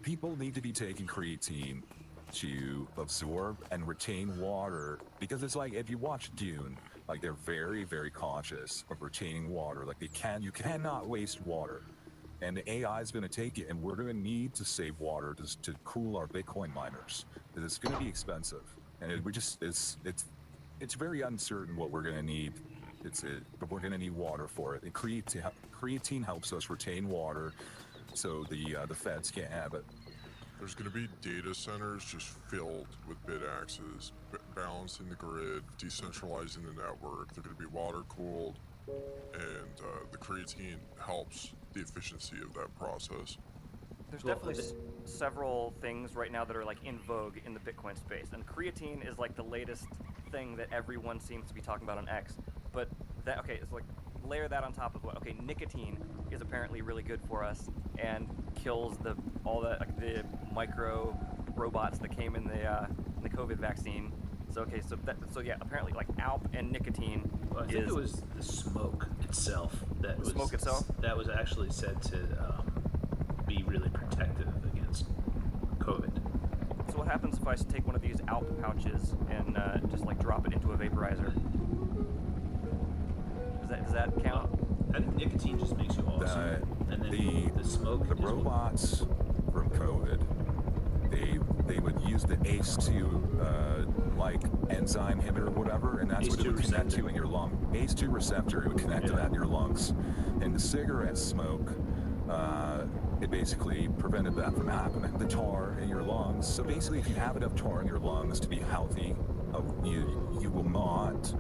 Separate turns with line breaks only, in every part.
People need to be taking creatine to absorb and retain water, because it's like if you watch Dune, like they're very, very cautious of retaining water. Like you cannot waste water. And the AI is going to take it, and we're going to need to save water to cool our Bitcoin miners. It's going to be expensive, and it's very uncertain what we're going to need. But we're going to need water for it. And creatine helps us retain water, so the feds can't have it.
There's going to be data centers just filled with bit-axes, balancing the grid, decentralizing the network. They're going to be water cooled, and the creatine helps the efficiency of that process.
There's definitely several things right now that are like in vogue in the Bitcoin space, and creatine is like the latest thing that everyone seems to be talking about on X. But it's like layer that on top of nicotine is apparently really good for us and kills all the micro robots that came in the COVID vaccine. So apparently like ALP and nicotine.
Well, I think it was the smoke itself that was actually said to be really protective against COVID.
So what happens if I take one of these ALP pouches and just like drop it into a vaporizer? Does that count?
I think nicotine just makes you awesome, and then the smoke.
The robots from COVID, they would use the ACE2 like enzyme inhibitor or whatever, and that's what it would connect to in your lung. ACE2 receptor, it would connect to that in your lungs. And the cigarette smoke, it basically prevented that from happening. The tar in your lungs. So basically, if you have enough tar in your lungs to be healthy, you will not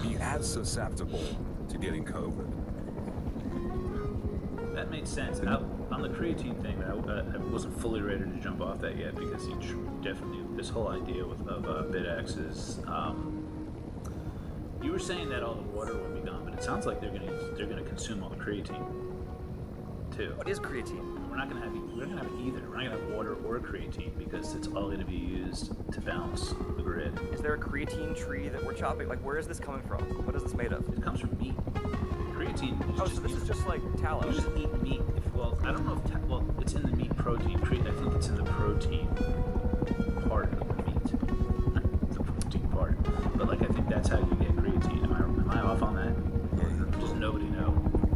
be as susceptible to getting COVID.
That makes sense. On the creatine thing, I wasn't fully ready to jump off that yet, because definitely this whole idea of bit-axes. You were saying that all the water would be gone, but it sounds like they're gonna consume all the creatine too.
What is creatine?
We're not gonna have either. We're not gonna have water or creatine, because it's all gonna be used to balance the grid.
Is there a creatine tree that we're chopping? Like, where is this coming from? What is this made of?
It comes from meat. Creatine.
So this is just like tallow.
You just eat meat. I don't know if it's in the meat protein. I think it's in the protein part of the meat. The protein part. But I think that's how you get creatine. Am I off on that?
No, you're correct.
Does nobody know?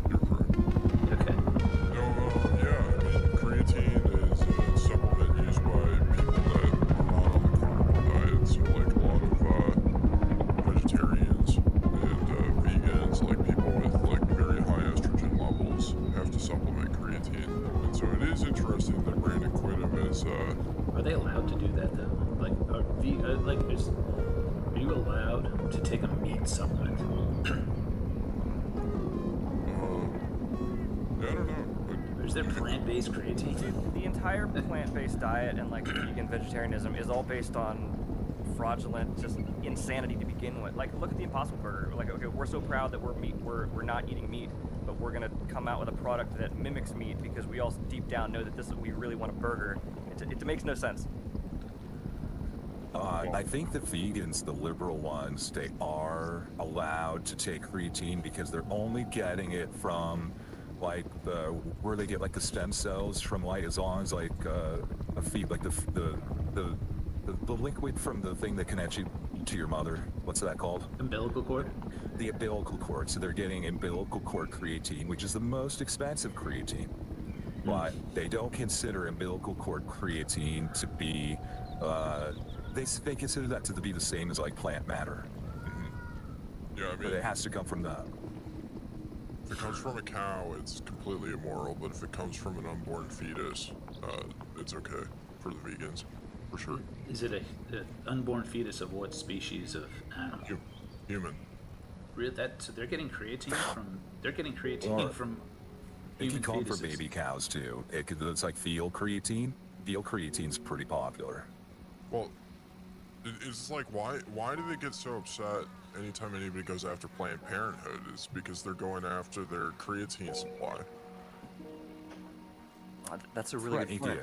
You're correct.
Okay.
No, creatine is a supplement used by people that are not on the carnivore diet. So like a lot of vegetarians and vegans, like people with like very high estrogen levels, have to supplement creatine. And so it is interesting that Brandon Quittem is.
Are they allowed to do that though? Are you allowed to take a meat supplement?
I don't know.
Is there plant-based creatine?
Dude, the entire plant-based diet and like vegan vegetarianism is all based on fraudulent, just insanity to begin with. Like, look at the Impossible Burger. Like, okay, we're so proud that we're not eating meat, but we're gonna come out with a product that mimics meat because we all deep down know that we really want a burger. It makes no sense.
I think the vegans, the liberal ones, they are allowed to take creatine because they're only getting it from like where they get like the stem cells from, like as long as like a feed, like the liquid from the thing that connects you to your mother. What's that called?
Umbilical cord?
The umbilical cord. So they're getting umbilical cord creatine, which is the most expensive creatine. But they don't consider umbilical cord creatine to be, they consider that to be the same as like plant matter.
Mm-hmm. Yeah, I mean,
but it has to come from that.
If it comes from a cow, it's completely immoral. But if it comes from an unborn fetus, it's okay for the vegans, for sure.
Is it an unborn fetus of what species of animal?
Human.
Really? So they're getting creatine from? They're getting creatine from.
It can come from baby cows too. It's like veal creatine. Veal creatine's pretty popular.
Well, it's like why do they get so upset anytime anybody goes after Planned Parenthood? It's because they're going after their creatine supply.
That's a really good point.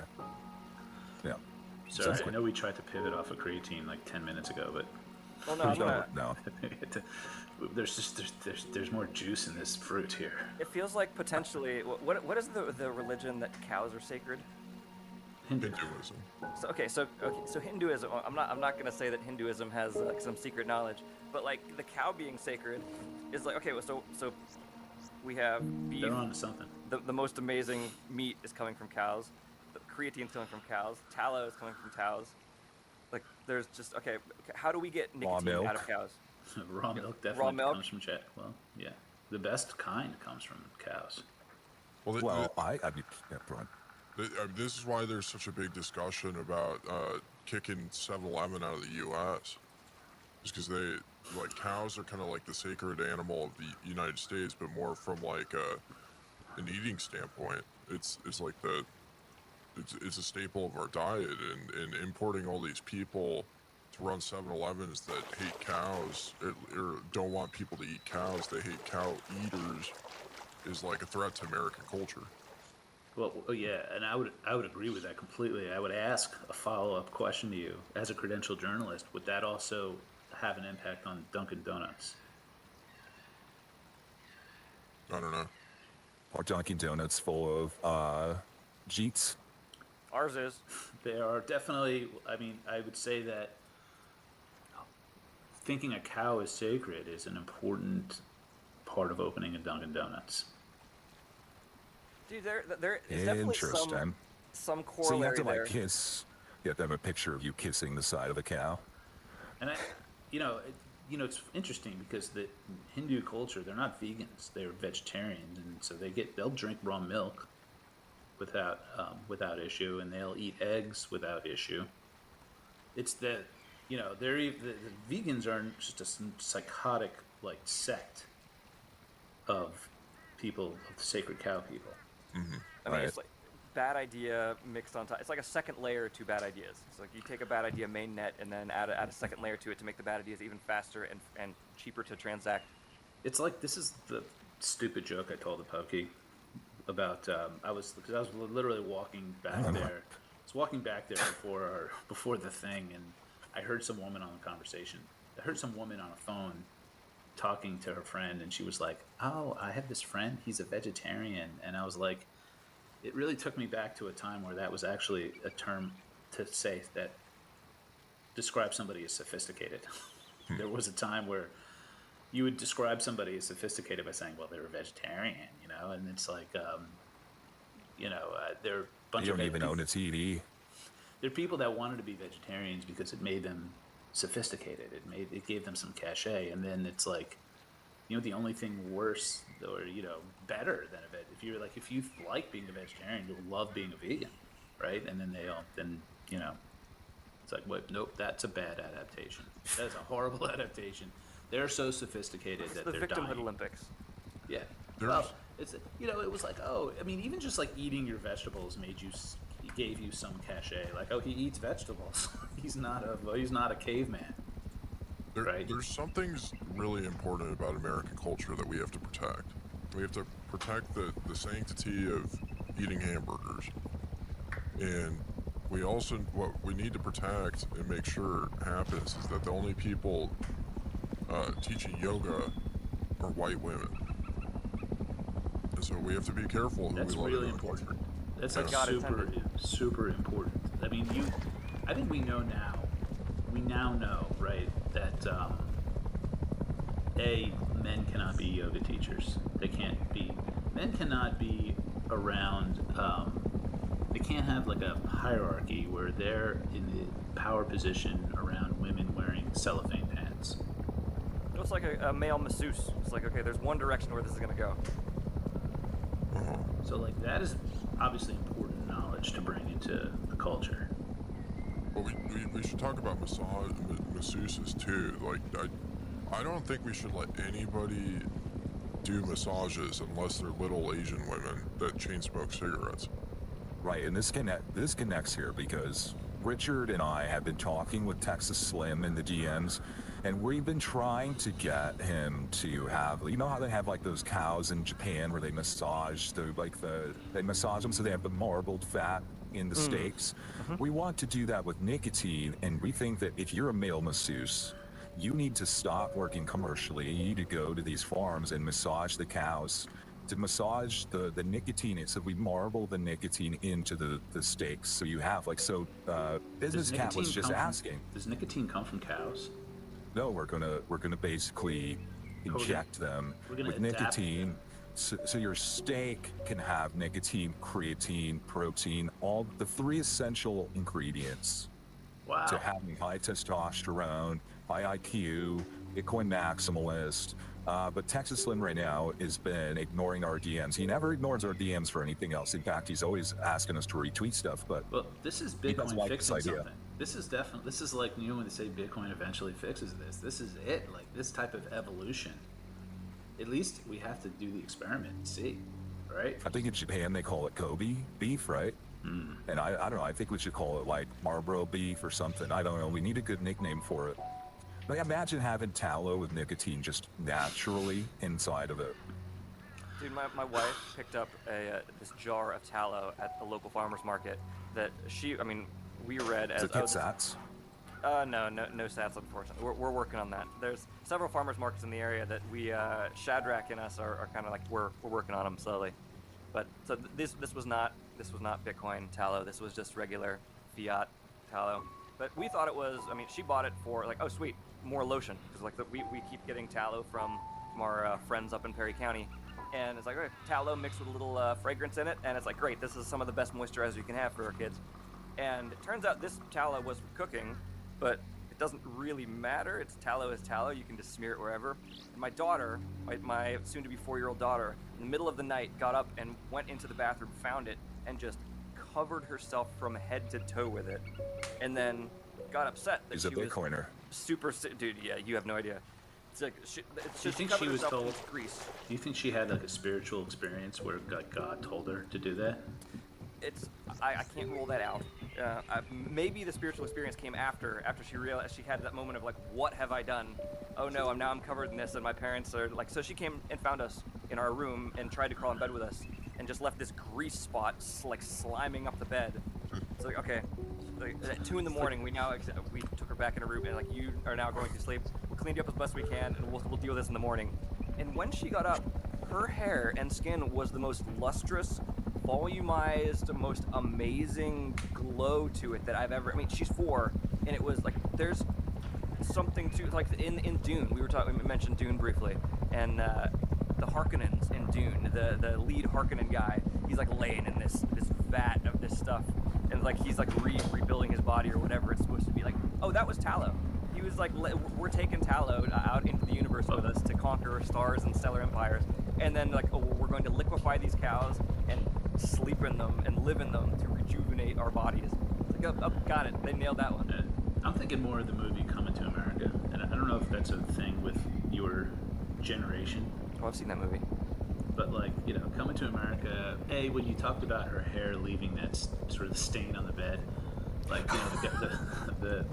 Yeah.
Sorry, exactly. I know we tried to pivot off of creatine like 10 minutes ago, but.
Well,
no.
There's more juice in this fruit here.
It feels like potentially. What is the religion that cows are sacred?
Hinduism.
So Hinduism. I'm not gonna say that Hinduism has like some secret knowledge, but like the cow being sacred is like okay. So we have beef.
They're on to something.
The most amazing meat is coming from cows. The creatine's coming from cows. Tallow is coming from cows. Like there's just okay. How do we get nicotine out of cows?
Raw milk definitely
Raw milk?
comes from well, yeah. The best kind comes from cows.
Well,
I mean, yeah, go on.
this is why there's such a big discussion about kicking 7-Eleven out of the U.S. Just because cows are kind of like the sacred animal of the United States, but more from like an eating standpoint. It's like it's a staple of our diet, and importing all these people to run 7-Elevens that hate cows or don't want people to eat cows, they hate cow eaters, is like a threat to American culture.
Well, yeah, and I would agree with that completely. I would ask a follow-up question to you. As a credentialed journalist, would that also have an impact on Dunkin' Donuts?
I don't know.
Are Dunkin' Donuts full of Jeets?
Ours is.
They are definitely, I mean, I would say that thinking a cow is sacred is an important part of opening a Dunkin' Donuts.
Dude, there is definitely some corollary
So you have to
there.
like kiss. You have to have a picture of you kissing the side of the cow.
And it's interesting because the Hindu culture, they're not vegans, they're vegetarians, and so they'll drink raw milk without issue, and they'll eat eggs without issue. It's that the vegans are just a psychotic like sect of people, of the sacred cow people.
Mm-hmm.
I mean,
Right.
it's like bad idea mixed on top. It's like a second layer to bad ideas. It's like you take a bad idea main net and then add a second layer to it to make the bad ideas even faster and cheaper to transact.
It's like, this is the stupid joke I told the Pokey about. I was literally walking back there. I was walking back there before the thing, and I heard some woman on a conversation. I heard some woman on a phone talking to her friend, and she was like, "Oh, I have this friend. He's a vegetarian," and I was like, it really took me back to a time where that was actually a term to say that describe somebody as sophisticated. There was a time where you would describe somebody as sophisticated by saying, well, they're a vegetarian, and it's like, they're a bunch
You
of
don't even own a TV.
They're people that wanted to be vegetarians because it made them sophisticated. It gave them some cachet, and then it's like, the only thing worse or better than a vet, if you like being a vegetarian, you'll love being a vegan, right? And then it's like, what? Nope, that's a bad adaptation. That's a horrible adaptation. They're so sophisticated that
The
they're
victimhood
dying.
Olympics.
Yeah.
There's-
Well, it's it was like, oh, I mean, even just like eating your vegetables gave you some cachet. Like, oh, he eats vegetables. he's not a caveman. Right.
There's some things really important about American culture that we have to protect. We have to protect the sanctity of eating hamburgers. And what we need to protect and make sure happens is that the only people teaching yoga are white women. And so we have to be careful who
That's
we let
really
in our culture.
important. That's
Yeah.
like
God
super,
intended.
super important. I mean, I think we now know, right, that men cannot be yoga teachers. Men cannot be around, they can't have like a hierarchy where they're in the power position around women wearing cellophane pants.
It's like a male masseuse. It's like, okay, there's one direction where this is going to go.
Uh-huh.
So like that is obviously important knowledge to bring into the culture.
But we should talk about masseuses too. Like, I don't think we should let anybody do massages unless they're little Asian women that chain smoke cigarettes.
Right, and this connects here because Richard and I have been talking with Texas Slim in the DMs, and we've been trying to get him to have, how they have like those cows in Japan where they massage they massage them so they have the marbled fat in the steaks. We want to do that with nicotine, and we think that if you're a male masseuse, you need to stop working commercially. You need to go to these farms and massage the cows to massage the nicotine. So we marble the nicotine into the steaks. So you have like, so Business Cat was just asking.
Does nicotine come from cows?
No, we're gonna basically inject them with nicotine. So your steak can have nicotine, creatine, protein, all the 3 essential ingredients to having high testosterone, high IQ, Bitcoin maximalist. But Texas Slim right now has been ignoring our DMs. He never ignores our DMs for anything else. In fact, he's always asking us to retweet stuff. But
this is Bitcoin fixing something. This is like, you know, when they say Bitcoin eventually fixes this. This is it. Like this type of evolution. At least we have to do the experiment and see, right?
I think in Japan they call it Kobe beef, right? And I don't know. I think we should call it like Marlboro beef or something. I don't know. We need a good nickname for it. Like, imagine having tallow with nicotine just naturally inside of it.
Dude, my wife picked up this jar of tallow at the local farmer's market that we read as...
Is it Sats?
No sats, unfortunately. We're working on that. There's several farmers markets in the area that we, Shadrach and us are kind of like, we're working on them slowly. But so this was not Bitcoin tallow. This was just regular fiat tallow. But we thought it was, she bought it for like, oh sweet, more lotion. Because like we keep getting tallow from our friends up in Perry County. And it's like, okay, tallow mixed with a little fragrance in it. And it's like, great, this is some of the best moisturizer you can have for our kids. And it turns out this tallow was for cooking, but it doesn't really matter. It's tallow is tallow. You can just smear it wherever. And my daughter, my soon-to-be 4-year-old daughter, in the middle of the night got up and went into the bathroom, found it, and just covered herself from head to toe with it. And then got upset that
He's a Bitcoiner.
Super dude, yeah, you have no idea. It's like,
do you think she was told?
Grease.
Do you think she had like a spiritual experience where God told her to do that?
I can't rule that out. Maybe the spiritual experience came after she realized, she had that moment of like, what have I done? Oh no, I'm covered in this, and my parents are like, so she came and found us in our room and tried to crawl in bed with us and just left this grease spot like sliming up the bed. It's like, okay, like, at 2 a.m, we took her back in her room and like, you are now going to sleep. We'll clean you up as best we can, and we'll deal with this in the morning. And when she got up, her hair and skin was the most lustrous, volumized, most amazing glow to it that I've ever. She's 4, and it was like, there's something to like in Dune. We mentioned Dune briefly, and the Harkonnens in Dune, the lead Harkonnen guy, he's like laying in this vat of this stuff, and like he's like rebuilding his body or whatever it's supposed to be. Like, oh, that was tallow. He was like, we're taking tallow out into the universe with us to conquer stars and stellar empires, and then like, oh, we're going to liquefy these cows and sleep in them and live in them to rejuvenate our bodies. It's like, oh, got it. They nailed that one.
I'm thinking more of the movie Coming to America, and I don't know if that's a thing with your generation.
Oh, I've seen that movie.
But like, you know, Coming to America, when you talked about her hair leaving that sort of stain on the bed, like, you know,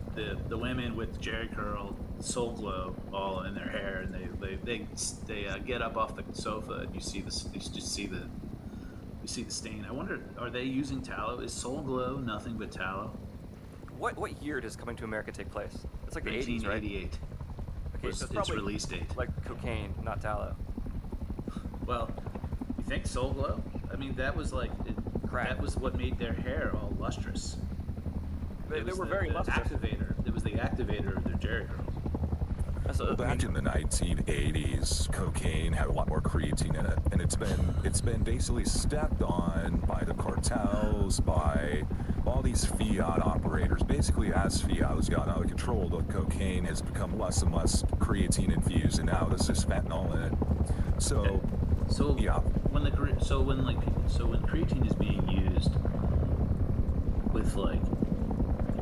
the women with Jerry curl, Soul Glow, all in their hair, and they get up off the sofa, and you see the stain. I wonder, are they using tallow? Is Soul Glow nothing but tallow?
What year does Coming to America take place? It's like the 80s, right?
1988.
Okay,
was
so it's
its
probably
release date.
like cocaine, not tallow.
Well, you think Soul Glow? That was like
Crack.
That was what made their hair all lustrous.
They were very lustrous.
It was the activator of their Jerry curls.
Well, back in the 1980s, cocaine had a lot more creatine in it, and it's been basically stepped on by the cartels, by all these fiat operators. Basically, as fiat has gotten out of control, the cocaine has become less and less creatine infused, and now there's just fentanyl in it. So yeah.
When creatine is being used with like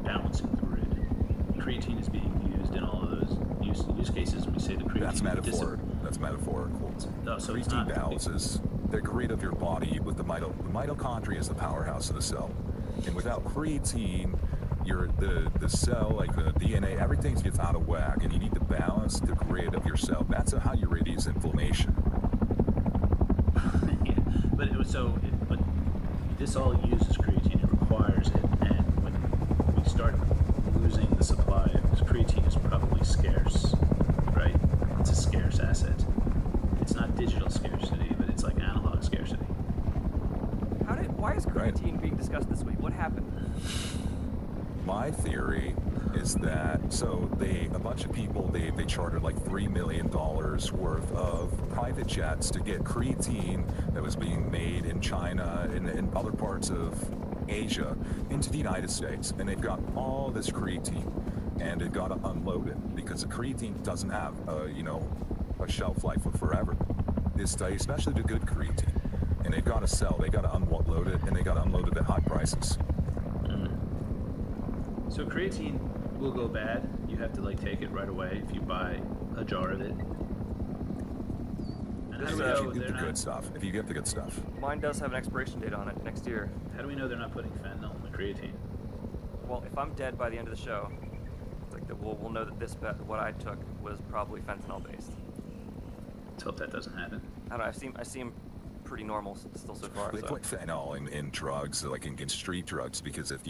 balancing the grid, creatine is being used in all of those use cases. We say the creatine.
That's metaphor. That's metaphorical.
No, so
creatine balances the grid of your body with the mitochondria is the powerhouse of the cell, and without creatine, the cell, like the DNA, everything gets out of whack, and you need to balance the grid of your cell. That's how you reduce inflammation.
Yeah, but this all uses creatine. It requires it, and when we start losing the supply, because creatine is probably scarce, right? It's a scarce asset. It's not digital scarcity, but it's like analog
My theory is that a bunch of people they chartered like $3 million worth of private jets to get creatine that was being made in China and in other parts of Asia into the United States, and they've got all this creatine, and they've got to unload it because the creatine doesn't have a shelf life of forever. Especially the good creatine, and they've got to sell. They got to unload it, and they got to unload it at high prices.
So creatine will go bad. You have to like take it right away if you buy a jar of it. And how do we know
If you get
they're
the
not?
good stuff, if you get the good stuff.
Mine does have an expiration date on it next year.
How do we know they're not putting fentanyl in the creatine?
Well, if I'm dead by the end of the show, it's like we'll know that what I took was probably fentanyl based.
Let's hope that doesn't happen.
I don't know. I seem pretty normal still so far.
They
So.
put fentanyl in drugs, like in street drugs, because if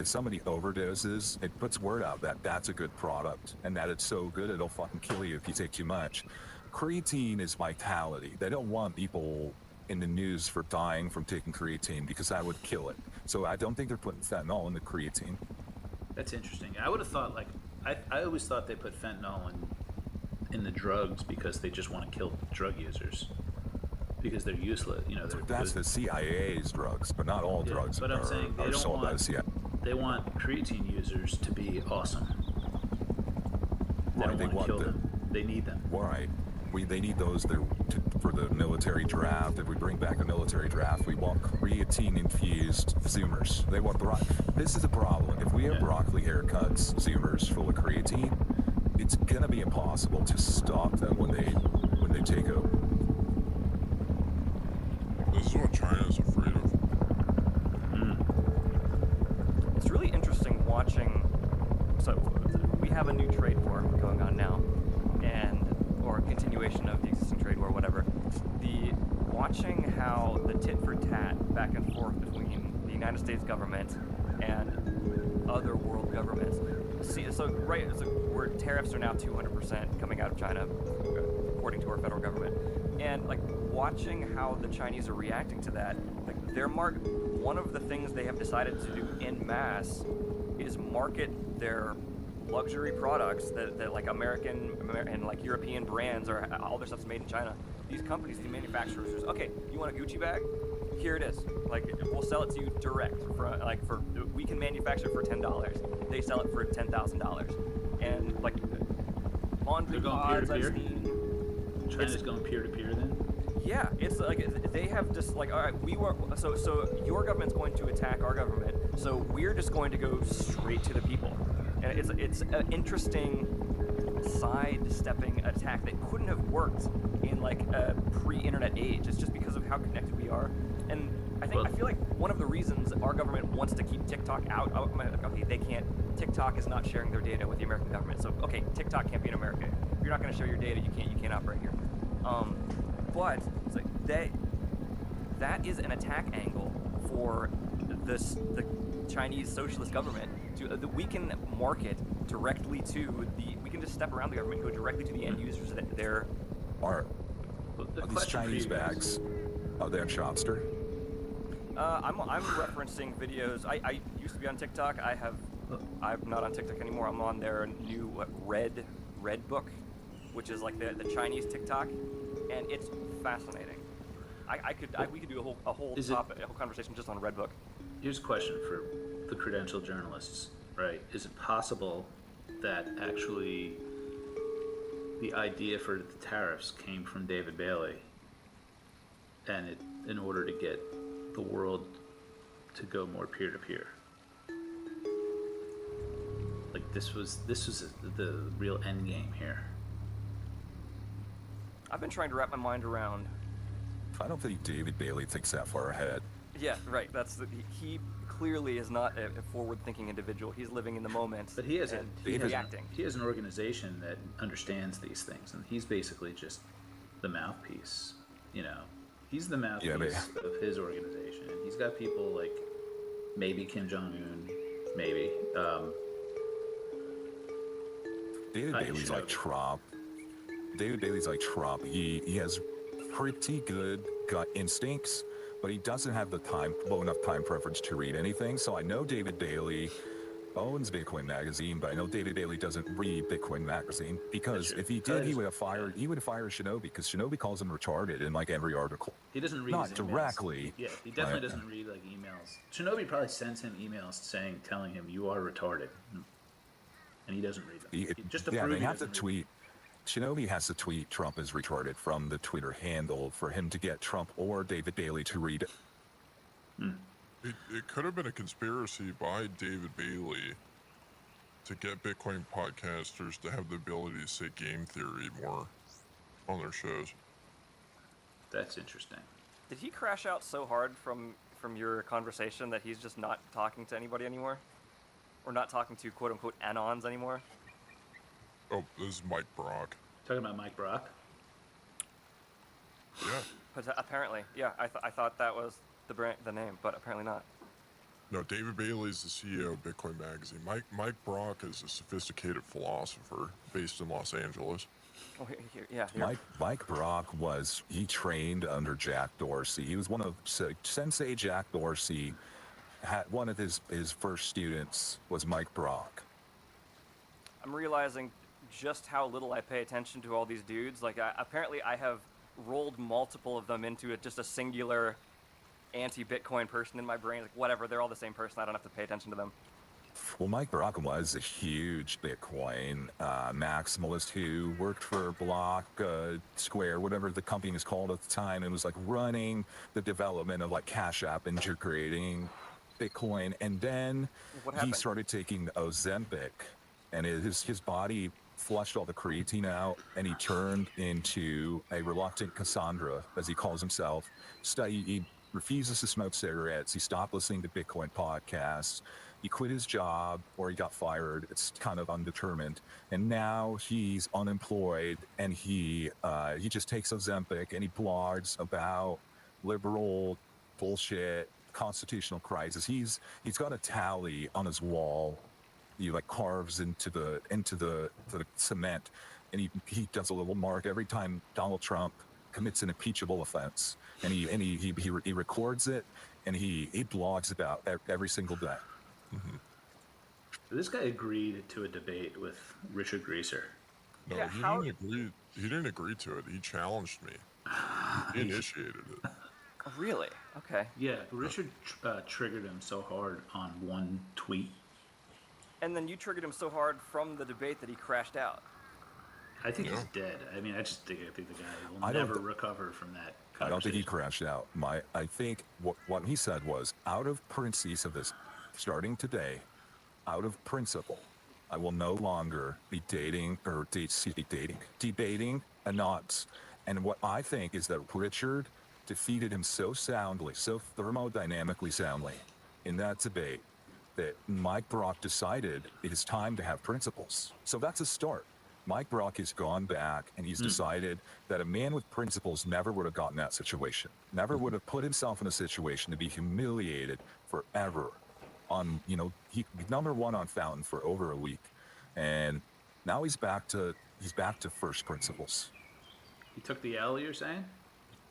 somebody overdoses, it puts word out that that's a good product and that it's so good it'll fucking kill you if you take too much. Creatine is vitality. They don't want people in the news for dying from taking creatine because that would kill it. So I don't think they're putting fentanyl in the creatine.
That's interesting. I would have thought like I always thought they put fentanyl in the drugs because they just want to kill drug users because they're useless. You know,
That's the CIA's drugs, but not all drugs
but I'm saying they
are
don't
sold by the
want
CIA.
they want creatine users to be awesome. They
Right,
don't want to kill them. They need them.
Right. They need those for the military draft. If we bring back a military draft, we want creatine-infused Zoomers. They want This is a problem. If we have broccoli haircuts, Zoomers full of creatine, it's gonna be impossible to stop them when they take over.
This is what China's afraid of.
It's really interesting watching. So we have a new trade war going on now, or a continuation of the existing trade war, whatever. Watching how the tit for tat back and forth between the United States government and other world governments. So where tariffs are now 200% coming out of China, according to our federal government, and like watching how the Chinese are reacting to that. Like one of the things they have decided to do en masse is market their luxury products that like American and like European brands or all their stuff's made in China. These companies, these manufacturers, okay, you want a Gucci bag? Here it is. Like we'll sell it to you direct we can manufacture it for $10. They sell it for $10,000. And like laundry pods I've seen.
China's going peer to peer then?
Yeah, it's like they have just like, all right, so your government's going to attack our government, so we're just going to go straight to the people. And it's an interesting sidestepping attack that couldn't have worked in like a pre-internet age. It's just because of how connected we are. And I feel like one of the reasons our government wants to keep TikTok out. Okay, they can't. TikTok is not sharing their data with the American government. So okay, TikTok can't be in America. If you're not going to share your data, you can't operate here. But it's like that is an attack angle for the Chinese socialist government. We can market directly to we can just step around the government, go directly to the end users that they're.
Are these Chinese bags? Are they on Shopster?
I'm referencing videos. I used to be on TikTok. I'm not on TikTok anymore. I'm on their new Red Book, which is like the Chinese TikTok, and it's fascinating. We could do a whole conversation just on Red Book.
Here's a question for the credentialed journalists, right? Is it possible that actually the idea for the tariffs came from David Bailey, and in order to get the world to go more peer to peer? Like this was the real end game here.
I've been trying to wrap my mind around.
I don't think David Bailey thinks that far ahead.
Yeah, right. He clearly is not a forward-thinking individual. He's living in the moment.
But he's
reacting.
He has an organization that understands these things, and he's basically just the mouthpiece. You know, he's the mouthpiece of his organization. And he's got people like maybe Kim Jong-un, maybe.
David Bailey's like Trump. David Bailey's like Trump. He has pretty good gut instincts, but he doesn't have the time, low enough time preference to read anything. So I know David Bailey owns Bitcoin Magazine, but I know David Bailey doesn't read Bitcoin Magazine, because
true.
if he did, he would have fired Shinobi, because Shinobi calls him retarded in like every article.
He doesn't read
Not
his emails.
directly.
Yeah, he definitely doesn't read like emails. Shinobi probably sends him emails telling him you are retarded, and he doesn't read them. Just to prove
they
he
have to
doesn't read
tweet. Shinobi has to tweet Trump is retarded from the Twitter handle for him to get Trump or David Bailey to read it.
It could have been a conspiracy by David Bailey to get Bitcoin podcasters to have the ability to say game theory more on their shows.
That's interesting.
Did he crash out so hard from your conversation that he's just not talking to anybody anymore? Or not talking to quote-unquote anons anymore?
Oh, this is Mike Brock.
Talking about Mike Brock?
Yeah.
But apparently, yeah, I thought that was the name, but apparently not.
No, David Bailey's the CEO of Bitcoin Magazine. Mike Brock is a sophisticated philosopher based in Los Angeles.
Oh, here.
Mike Brock he trained under Jack Dorsey. He was one of Sensei Jack Dorsey. One of his first students was Mike Brock.
I'm realizing just how little I pay attention to all these dudes. Like, apparently I have rolled multiple of them into just a singular anti-Bitcoin person in my brain. Like, whatever, they're all the same person. I don't have to pay attention to them.
Well, Mike Brock was a huge Bitcoin maximalist who worked for Block, Square, whatever the company was called at the time, and was like running the development of like Cash App integrating Bitcoin. And then he started taking Ozempic, and his body flushed all the creatine out, and he turned into a reluctant Cassandra, as he calls himself. He refuses to smoke cigarettes. He stopped listening to Bitcoin podcasts. He quit his job, or he got fired. It's kind of undetermined. And now he's unemployed, and he just takes Ozempic, and he blogs about liberal bullshit, constitutional crisis. He's got a tally on his wall. He like carves into the cement, and he does a little mark every time Donald Trump commits an impeachable offense, and he records it, and he blogs about every single day.
Mm-hmm.
This guy agreed to a debate with Richard Greaser.
No,
Yeah,
he didn't agree to it. He challenged me. He initiated it.
Really? Okay.
Yeah, Richard triggered him so hard on one tweet.
And then you triggered him so hard from the debate that he crashed out.
I think he's dead. I mean, I think the guy will never recover from that conversation.
I don't think he crashed out. I think what he said was, out of principle of this, starting today, out of principle, I will no longer be debating anons. And what I think is that Richard defeated him so soundly, so thermodynamically soundly in that debate, that Mike Brock decided it is time to have principles. So that's a start. Mike Brock has gone back, and he's decided that a man with principles never would have gotten that situation, never would have put himself in a situation to be humiliated forever. He number one on Fountain for over a week, and now he's back to first principles.
He took the L, you're saying?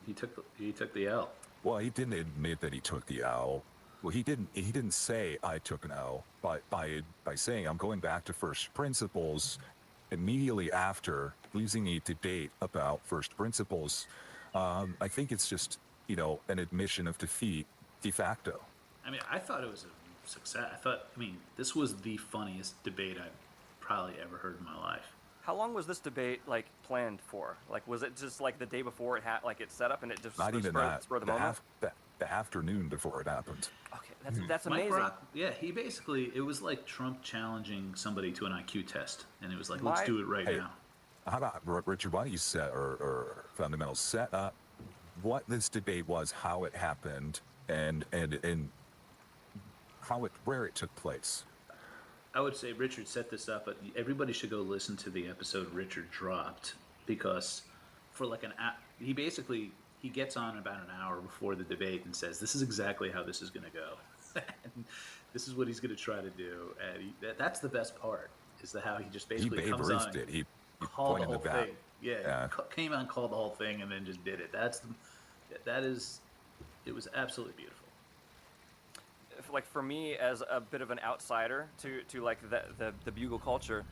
He took the L.
Well, he didn't admit that he took the L. Well, he didn't say I took an L by saying I'm going back to first principles immediately after losing a debate about first principles. I think it's just an admission of defeat de facto.
I mean, I thought it was a success. This was the funniest debate I've probably ever heard in my life.
How long was this debate planned for? Was it just the day before it it set up and it just
not even that.
Spur of the moment?
The afternoon before it happened.
Okay, that's amazing.
Mike Brock, it was like Trump challenging somebody to an IQ test, and it was like, let's do it right now.
How about Richard? Why don't you set or fundamentals set up what this debate was, how it happened, and where it took place?
I would say Richard set this up, but everybody should go listen to the episode Richard dropped, because for he gets on about an hour before the debate and says, this is exactly how this is going to go. And this is what he's going to try to do. And that's the best part, is how he just basically comes on and
he
called the whole
the
thing. Yeah. Came on, called the whole thing, and then just did it. It was absolutely beautiful.
Like for me as a bit of an outsider to like the bugle culture,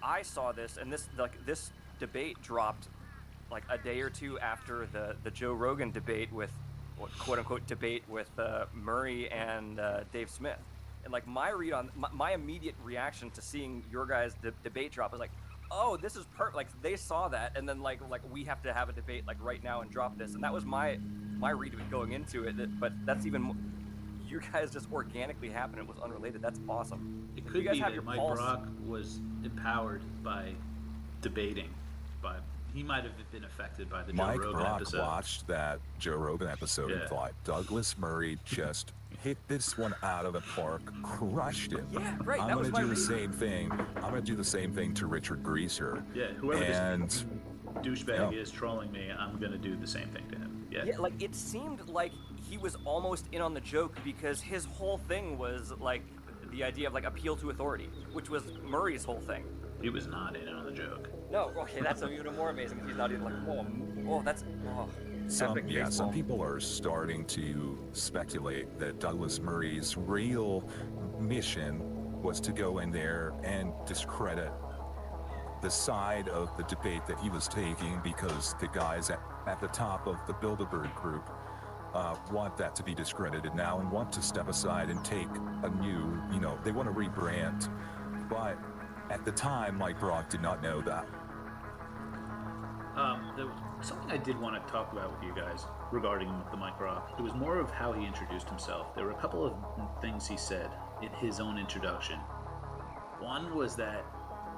I saw this, and this debate dropped like a day or two after the Joe Rogan debate with, quote unquote, debate with Murray and Dave Smith. And like my read on my immediate reaction to seeing your guys' debate drop was like, oh, this is perfect. Like they saw that, and then like we have to have a debate like right now and drop this. And that was my read of it going into it. But that's even you guys just organically happened. It was unrelated. That's awesome.
It
You
could
guys
be
have
that
your
Mike
pulse.
Brock was empowered by debating, but he might have been affected by the Joe
Mike
Rogan
Brock
episode.
watched that Joe Rogan episode and
Yeah.
thought Douglas Murray just hit this one out of the park, crushed it.
Yeah, right,
I'm
that was
gonna
my
do the
read.
same thing. I'm gonna do the same thing to Richard Greaser.
Yeah, whoever
and
this douchebag
yeah.
is trolling me, I'm gonna do the same thing to him. Yeah.
Yeah, like it seemed like he was almost in on the joke because his whole thing was like the idea of like appeal to authority, which was Murray's whole thing.
He was not in on the joke.
No, okay, that's even more amazing. If he's not even like, that's epic
some
baseball.
people are starting to speculate that Douglas Murray's real mission was to go in there and discredit the side of the debate that he was taking, because the guys at the top of the Bilderberg group want that to be discredited now and want to step aside and take a new, they want to rebrand. But at the time, Mike Brock did not know that.
There was something I did want to talk about with you guys regarding the Mike Brock. It was more of how he introduced himself. There were a couple of things he said in his own introduction. One was that,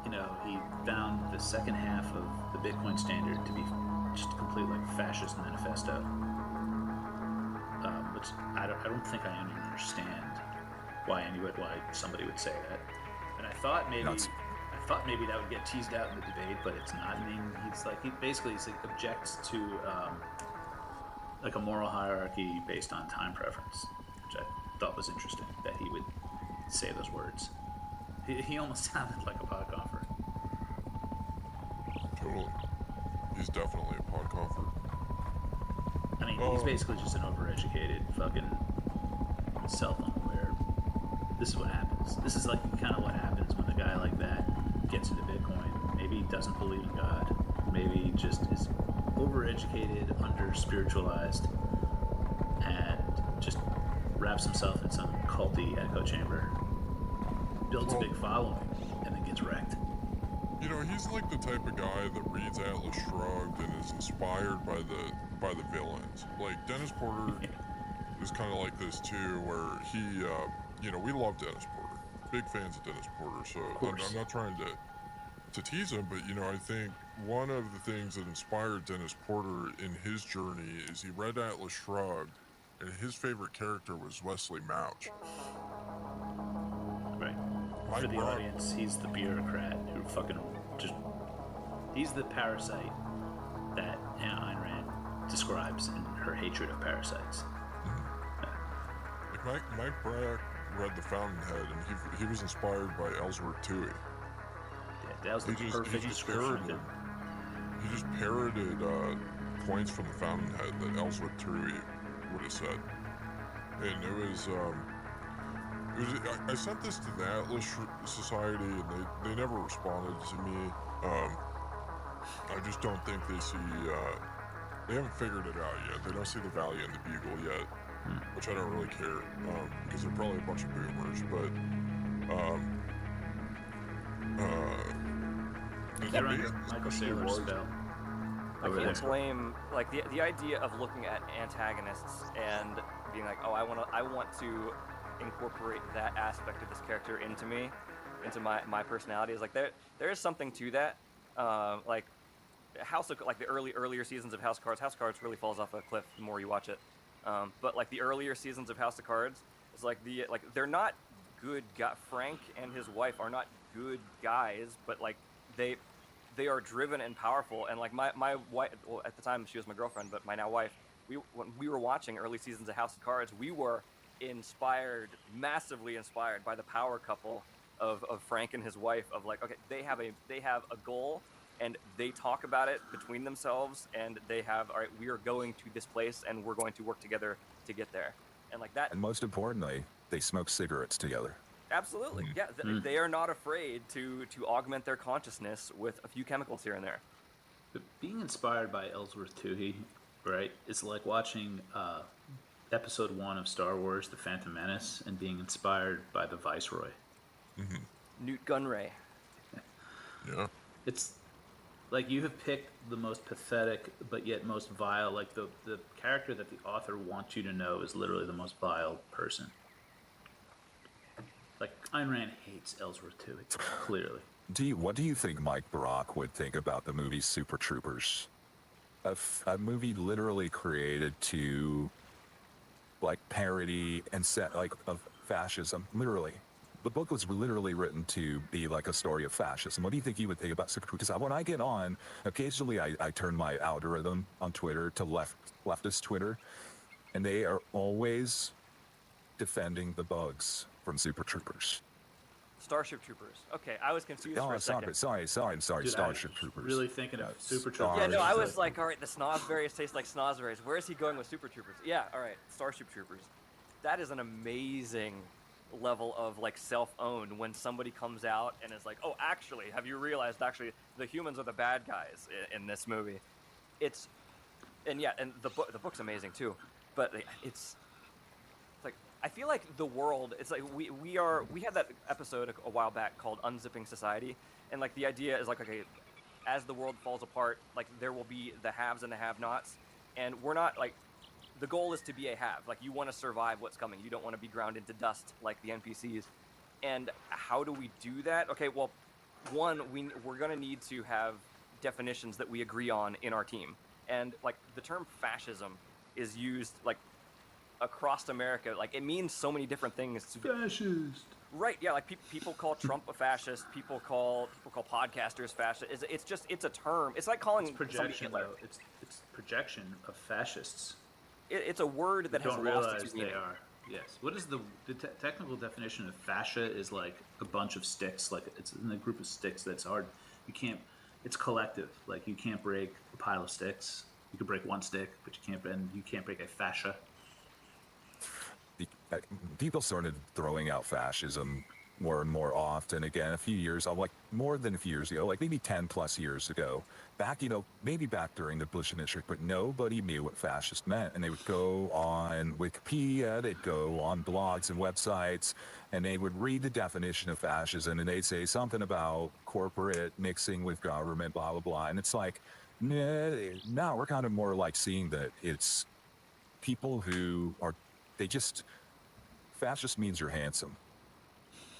he found the second half of the Bitcoin Standard to be just a complete fascist manifesto, which I don't think I understand why somebody would say that. And I thought maybe that would get teased out in the debate, but it's not. I mean, he basically objects to a moral hierarchy based on time preference, which I thought was interesting that he would say those words. He almost sounded like a pod confer.
Totally. He's definitely a pod confer.
I mean, he's basically just an overeducated fucking self-unaware. This is what happens. This is kind of what happens when a guy like that gets into Bitcoin. Maybe he doesn't believe in God. Maybe he just is overeducated, under-spiritualized, and just wraps himself in some culty echo chamber, builds a big following, and then gets wrecked.
He's like the type of guy that reads Atlas Shrugged and is inspired by the villains. Like Dennis Porter is kind of like this too, where he, we love Dennis Porter, big fans of Dennis Porter. So I'm not trying to tease him, but I think one of the things that inspired Dennis Porter in his journey is he read Atlas Shrugged, and his favorite character was Wesley Mouch.
Right.
Mike
For the
Brock.
audience, he's the bureaucrat who he's the parasite that Hannah Ayn Rand describes in her hatred of parasites.
Like Mike Brock read The Fountainhead, and he was inspired by Ellsworth Toohey.
Yeah, that was the perfect description of him.
He just parroted points from The Fountainhead that Ellsworth Toohey would have said, and it was I sent this to the Atlas Society, and they never responded to me. I just don't think they see, they haven't figured it out yet. They don't see the value in the Bugle yet, which I don't really care, because they're probably a bunch of boomers, but,
They're under Michael Saylor's spell.
I
Over
can't
there.
blame like the idea of looking at antagonists and being like, oh, I want to incorporate that aspect of this character into my personality. Is like there is something to that. Like the earlier seasons of House of Cards. House of Cards really falls off a cliff the more you watch it. But like the earlier seasons of House of Cards, it's like they're not good guys. Frank and his wife are not good guys, but like they are driven and powerful. And like my wife, well, at the time she was my girlfriend, but my now wife, when we were watching early seasons of House of Cards, we were massively inspired by the power couple of Frank and his wife. Of like, okay, they have a goal, and they talk about it between themselves, and they have, all right, we are going to this place, and we're going to work together to get there, and like that.
And most importantly, they smoke cigarettes together.
Absolutely, yeah. They are not afraid to augment their consciousness with a few chemicals here and there.
But being inspired by Ellsworth Toohey, right, is like watching episode 1 of Star Wars, The Phantom Menace, and being inspired by the Viceroy.
Newt Gunray.
Yeah.
It's like you have picked the most pathetic but yet most vile, like the character that the author wants you to know is literally the most vile person. Like Ayn Rand hates Ellsworth Toohey, clearly.
What do you think Mike Barak would think about the movie Super Troopers? A movie literally created to like parody and set like of fascism, literally. The book was literally written to be like a story of fascism. What do you think he would think about Super Troopers? Because when I get on, occasionally I turn my algorithm on Twitter to leftist Twitter, and they are always defending the bugs from Super Troopers.
Starship Troopers. Okay, I was confused for a second.
Sorry,
Dude,
Starship Troopers.
Really thinking of Super
Star-
Troopers.
Yeah, no, I was like, all right, the snozberries taste like snozberries. Where is he going with Super Troopers? Yeah, all right, Starship Troopers. That is an amazing level of like self-own when somebody comes out and is like, oh, actually, have you realized actually the humans are the bad guys in this movie? It's, and yeah, and the book's amazing too, but it's like, I feel like the world, it's like we had that episode a while back called Unzipping Society, and like the idea is like, okay, as the world falls apart, like there will be the haves and the have-nots, and we're not like, the goal is to be a have. Like you want to survive what's coming. You don't want to be ground into dust like the NPCs. And how do we do that? Okay, well, one, we're going to need to have definitions that we agree on in our team. And like the term fascism is used like across America. Like it means so many different things.
Fascist.
Right, yeah, like people call Trump a fascist. People call podcasters fascist. It's a term. It's like calling
It's
somebody
projection,
Hitler.
though. It's projection of fascists.
It's a word that has
Don't
lost
realize
its
they
meaning.
are. Yes. What is the technical definition of fascia? Is like a bunch of sticks. Like it's in a group of sticks that's hard. You can't. It's collective. Like you can't break a pile of sticks. You can break one stick, but you can't break a fascia.
People started throwing out fascism more and more often. Again, a few years, like more than a few years ago, like maybe 10 plus years ago, back, maybe back during the Bush administration, but nobody knew what fascist meant. And they would go on Wikipedia, they'd go on blogs and websites, and they would read the definition of fascism, and they'd say something about corporate mixing with government, blah, blah, blah. And it's like, now we're kind of more like seeing that it's people who are, fascist means you're handsome.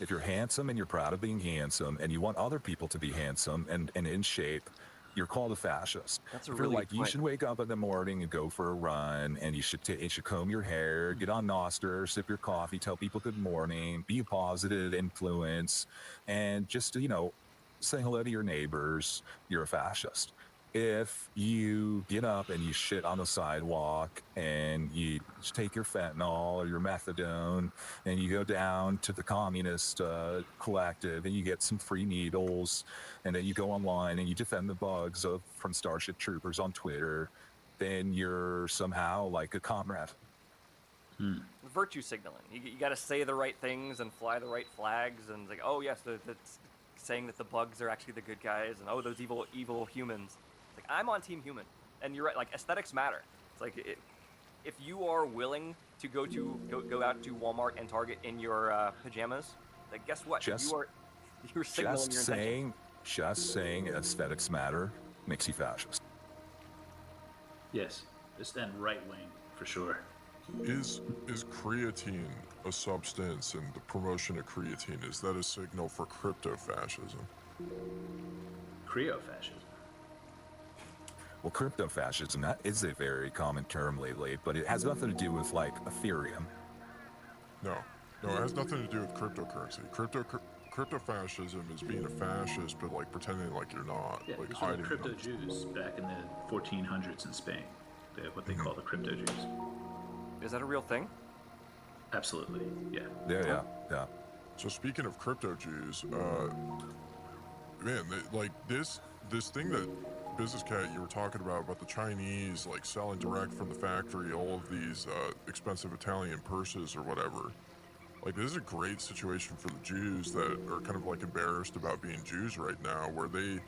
If you're handsome and you're proud of being handsome and you want other people to be handsome and in shape, you're called a fascist.
That's a
if
really
you're like,
good
you
point.
should wake up in the morning and go for a run, and you should comb your hair, get on Nostr, sip your coffee, tell people good morning, be a positive influence, and just, say hello to your neighbors, you're a fascist. If you get up and you shit on the sidewalk and you take your fentanyl or your methadone and you go down to the communist collective and you get some free needles, and then you go online and you defend the bugs from Starship Troopers on Twitter, then you're somehow like a comrade.
Virtue signaling. You got to say the right things and fly the right flags, and it's like, oh yes, that's saying that the bugs are actually the good guys, and oh, those evil humans. Like, I'm on Team Human, and you're right. Like, aesthetics matter. It's like if you are willing to go out to Walmart and Target in your pajamas, like, guess what? You're signaling your intention.
Just saying aesthetics matter makes you fascist.
Yes. And right wing for sure.
Is creatine a substance, and the promotion of creatine, is that a signal for crypto-fascism?
Creo-fascism.
Well, crypto-fascism, that is a very common term lately, but it has nothing to do with, like, Ethereum.
No, it has nothing to do with cryptocurrency. Crypto-fascism is being a fascist, but like pretending like you're not,
Yeah,
like
these were the
hiding.
crypto Jews back in the 1400s in Spain. They have what they call the crypto Jews.
Is that a real thing?
Absolutely, yeah.
Yeah.
So speaking of crypto Jews, man, like this thing that Business Cat, you were talking about the Chinese like selling direct from the factory all of these expensive Italian purses or whatever. Like, this is a great situation for the Jews that are kind of like embarrassed about being Jews right now, where they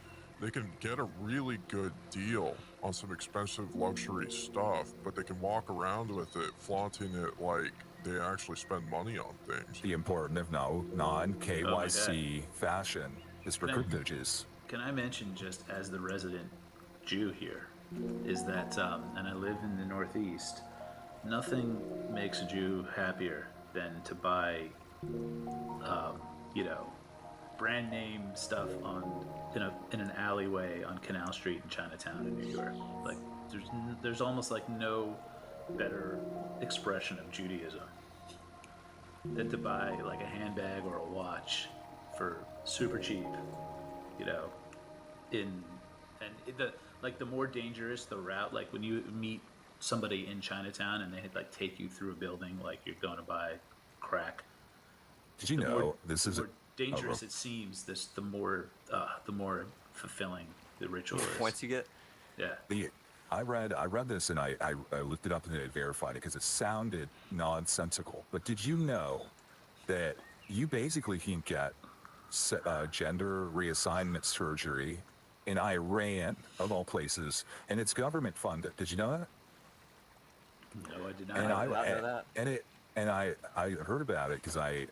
can get a really good deal on some expensive luxury stuff, but they can walk around with it, flaunting it like they actually spend money on things.
The important of non-KYC fashion is for
Can I-
crypto Jews.
Can I mention, just as the resident Jew here, is that, and I live in the Northeast, nothing makes a Jew happier than to buy, brand name stuff in an alleyway on Canal Street in Chinatown in New York. Like, there's almost like no better expression of Judaism than to buy like a handbag or a watch for super cheap, the more dangerous the route, like when you meet somebody in Chinatown and they like take you through a building like you're going to buy crack.
Did you know this is
the more dangerous it seems, the more fulfilling the ritual is.
Points you get.
Yeah.
I read this and I looked it up and I verified it because it sounded nonsensical. But did you know that you basically can get gender reassignment surgery in Iran, of all places, and it's government funded? Did you know that?
No, I did not.
And
I did not know that.
I heard about it because I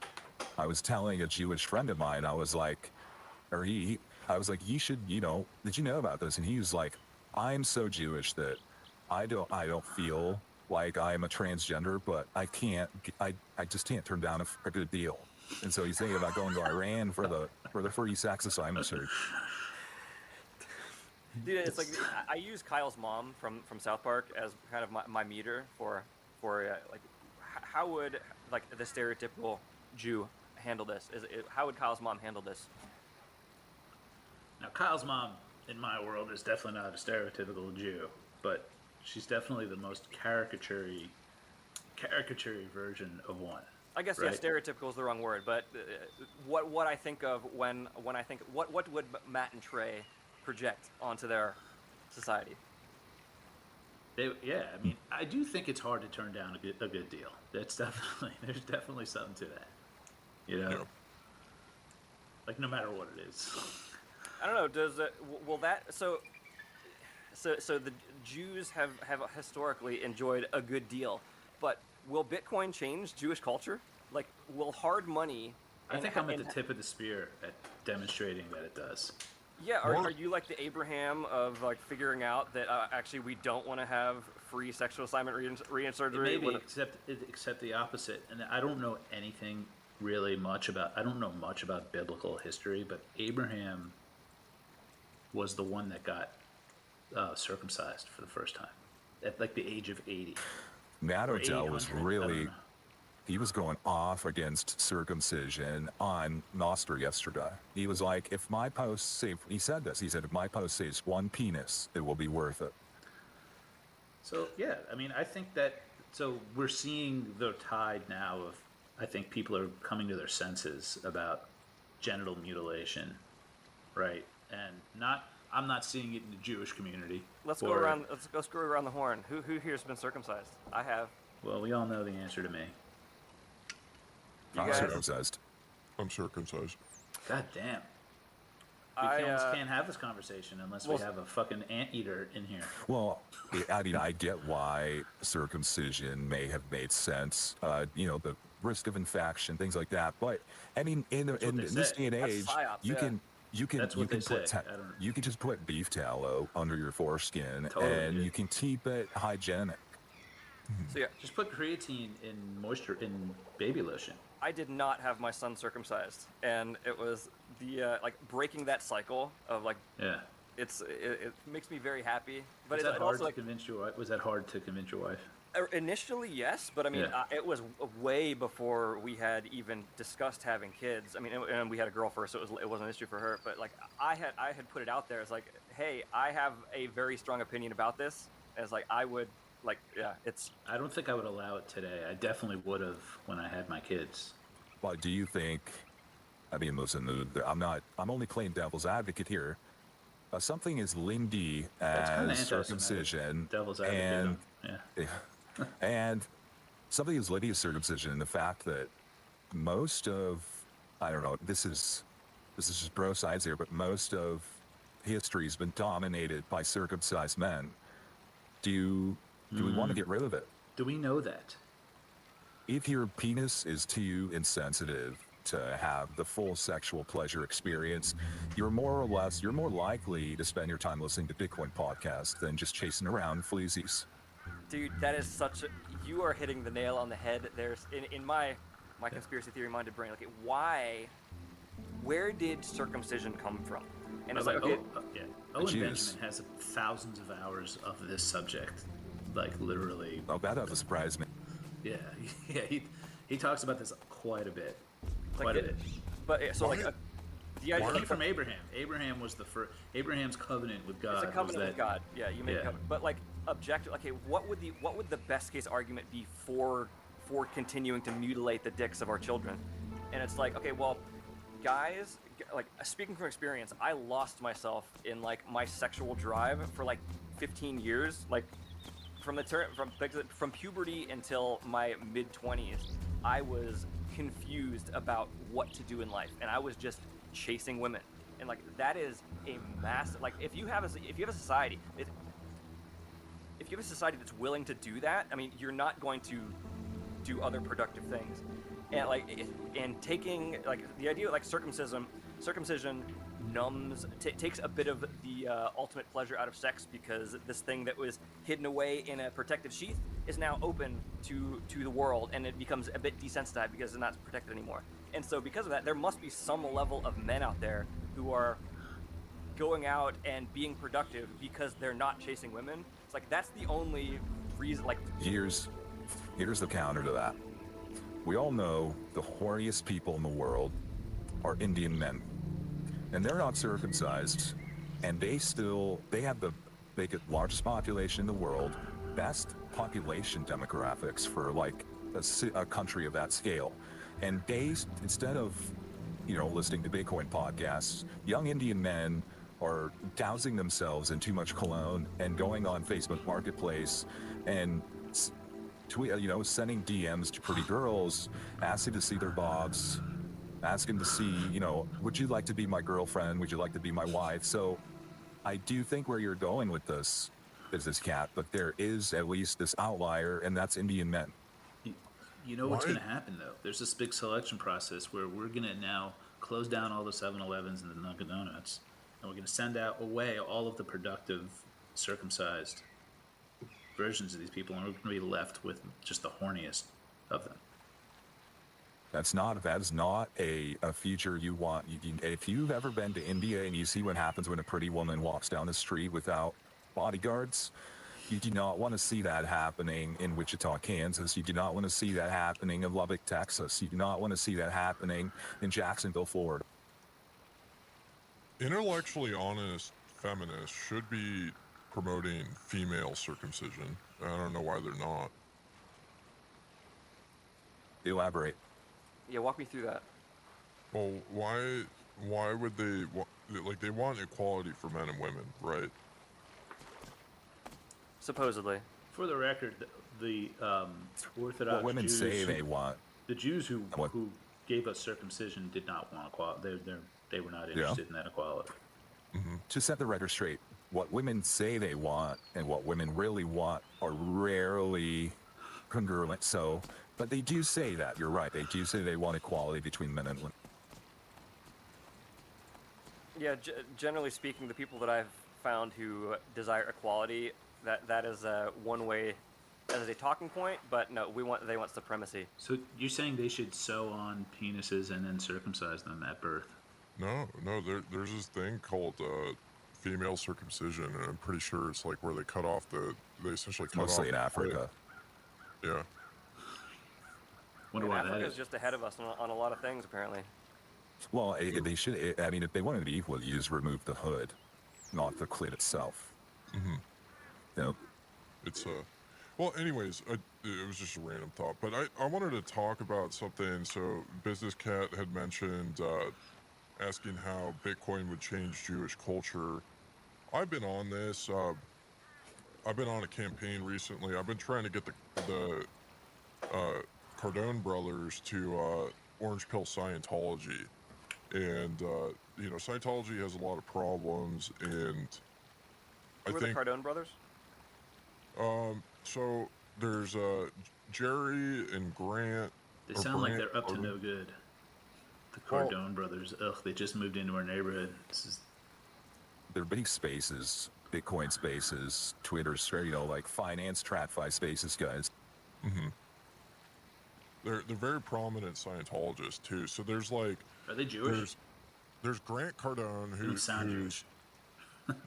was telling a Jewish friend of mine, I was like, you should, did you know about this? And he was like, I'm so Jewish that I don't feel like I'm a transgender, but I just can't turn down a good deal. And so he's thinking about going to Iran for the free sex assignment surgery.
Dude, it's like I use Kyle's mom from South Park as kind of my meter for like how would like the stereotypical Jew handle this? How would Kyle's mom handle this?
Now, Kyle's mom, in my world, is definitely not a stereotypical Jew, but she's definitely the most caricature version of one.
I guess
right?
Yeah, stereotypical is the wrong word, but what I think of when I think what would Matt and Trey project onto their society?
I do think it's hard to turn down a good deal. There's definitely something to that,
Yeah.
like no matter what it is.
I don't know. So the Jews have historically enjoyed a good deal, but will Bitcoin change Jewish culture? Like, will hard money?
I think I'm at the tip of the spear at demonstrating that it does.
Yeah, are you like the Abraham of like figuring out that actually we don't want to have free sexual assignment surgery?
Maybe, except the opposite. And I don't know anything really much about. I don't know much about biblical history, but Abraham was the one that got circumcised for the first time at like the age of 80.
Matt Odell was
800,
really, he was going off against circumcision on Noster yesterday. He was like, if my post saves, he said, if my post saves one penis, it will be worth it.
So, yeah, I mean, I think that, so we're seeing the tide now of, I think people are coming to their senses about genital mutilation, right? And I'm not seeing it in the Jewish community.
Let's go around the horn. Who here's been circumcised? I have.
Well, we all know the answer to me.
You
I'm
guys?
circumcised.
I'm circumcised.
God damn. We can't have this conversation unless we have a fucking anteater in here.
Well, I mean, I get why circumcision may have made sense, the risk of infection, things like that. But I mean, in this day and age, you can just put beef tallow under your foreskin, and you can keep it hygienic.
So yeah,
just put creatine in baby lotion.
I did not have my son circumcised, and it was the like breaking that cycle of like it makes me very happy. But
Was that hard to
like,
convince your wife? Was that hard to convince your wife?
Initially, yes, but I mean, it was way before we had even discussed having kids. I mean, and we had a girl first, so it wasn't an issue for her. But like, I had put it out there as like, hey, I have a very strong opinion about this. As like, I would like, it's.
I don't think I would allow it today. I definitely would have when I had my kids.
Well, do you think? I mean, listen, I'm only playing devil's advocate here. something as lindy
That's kind of
as
anti-Semitic.
circumcision,
Devil's advocate.
and
Yeah.
and something as lindy as circumcision, and the fact that most of, I don't know, this is just bro science here, but most of history has been dominated by circumcised men. Do we want to get rid of it?
Do we know that?
If your penis is too insensitive to have the full sexual pleasure experience, you're more likely to spend your time listening to Bitcoin podcasts than just chasing around fleasies.
Dude, that is you are hitting the nail on the head. There's in my conspiracy theory minded brain, like where did circumcision come from? And it's like, okay,
Owen
Jews.
Benjamin has thousands of hours of this subject, like literally.
Oh, that doesn't surprise me.
Yeah, he talks about this quite a bit,
like But so like the idea
came from Abraham. Abraham was the first. Abraham's covenant with God.
It's a covenant with God. Yeah, you make a covenant. But like objective. Okay, what would the best case argument be for continuing to mutilate the dicks of our children? And it's like, okay, well, guys, like speaking from experience, I lost myself in like my sexual drive for like 15 years, like from puberty until my mid-20s. I was confused about what to do in life, and I was just chasing women. And like that is a massive, like if you have a society that's willing to do that, I mean, you're not going to do other productive things. And like taking like the idea of like circumcision takes a bit of the ultimate pleasure out of sex, because this thing that was hidden away in a protective sheath is now open to the world, and it becomes a bit desensitized because it's not protected anymore. And so because of that, there must be some level of men out there who are going out and being productive because they're not chasing women. It's like that's the only reason. Like
Here's the counter to that. We all know the horniest people in the world are Indian men, and they're not circumcised, and they have the largest population in the world, best population demographics for like a country of that scale. And they, instead of listening to Bitcoin podcasts, young Indian men are dousing themselves in too much cologne and going on Facebook Marketplace and sending DMs to pretty girls, asking to see their bobs, asking to see, would you like to be my girlfriend? Would you like to be my wife? So I do think where you're going with this is this cat, but there is at least this outlier, and that's Indian men.
You know what's going to happen, though? There's this big selection process where we're going to now close down all the 7-Elevens and the Dunkin' Donuts, and we're going to send away all of the productive, circumcised versions of these people, and we're going to be left with just the horniest of them.
That is not a future you want. If you've ever been to India and you see what happens when a pretty woman walks down the street without bodyguards, you do not want to see that happening in Wichita, Kansas. You do not want to see that happening in Lubbock, Texas. You do not want to see that happening in Jacksonville, Florida.
Intellectually honest feminists should be promoting female circumcision. I don't know why they're not.
Elaborate.
Yeah, walk me through that.
Well, why would they they want equality for men and women, right?
Supposedly.
For the record, the Orthodox
What women
Jews
say they want.
The Jews who gave us circumcision did not want equality. They were not interested in that equality.
Mm-hmm. To set the record straight, what women say they want and what women really want are rarely congruent. So, but they do say that. You're right. They do say they want equality between men and women.
Yeah, generally speaking, the people that I've found who desire equality, that is one way, that is a talking point. But no, they want supremacy.
So you're saying they should sew on penises and then circumcise them at birth?
No. There's this thing called female circumcision, and I'm pretty sure it's like where they essentially cut off.
Mostly in Africa.
Yeah.
Wonder why that
Africa's
is.
just ahead of us on a lot of things, apparently.
Well, they should. I mean, if they wanted to be equal, you just remove the hood, not the clit itself.
Mm-hmm.
Yep.
It's well, anyways, it was just a random thought, but I wanted to talk about something. So, Business Cat had mentioned asking how Bitcoin would change Jewish culture, I've been on this. I've been on a campaign recently. I've been trying to get the Cardone brothers to orange pill Scientology, and Scientology has a lot of problems, and
Who are the Cardone brothers?
So there's Jerry and Grant.
They sound like they're up to no good. The Cardone brothers. Ugh, they just moved into our neighborhood.
They're big spaces, Bitcoin spaces, Twitter, like finance, TradFi spaces, guys.
Mm-hmm. They're very prominent Scientologists too. So there's like,
are they Jewish?
There's Grant Cardone
who sound Jewish.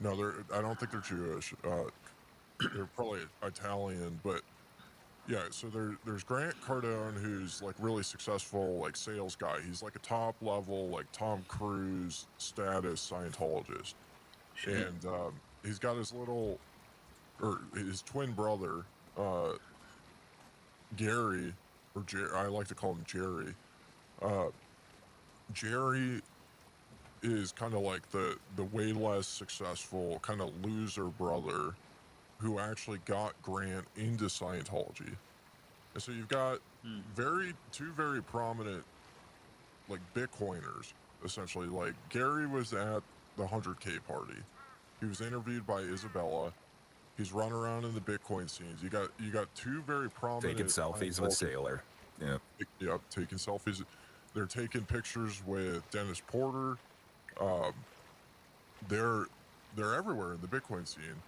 No, I don't think they're Jewish. They're probably Italian, but yeah. So there's Grant Cardone, who's like really successful, like sales guy. He's like a top level, like Tom Cruise status Scientologist. Shit. And he's got his his twin brother, Gary, or I like to call him Jerry. Jerry is kind of like the way less successful kind of loser brother who actually got Grant into Scientology. And so you've got two very prominent like Bitcoiners, essentially. Like Gary was at the 100K party. He was interviewed by Isabella. He's run around in the Bitcoin scenes. You got two very prominent
taking selfies with Sailor. Yeah.
Yep, taking selfies. They're taking pictures with Dennis Porter. They're everywhere in the Bitcoin scene.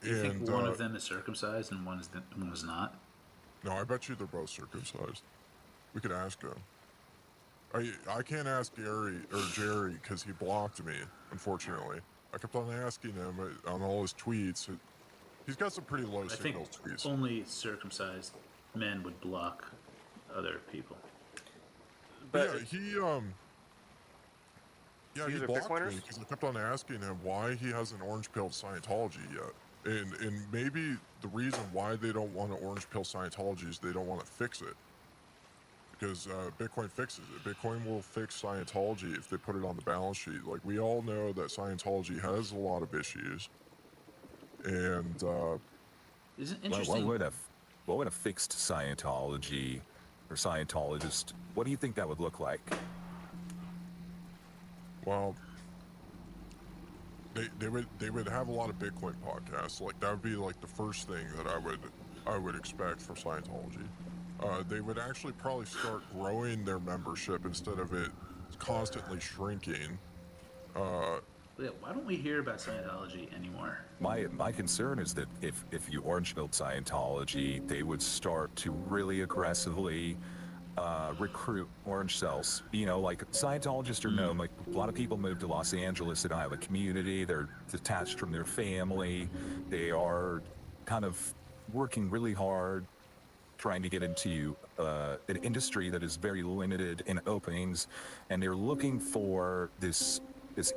Do you think one of them is circumcised and one was not?
No, I bet you they're both circumcised. We could ask them. I can't ask Gary or Jerry because he blocked me, unfortunately. I kept on asking him on all his tweets. He's got some pretty low signal tweets.
Only circumcised men would block other people.
But he blocked me because I kept on asking him why he hasn't orange pilled Scientology yet. And maybe the reason why they don't want to orange pill Scientology is they don't want to fix it. Because Bitcoin fixes it. Bitcoin will fix Scientology if they put it on the balance sheet. Like, we all know that Scientology has a lot of issues. And
isn't interesting.
What would a fixed Scientology or Scientologist, what do you think that would look like?
Well, they would have a lot of Bitcoin podcasts. Like, that would be like the first thing that I would expect from Scientology. They would actually probably start growing their membership instead of it constantly shrinking.
Why don't we hear about Scientology anymore?
My concern is that if you orange pilled Scientology, they would start to really aggressively recruit orange cells. You know, like Scientologists are known, like a lot of people move to Los Angeles and I have a community, they're detached from their family, they are kind of working really hard trying to get into an industry that is very limited in openings, and they're looking for this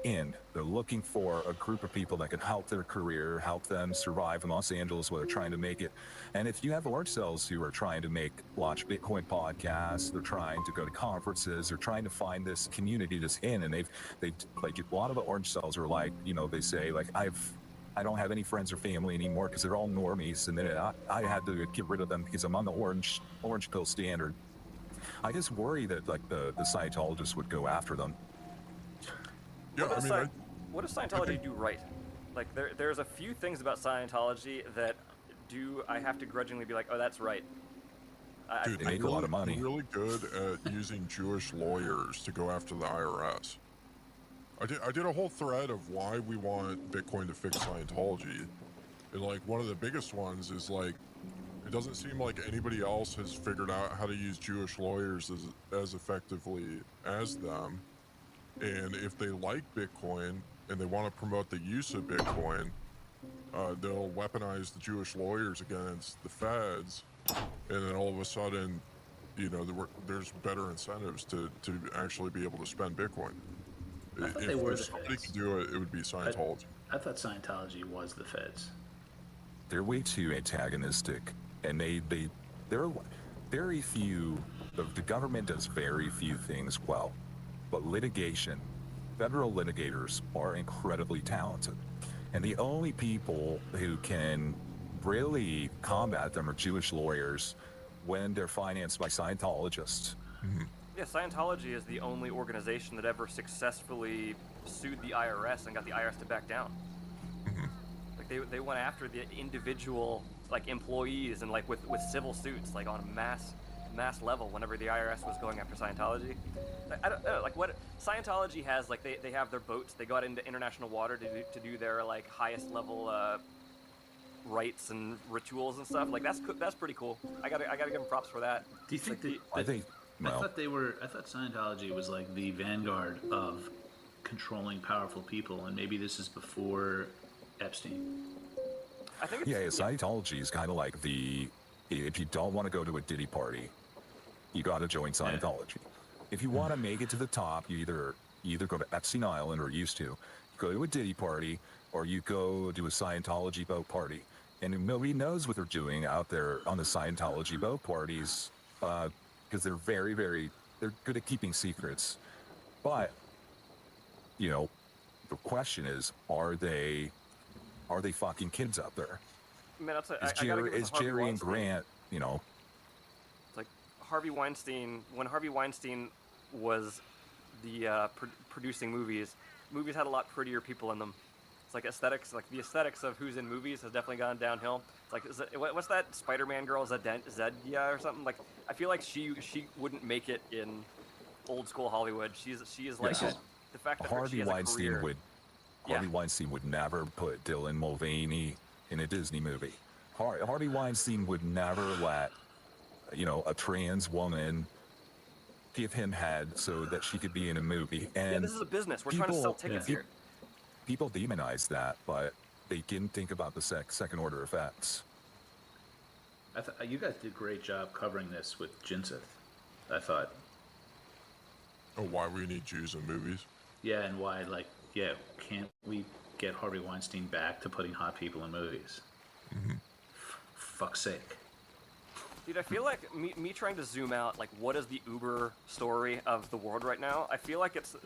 in. They're looking for a group of people that can help their career, help them survive in Los Angeles while they're trying to make it. And if you have orange cells who are trying to watch Bitcoin podcasts, they're trying to go to conferences, they're trying to find this community that's in, and they like a lot of the orange cells are like, you know, they say like, I don't have any friends or family anymore because they're all normies, and then I had to get rid of them because I'm on the orange pill standard. I just worry that like the Scientologists would go after them.
Yeah,
what does Scientology do right? Like there's a few things about Scientology that I have to grudgingly be like, oh, that's right.
Dude, they make a lot of money.
They're really good at using Jewish lawyers to go after the IRS. I did a whole thread of why we want Bitcoin to fix Scientology. And like one of the biggest ones is like, it doesn't seem like anybody else has figured out how to use Jewish lawyers as effectively as them. And if they like Bitcoin and they want to promote the use of Bitcoin, they'll weaponize the Jewish lawyers against the feds. And then all of a sudden, you know, there's better incentives to actually be able to spend Bitcoin. If somebody could do it, it would be Scientology.
I thought Scientology was the feds.
They're way too antagonistic, and there are very few. The government does very few things well, but federal litigators are incredibly talented, And the only people who can really combat them are Jewish lawyers when they're financed by Scientologists.
Yeah, Scientology is the only organization that ever successfully sued the IRS and got the IRS to back down. Like they went after the individual like employees and like with civil suits like on a mass level whenever the IRS was going after Scientology. I don't know, like what Scientology has, like they have their boats, they got into international water to do their like highest level rites and rituals and stuff. Like that's pretty cool. I gotta give them props for that.
Do you think that?
I think,
I
well,
thought Scientology was like the vanguard of controlling powerful people, and maybe this is before Epstein.
I think it's,
yeah, Scientology is kind of like if you don't want to go to a Diddy party, you got to join Scientology. If you want to make it to the top, you either go to Epstein Island, or used to, you go to a Diddy party, or you go to a Scientology boat party. And nobody knows what they're doing out there on the Scientology boat parties, because they're they're good at keeping secrets. But, the question is, are they fucking kids out there?
man, I'll tell you,
Is
I gotta give it
is
to Harvey
Jerry and
Weinstein.
Grant,
It's like Harvey Weinstein, when Harvey Weinstein was the producing movies had a lot prettier people in them. It's like aesthetics, like the aesthetics of who's in movies has definitely gone downhill. It's like, what's that Spider-Man girl, Zendaya or something? Like, I feel like she wouldn't make it in old school Hollywood. She is like
Yeah.
the fact that
Harvey
she has a
Weinstein
career.
would
Yeah.
Harvey Weinstein would never put Dylan Mulvaney in a Disney movie. Harvey Weinstein would never let a trans woman give him head so that she could be in a movie. And
Yeah, this is a business. We're trying to sell tickets here.
People demonize that, but they didn't think about the second order effects.
You guys did a great job covering this with Jinseth, I thought.
Oh, why we need Jews in movies?
Yeah, and why, like, can't we get Harvey Weinstein back to putting hot people in movies? Fuck's sake.
Dude, I feel like me trying to zoom out, like, what is the Uber story of the world right now? I feel like it's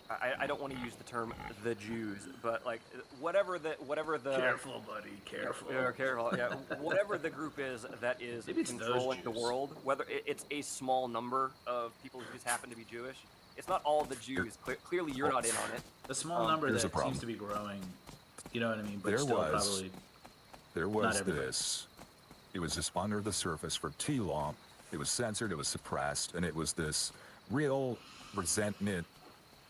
I don't want to use the term the Jews, but like whatever the
Careful, buddy, careful.
Yeah, careful. Yeah, whatever the group is that is
Maybe it's those
controlling the
Jews.
world, whether it's a small number of people who just happen to be Jewish. It's not all the Jews. Clearly, you're not in on it.
A small number
here's
that
a problem.
seems to be growing. You know what I mean? But
There
still
was-
probably.
There was
everybody.
this. It was just under the surface for too long. It was censored, it was suppressed, and it was this real resentment,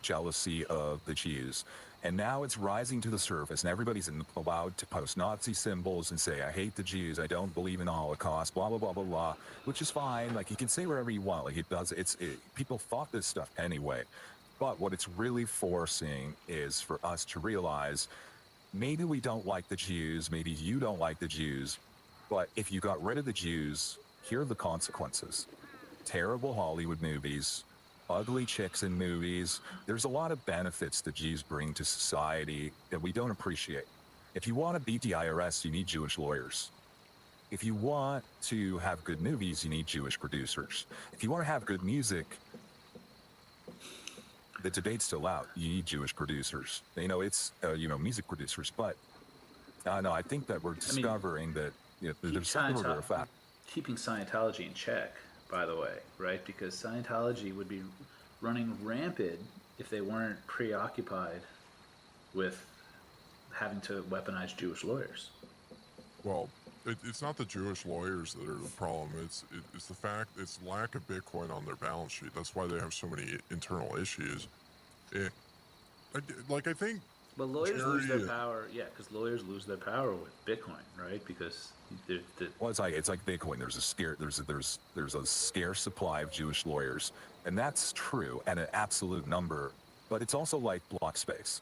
jealousy of the Jews. And now it's rising to the surface, and everybody's allowed to post Nazi symbols and say, I hate the Jews, I don't believe in the Holocaust, blah, blah, blah, blah, blah, which is fine. Like, you can say whatever you want. Like, people thought this stuff anyway. But what it's really forcing is for us to realize, maybe we don't like the Jews, maybe you don't like the Jews, but if you got rid of the Jews, here are the consequences. Terrible Hollywood movies, ugly chicks in movies. There's a lot of benefits that Jews bring to society that we don't appreciate. If you want to beat the IRS, you need Jewish lawyers. If you want to have good movies, you need Jewish producers. If you want to have good music, the debate's still out. You need Jewish producers. It's music producers. But no, I think that we're discovering that there's a second order effect.
Keeping Scientology in check, by the way, right? Because Scientology would be running rampant if they weren't preoccupied with having to weaponize Jewish lawyers.
Well, it's not the Jewish lawyers that are the problem. It's the fact, it's lack of Bitcoin on their balance sheet. That's why they have so many internal issues. I think.
But lawyers lose their
Jerry-
power, because lawyers lose their power with Bitcoin, right? Because
Well, it's like Bitcoin. There's a scarce supply of Jewish lawyers, and that's true at an absolute number. But it's also like block space.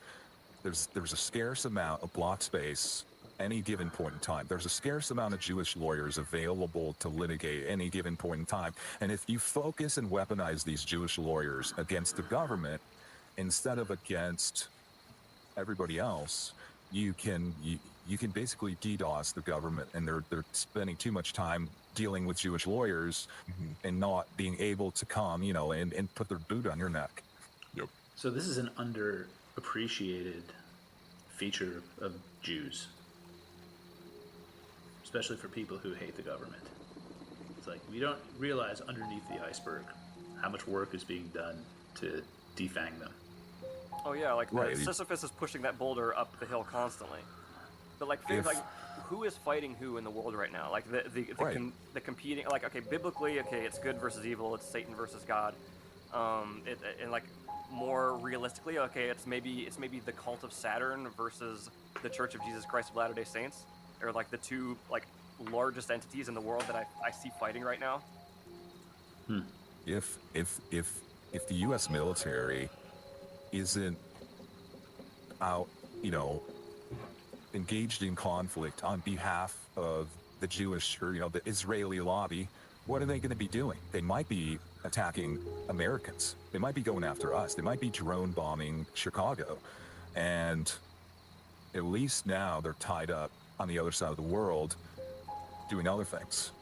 There's a scarce amount of block space any given point in time. There's a scarce amount of Jewish lawyers available to litigate any given point in time. And if you focus and weaponize these Jewish lawyers against the government instead of against everybody else, you can basically DDoS the government, and they're spending too much time dealing with Jewish lawyers and not being able to come, and put their boot on your neck.
Yep.
So this is an appreciated feature of Jews, especially for people who hate the government. It's like we don't realize underneath the iceberg how much work is being done to defang them.
Oh yeah, like
Right.
Sisyphus is pushing that boulder up the hill constantly. But like, think,
If-
like, who is fighting who in the world right now? Like
Right.
the competing. Like, okay, biblically, okay, it's good versus evil. It's Satan versus God. And like more realistically, okay, it's maybe the cult of Saturn versus the Church of Jesus Christ of Latter-day Saints, or like the two like largest entities in the world that I see fighting right now.
If the U.S. military isn't out, engaged in conflict on behalf of the Jewish or the Israeli lobby, what are they going to be doing? They might be attacking Americans. They might be going after us. They might be drone bombing Chicago. And at least now they're tied up on the other side of the world doing other things.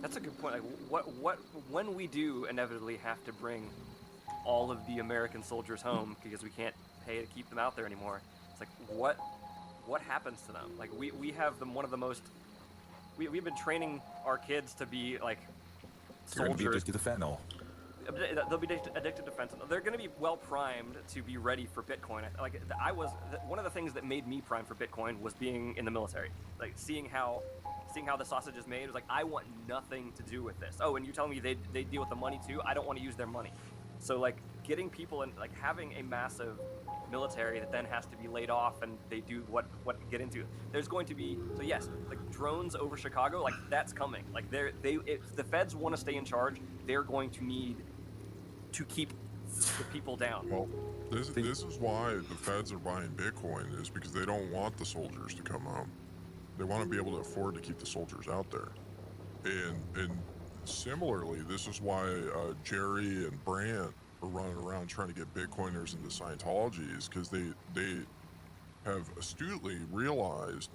That's a good point. Like, when we do inevitably have to bring all of the American soldiers home because we can't pay to keep them out there anymore, it's like, what happens to them? Like, we have them one of the most. We've been training our kids to be like
They're going to be
soldiers.
addicted to fentanyl.
They'll be addicted to fentanyl. They're going to be well primed to be ready for Bitcoin. Like, one of the things that made me prime for Bitcoin was being in the military. Like, seeing how the sausage is made was like, I want nothing to do with this. Oh, and you're telling me they deal with the money too? I don't want to use their money. So like, getting people in, like, having a massive military that then has to be laid off and they do what get into. There's going to be, so yes, like drones over Chicago, like that's coming. Like if the feds want to stay in charge, they're going to need to keep the people down.
Well, this is why the feds are buying Bitcoin, is because they don't want the soldiers to come home. They want to be able to afford to keep the soldiers out there. And similarly, this is why Jerry and Brant are running around trying to get Bitcoiners into Scientology, is because they have astutely realized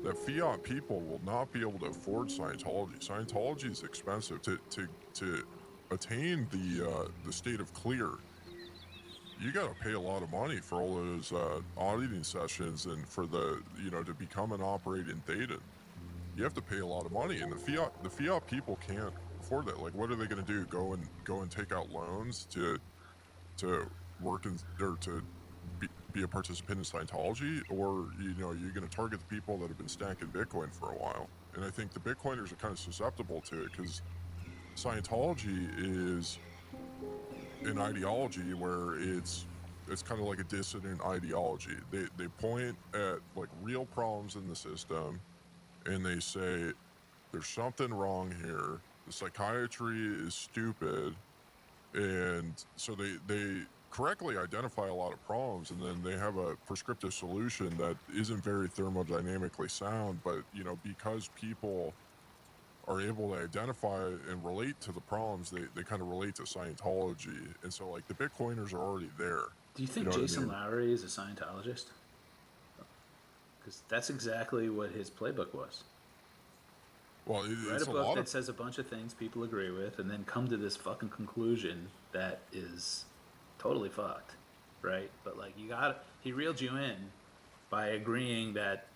that fiat people will not be able to afford Scientology. Scientology is expensive. To attain the state of clear, you got to pay a lot of money for all those auditing sessions and for the to become an operating thetan. You have to pay a lot of money, and the fiat people can't afford that. Like, what are they going to do? Go and take out loans to work in, or to be a participant in Scientology, or you're going to target the people that have been stacking Bitcoin for a while. And I think the Bitcoiners are kind of susceptible to it, because Scientology is an ideology where it's kind of like a dissident ideology. They point at like real problems in the system, and they say there's something wrong here. The psychiatry is stupid, and so they correctly identify a lot of problems, and then they have a prescriptive solution that isn't very thermodynamically sound, but because people are able to identify and relate to the problems, they kind of relate to Scientology. And so like the Bitcoiners are already there.
Do you think Jason Lowery is a Scientologist? Because that's exactly what his playbook was.
Well,
Write
it's
a
a
book
lot
that
of
says a bunch of things people agree with, and then come to this fucking conclusion that is totally fucked, right? But like, he reeled you in by agreeing that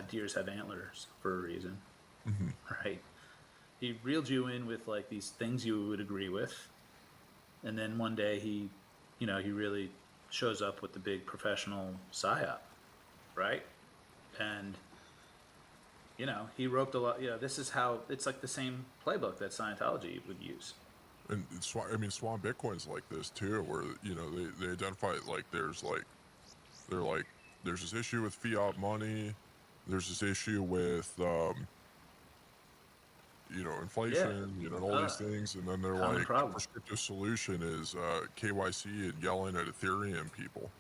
deers have antlers for a reason, right? He reeled you in with like these things you would agree with, and then one day he really shows up with the big professional psyop, right? And he roped a lot. This is how it's like the same playbook that Scientology would use.
And Swan Bitcoin's like this too, where they identify it like there's this issue with fiat money, there's this issue with inflation, all these things, and then they're like the prescriptive solution is KYC and yelling at Ethereum people.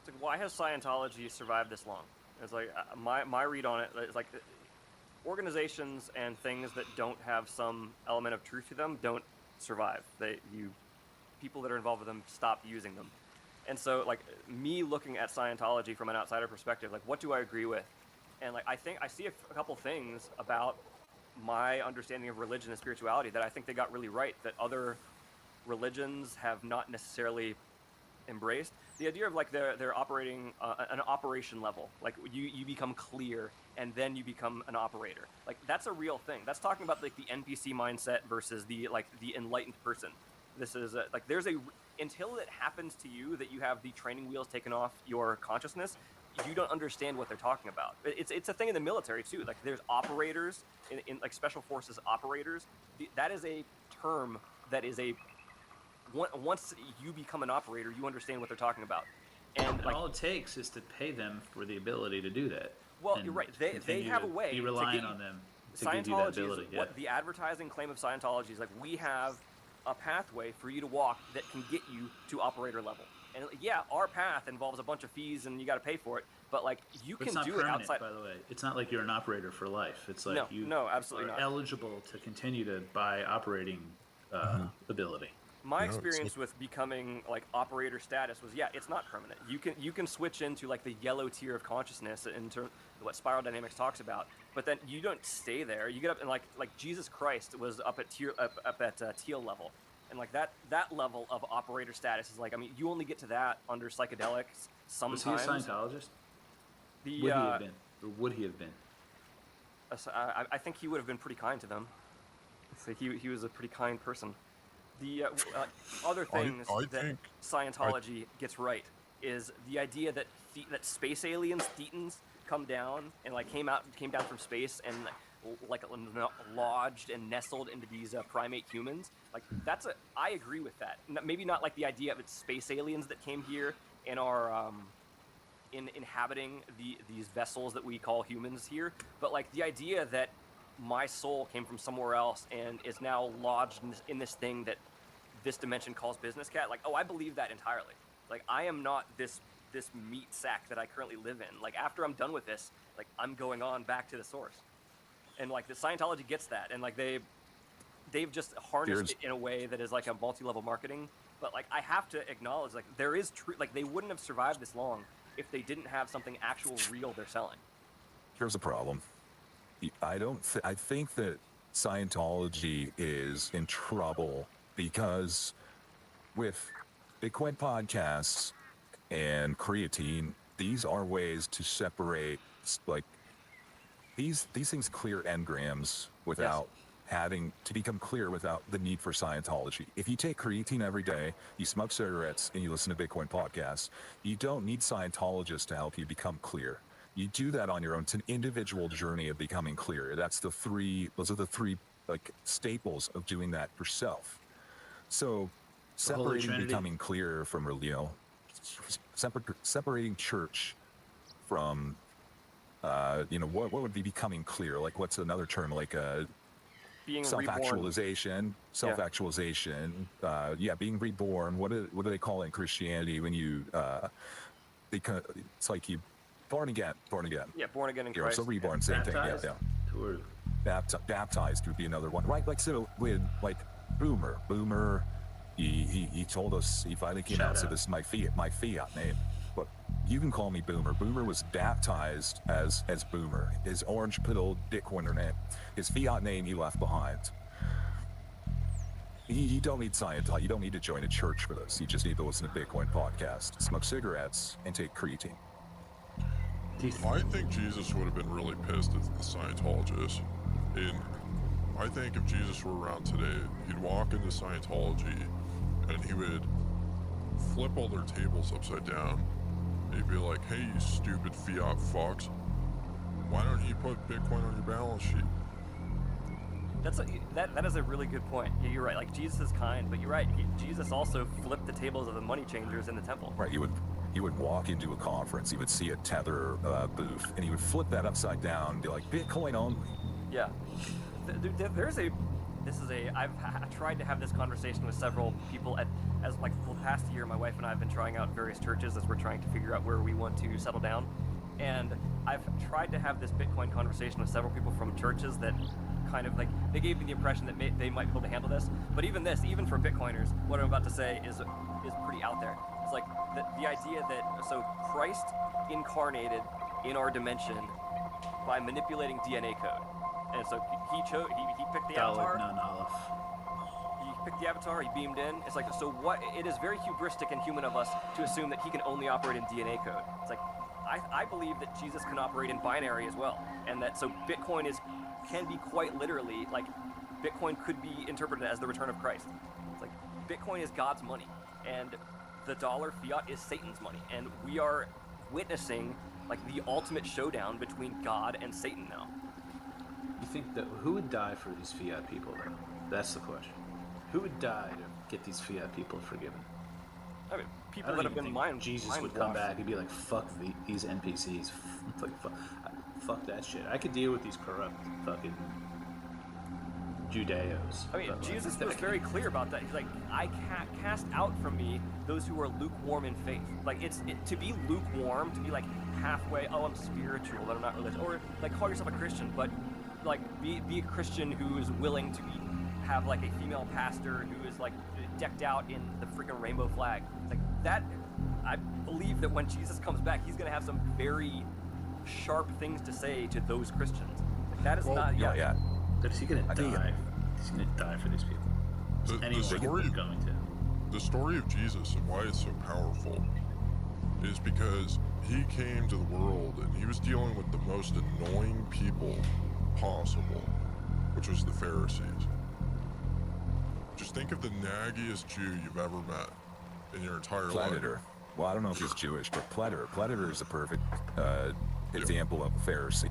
It's like, why has Scientology survived this long? It's like my read on it is like, organizations and things that don't have some element of truth to them don't survive. People that are involved with them stop using them. And so like, me looking at Scientology from an outsider perspective, like, what do I agree with? And like, I think I see a couple things about my understanding of religion and spirituality that I think they got really right, that other religions have not necessarily embraced. The idea of like they're operating an operation level, like you become clear and then you become an operator. Like that's a real thing. That's talking about like the NPC mindset versus the enlightened person. This is like there's a until it happens to you that you have the training wheels taken off your consciousness, you don't understand what they're talking about. It's a thing in the military too. Like there's operators in like special forces operators. That is a term that is a once you become an operator, you understand what they're talking about. And like,
all it takes is to pay them for the ability to do that.
Well, you're right. They have a way.
Be
to
relying
get
on them to give you that
Scientology
ability.
is what the advertising claim of Scientology is like. We have a pathway for you to walk that can get you to operator level. And yeah, our path involves a bunch of fees and you got to pay for it. But like you can do it outside.
By the way, it's not like you're an operator for life. It's like you
absolutely
are
not.
eligible to continue to buy operating ability.
My experience with becoming like operator status was it's not permanent. You can switch into like the yellow tier of consciousness into what spiral dynamics talks about, but then you don't stay there. You get up and like Jesus Christ was up at teal level, and like that level of operator status is like, I mean, you only get to that under psychedelics sometimes.
Was he a Scientologist? Would he have been, or would he have been?
I think he would have been pretty kind to them. So he was a pretty kind person. The other things that Scientology gets right is the idea that that space aliens, Thetans, come down and like came down from space and like lodged and nestled into these primate humans. Like I agree with that. Maybe not like the idea of it's space aliens that came here and are inhabiting these vessels that we call humans here, but like the idea that my soul came from somewhere else and is now lodged in this thing that this dimension calls business cat. Like, I believe that entirely. Like, I am not this meat sack that I currently live in. Like, after I'm done with this, like, I'm going on back to the source. And like the Scientology gets that, and like they've just harnessed it in a way that is like a multi-level marketing. But like I have to acknowledge, like there is truth. Like they wouldn't have survived this long if they didn't have something actual real they're selling.
Here's the problem. I think that Scientology is in trouble because with Bitcoin podcasts and creatine, these are ways to separate, like, these things clear engrams without having to become clear without the need for Scientology. If you take creatine every day, you smoke cigarettes, and you listen to Bitcoin podcasts, you don't need Scientologists to help you become clear. You do that on your own. It's an individual journey of becoming clear. Those are the three like staples of doing that yourself. So separating becoming clear from, separating church from, what would be becoming clear? Like, what's another term? Like
being
self-actualization, being reborn. What do they call it in Christianity when you, it's like you, born again.
Yeah, born again in Christ.
So reborn, same
baptized?
thing. Yeah. Baptized would be another one, right? Like, so with like Boomer, he told us, he finally came out and said, "This is my fiat name, but you can call me Boomer." Boomer was baptized as Boomer, his orange-pilled Bitcoiner name. His fiat name he left behind. You don't need Scientology. You don't need to join a church for this. You just need to listen to Bitcoin podcast, smoke cigarettes, and take creatine.
I think Jesus would have been really pissed at the Scientologists. And I think if Jesus were around today, he'd walk into Scientology and he would flip all their tables upside down. He'd be like, "Hey, you stupid fiat fucks. Why don't you put Bitcoin on your balance sheet?"
That is a really good point. Yeah, you're right. Like, Jesus is kind, but you're right. Jesus also flipped the tables of the money changers in the temple.
Right. He would walk into a conference. He would see a Tether booth, and he would flip that upside down and be like, "Bitcoin only."
Yeah. I've tried to have this conversation with several people as like the past year. My wife and I have been trying out various churches as we're trying to figure out where we want to settle down, and I've tried to have this Bitcoin conversation with several people from churches that kind of like, they gave me the impression that they might be able to handle this. But even for Bitcoiners, what I'm about to say is pretty out there. It's like the idea that Christ incarnated in our dimension by manipulating DNA code. And so he picked the avatar. picked the avatar, he beamed in. It's like, so what? It is very hubristic and human of us to assume that he can only operate in DNA code. It's like, I believe that Jesus can operate in binary as well, and that so Bitcoin can be quite literally, like, Bitcoin could be interpreted as the return of Christ. It's like, Bitcoin is God's money, and the dollar fiat is Satan's money, and we are witnessing like the ultimate showdown between God and Satan now.
You think that who would die for these fiat people, though? That's the question. Who would die to get these fiat people forgiven?
I mean,
I
people
don't
that have
even
been
think Jesus would come back and be like, "Fuck these NPCs, like fuck that shit." I could deal with these corrupt fucking Judeos.
I mean,
but, like,
Jesus was very clear about that. He's like, I can't cast out from me those who are lukewarm in faith. Like, to be lukewarm, to be like halfway, oh, I'm spiritual, but I'm not religious, or like call yourself a Christian, but like be a Christian who is willing to have like a female pastor who is like decked out in the freaking rainbow flag. It's like that. I believe that when Jesus comes back, he's gonna have some very sharp things to say to those Christians. Like, that is not.
Yeah.
But is he gonna die? He's gonna die for these people. Anyone going to.
The story of Jesus and why it's so powerful is because he came to the world and he was dealing with the most annoying people possible, which was the Pharisees. Just think of the naggiest Jew you've ever met in your entire
Predator.
life.
Well, I don't know if he's Jewish, but Predator is a perfect example of a Pharisee.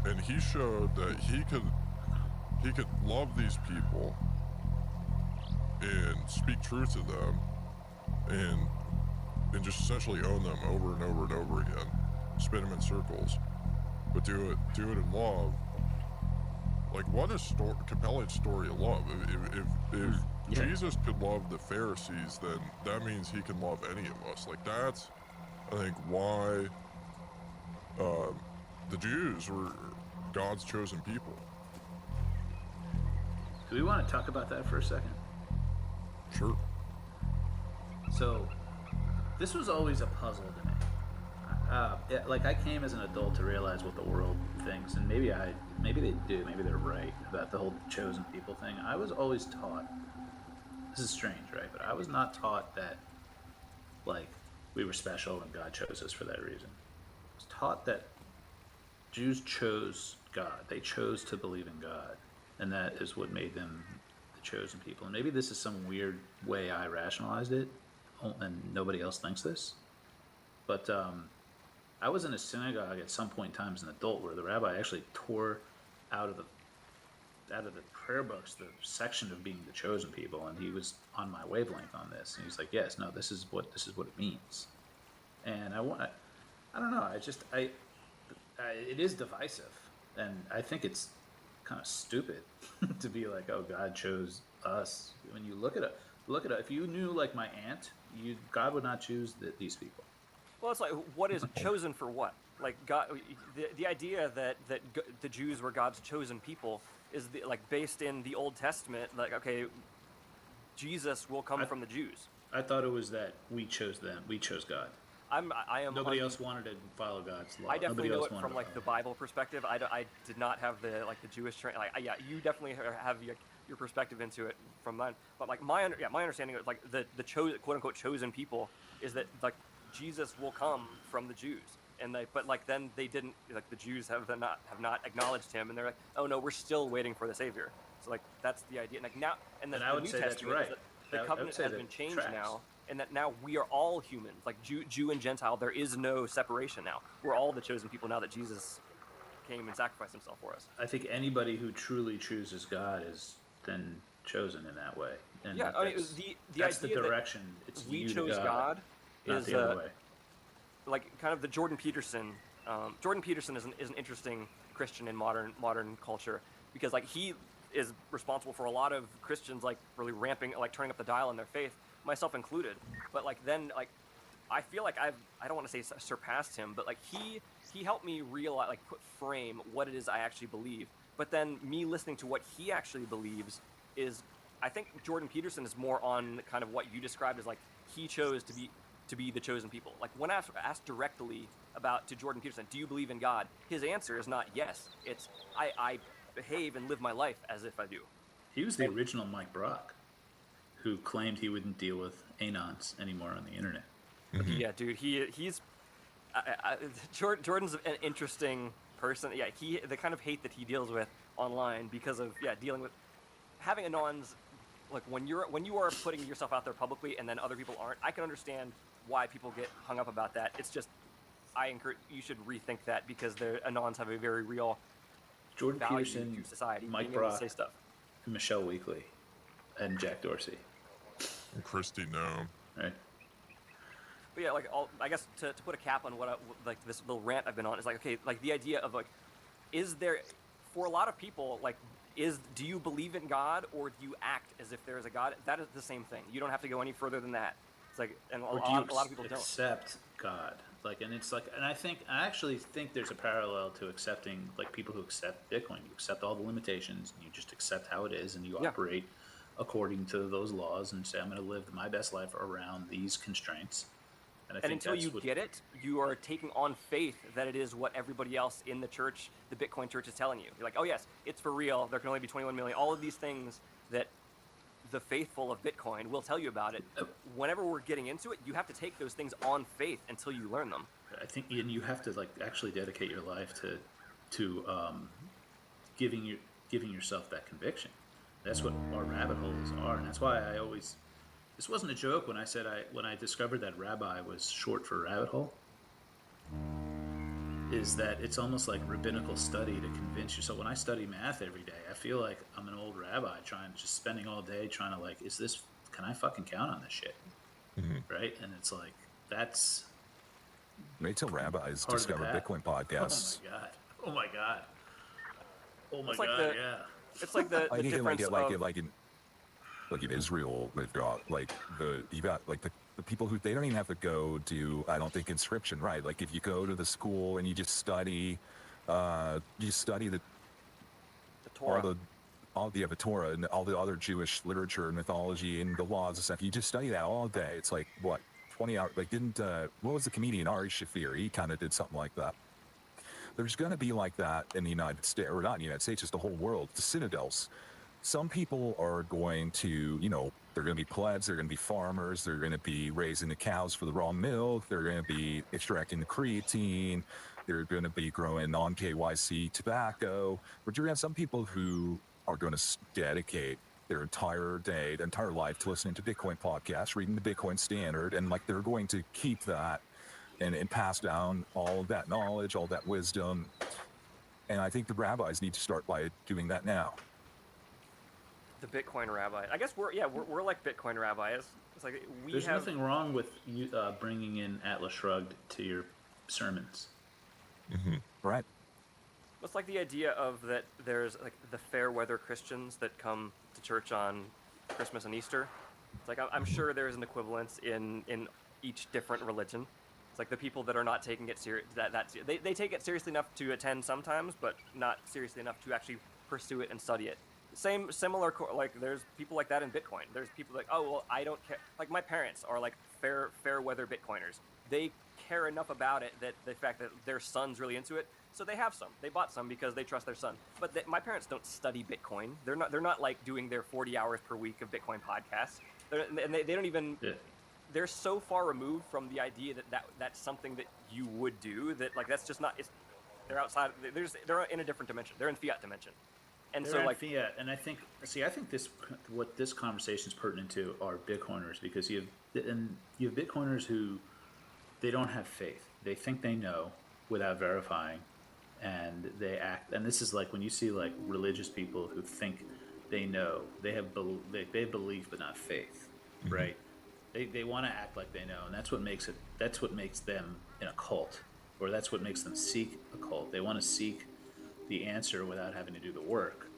And he showed that he could love these people and speak truth to them and just essentially own them over and over and over again, spin them in circles, but do it in love. Like, what a compelling story of love. If Jesus could love the Pharisees, then that means he can love any of us. Like, that's, I think, why the Jews were God's chosen people.
Do we want to talk about that for a second?
Sure.
So, this was always a puzzle to me. Like, I came as an adult to realize what the world thinks, and maybe they do, maybe they're right about the whole chosen people thing. I was always taught, this is strange, right? But I was not taught that, like, we were special and God chose us for that reason. I was taught that Jews chose God. They chose to believe in God, and that is what made them the chosen people. And maybe this is some weird way I rationalized it, and nobody else thinks this. But I was in a synagogue at some point in time as an adult where the rabbi actually tore out of the prayer books the section of being the chosen people, and he was on my wavelength on this. And he's like, "Yes, no, this is what it means." And I don't know. It is divisive, and I think it's kind of stupid to be like, "Oh, God chose us." When you look at it, if you knew like my aunt, God would not choose these people.
Well, it's like, what is chosen for what? Like, God, the idea that the Jews were God's chosen people is based in the Old Testament. Like, okay, Jesus will come from the Jews.
I thought it was that we chose them. We chose God.
I am.
Nobody else wanted to follow God's law.
I definitely know it from
to
like the Bible perspective. I did not have the Jewish you definitely have your perspective into it from mine. But like my understanding of like the quote unquote chosen people is that like Jesus will come from the Jews, and then they didn't, like, the Jews have not acknowledged him, and they're like, oh no, we're still waiting for the Savior. So like that's the idea. Like now, and the New Testament is that the covenant has been changed now. And that now we are all humans, like Jew and Gentile. There is no separation now. We're all the chosen people now that Jesus came and sacrificed himself for us.
I think anybody who truly chooses God is then chosen in that way. And
yeah,
that's the direction. It's
we chose God is
the other way.
Like kind of the Jordan Peterson. Jordan Peterson is an interesting Christian in modern culture because like he is responsible for a lot of Christians like really ramping, like turning up the dial in their faith, myself included. But like then like I feel like I don't want to say surpassed him, but like he helped me realize, like, frame what it is I actually believe. But then me listening to what he actually believes is, I think Jordan Peterson is more on kind of what you described as like he chose to be the chosen people. Like when asked directly to Jordan Peterson, do you believe in God? His answer is not yes. It's behave and live my life as if I do.
He was the original Mike Brock, who claimed he wouldn't deal with anons anymore on the internet.
Yeah, dude, he's Jordan's an interesting person. Yeah, the kind of hate that he deals with online because of dealing with having anons. Like when you are putting yourself out there publicly and then other people aren't, I can understand why people get hung up about that. It's just I encourage you should rethink that because the anons have a very real
Jordan
value
Peterson,
to society.
Mike
being able
Brock,
to say stuff.
Michelle Weekly, and Jack Dorsey.
And Christy Gnome.
Right.
But yeah, like I guess to put a cap on what like this little rant I've been on is like, okay, like the idea of like, is there for a lot of people like do you believe in God or do you act as if there is a God? That is the same thing. You don't have to go any further than that. It's like, and a lot of people don't
accept God. Like, and it's like, and I actually think there's a parallel to accepting, like, people who accept Bitcoin. You accept all the limitations, and you just accept how it is, and you operate according to those laws, and say, I'm going to live my best life around these constraints. And I think
until you get it, you are taking on faith that it is what everybody else in the church, the Bitcoin church, is telling you. You're like, oh yes, it's for real. There can only be 21 million. All of these things that the faithful of Bitcoin will tell you about it. Whenever we're getting into it, you have to take those things on faith until you learn them.
I think, and you have to like actually dedicate your life to giving yourself that conviction. That's what our rabbit holes are, and that's why I always. This wasn't a joke when I said when I discovered that rabbi was short for rabbit hole. Is that it's almost like rabbinical study to convince yourself. When I study math every day, I feel like I'm an old rabbi just spending all day trying to like, can I fucking count on this shit? Right? And it's like, that's...
Wait till rabbis discover Bitcoin podcasts.
Oh my God. Yeah.
It's like the difference
like in Israel, they've got the people who they don't even have to go do, I don't think, inscription, right? Like if you go to the school and you just study, the
Torah,
the Torah and all the other Jewish literature and mythology and the laws and stuff. You just study that all day. It's like what 20 hours. Like what was the comedian Ari Shafir? He kind of did something like that. There's going to be like that in the United States, or not in the United States, just the whole world. The citadels. Some people are going to, they're going to be plebs, they're going to be farmers, they're going to be raising the cows for the raw milk, they're going to be extracting the creatine, they're going to be growing non-KYC tobacco. But you're going to have some people who are going to dedicate their entire day, their entire life to listening to Bitcoin podcasts, reading the Bitcoin Standard, and like they're going to keep that and pass down all of that knowledge, all that wisdom. And I think the rabbis need to start by doing that now.
The Bitcoin rabbi. I guess we're like Bitcoin rabbis. It's like
There's nothing wrong with you bringing in Atlas Shrugged to your sermons.
Right.
It's like the idea of that there's like the fair weather Christians that come to church on Christmas and Easter. It's like I'm sure there's an equivalence in each different religion. It's like the people that are not taking it serious. They take it seriously enough to attend sometimes, but not seriously enough to actually pursue it and study it. Similar, like there's people like that in Bitcoin. There's people like, oh well, I don't care. Like my parents are like fair weather Bitcoiners. They care enough about it that the fact that their son's really into it, so they have some. They bought some because they trust their son. But my parents don't study Bitcoin. They're not like doing their 40 hours per week of Bitcoin podcasts. They don't even. Yeah. They're so far removed from the idea that's something that you would do that like that's just not. They're outside. They're in a different dimension. They're in fiat dimension. And
so like fiat, and I think what this conversation is pertinent to are Bitcoiners, because you have Bitcoiners who they don't have faith. They think they know without verifying, and they act. And this is like when you see like religious people who think they know, they have belief but not faith, right? They want to act like they know, and that's what makes them in a cult, or that's what makes them seek a cult. They want to seek the answer without having to do the work.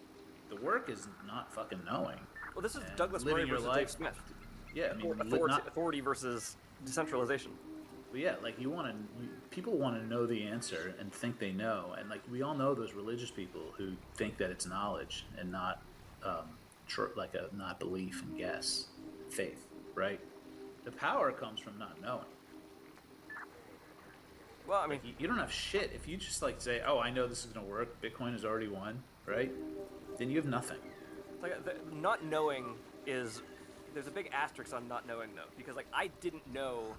The work is not fucking knowing.
Well, this is Douglas Murray versus Dave Smith.
Yeah, I mean,
authority versus decentralization.
But yeah, like people want to know the answer and think they know, and like we all know those religious people who think that it's knowledge and not not belief and guess, faith, right? The power comes from not knowing. Well, I mean, you don't have shit if you just like say, "Oh, I know this is gonna work. Bitcoin has already won." right? Then you have nothing.
It's like not knowing is there's a big asterisk on not knowing though, because like I didn't know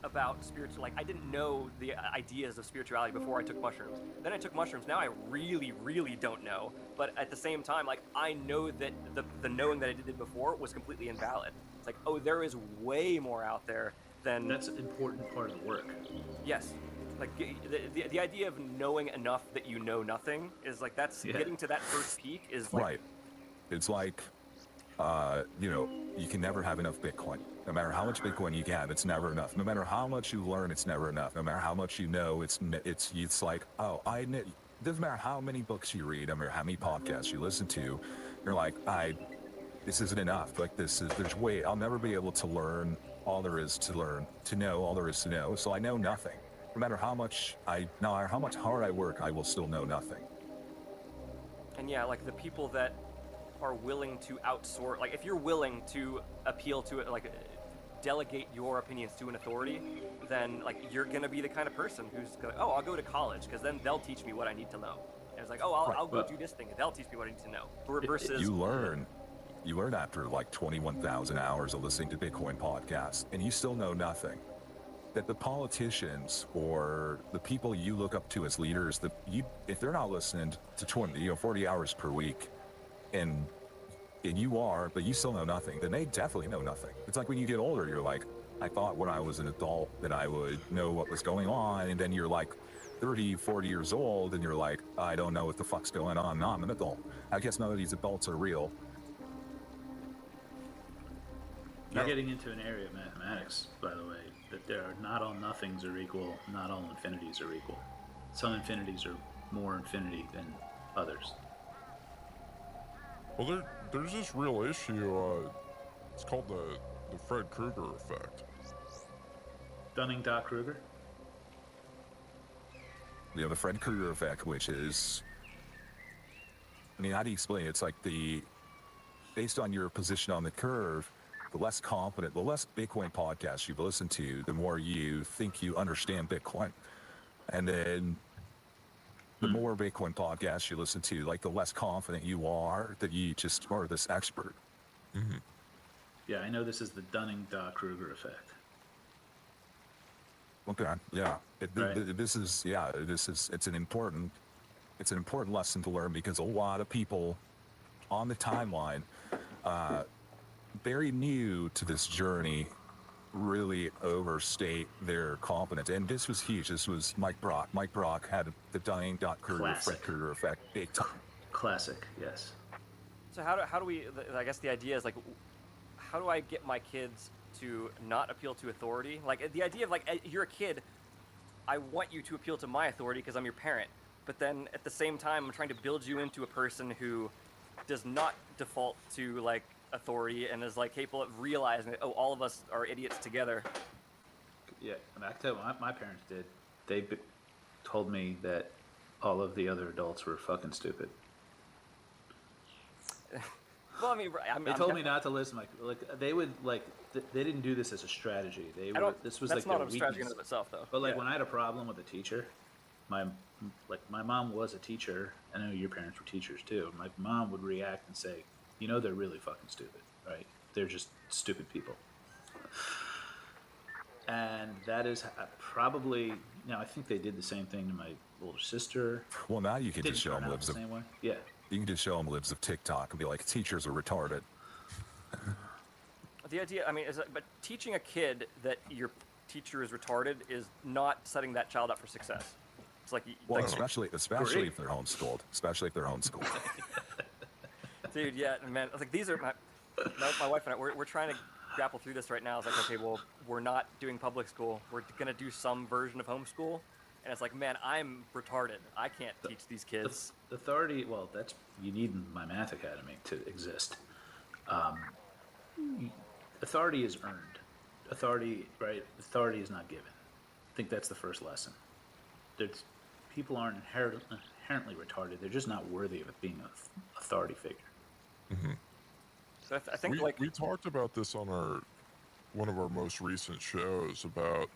about spiritual, like I didn't know the ideas of spirituality before I took mushrooms. Then I took mushrooms. Now I really, really don't know. But at the same time, like I know that the knowing that I did before was completely invalid. It's like, oh, there is way more out there than.
That's an important part of the work.
Yes. Like the idea of knowing enough that you know nothing is like getting to that first peak is like.
Right. It's like, you can never have enough Bitcoin. No matter how much Bitcoin you have, it's never enough. No matter how much you learn, it's never enough. No matter how much you know, it's like, oh, doesn't matter how many books you read, no matter how many podcasts you listen to, you're like, this isn't enough. Like I'll never be able to learn all there is to learn, to know all there is to know. So I know nothing. No matter how much hard I work, I will still know nothing.
And yeah, like the people that are willing to outsource, like if you're willing to appeal to it, like delegate your opinions to an authority, then like you're gonna be the kind of person who's gonna, oh, I'll go to college because then they'll teach me what I need to know. And it's like, oh, I'll go do this thing and they'll teach me what I need to know. Versus
you learn after like 21,000 hours of listening to Bitcoin podcasts, and you still know nothing. That the politicians or the people you look up to as leaders, if they're not listening to 40 hours per week, and you are, but you still know nothing, then they definitely know nothing. It's like when you get older, you're like, I thought when I was an adult that I would know what was going on, and then you're like 30, 40 years old, and you're like, I don't know what the fuck's going on. No, I'm an adult. I guess none of these adults are real.
You're getting into an area of mathematics, by the way, that there are not all nothings are equal, not all infinities are equal. Some infinities are more infinity than others.
Well, there's this real issue. It's called the Fred Krueger effect.
Dunning-Kruger?
The Fred Krueger effect, which is, how do you explain it? It's like based on your position on the curve, the less confident, the less Bitcoin podcasts you listen to, the more you think you understand Bitcoin. And then the more Bitcoin podcasts you listen to, like the less confident you are that you just are this expert.
Mm-hmm.
Yeah, I know this is the Dunning-Kruger effect.
Okay, yeah.
Right.
It's an important lesson to learn, because a lot of people on the timeline, very new to this journey, really overstate their confidence. And this was huge. This was Mike Brock. Mike Brock had the Dunning-Kruger, Fred Krueger effect big time.
Classic, yes.
So how do we, I guess the idea is like, how do I get my kids to not appeal to authority? Like the idea of like, you're a kid, I want you to appeal to my authority because I'm your parent. But then at the same time, I'm trying to build you into a person who does not default to like authority and is like capable of realizing that, oh, all of us are idiots together.
Yeah, I can tell you what my parents did. They told me that all of the other adults were fucking stupid.
Well, I mean,
they told me not to listen. Like they would like they didn't do this as a strategy. This was
that's
like
not a strategy in and of itself, though.
But like when I had a problem with a teacher, my mom was a teacher. I know your parents were teachers too. My mom would react and say, they're really fucking stupid, right? They're just stupid people. And that is probably, I think they did the same thing to my older sister.
Well, now you can just show them libs of,
same way. Yeah.
You can just show them libs of TikTok and be like, teachers are retarded.
The idea, but teaching a kid that your teacher is retarded is not setting that child up for success. It's like,
especially if they're homeschooled. Especially if they're homeschooled.
Dude, yeah, man. Like these are my wife and I. We're trying to grapple through this right now. It's like, okay, well, we're not doing public school. We're gonna do some version of homeschool, and it's like, man, I'm retarded. I can't teach these kids.
The authority. Well, you need my math academy to exist. Authority is earned. Authority, right? Authority is not given. I think that's the first lesson. People aren't inherently retarded. They're just not worthy of it being an authority figure.
Mm-hmm.
So I think
we talked about this on one of our most recent shows about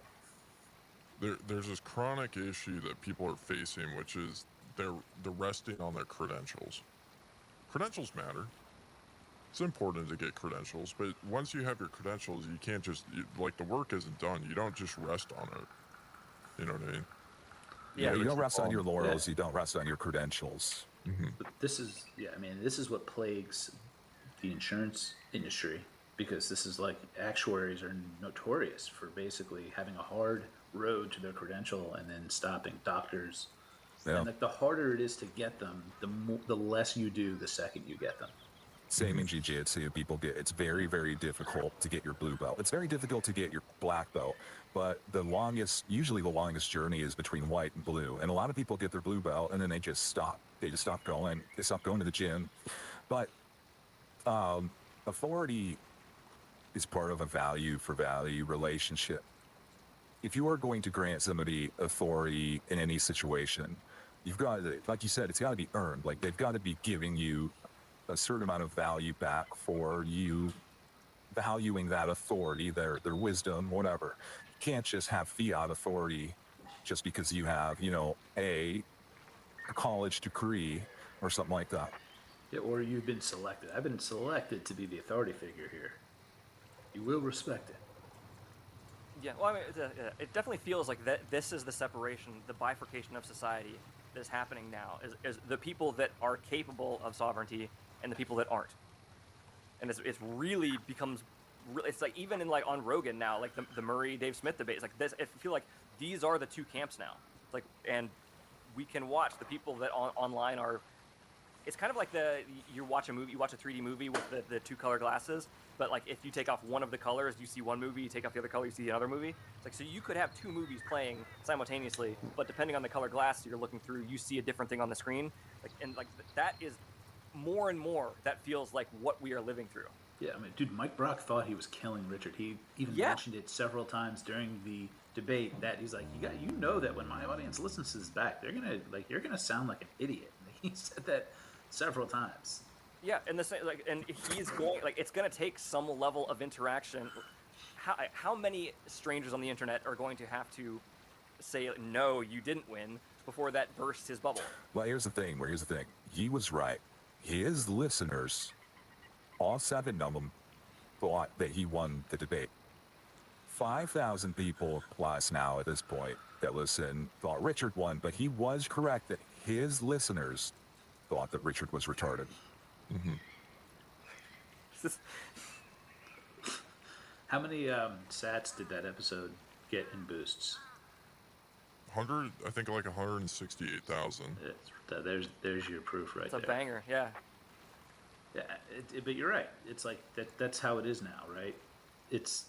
there's this chronic issue that people are facing, which is they're resting on their credentials. credentials matter. It's important to get credentials, but once you have your credentials, you can't just, like, the work isn't done. You don't just rest on it. You know what I mean?
Yeah, you
keep
don't rest on your laurels.
Yeah.
You don't rest on your credentials.
But this is, yeah, I mean, this is what plagues the insurance industry, because this is like, actuaries are notorious for basically having a hard road to their credential and then stopping doctors.
Yeah.
And like, the harder it is to get them, the less you do the second you get them.
Same in jiu-jitsu. It's very, very difficult to get your blue belt. It's very difficult to get your black belt, but usually the longest journey is between white and blue. And a lot of people get their blue belt and then they just stop. They just stop going. They stop going to the gym. But authority is part of a value for value relationship. If you are going to grant somebody authority in any situation, you've got to, like you said, it's got to be earned. Like, they've got to be giving you a certain amount of value back for you valuing that authority, their wisdom, whatever. You can't just have fiat authority just because you have, a college degree or something like that.
Yeah, or you've been selected. I've been selected to be the authority figure here. You will respect it.
Yeah, well, I mean, it definitely feels like that. This is the separation, the bifurcation of society that is happening now. Is the people that are capable of sovereignty and the people that aren't. And it's really becomes, it's like even in like on Rogan now, like the Murray Dave Smith debate. It's like this. I feel like these are the two camps now. It's like, and we can watch the people that online are. It's kind of like you watch a 3D movie with the two color glasses, but like if you take off one of the colors, you see one movie, you take off the other color, you see another movie. It's like, so you could have two movies playing simultaneously, but depending on the color glass you're looking through, you see a different thing on the screen. Like, and like that is more and more, that feels like what we are living through.
Yeah, I mean, dude, Mike Brock thought he was killing Richard. He even mentioned it several times during the debate that he's like, you know that when my audience listens to this back, they're gonna you're gonna sound like an idiot. He said that several times.
Yeah, and the same, like, and he's going, like, it's going to take some level of interaction. How many strangers on the internet are going to have to say, no, you didn't win, before that bursts his bubble?
Well, here's the thing. He was right. His listeners, all 7 of them, thought that he won the debate. 5,000 people plus now at this point that listen thought Richard won, but he was correct that his listeners thought that Richard was retarded.
How many sats did that episode get in boosts?
100, I think like 168,000.
There's your proof right there.
It's a banger, yeah.
Yeah, but you're right. It's like that's how it is now, right? It's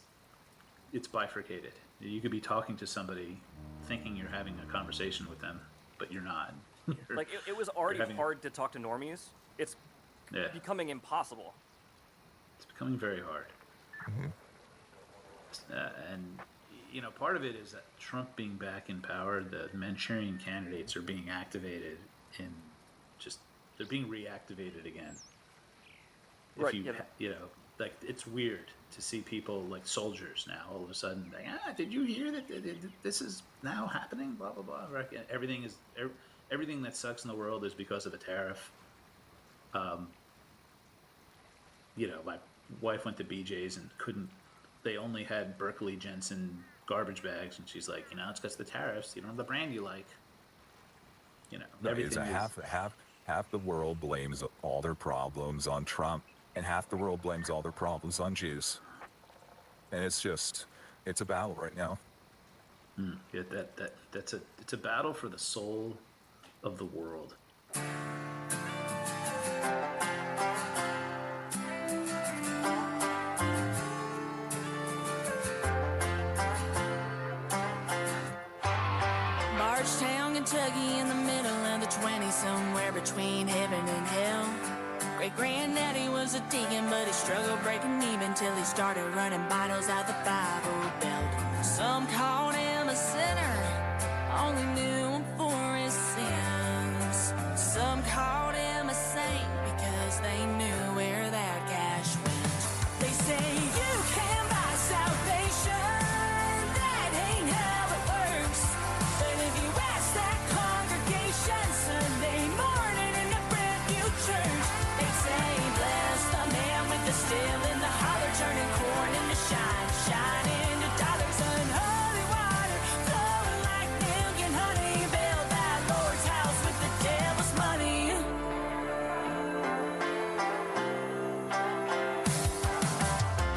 bifurcated. You could be talking to somebody thinking you're having a conversation with them, but you're not.
Like, it was already hard to talk to normies. It's becoming impossible.
It's becoming very hard. And, part of it is that Trump being back in power, the Manchurian candidates are being activated they're being reactivated again.
Right.
Like, it's weird to see people like soldiers now all of a sudden like, did you hear that this is now happening? Blah, blah, blah. Right? Everything that sucks in the world is because of a tariff. My wife went to BJ's and they only had Berkeley Jensen garbage bags, and she's like, it's because of the tariffs. You don't have the brand you like. Everything
half the world blames all their problems on Trump, and half the world blames all their problems on Jews. And it's a battle right now.
Yeah, it's a battle for the soul of the world.
Bardstown, Kentucky, in the middle of the 20s, somewhere between heaven and hell. Great granddaddy was a deacon, but he struggled breaking even till he started running bottles out the Bible Belt. Some called him a sinner, only knew him for his sins. Some called him a saint because they knew where that cash went. They say you can buy salvation, that ain't how it works. But if you ask that congregation Sunday morning in the brand new church, they'd still in the holler, turning corn into shine, shine into dollars. Unholy water flowing like milk and honey. Build that Lord's house with the devil's money.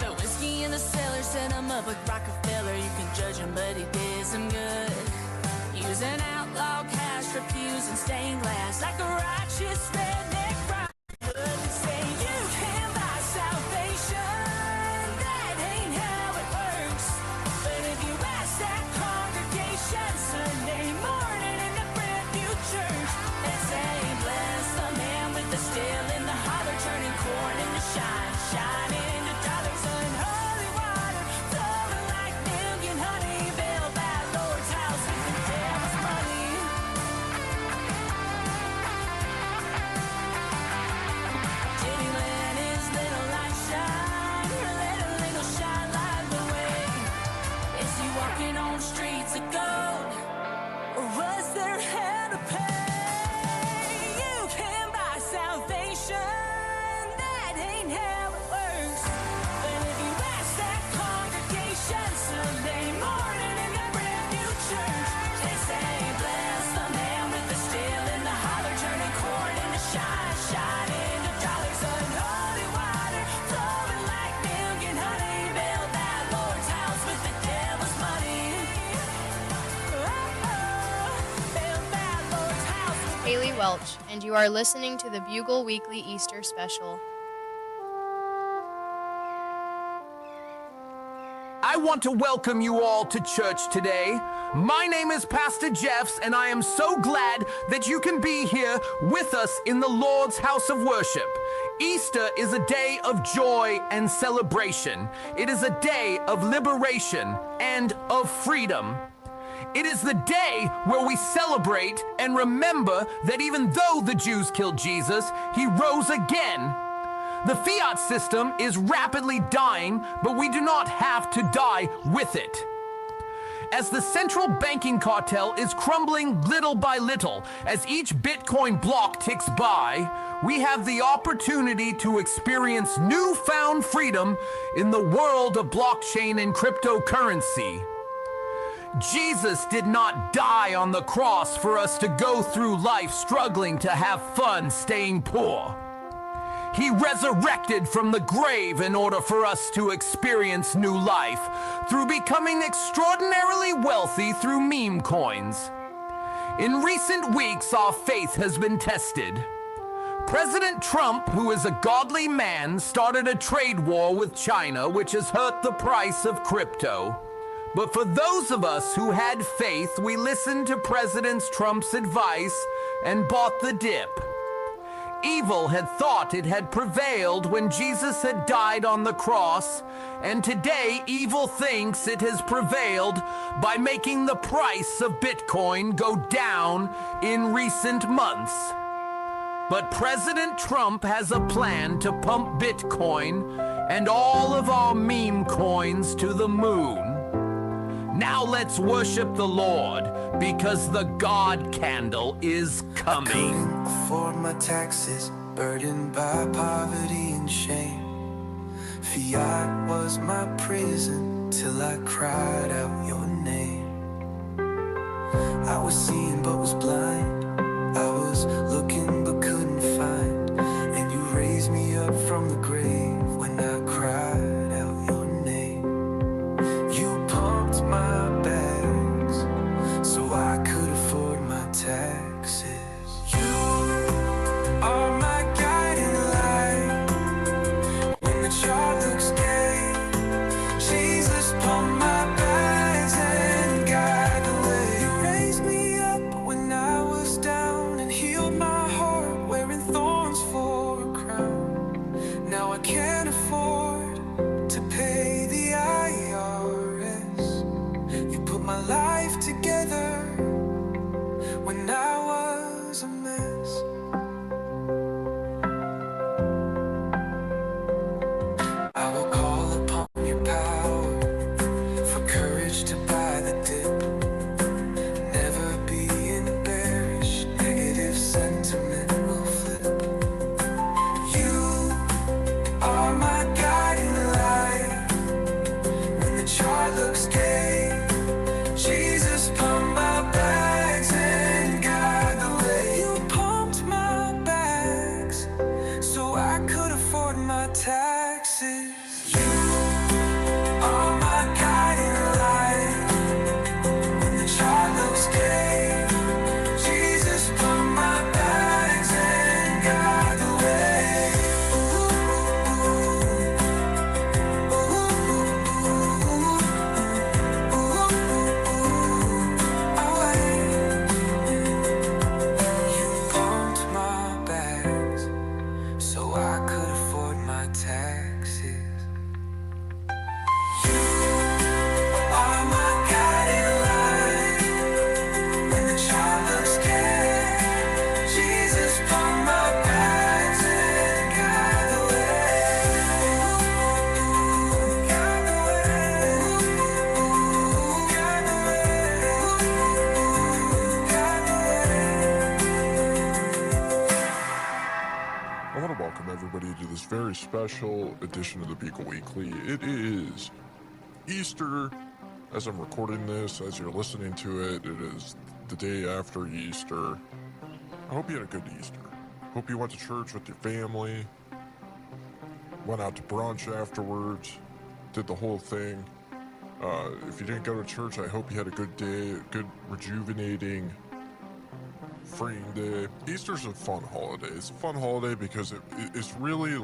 The whiskey in the cellar set him up with Rockefeller. You can judge him, but he did some good. Using outlaw cash for pews and stained glass like a righteous redneck rock. They say you can buy salvation. That ain't how it works. But if you ask that congregation Sunday morning in a brand new church, they say bless the man with the still in the holler, turning corn into shine, shine into dollars. Unholy water flowing like milk and honey. Build that Lord's house with the devil's money. Jenny let his little light shine, let a little shine light the way. Is he walking on streets of gold, or was there hell to pay? You can buy salvation. That ain't how it works. But if you ask that congregation Sunday morning in a brand new church, they say bless the man with the still in the holler, turning corn into shine, shine into dollars. Unholy water flowing like milk and honey. Build that Lord's house with the devil's money. Build that Lord's house with
Haley Welch, and you are listening to the Bugle Weekly Easter Special.
I want to welcome you all to church today. My name is Pastor Jeffs, and I am so glad that you can be here with us in the Lord's house of worship. Easter is a day of joy and celebration. It is a day of liberation and of freedom. It is the day where we celebrate and remember that even though the Jews killed Jesus, he rose again. The fiat system is rapidly dying, but we do not have to die with it. As the central banking cartel is crumbling little by little, as each Bitcoin block ticks by, we have the opportunity to experience newfound freedom in the world of blockchain and cryptocurrency. Jesus did not die on the cross for us to go through life struggling to have fun staying poor. He resurrected from the grave in order for us to experience new life through becoming extraordinarily wealthy through meme coins. In recent weeks, our faith has been tested. President Trump, who is a godly man, started a trade war with China, which has hurt the price of crypto. But for those of us who had faith, we listened to President Trump's advice and bought the dip. Evil had thought it had prevailed when Jesus had died on the cross, and today evil thinks it has prevailed by making the price of Bitcoin go down in recent months. But President Trump has a plan to pump Bitcoin and all of our meme coins to the moon. Now let's worship the Lord, because the God candle is coming.
Couldn't afford my taxes, burdened by poverty and shame. Fiat was my prison till I cried out your name. I was seeing but was blind, I was looking but couldn't find, and you raised me up from the grave when I cried out your name. You pumped my bags so I could afford my taxes. You are my guiding light when the chart looks gay. Jesus, pump my bags and guide the way. You raised me up when I was down and healed my heart, wearing thorns for a crown. Now I can't afford to pay the IRS. You put my life together when I was a mess. I will call upon your power for courage to buy the dip. Never be in a bearish, negative sentiment will flip. You are my guide.
special edition of the Beagle Weekly. It is Easter. As I'm recording this, as you're listening to it, it is the day after Easter. I hope you had a good Easter. Hope you went to church with your family, went out to brunch afterwards, did the whole thing. If you didn't go to church, I hope you had a good day, a good rejuvenating, freeing day. Easter's a fun holiday. It's a fun holiday because it's really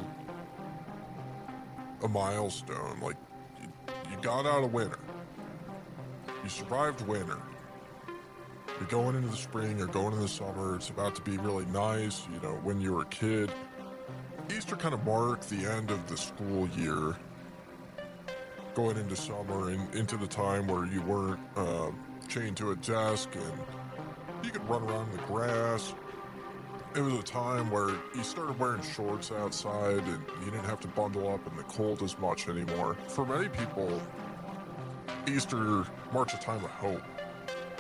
a milestone. Like, you got out of winter. You survived winter. You're going into the spring, you're going into the summer. It's about to be really nice. You know, when you were a kid, Easter kind of marked the end of the school year, going into summer and into the time where you weren't chained to a desk and you could run around in the grass. It was a time where you started wearing shorts outside and you didn't have to bundle up in the cold as much anymore. For many people, Easter marks a time of hope,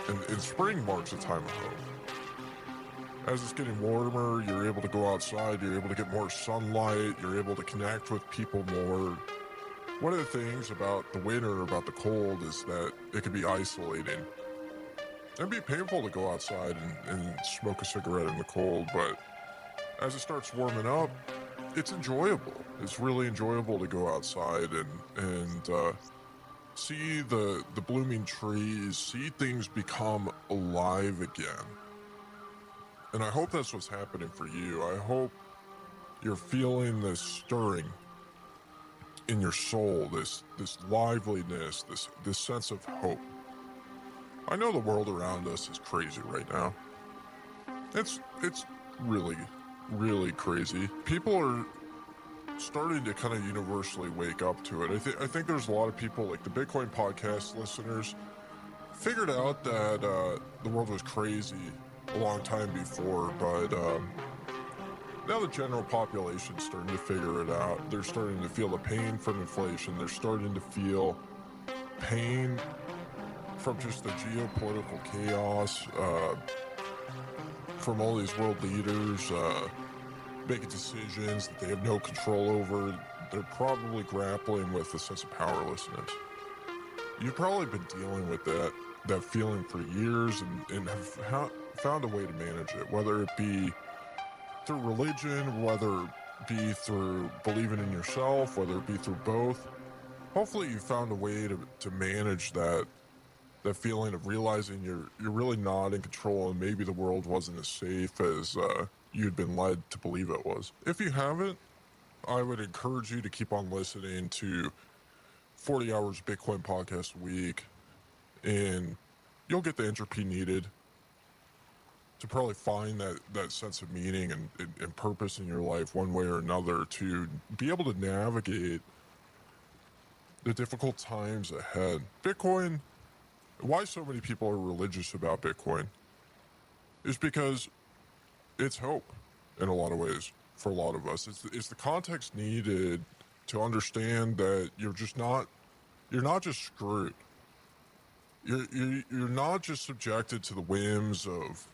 and spring marks a time of hope. As it's getting warmer, you're able to go outside, you're able to get more sunlight, you're able to connect with people more. One of the things about the winter, about the cold, is that it can be isolating. It'd be painful to go outside and smoke a cigarette in the cold, but as it starts warming up, it's enjoyable. It's really enjoyable to go outside and see the blooming trees, see things become alive again. And I hope that's what's happening for you. I hope you're feeling this stirring in your soul, this liveliness, this sense of hope. I know the world around us is crazy right now. It's really, really crazy. People are starting to kind of universally wake up to it. I think there's a lot of people, like the Bitcoin podcast listeners, figured out that the world was crazy a long time before, but now the general population's starting to figure it out. They're starting to feel the pain from inflation. They're starting to feel pain from just the geopolitical chaos, from all these world leaders making decisions that they have no control over. They're probably grappling with a sense of powerlessness. You've probably been dealing with that feeling for years and have found a way to manage it, whether it be through religion, whether it be through believing in yourself, whether it be through both. Hopefully you found a way to manage that feeling of realizing you're really not in control and maybe the world wasn't as safe as you'd been led to believe it was. If you haven't, I would encourage you to keep on listening to 40 Hours Bitcoin podcast a week, and you'll get the entropy needed to probably find that sense of meaning and purpose in your life one way or another, to be able to navigate the difficult times ahead. Bitcoin, why so many people are religious about Bitcoin, is because it's hope in a lot of ways for a lot of us. It's the context needed to understand that you're not just screwed. You're not just subjected to the whims of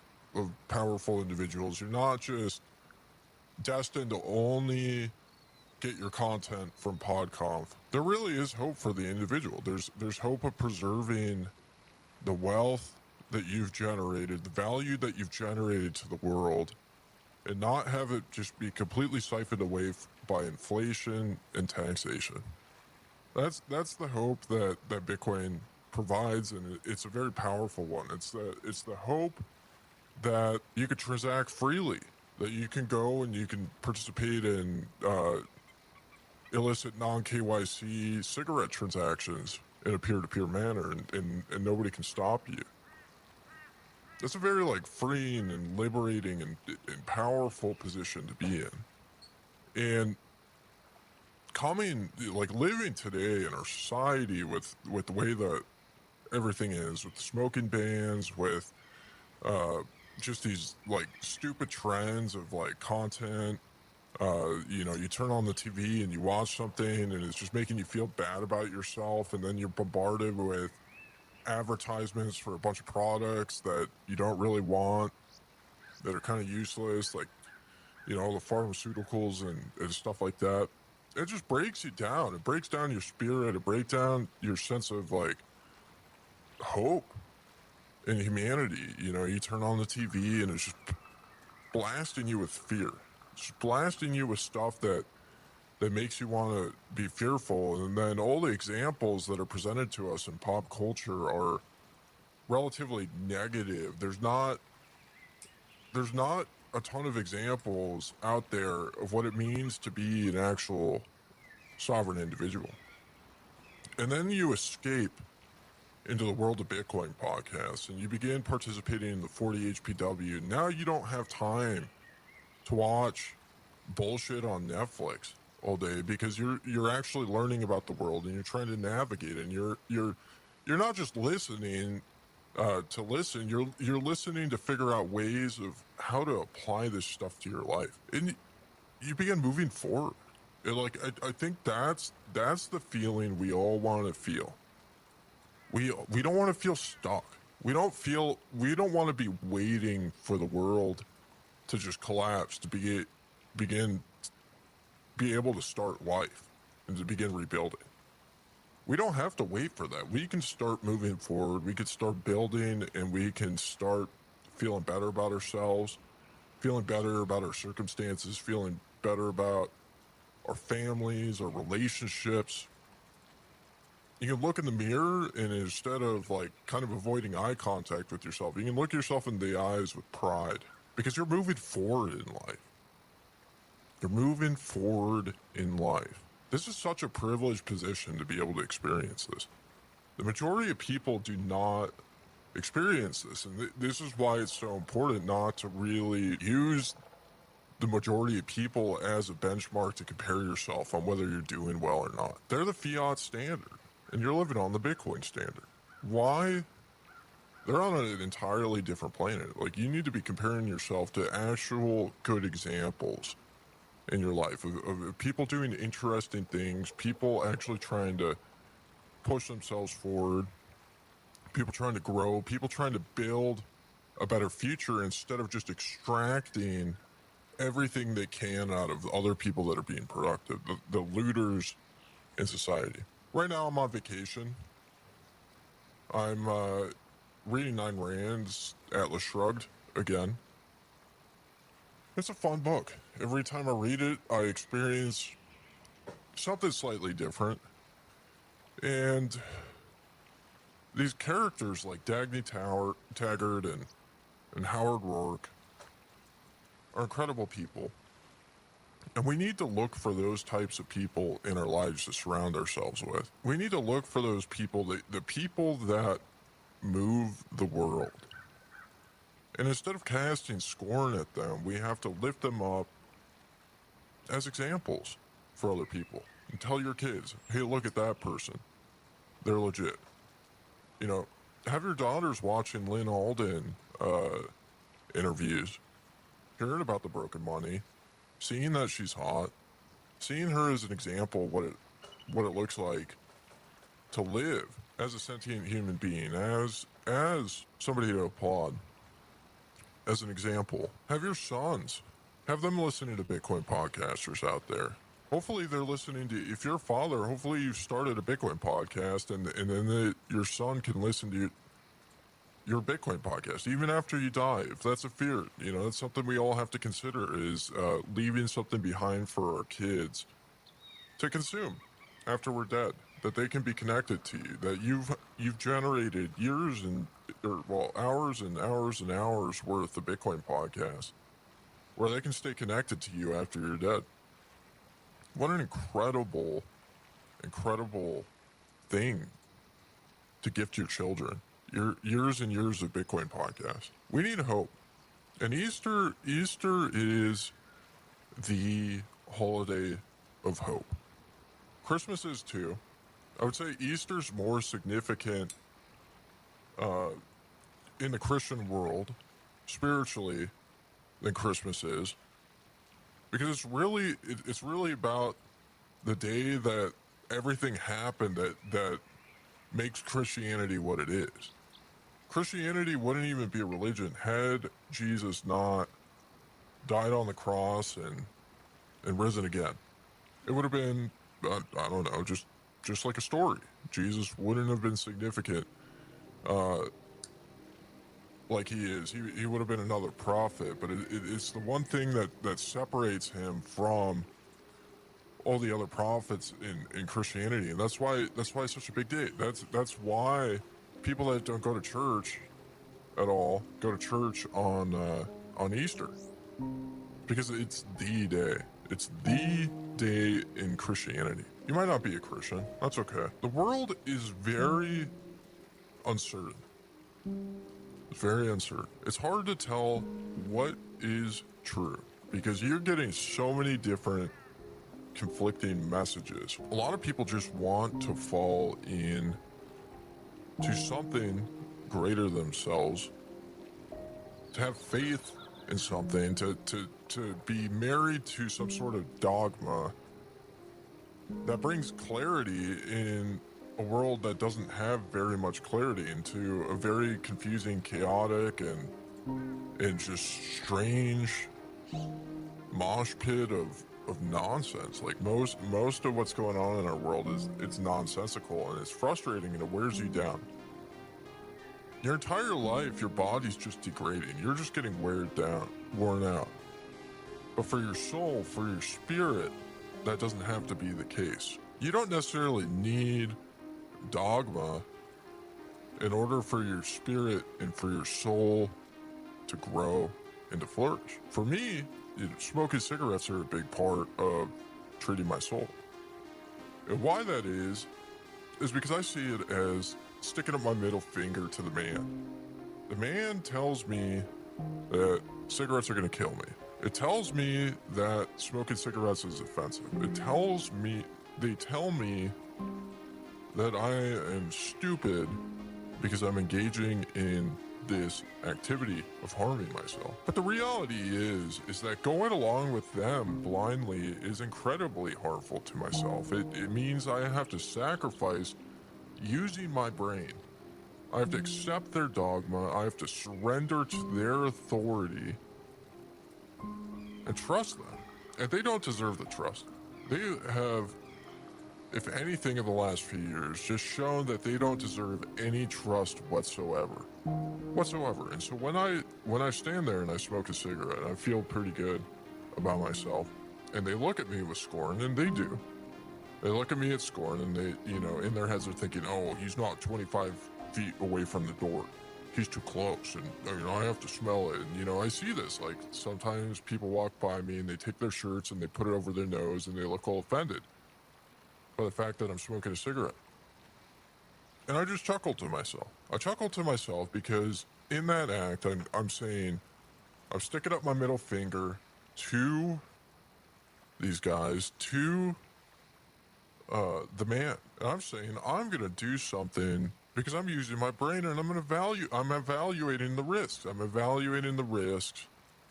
powerful individuals. You're not just destined to only get your content from PodConf. There really is hope for the individual. There's hope of preserving the wealth that you've generated, the value that you've generated to the world, and not have it just be completely siphoned away by inflation and taxation. That's the hope that Bitcoin provides, and it's a very powerful one. It's the hope that you could transact freely, that you can go and you can participate in illicit non-KYC cigarette transactions in a peer-to-peer manner, and nobody can stop you. That's a very freeing and liberating and powerful position to be in. And living today in our society with the way that everything is, with the smoking bans, with just these stupid trends of content. You turn on the TV and you watch something and it's just making you feel bad about yourself, and then you're bombarded with advertisements for a bunch of products that you don't really want, that are kind of useless, the pharmaceuticals and stuff like that. it just breaks you down. It breaks down your spirit. It breaks down your sense of like hope in humanity. You know, you turn on the TV and it's just blasting you with fear. It's just blasting you with stuff that makes you want to be fearful. And then all the examples that are presented to us in pop culture are relatively negative. There's not a ton of examples out there of what it means to be an actual sovereign individual. And then you escape into the world of Bitcoin podcasts and you begin participating in the 40 HPW. Now you don't have time to watch bullshit on Netflix all day because you're actually learning about the world and you're trying to navigate it. And you're not just listening to listen, you're listening to figure out ways of how to apply this stuff to your life. And you begin moving forward. I think that's the feeling we all want to feel. We don't want to feel stuck. We don't want to be waiting for the world to just collapse to be able to start life and to begin rebuilding. We don't have to wait for that. We can start moving forward. We can start building and we can start feeling better about ourselves, feeling better about our circumstances, feeling better about our families, our relationships. You can look in the mirror and instead of like kind of avoiding eye contact with yourself, you can look yourself in the eyes with pride because you're moving forward in life. You're moving forward in life. This is such a privileged position to be able to experience this. The majority of people do not experience this, and this is why it's so important not to really use the majority of people as a benchmark to compare yourself on whether you're doing well or not. They're the fiat standard, and you're living on the Bitcoin standard. Why? They're on an entirely different planet. Like, you need to be comparing yourself to actual good examples in your life of people doing interesting things, people actually trying to push themselves forward, people trying to grow, people trying to build a better future instead of just extracting everything they can out of other people that are being productive, the looters in society. Right now I'm on vacation. I'm reading Ayn Rand's Atlas Shrugged again. It's a fun book. Every time I read it, I experience something slightly different. And these characters like Dagny Taggart and Howard Rourke are incredible people. And we need to look for those types of people in our lives to surround ourselves with. We need to look for those people, the people that move the world. And instead of casting scorn at them, we have to lift them up as examples for other people. And tell your kids, hey, look at that person. They're legit. You know, have your daughters watching Lynn Alden interviews, hearing about the broken money, seeing that she's hot, seeing her as an example of what it looks like to live as a sentient human being, as somebody to applaud. As an example, have your sons, have them listening to Bitcoin podcasters out there. Hopefully they're listening to, if you're a father, hopefully you've started a Bitcoin podcast and then your son can listen to your Bitcoin podcast, even after you die. If that's a fear, you know, that's something we all have to consider is leaving something behind for our kids to consume after we're dead, that they can be connected to you, that you've generated hours and hours and hours worth of Bitcoin podcasts where they can stay connected to you after you're dead. What an incredible thing to gift your children. Your years and years of Bitcoin podcasts. We need hope. And Easter is the holiday of hope. Christmas is too. I would say Easter's more significant in the Christian world, spiritually, than Christmas is. Because it's really about the day that everything happened that makes Christianity what it is. Christianity wouldn't even be a religion had Jesus not died on the cross and risen again. It would have been, I don't know, just like a story. Jesus wouldn't have been significant like he is. He would have been another prophet, but it's the one thing that separates him from all the other prophets in Christianity, and that's why it's such a big day. That's why people that don't go to church at all go to church on Easter, because it's the day. It's the day in Christianity. You might not be a Christian. That's okay. The world is very uncertain. It's very uncertain. It's hard to tell what is true because you're getting so many different conflicting messages. A lot of people just want to fall in to something greater than themselves, to have faith in something, to be married to some sort of dogma that brings clarity in a world that doesn't have very much clarity, into a very confusing, chaotic, and just strange mosh pit of nonsense. Like most of what's going on in our world it's nonsensical, and it's frustrating, and it wears you down. Your entire life, your body's just degrading. You're just getting worn out. But for your soul, for your spirit, that doesn't have to be the case. You don't necessarily need dogma in order for your spirit and for your soul to grow and to flourish. For me, smoking cigarettes are a big part of treating my soul. And why that is because I see it as sticking up my middle finger to the man. The man tells me that cigarettes are going to kill me. It tells me that smoking cigarettes is offensive. They tell me that I am stupid because I'm engaging in this activity of harming myself. But the reality is that going along with them blindly is incredibly harmful to myself. It means I have to sacrifice using my brain. I have to accept their dogma. I have to surrender to their authority and trust them. And they don't deserve the trust. They have, if anything, in the last few years, just shown that they don't deserve any trust whatsoever. And so when I stand there and I smoke a cigarette, I feel pretty good about myself. And they look at me with scorn, and they do. They look at me at scorn, and they, in their heads are thinking, oh, he's not 25 feet away from the door. He's too close, and I have to smell it. And I see this. Like, sometimes people walk by me and they take their shirts and they put it over their nose and they look all offended by the fact that I'm smoking a cigarette. And I just chuckle to myself. I chuckle to myself because in that act, I'm saying, I'm sticking up my middle finger to these guys, to the man. And I'm saying, I'm going to do something because I'm using my brain, and I'm evaluating the risks. I'm evaluating the risks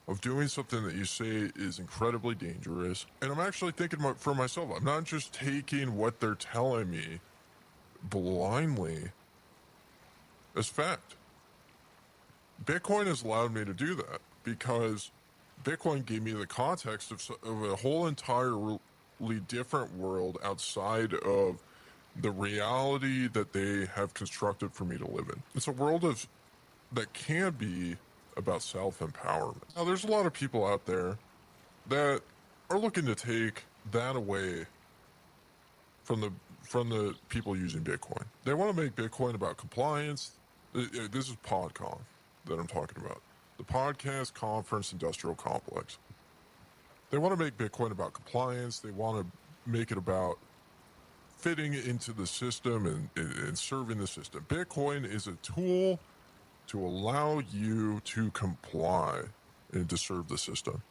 of doing something that you say is incredibly dangerous. And I'm actually thinking for myself. I'm not just taking what they're telling me blindly as fact. Bitcoin has allowed me to do that because Bitcoin gave me the context of a whole entirely different world outside of the reality that they have constructed for me to live in. It's a world that can be about self-empowerment. Now, there's a lot of people out there that are looking to take that away from the people using Bitcoin. They want to make Bitcoin about compliance. This is PodCon that I'm talking about. The Podcast Conference Industrial Complex. They want to make Bitcoin about compliance. They want to make it about fitting into the system and serving the system. Bitcoin is a tool to allow you to comply and to serve the system.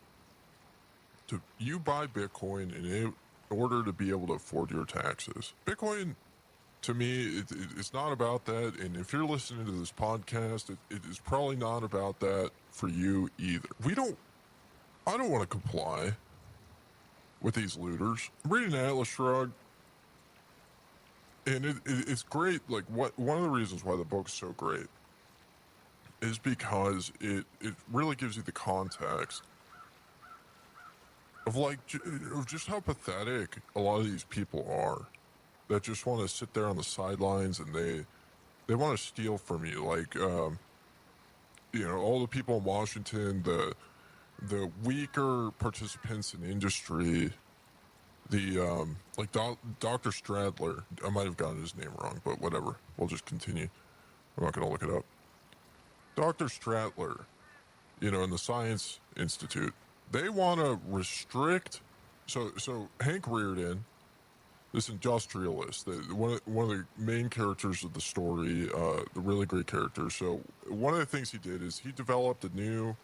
You buy Bitcoin in order to be able to afford your taxes. Bitcoin, to me, it's not about that. And if you're listening to this podcast, it is probably not about that for you either. I don't want to comply with these looters. I'm reading Atlas Shrugged, and it's great. Like, one of the reasons why the book's so great is because it really gives you the context of of just how pathetic a lot of these people are that just want to sit there on the sidelines and they want to steal from you. Like, all the people in Washington, the weaker participants in industry, Dr. Stradler. I might have gotten his name wrong, but whatever. We'll just continue. I'm not going to look it up. Dr. Stradler, in the Science Institute, they want to restrict. So Hank Reardon, this industrialist, one of the main characters of the story, the really great character. So one of the things he did is he developed a new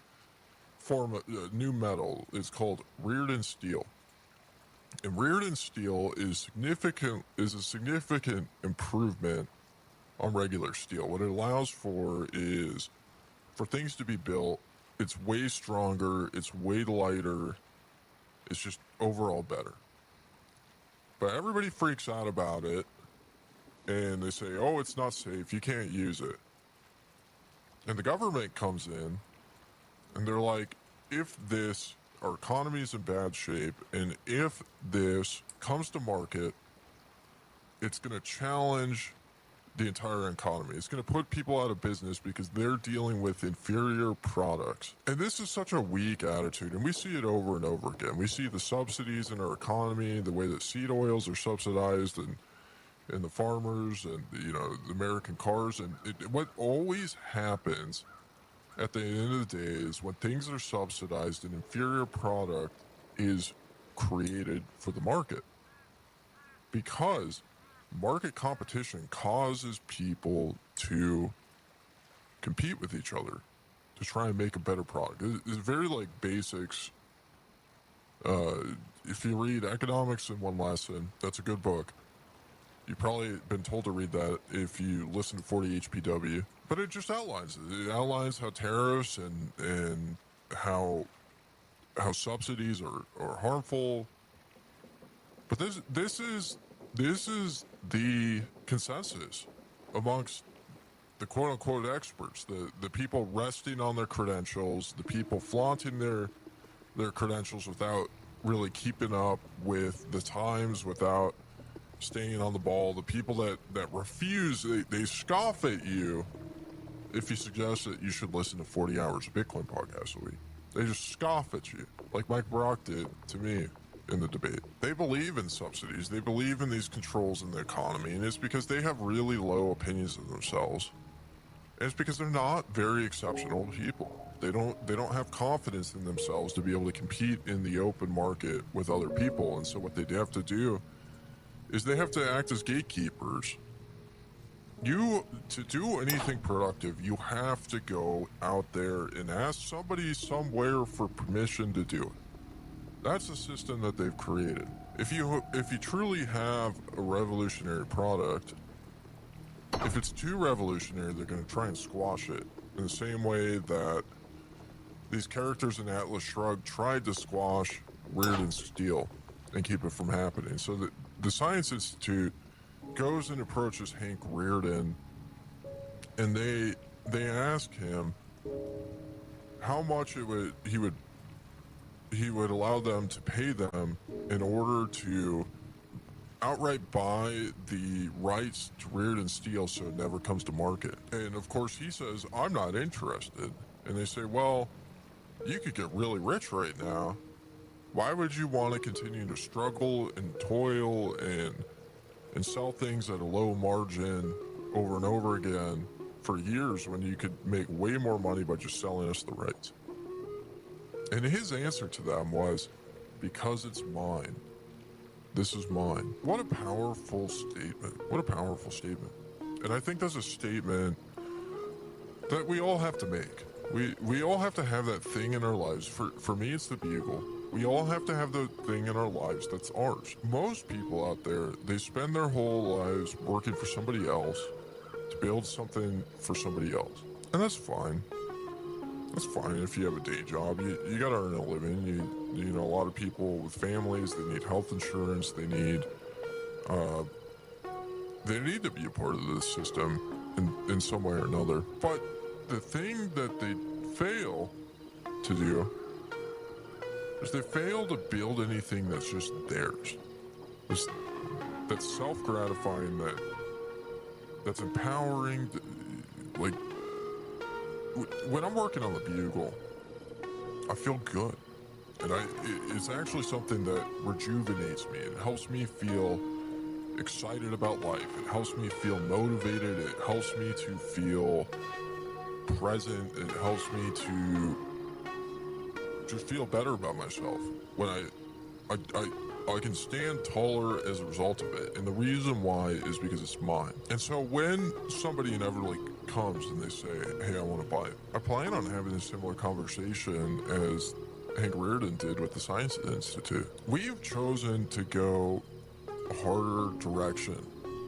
form of new metal. It's called Reardon steel. And Reardon steel is a significant improvement on regular steel. What it allows for is for things to be built, it's way stronger, it's way lighter, it's just overall better. But everybody freaks out about it, and they say, oh, it's not safe, you can't use it. And the government comes in, and they're like, if our economy is in bad shape, and if this comes to market, it's going to challenge the entire economy. It's going to put people out of business because they're dealing with inferior products. And this is such a weak attitude, and we see it over and over again. We see the subsidies in our economy, the way that seed oils are subsidized, and the farmers, and the American cars. And what always happens at the end of the day is when things are subsidized, an inferior product is created for the market, because market competition causes people to compete with each other to try and make a better product. It's very basics. If you read Economics in One Lesson, that's a good book. You've probably been told to read that if you listen to 40 HPW, but it just outlines it. It outlines how tariffs and how subsidies are harmful. But this is the consensus amongst the quote-unquote experts, the people resting on their credentials, the people flaunting their credentials without really keeping up with the times, without staying on the ball, the people that refuse, they scoff at you if you suggest that you should listen to 40 hours of Bitcoin podcasts a week. They just scoff at you, like Mike Brock did to me in the debate. They believe in subsidies. They believe in these controls in the economy, and it's because they have really low opinions of themselves. And it's because they're not very exceptional people. They don't have confidence in themselves to be able to compete in the open market with other people. And so what they have to do is they have to act as gatekeepers. To do anything productive, you have to go out there and ask somebody somewhere for permission to do it. That's the system that they've created. If you truly have a revolutionary product, if it's too revolutionary, they're going to try and squash it in the same way that these characters in Atlas Shrugged tried to squash Reardon Steel and keep it from happening. So the Science Institute goes and approaches Hank Reardon, and they ask him how much he would allow them to pay them in order to outright buy the rights to Reardon Steel so it never comes to market. And of course he says, I'm not interested. And they say, well, you could get really rich right now. Why would you want to continue to struggle and toil and sell things at a low margin over and over again for years when you could make way more money by just selling us the rights? And his answer to them was, because it's mine. This is mine. What a powerful statement. What a powerful statement. And I think that's a statement that we all have to make. We all have to have that thing in our lives. For me, it's the Bugle. We all have to have the thing in our lives that's ours. Most people out there, they spend their whole lives working for somebody else to build something for somebody else. And that's fine. That's fine if you have a day job. You got to earn a living. You know, a lot of people with families, they need health insurance. They need to be a part of this system in some way or another. But the thing that they fail to do is they fail to build anything that's just theirs. That's self-gratifying, that's empowering. Like, when I'm working on the Bugle, I feel good. And it's actually something that rejuvenates me. It helps me feel excited about life. It helps me feel motivated. It helps me to feel present. It helps me to just feel better about myself when I can stand taller as a result of it. And the reason why is because it's mine. And so when somebody inevitably comes and they say, hey, I want to buy it, I plan on having a similar conversation as Hank Reardon did with the Science Institute. We've chosen to go a harder direction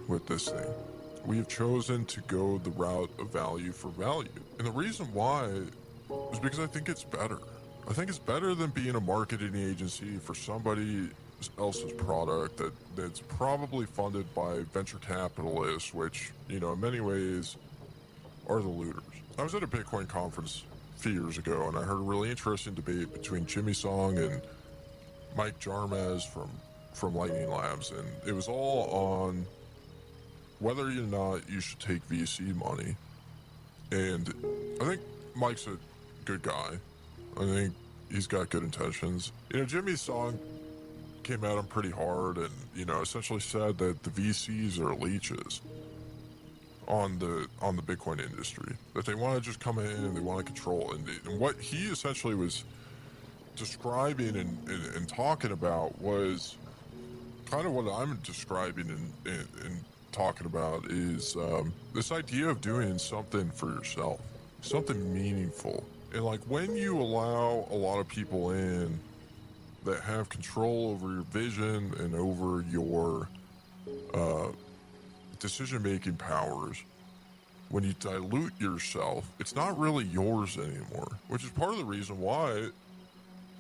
with this thing. We have chosen to go the route of value for value. And the reason why is because I think it's better. I think it's better than being a marketing agency for somebody else's product that's probably funded by venture capitalists, which, in many ways are the looters. I was at a Bitcoin conference a few years ago, and I heard a really interesting debate between Jimmy Song and Mike Jarmez from Lightning Labs, and it was all on whether or not you should take VC money. And I think Mike's a good guy. I think he's got good intentions. Jimmy Song came at him pretty hard and, essentially said that the VCs are leeches on the Bitcoin industry, that they want to just come in and they want to control. And what he essentially was describing and talking about was kind of what I'm describing and talking about is this idea of doing something for yourself, something meaningful. And like when you allow a lot of people in that have control over your vision and over your decision-making powers, when you dilute yourself, it's not really yours anymore, which is part of the reason why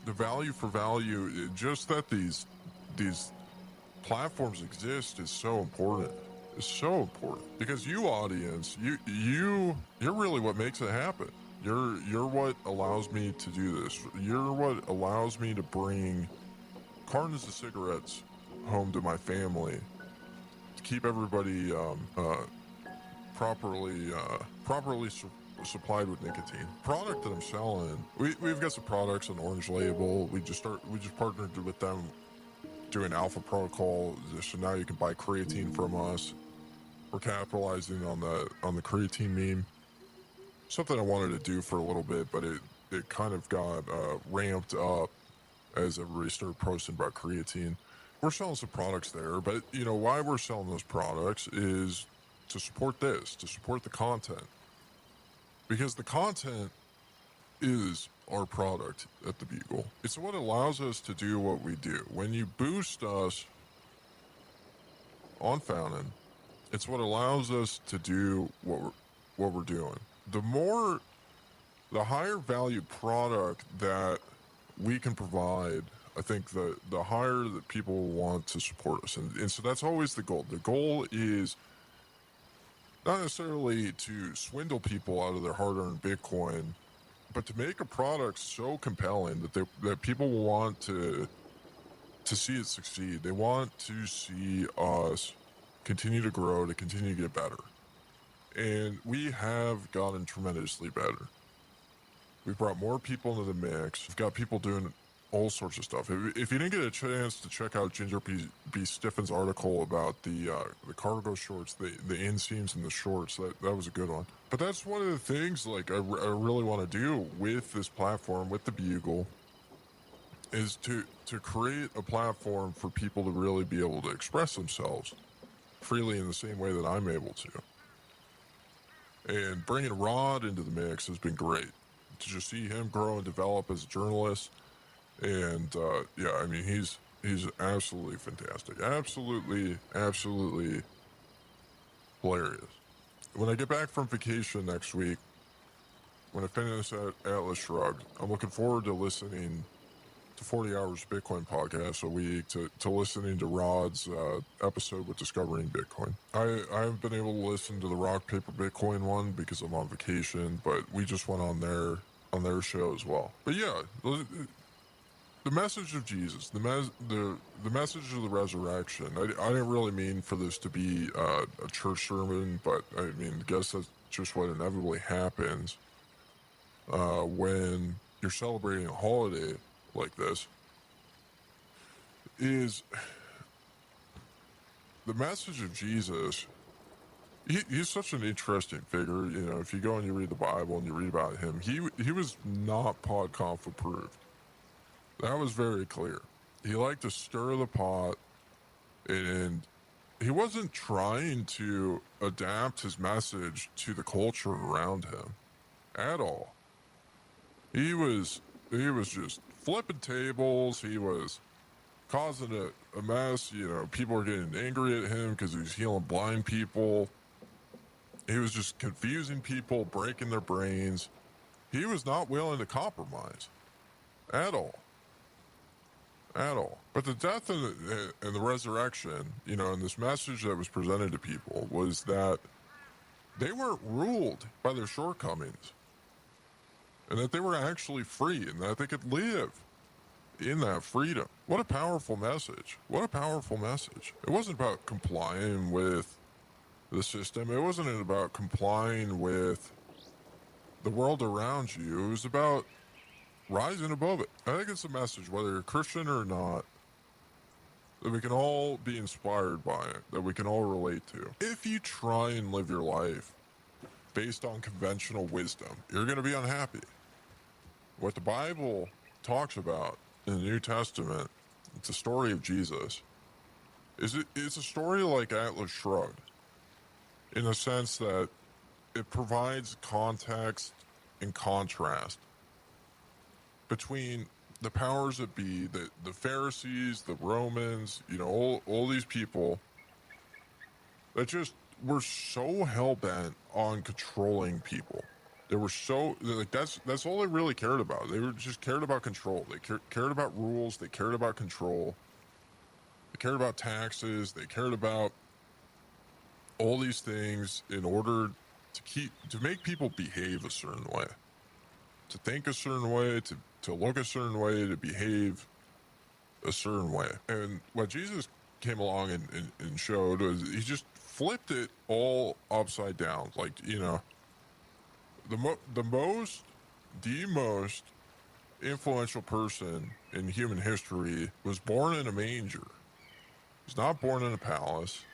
the value for value, just that these platforms exist is so important. It's so important because you, audience, you're really what makes it happen. You're what allows me to do this. You're what allows me to bring cartons of cigarettes home to my family, to keep everybody properly supplied with nicotine. Product that I'm selling, we've got some products on Orange Label. We just partnered with them doing Alpha Protocol, so now you can buy creatine from us. We're capitalizing on the creatine meme. Something I wanted to do for a little bit, but it kind of got ramped up as everybody started posting about creatine. We're selling some products there, but why we're selling those products is to support this, to support the content. Because the content is our product at the Bugle. It's what allows us to do what we do. When you boost us on Fountain, it's what allows us to do what we're doing. The higher value product that we can provide, I think the higher that people want to support us. And so that's always the goal. The goal is not necessarily to swindle people out of their hard-earned Bitcoin, but to make a product so compelling that people want to see it succeed. They want to see us continue to grow, to continue to get better. And we have gotten tremendously better. We've brought more people into the mix. We've got people doing all sorts of stuff. If you didn't get a chance to check out Ginger B. Stiffin's article about the cargo shorts, the inseams and the shorts, that was a good one. But that's one of the things I really want to do with this platform, with the Bugle, is to create a platform for people to really be able to express themselves freely in the same way that I'm able to. And bringing Rod into the mix has been great. To just see him grow and develop as a journalist. And, he's absolutely fantastic. Absolutely hilarious. When I get back from vacation next week, when I finish at Atlas Shrugged, I'm looking forward to listening to 40 Hours Bitcoin podcast a week, to listening to Rod's episode with Discovering Bitcoin. I haven't been able to listen to the Rock Paper Bitcoin one because I'm on vacation, but we just went on their show as well. But yeah, the message of Jesus, the message of the resurrection. I didn't really mean for this to be a church sermon, but I mean, I guess that's just what inevitably happens when you're celebrating a holiday like this. Is the message of Jesus. He's such an interesting figure. You know, if you go and you read the Bible and you read about him, he was not PodConf approved. That was very clear. He liked to stir the pot, and he wasn't trying to adapt his message to the culture around him at all. He was just flipping tables. He was causing a mess. You know, people were getting angry at him because he was healing blind people. He was just confusing people, breaking their brains. He was not willing to compromise at all. At all. But the death and the resurrection, you know, and this message that was presented to people was that they weren't ruled by their shortcomings, and that they were actually free, and that they could live in that freedom. What a powerful message. What a powerful message. It wasn't about complying with the system. It wasn't about complying with the world around you. It was about rising above it. I think it's a message, whether you're Christian or not, that we can all be inspired by it, that we can all relate to. If you try and live your life based on conventional wisdom, you're going to be unhappy. What the Bible talks about in the New Testament, it's a story of Jesus. It's a story like Atlas Shrugged, in the sense that it provides context and contrast between the powers that be, the Pharisees, the Romans, you know, all these people that just were so hell-bent on controlling people. They were so, like, that's all they really cared about. They were just cared about control. They cared about rules. They cared about control. They cared about taxes. They cared about all these things in order to make people behave a certain way, to think a certain way, to look a certain way, to behave a certain way. And what Jesus came along and showed was he just flipped it all upside down. Like, you know, the most influential person in human history was born in a manger. He was not born in a palace.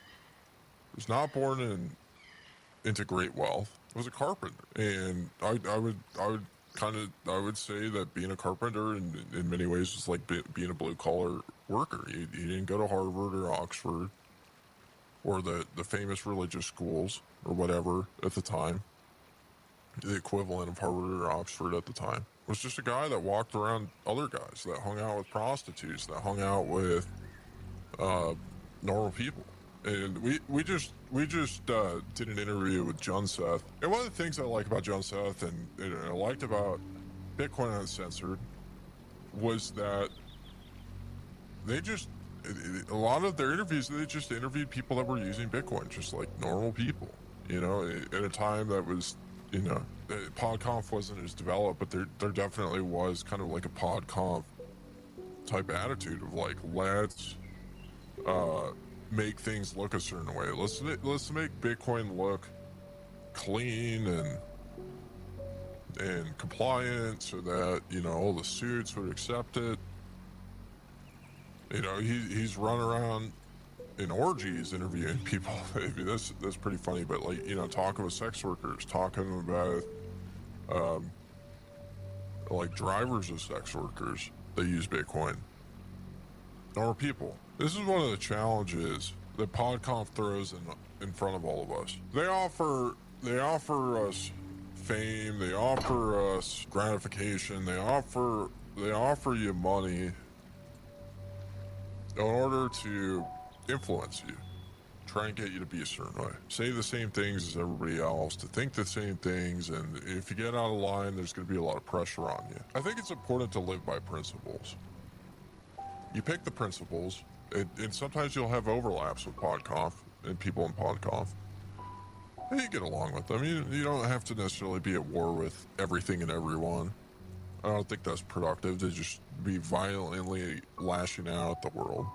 He was not born into great wealth. He was a carpenter. And I would say that being a carpenter in many ways is like being a blue collar worker. He didn't go to Harvard or Oxford or the famous religious schools or whatever at the time. The equivalent of Harvard or Oxford at the time. Was just a guy that walked around other guys, that hung out with prostitutes, that hung out with normal people. And we just did an interview with John Seth. And one of the things I like about John Seth and I liked about Bitcoin Uncensored was that a lot of their interviews, they just interviewed people that were using Bitcoin, just like normal people, you know, at a time that was, you know, PodConf wasn't as developed, but there definitely was kind of like a PodConf type attitude of like, let's make things look a certain way. Let's make Bitcoin look clean and compliant, so that, you know, all the suits would accept it. You know, he's run around in orgies interviewing people. Maybe that's pretty funny, but like, you know, talking with sex workers, talking about like drivers of sex workers that use Bitcoin. Normal people. This is one of the challenges that PodConf throws in front of all of us. They offer us fame, they offer us gratification, they offer you money in order to influence you, try and get you to be a certain way, say the same things as everybody else, to think the same things, and if you get out of line, there's going to be a lot of pressure on you. I think it's important to live by principles. You pick the principles, and sometimes you'll have overlaps with PodConf and people in PodConf. And you get along with them. You don't have to necessarily be at war with everything and everyone. I don't think that's productive to just be violently lashing out at the world.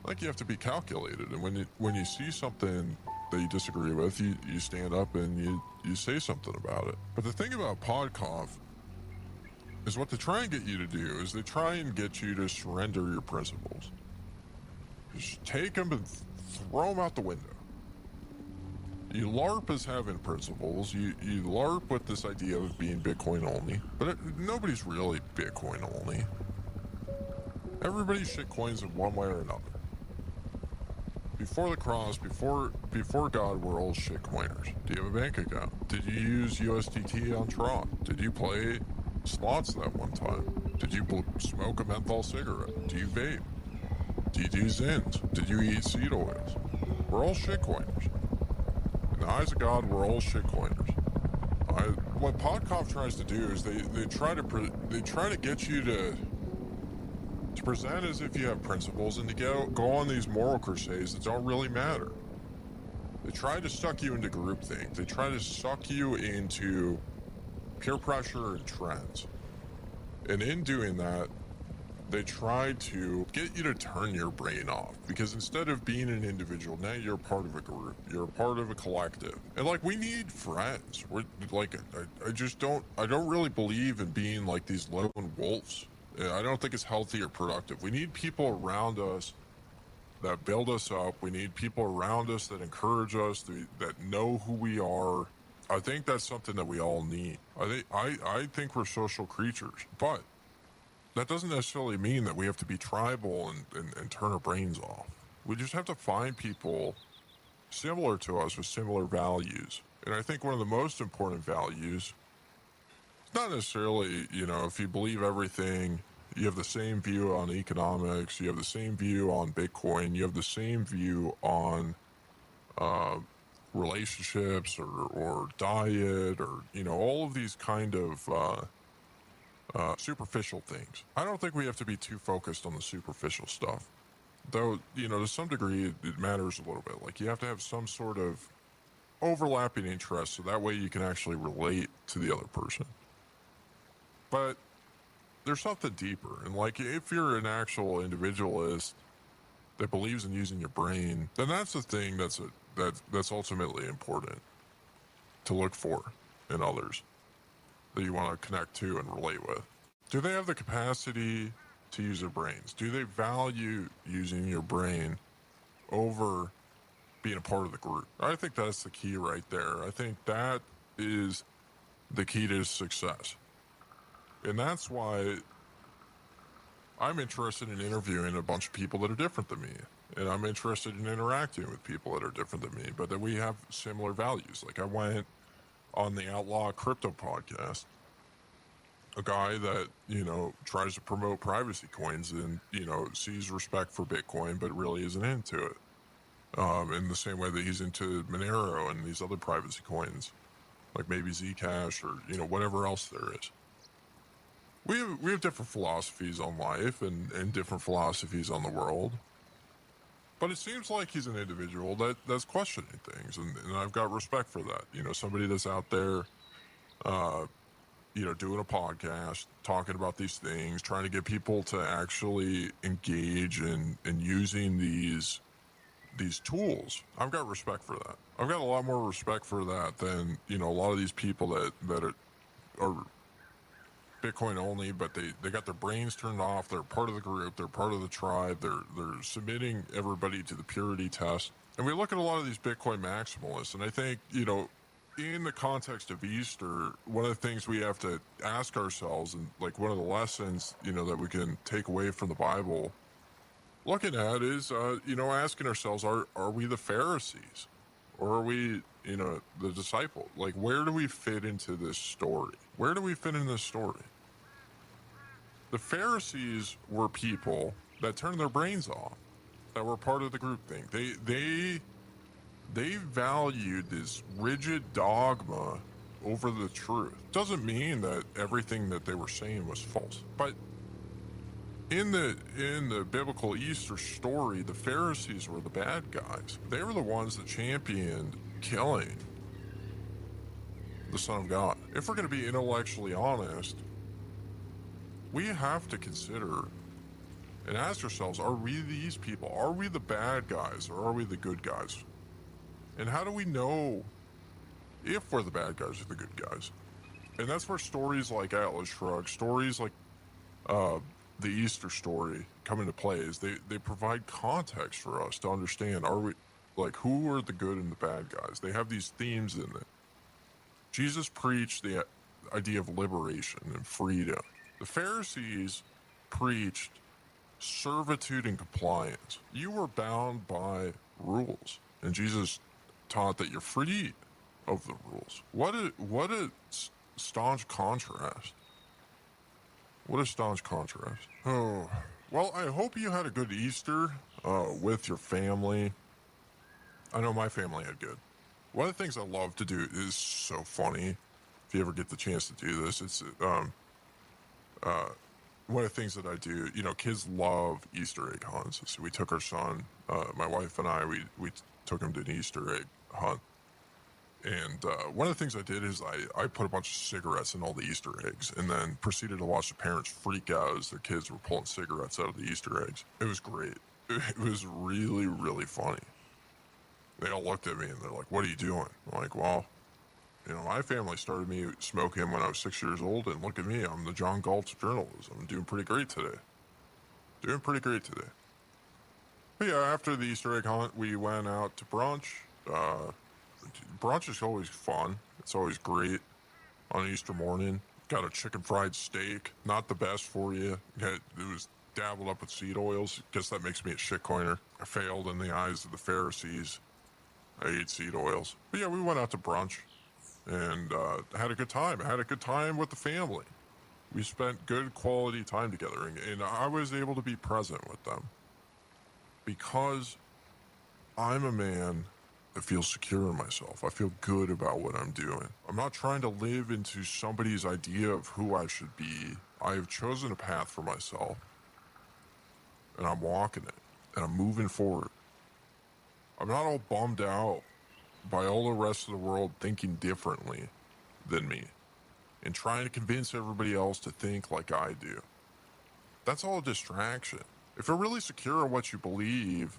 Like, you have to be calculated, and when you see something that you disagree with, you stand up and you say something about it. But the thing about PodConf is what they try and get you to do is they try and get you to surrender your principles. Just take them and throw them out the window. You LARP as having principles. You LARP with this idea of being Bitcoin only, but nobody's really Bitcoin only. Everybody's shitcoins in one way or another. Before the cross, before God, we're all shitcoiners. Do you have a bank account? Did you use USDT on Tron? Did you play slots that one time? Did you smoke a menthol cigarette? Do you vape? Do you do Zins? Did you eat seed oils? We're all shitcoiners. In the eyes of God, we're all shitcoiners. What PodConf tries to do is they try to get you to present as if you have principles and to go on these moral crusades that don't really matter. They try to suck you into groupthink. They try to suck you into peer pressure and trends. And in doing that, they try to get you to turn your brain off, because instead of being an individual, now you're part of a group. You're a part of a collective. And like, we need friends. We're like, I don't really believe in being like these lone wolves. I don't think it's healthy or productive. We need people around us that build us up. We need people around us that encourage us, that know who we are. I think that's something that we all need. I think we're social creatures, but that doesn't necessarily mean that we have to be tribal and turn our brains off. We just have to find people similar to us with similar values. And I think one of the most important values, it's not necessarily, if you believe everything, you have the same view on economics, you have the same view on Bitcoin, you have the same view on relationships or diet or, all of these kind of superficial things. I don't think we have to be too focused on the superficial stuff. Though, to some degree, it matters a little bit. Like, you have to have some sort of overlapping interest so that way you can actually relate to the other person. But there's something deeper. And like, if you're an actual individualist that believes in using your brain, then that's the thing that's ultimately important to look for in others that you want to connect to and relate with. Do they have the capacity to use their brains? Do they value using your brain over being a part of the group? I think that's the key right there. I think that is the key to success. And that's why I'm interested in interviewing a bunch of people that are different than me. And I'm interested in interacting with people that are different than me, but that we have similar values. Like, I went on the Outlaw Crypto podcast, a guy that, tries to promote privacy coins and, sees respect for Bitcoin, but really isn't into it. In the same way that he's into Monero and these other privacy coins, like maybe Zcash or, whatever else there is. We have different philosophies on life and different philosophies on the world. But it seems like he's an individual that's questioning things, and I've got respect for that. Somebody that's out there, doing a podcast, talking about these things, trying to get people to actually engage in using these tools. I've got respect for that. I've got a lot more respect for that than, a lot of these people that are Bitcoin only, but they got their brains turned off. They're part of the group. They're part of the tribe. They're submitting everybody to the purity test. And we look at a lot of these Bitcoin maximalists, and I think, in the context of Easter, one of the things we have to ask ourselves, and like one of the lessons, that we can take away from the Bible, looking at is, asking ourselves, are we the Pharisees? Or are we, the disciple? Like, where do we fit into this story? Where do we fit in this story? The Pharisees were people that turned their brains off, that were part of the group thing. They valued this rigid dogma over the truth. Doesn't mean that everything that they were saying was false, but in the biblical Easter story, the Pharisees were the bad guys. They were the ones that championed killing the Son of God. If we're going to be intellectually honest, we have to consider and ask ourselves, are we these people? Are we the bad guys or are we the good guys? And how do we know if we're the bad guys or the good guys? And that's where stories like Atlas Shrugged, stories like the Easter story come into play, is they provide context for us to understand, are we, like, who are the good and the bad guys? They have these themes in it. Jesus preached the idea of liberation and freedom. The Pharisees preached servitude and compliance. You were bound by rules, and Jesus taught that you're free of the rules. What a staunch contrast. What a staunch contrast. Oh, well, I hope you had a good Easter with your family. I know my family had good. One of the things I love to do is so funny. If you ever get the chance to do this, it's one of the things that I do. You know, kids love Easter egg hunts. So we took our son, my wife and I, we took him to an Easter egg hunt. And one of the things I did is I put a bunch of cigarettes in all the Easter eggs and then proceeded to watch the parents freak out as their kids were pulling cigarettes out of the Easter eggs. It was great. It was really, really funny. They all looked at me and they're like, "What are you doing?" I'm like, "Well, you know, my family started me smoking when I was 6 years old, and look at me. I'm the John Galt of journalism. I'm doing pretty great today. But yeah, after the Easter egg hunt, we went out to brunch. Brunch is always fun. It's always great on Easter morning. Got a chicken fried steak. Not the best for you. It was dabbled up with seed oils. Guess that makes me a shitcoiner. I failed in the eyes of the Pharisees. I ate seed oils. But yeah, we went out to brunch and had a good time. I had a good time with the family. We spent good quality time together, and I was able to be present with them because I'm a man that feels secure in myself. I feel good about what I'm doing. I'm not trying to live into somebody's idea of who I should be. I have chosen a path for myself, and I'm walking it, and I'm moving forward. I'm not all bummed out by all the rest of the world thinking differently than me and trying to convince everybody else to think like I do. That's all a distraction. If you're really secure in what you believe,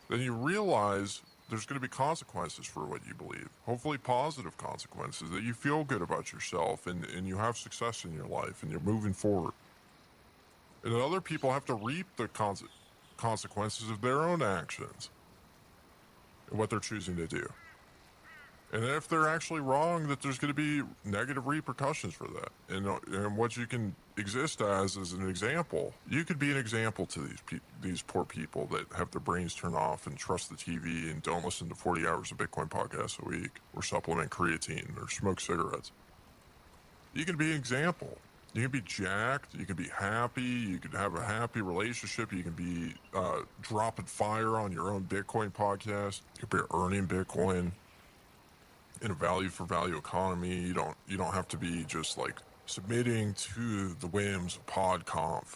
then you realize there's going to be consequences for what you believe. Hopefully positive consequences, that you feel good about yourself and you have success in your life and you're moving forward. And then other people have to reap the consequences of their own actions and what they're choosing to do. And if they're actually wrong, that there's going to be negative repercussions for that. And what you can exist as an example. You could be an example to these poor people that have their brains turned off and trust the TV and don't listen to 40 hours of Bitcoin podcasts a week or supplement creatine or smoke cigarettes. You can be an example. You can be jacked. You can be happy. You can have a happy relationship. You can be dropping fire on your own Bitcoin podcast. You can be earning Bitcoin in a value for value economy. You don't have to be just like submitting to the whims of PodConf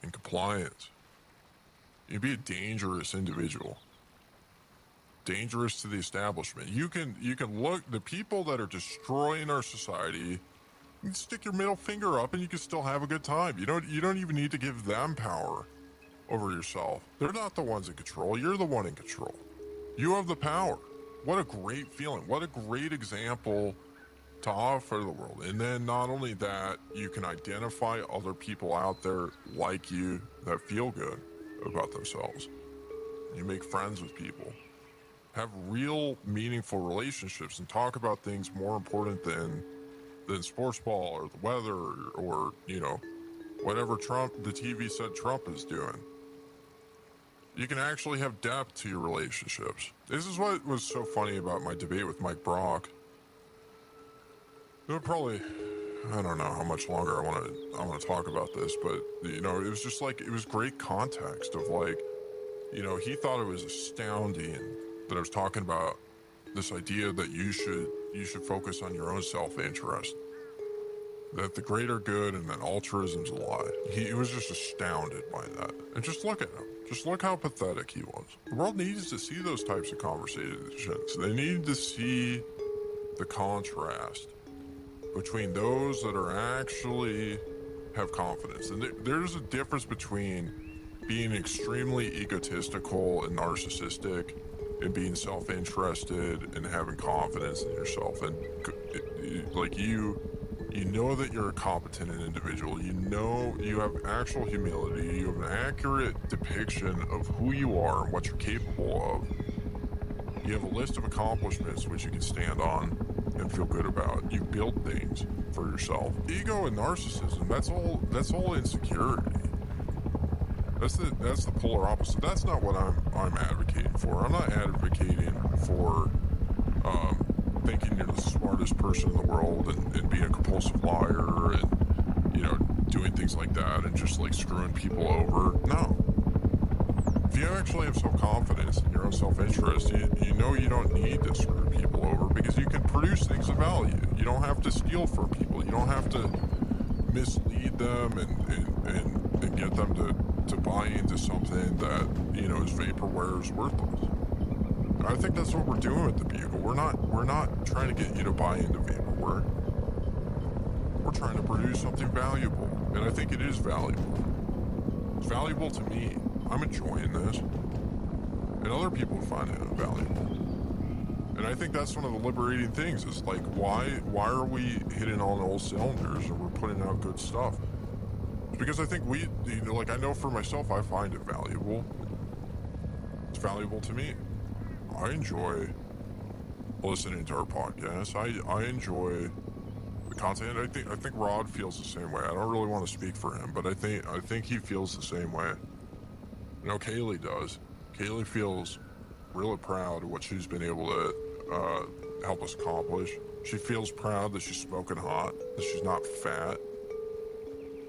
and compliance. You can be a dangerous individual. Dangerous to the establishment. You can look, the people that are destroying our society, you can stick your middle finger up and you can still have a good time. You don't even need to give them power over yourself. They're not the ones in control. You're the one in control. You have the power. What a great feeling. What a great example to offer the world. And then not only that, you can identify other people out there like you that feel good about themselves. You make friends with people. Have real meaningful relationships and talk about things more important than sports ball or the weather or you know, whatever the TV said Trump is doing. You can actually have depth to your relationships. This is what was so funny about my debate with Mike Brock. It would probably, I don't know how much longer I want to talk about this, but you know, it was just like, it was great context of like, you know, he thought it was astounding that I was talking about this idea that you should focus on your own self-interest. That the greater good and that altruism's a lie. He was just astounded by that. And just look at him. Just look how pathetic he was. The world needs to see those types of conversations. They need to see the contrast between those that are actually have confidence. And there's a difference between being extremely egotistical and narcissistic and being self-interested and having confidence in yourself. And like you know that you're a competent individual. You know you have actual humility. You have an accurate depiction of who you are and what you're capable of. You have a list of accomplishments which you can stand on and feel good about. You build things for yourself. Ego and narcissism, that's all insecurity. That's the polar opposite. That's not what I'm advocating for. I'm not advocating for thinking you're the smartest person in the world and being a compulsive liar and, you know, doing things like that and just like screwing people over. No. If you actually have self-confidence and your own self-interest, you know you don't need to screw people over because you can produce things of value. You don't have to steal from people. You don't have to mislead them and get them to buy into something that, you know, is vaporware, is worthless. I think that's what we're doing with the Bugle. We're not trying to get you to buy into vaporware. We're trying to produce something valuable, and I think it is valuable. It's valuable to me. I'm enjoying this, and other people find it valuable. And I think that's one of the liberating things. Is like, why are we hitting on all cylinders and we're putting out good stuff? It's because I think we, you know, like I know for myself, I find it valuable. It's valuable to me. I enjoy listening to our podcast. I enjoy the content. I think Rod feels the same way. I don't really want to speak for him, but I think he feels the same way. You know, Kaylee does. Kaylee feels really proud of what she's been able to help us accomplish. She feels proud that she's smoking hot, that she's not fat,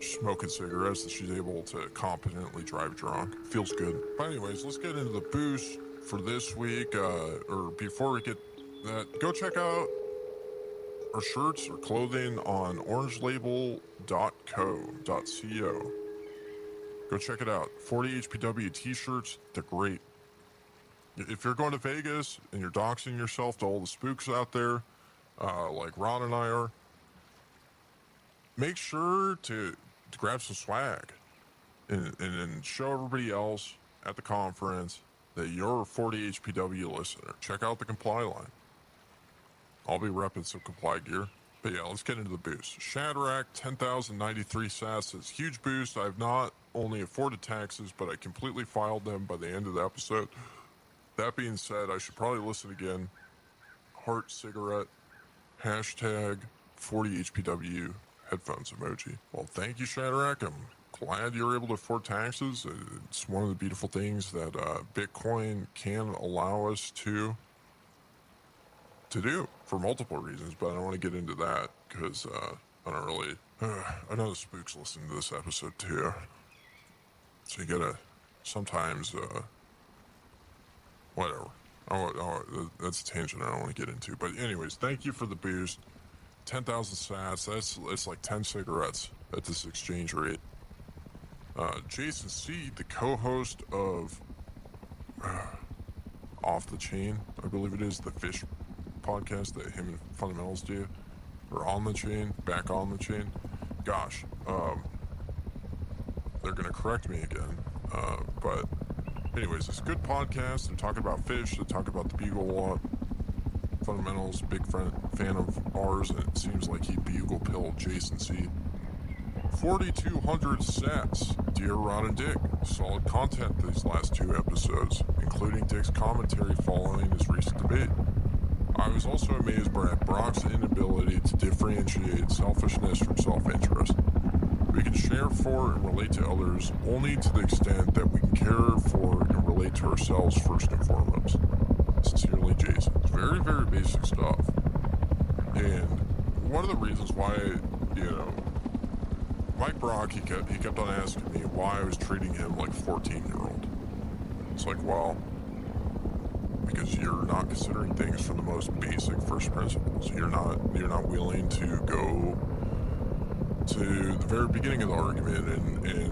she's smoking cigarettes, that she's able to competently drive drunk. Feels good. But anyways, let's get into the boost for this week. Or before we get that, go check out our shirts or clothing on orangelabel.co.co. Go check it out. 40 HPW t-shirts, they're great. If you're going to Vegas and you're doxing yourself to all the spooks out there, like Ron and I are, make sure to grab some swag and show everybody else at the conference that you're a 40 HPW listener. Check out the Comply line. I'll be repping some Comply gear. But yeah, let's get into the boost. Shadrack, 10,093 sats. It's huge boost. I've not only afforded taxes, but I completely filed them by the end of the episode. That being said, I should probably listen again. Heart cigarette, hashtag 40HPW headphones emoji. Well, thank you, Shadrack. I'm glad you're able to afford taxes. It's one of the beautiful things that Bitcoin can allow us to do for multiple reasons, but I don't want to get into that because I don't really. I know the spooks listen to this episode too, so you gotta sometimes whatever. That's a tangent I don't want to get into. But anyways, thank you for the boost. 10,000 sats. That's like 10 cigarettes at this exchange rate. Jason C., the co-host of Off the Chain, I believe it is, the fish podcast that him and Fundamentals do, or On the Chain, back on the chain. Gosh, they're gonna correct me again, but anyways, it's a good podcast. They're talking about fish, they talk about the Bugle a lot. Fundamentals, big fan of ours, and it seems like he bugle pilled Jason C. 4,200 sats. Dear Rod and Dick, solid content these last two episodes, including Dick's commentary following his recent debate. I was also amazed by Brock's inability to differentiate selfishness from self-interest. We can share for and relate to others only to the extent that we can care for and relate to ourselves first and foremost. Sincerely, Jason. It's very, very basic stuff. And one of the reasons why, you know, Mike Brock, he kept on asking me why I was treating him like a 14-year-old. It's like, well, because you're not considering things from the most basic first principles. You're not willing to go to the very beginning of the argument, and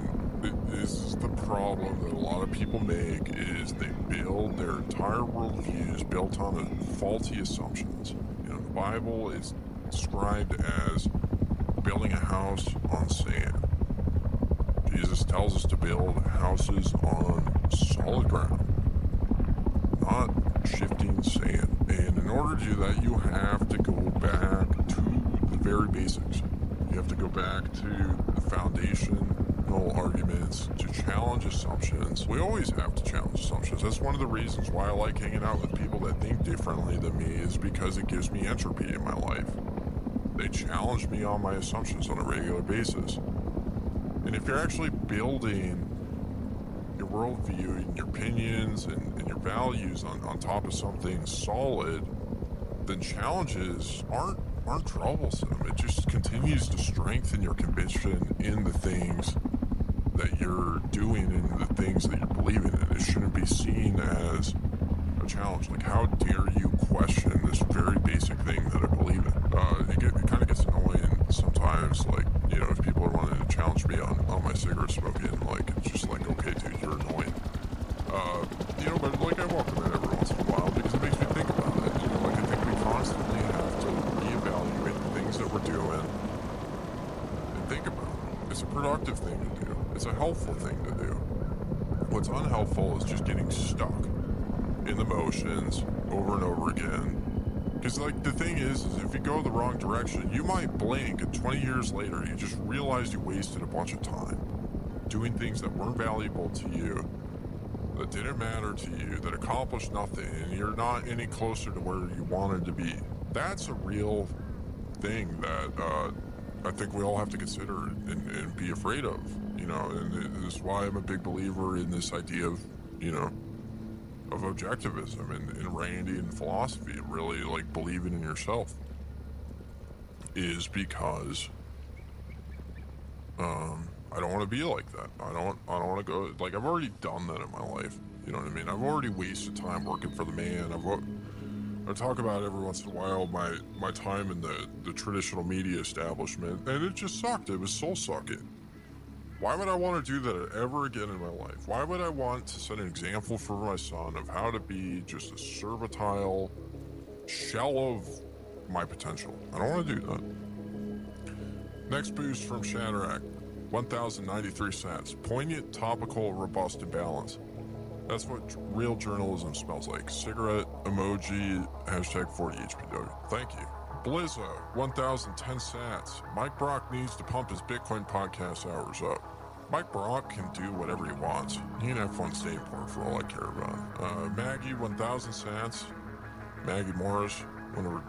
this is the problem that a lot of people make, is they build their entire worldviews built on faulty assumptions. You know, the Bible is described as building a house on sand. Jesus tells us to build houses on solid ground, not shifting sand. And in order to do that, you have to go back to the very basics. You have to go back to the foundational arguments, to challenge assumptions. We always have to challenge assumptions. That's one of the reasons why I like hanging out with people that think differently than me, is because it gives me entropy in my life. They challenge me on my assumptions on a regular basis. And if you're actually building your worldview and your opinions and your values on top of something solid, then challenges aren't troublesome. It just continues to strengthen your conviction in the things that you're doing and the things that you're believing in. It shouldn't be seen as a challenge. Like, how dare you question this very basic thing that I believe in? It kind of gets annoying sometimes, like, you know, if people are wanting to challenge me on my cigarette smoking, like, it's just like, okay, dude, you're annoying. You know, but like, I welcome it every once in a while because it makes me think about it. You know, like, I think we constantly have to reevaluate the things that we're doing and think about them. It's a productive thing to do. It's a helpful thing to do. What's unhelpful is just getting stuck in the motions over and over again. Because, like, the thing is if you go the wrong direction, you might blink and 20 years later you just realize you wasted a bunch of time doing things that weren't valuable to you, that didn't matter to you, that accomplished nothing, and you're not any closer to where you wanted to be. That's a real thing that I think we all have to consider and be afraid of, you know, and this is why I'm a big believer in this idea of, you know, of objectivism and Randian philosophy, really, like, believing in yourself, is because I don't want to be like that. I don't want to go, like, I've already done that in my life. You know what I mean? I've already wasted time working for the man. I talk about every once in a while my time in the traditional media establishment, and it just sucked. It was soul sucking. Why would I want to do that ever again in my life? Why would I want to set an example for my son of how to be just a servile shell of my potential? I don't want to do that. Next boost from Shatterack, 1,093 sats. Poignant, topical, robust, and balanced. That's what real journalism smells like. Cigarette, emoji, hashtag 40HPW. Thank you. Blizza, 1,010 sats. Mike Brock needs to pump his Bitcoin podcast hours up. Mike Brock can do whatever he wants. He can have fun staying poor for all I care about. Maggie, 1,000 sats. Maggie Morris, one of our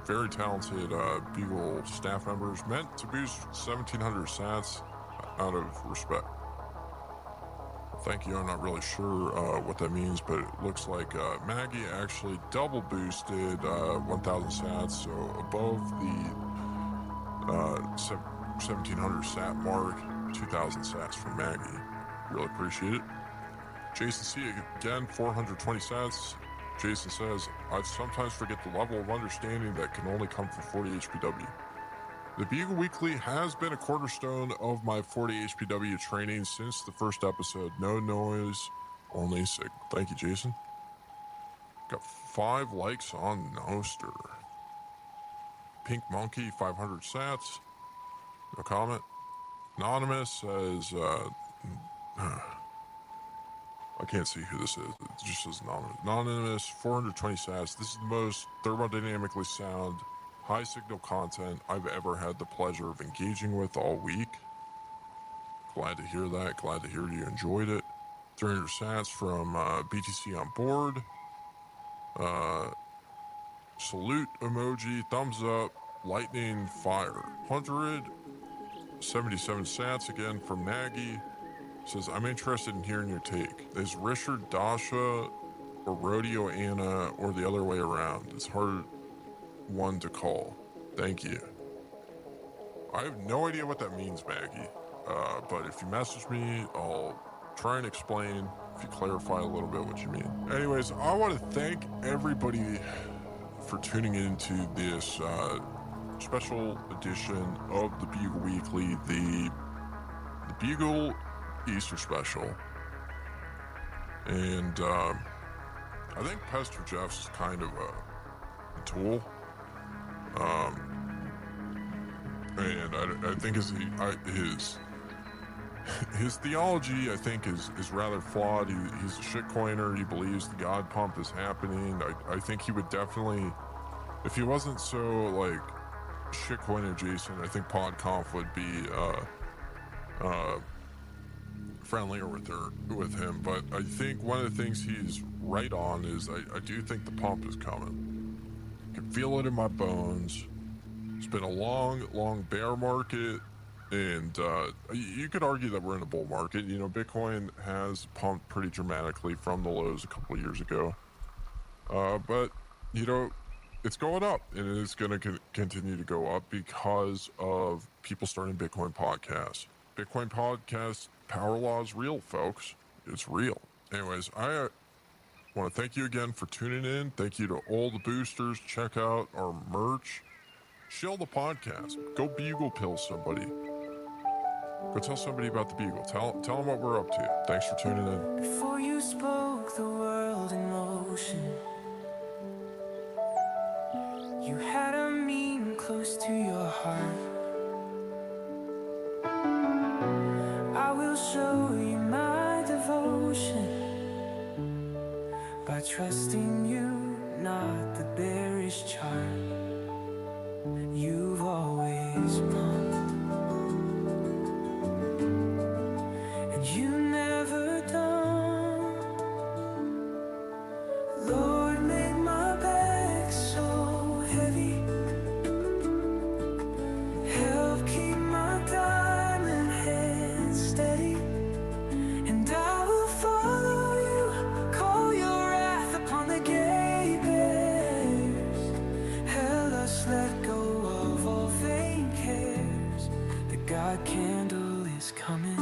very talented Beagle staff members, meant to boost 1,700 sats out of respect. Thank you. I'm not really sure what that means, but it looks like Maggie actually double boosted 1,000 sats, so above the 1,700 sat mark, 2,000 sats from Maggie. Really appreciate it. Jason C. again, 420 sats. Jason says, I sometimes forget the level of understanding that can only come from 40 HPW. The Bugle Weekly has been a cornerstone of my 40 HPW training since the first episode. No noise, only signal. Thank you, Jason. Got 5 likes on Noster. Pink Monkey, 500 sats. No comment. Anonymous says, I can't see who this is. It just says Anonymous. Anonymous, 420 sats. This is the most thermodynamically sound, high signal content I've ever had the pleasure of engaging with all week. Glad to hear that. Glad to hear you enjoyed it. 300 sats from BTC on board. Salute emoji, thumbs up, lightning fire. 177 sats again from Nagy. Says, I'm interested in hearing your take. Is Richard Dasha or Rodeo Anna or the other way around? It's hard one to call. Thank you. I have no idea what that means, Maggie. But if you message me, I'll try and explain if you clarify a little bit what you mean. Anyways, I want to thank everybody for tuning into this special edition of the Bugle Weekly, the Bugle Easter special. And I think Pastor Jeff's kind of a tool. And I think his his theology, I think, is rather flawed. He's a shitcoiner. He believes the God pump is happening. I think he would definitely, if he wasn't so like shitcoin adjacent, I think PodConf would be friendlier with him. But I think one of the things he's right on is I do think the pump is coming. I can feel it in my bones. It's been a long bear market, and you could argue that we're in a bull market. You know, Bitcoin has pumped pretty dramatically from the lows a couple of years ago, but you know, it's going up, and it is going to continue to go up because of people starting Bitcoin podcasts. Bitcoin podcast power law is real, folks. It's real. Anyways, I want to thank you again for tuning in. Thank you to all the boosters. Check out our merch. Share the podcast. Go bugle pill somebody. Go tell somebody about the bugle. Tell them what we're up to. Thanks for tuning in.
Before you spoke the world in motion, you had a meaning close to your heart. I will show you my devotion by trusting you, not the bearish chart. You've always pumped, and you never done. Lord, make my back so heavy. Help keep my diamond hands steady. And I will follow you, call your wrath upon the gate bears. Hell, us let go of all vain cares. The God candle is coming.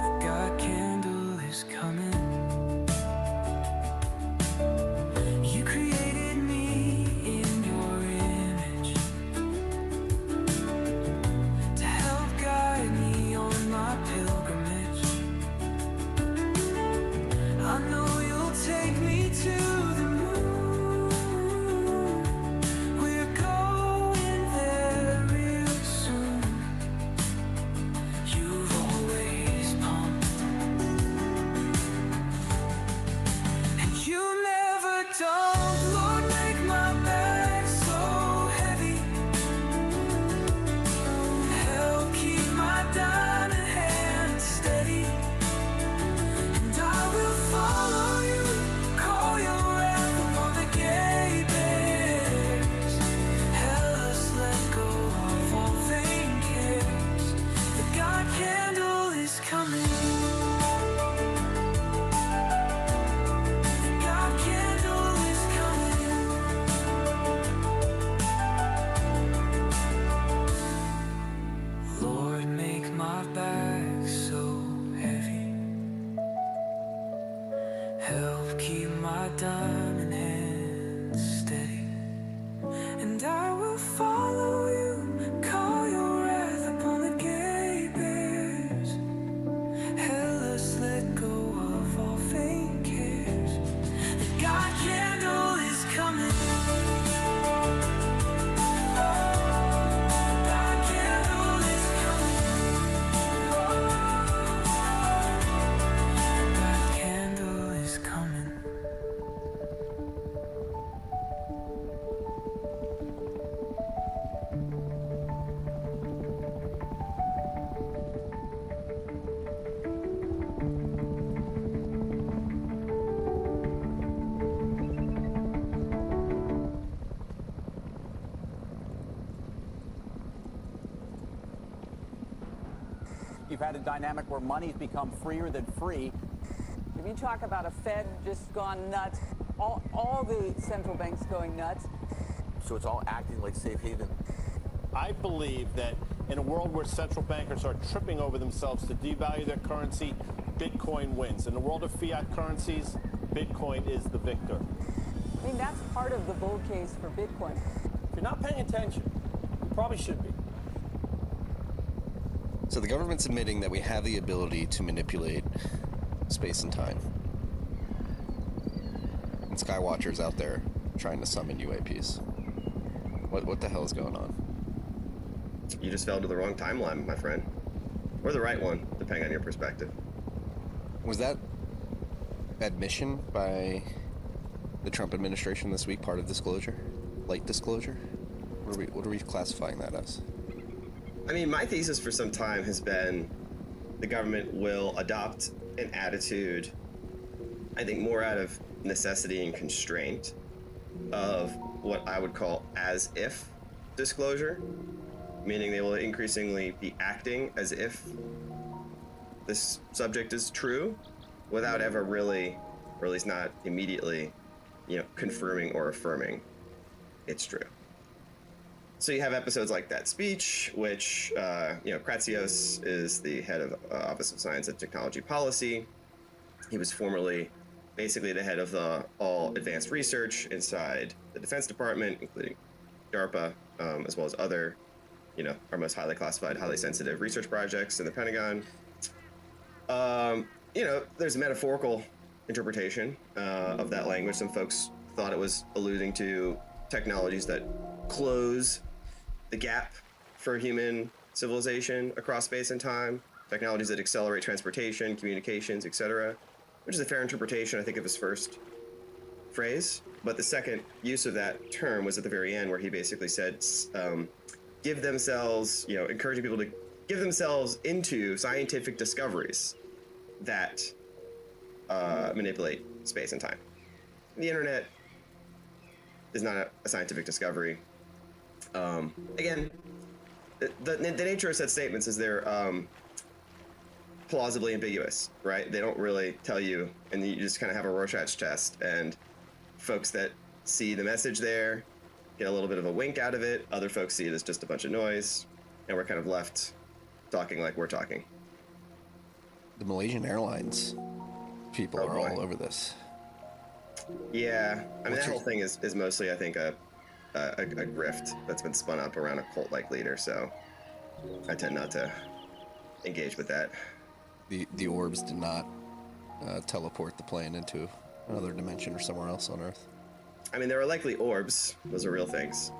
The God candle is coming. You created me in your image to help guide me on my pilgrimage. I know you'll take me to the moon. We're going there real soon. You've always pumped, and you never don't. Lord, make my back so heavy. Help keep my diamond hands steady. And I will follow you, call your wrath upon the gate bears. Hell, us let go of all vain cares. The God candle is coming. The God candle is coming. Lord, make my back so heavy. Help keep my diamond hands steady. And I will follow you, call your wrath upon the gate bears. Hell, us let go of all vain cares. The God candle is coming. God candle is coming. God candle is coming.
You've had a dynamic where money's become freer than free.
If you talk about a Fed just gone nuts, all the central banks going nuts.
So it's all acting like safe haven.
I believe that in a world where central bankers are tripping over themselves to devalue their currency, Bitcoin wins. In the world of fiat currencies, Bitcoin is the victor.
I mean, that's part of the bull case for Bitcoin.
If you're not paying attention, you probably should be.
So the government's admitting that we have the ability to manipulate space and time. And Skywatcher's out there trying to summon UAPs. What the hell is going on?
You just fell to the wrong timeline, my friend. Or the right one, depending on your perspective.
Was that admission by the Trump administration this week part of disclosure? Light disclosure? What are we classifying that as?
I mean, my thesis for some time has been the government will adopt an attitude, I think more out of necessity and constraint, of what I would call as if disclosure, meaning they will increasingly be acting as if this subject is true without ever really, or at least not immediately, confirming or affirming it's true. So you have episodes like that speech, which, Kratsios is the head of Office of Science and Technology Policy. He was formerly basically the head of all advanced research inside the Defense Department, including DARPA, as well as other, our most highly classified, highly sensitive research projects in the Pentagon. There's a metaphorical interpretation of that language. Some folks thought it was alluding to technologies that close the gap for human civilization across space and time, technologies that accelerate transportation, communications, etc., which is a fair interpretation, I think, of his first phrase. But the second use of that term was at the very end, where he basically said, give themselves, encouraging people to give themselves into scientific discoveries that manipulate space and time. The internet is not a scientific discovery. Again, the nature of such statements is they're plausibly ambiguous, right? They don't really tell you, and you just kind of have a Rorschach test, and folks that see the message there get a little bit of a wink out of it. Other folks see it as just a bunch of noise, and we're kind of left talking like we're talking.
The Malaysian Airlines people are all over this.
Yeah, I mean, that whole thing is mostly, I think, a grift that's been spun up around a cult-like leader, so I tend not to engage with that.
The orbs did not teleport the plane into another dimension or somewhere else on Earth.
I mean, there are likely orbs. Those are real things.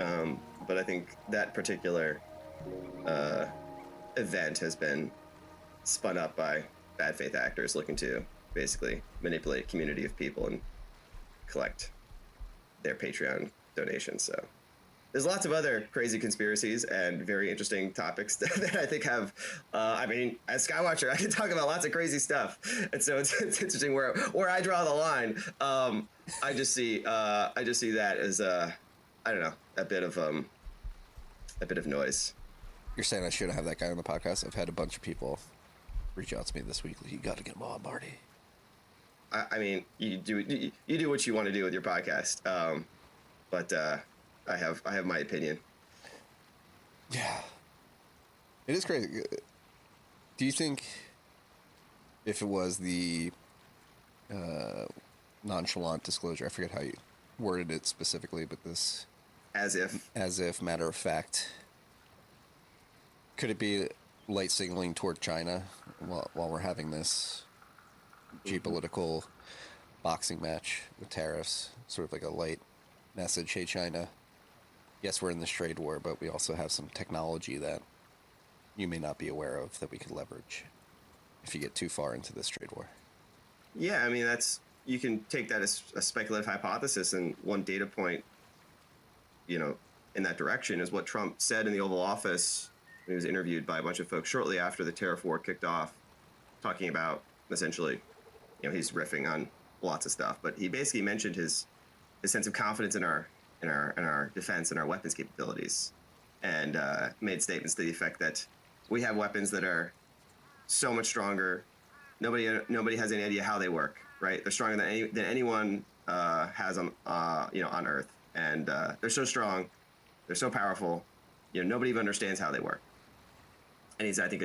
But I think that particular event has been spun up by bad faith actors looking to basically manipulate a community of people and collect their Patreon donations. So there's lots of other crazy conspiracies and very interesting topics that I think have, as Skywatcher, I can talk about lots of crazy stuff. And so it's interesting where I draw the line. I just see that as a bit of noise.
You're saying I should have that guy on the podcast? I've had a bunch of people reach out to me this week. You got to get him on, Marty.
I mean, you do what you want to do with your podcast, but I have my opinion.
Yeah, it is crazy. Do you think if it was the nonchalant disclosure, I forget how you worded it specifically, but this as if matter of fact, could it be light signaling toward China while we're having this geopolitical boxing match with tariffs, sort of like a light message? Hey, China, yes, we're in this trade war, but we also have some technology that you may not be aware of that we could leverage if you get too far into this trade war.
Yeah, I mean, you can take that as a speculative hypothesis, and one data point, in that direction is what Trump said in the Oval Office when he was interviewed by a bunch of folks shortly after the tariff war kicked off, talking about essentially, he's riffing on lots of stuff, but he basically mentioned his sense of confidence in our defense and our weapons capabilities, and made statements to the effect that we have weapons that are so much stronger. Nobody has any idea how they work. Right? They're stronger than anyone has on Earth, and they're so strong, they're so powerful. Nobody even understands how they work. And he's, I think,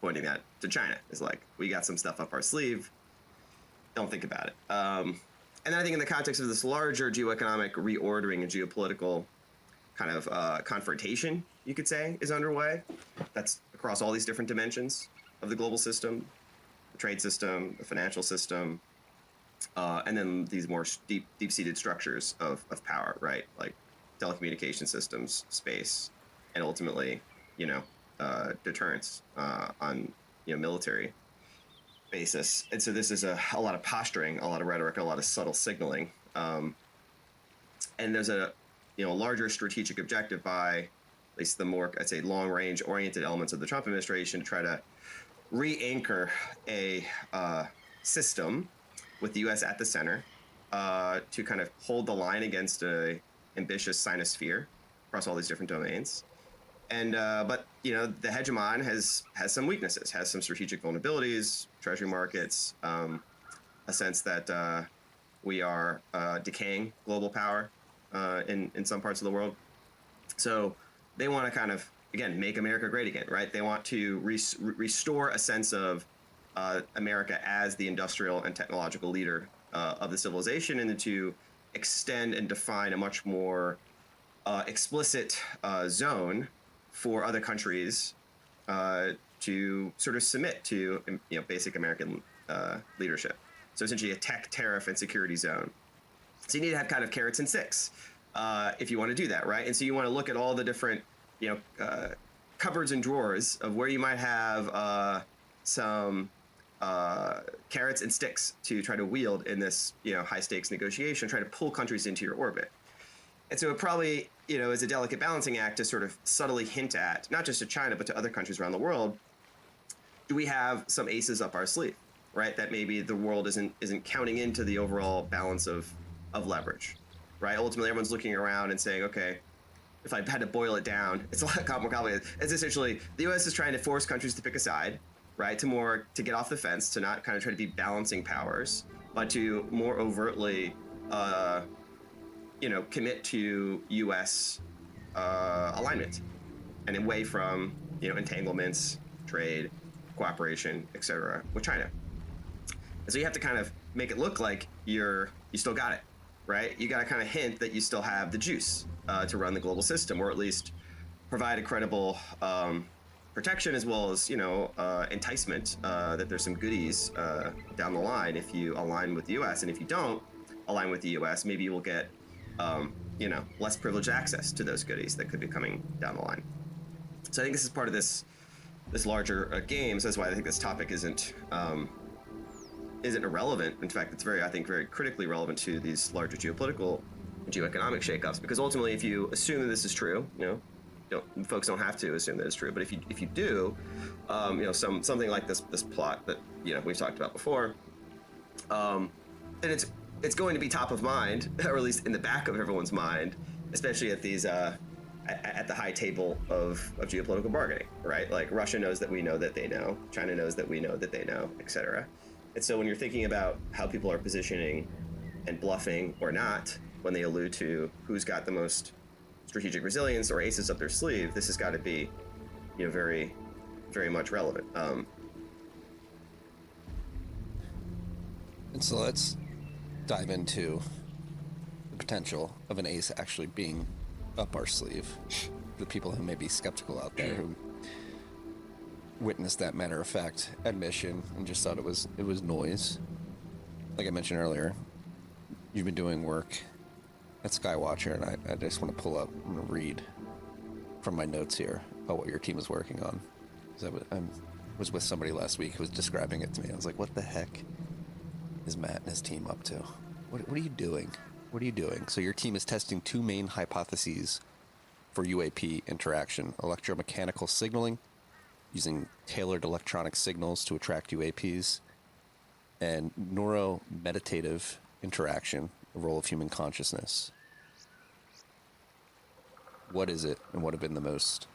pointing that to China. Is like, we got some stuff up our sleeve. Don't think about it. And then I think in the context of this larger geoeconomic reordering and geopolitical kind of confrontation, you could say, is underway. That's across all these different dimensions of the global system, the trade system, the financial system, and then these more deep-seated structures of power, right? Like telecommunication systems, space, and ultimately deterrence on military basis. And so this is a lot of posturing, a lot of rhetoric, a lot of subtle signaling. And there's a larger strategic objective by at least the more, I'd say, long-range oriented elements of the Trump administration to try to re-anchor a system with the U.S. at the center to kind of hold the line against a ambitious sinosphere across all these different domains. And but the hegemon has some weaknesses, has some strategic vulnerabilities, treasury markets, a sense that we are decaying global power in some parts of the world. So they want to kind of, again, make America great again, right? They want to restore a sense of America as the industrial and technological leader of the civilization, and to extend and define a much more explicit zone for other countries to sort of submit to basic American leadership. So essentially a tech, tariff, and security zone. So you need to have kind of carrots and sticks if you want to do that, right? And so you want to look at all the different cupboards and drawers of where you might have some carrots and sticks to try to wield in this high stakes negotiation, try to pull countries into your orbit. And so it probably is a delicate balancing act to sort of subtly hint at, not just to China, but to other countries around the world, do we have some aces up our sleeve, right? That maybe the world isn't counting into the overall balance of leverage, right? Ultimately, everyone's looking around and saying, okay, if I had to boil it down, it's a lot more complicated. It's essentially the U.S. is trying to force countries to pick a side, right? To get off the fence, to not kind of try to be balancing powers, but to more overtly, commit to U.S. Alignment and away from entanglements, trade, cooperation, etc. with China. And so you have to kind of make it look like you still got it, right? You got to kind of hint that you still have the juice to run the global system, or at least provide a credible protection as well as enticement that there's some goodies down the line if you align with the U.S. And if you don't align with the U.S., maybe you will get less privileged access to those goodies that could be coming down the line. So I think this is part of this larger game. So that's why I think this topic isn't irrelevant. In fact, it's very critically relevant to these larger geopolitical and geoeconomic shakeups. Because ultimately, if you assume that this is true, folks don't have to assume that it's true. But if you do, something like this plot that we've talked about before, then it's going to be top of mind, or at least in the back of everyone's mind, especially at these at the high table of geopolitical bargaining, right? Like Russia knows that we know that they know, China knows that we know that they know, etc. And so when you're thinking about how people are positioning and bluffing or not, when they allude to who's got the most strategic resilience or aces up their sleeve, this has got to be, very, very much relevant.
And so let's dive into the potential of an ace actually being up our sleeve. The people who may be skeptical out there who witnessed that matter-of-fact admission and just thought it was noise. Like I mentioned earlier, you've been doing work at Skywatcher, and I just want to pull up and read from my notes here about what your team is working on. I was with somebody last week who was describing it to me. I was like, what the heck is Matt and his team up to? What are you doing? What are you doing? So your team is testing two main hypotheses for UAP interaction: electromechanical signaling, using tailored electronic signals to attract UAPs, and neuromeditative interaction, the role of human consciousness. What is it, and what have been the most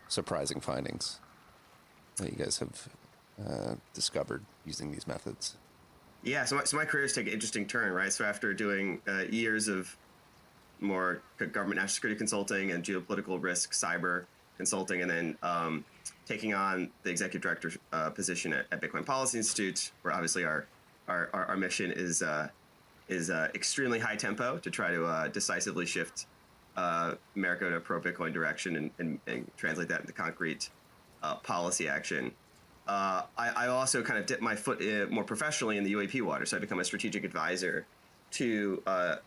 surprising findings that you guys have discovered using these methods?
Yeah, so my career's taken an interesting turn, right? So after doing years of more government national security consulting and geopolitical risk, cyber consulting, and then taking on the executive director position at Bitcoin Policy Institute, where obviously our mission is extremely high tempo to try to decisively shift America in a pro-Bitcoin direction and translate that into concrete policy action. I also kind of dipped my foot more professionally in the UAP water, so I become a strategic advisor to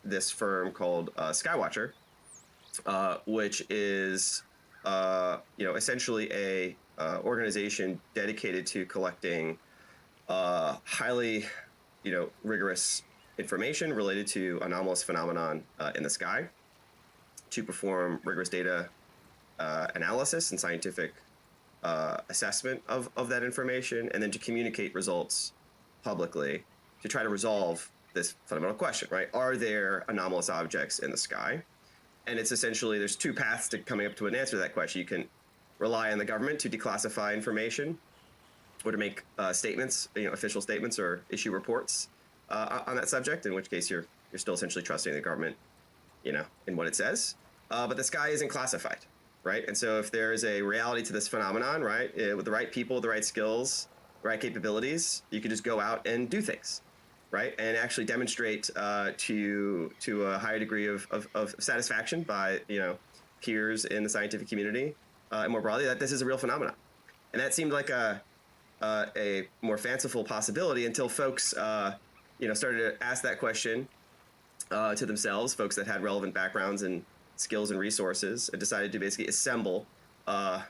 this firm called Skywatcher, which is essentially a organization dedicated to collecting highly, rigorous information related to anomalous phenomenon in the sky, to perform rigorous data analysis and scientific assessment of that information, and then to communicate results publicly to try to resolve this fundamental question, right? Are there anomalous objects in the sky? And it's essentially, there's two paths to coming up to an answer to that question. You can rely on the government to declassify information or to make statements, official statements or issue reports on that subject, in which case you're still essentially trusting the government, in what it says. But the sky isn't classified, right? And so if there is a reality to this phenomenon, right, with the right people, the right skills, the right capabilities, you can just go out and do things, right? And actually demonstrate to a higher degree of satisfaction by, peers in the scientific community and more broadly that this is a real phenomenon. And that seemed like a more fanciful possibility until folks, started to ask that question to themselves, folks that had relevant backgrounds and skills and resources, and decided to basically assemble,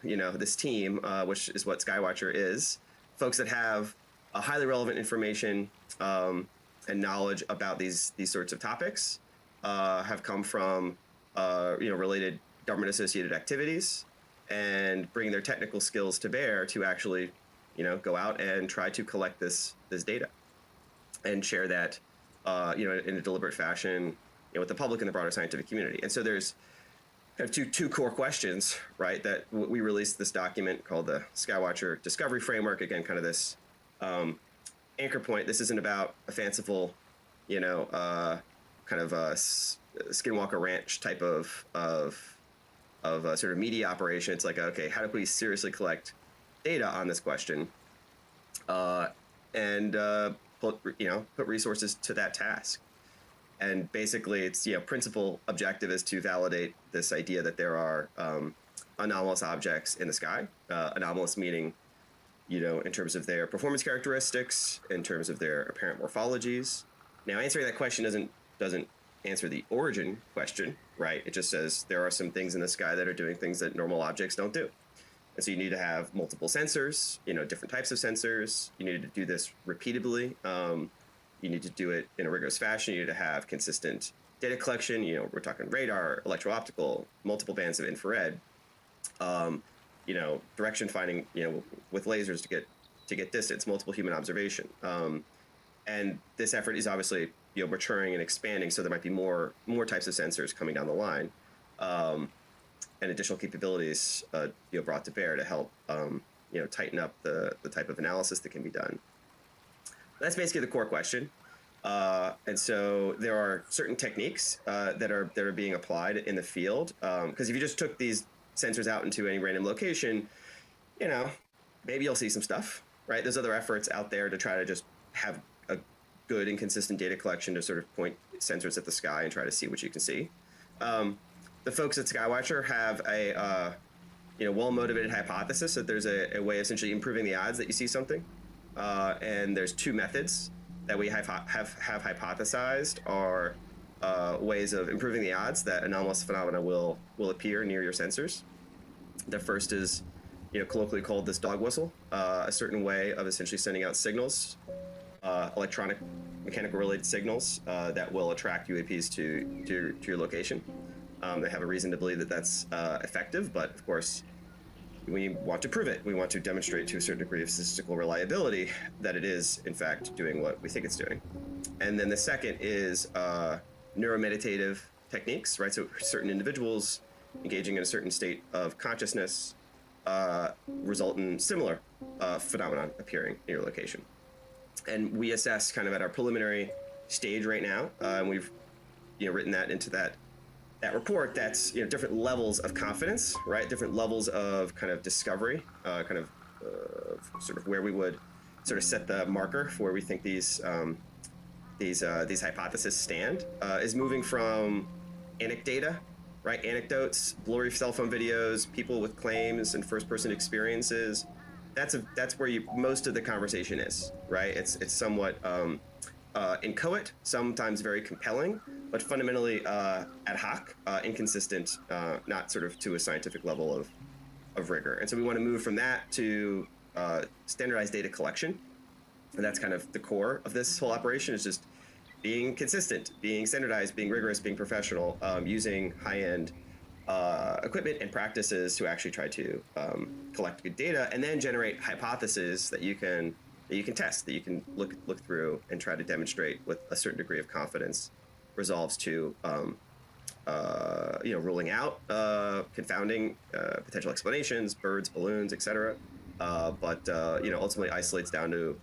this team, which is what Skywatcher is. Folks that have highly relevant information and knowledge about these sorts of topics, have come from, related government-associated activities, and bring their technical skills to bear to actually, go out and try to collect this data and share that, in a deliberate fashion, with the public and the broader scientific community. And so there's kind of two core questions, right, that we released this document called the Skywatcher Discovery Framework. Again, kind of this anchor point. This isn't about a fanciful, kind of a Skinwalker Ranch type of sort of media operation. It's like, okay, how do we seriously collect data on this question, and put resources to that task? And basically, its principal objective is to validate this idea that there are anomalous objects in the sky. Anomalous meaning, in terms of their performance characteristics, in terms of their apparent morphologies. Now, answering that question doesn't answer the origin question, right? It just says there are some things in the sky that are doing things that normal objects don't do. And so you need to have multiple sensors, different types of sensors. You need to do this repeatedly. You need to do it in a rigorous fashion. You need to have consistent data collection. We're talking radar, electro-optical, multiple bands of infrared, direction finding, with lasers to get distance, multiple human observation. And this effort is obviously, maturing and expanding. So there might be more types of sensors coming down the line. And additional capabilities, brought to bear to help, tighten up the type of analysis that can be done. That's basically the core question. And so there are certain techniques that are being applied in the field. Because if you just took these sensors out into any random location, maybe you'll see some stuff, right? There's other efforts out there to try to just have a good and consistent data collection to sort of point sensors at the sky and try to see what you can see. The folks at Skywatcher have a well-motivated hypothesis that there's a way of essentially improving the odds that you see something. And there's two methods that we have hypothesized are ways of improving the odds that anomalous phenomena will appear near your sensors. The first is, colloquially called this dog whistle, a certain way of essentially sending out signals, electronic, mechanical related signals that will attract UAPs to your location. They have a reason to believe that that's effective, but of course, we want to prove it. We want to demonstrate to a certain degree of statistical reliability that it is, in fact, doing what we think it's doing. And then the second is neuromeditative techniques, right? So certain individuals engaging in a certain state of consciousness result in similar phenomenon appearing in your location. And we assess kind of at our preliminary stage right now, and we've written that into that report. That's different levels of confidence, right? Different levels of kind of discovery, sort of where we would sort of set the marker for where we think these hypotheses stand, is moving from anecdata, right? Anecdotes, blurry cell phone videos, people with claims and first-person experiences. That's where most of the conversation is, right? It's somewhat inchoate, sometimes very compelling, but fundamentally ad hoc, inconsistent, not sort of to a scientific level of rigor. And so we want to move from that to standardized data collection. And that's kind of the core of this whole operation, is just being consistent, being standardized, being rigorous, being professional, using high-end equipment and practices to actually try to collect good data, and then generate hypotheses that you can test, that you can look through and try to demonstrate with a certain degree of confidence resolves to ruling out confounding potential explanations, birds, balloons, etc. But ultimately isolates down to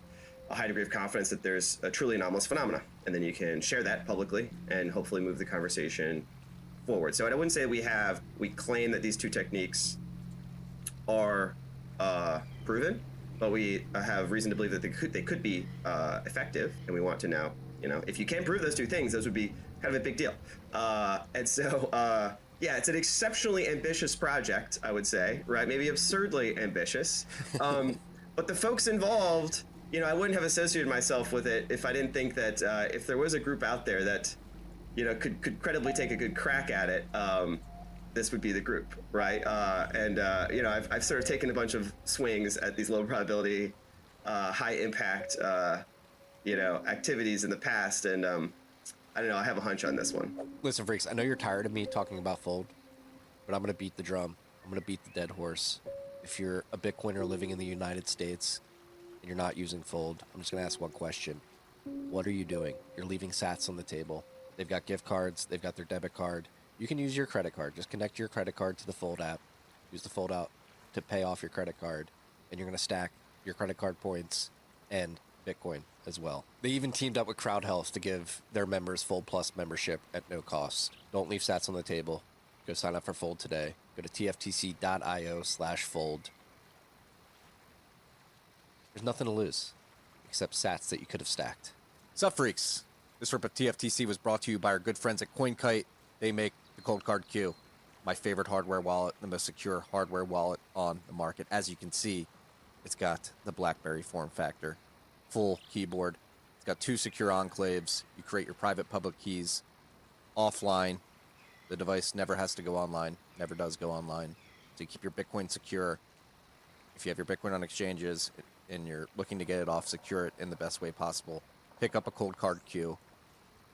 a high degree of confidence that there's a truly anomalous phenomena, and then you can share that publicly and hopefully move the conversation forward. So I wouldn't say we claim that these two techniques are proven, but we have reason to believe that they could be effective, and we want to know, if you can prove those two things, those would be kind of a big deal. And so, it's an exceptionally ambitious project, I would say, right? Maybe absurdly ambitious. But the folks involved, I wouldn't have associated myself with it if I didn't think that if there was a group out there that, could credibly take a good crack at it, this would be the group, right? I've sort of taken a bunch of swings at these low probability, high impact, activities in the past, and I don't know, I have a hunch on this one.
Listen, freaks, I know you're tired of me talking about Fold, but I'm going to beat the drum. I'm going to beat the dead horse. If you're a Bitcoiner living in the United States and you're not using Fold, I'm just going to ask one question. What are you doing? You're leaving sats on the table. They've got gift cards. They've got their debit card. You can use your credit card. Just connect your credit card to the Fold app. Use the Fold app to pay off your credit card, and you're going to stack your credit card points and Bitcoin as well. They even teamed up with Crowd Health to give their members Fold Plus membership at no cost. Don't leave sats on the table. Go sign up for Fold today. Go to tftc.io/fold. There's nothing to lose except sats that you could have stacked. Sup, freaks? This rip of TFTC was brought to you by our good friends at CoinKite. They make the Cold Card Q, my favorite hardware wallet, the most secure hardware wallet on the market. As you can see, it's got the BlackBerry form factor, full keyboard. It's got 2 secure enclaves. You create your private public keys offline. The device never has to go online, never does go online. So you keep your Bitcoin secure. If you have your Bitcoin on exchanges and you're looking to get it off, secure it in the best way possible. Pick up a Cold Card Q.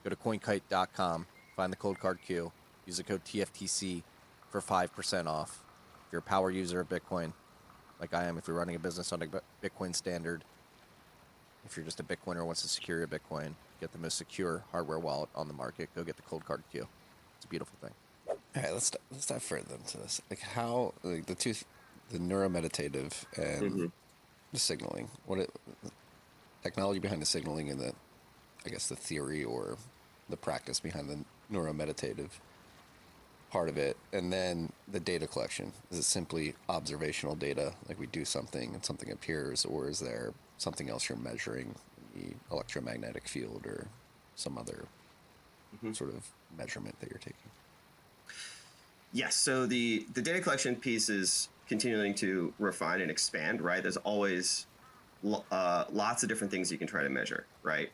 Go to coinkite.com, find the Cold Card Q, use the code TFTC for 5% off. If you're a power user of Bitcoin, like I am, if you're running a business on a Bitcoin standard, if you're just a Bitcoiner who wants to secure your Bitcoin, get the most secure hardware wallet on the market, go get the Cold Card Q. It's a beautiful thing. All right, let's dive further into this. Like how, like the neuromeditative and the signaling, technology behind the signaling and the theory or the practice behind the neuromeditative part of it, and then the data collection. Is it simply observational data, like we do something and something appears, or is there something else you're measuring, the electromagnetic field or some other sort of measurement that you're taking?
Yes, so the data collection piece is continuing to refine and expand, right? There's always lots of different things you can try to measure, right?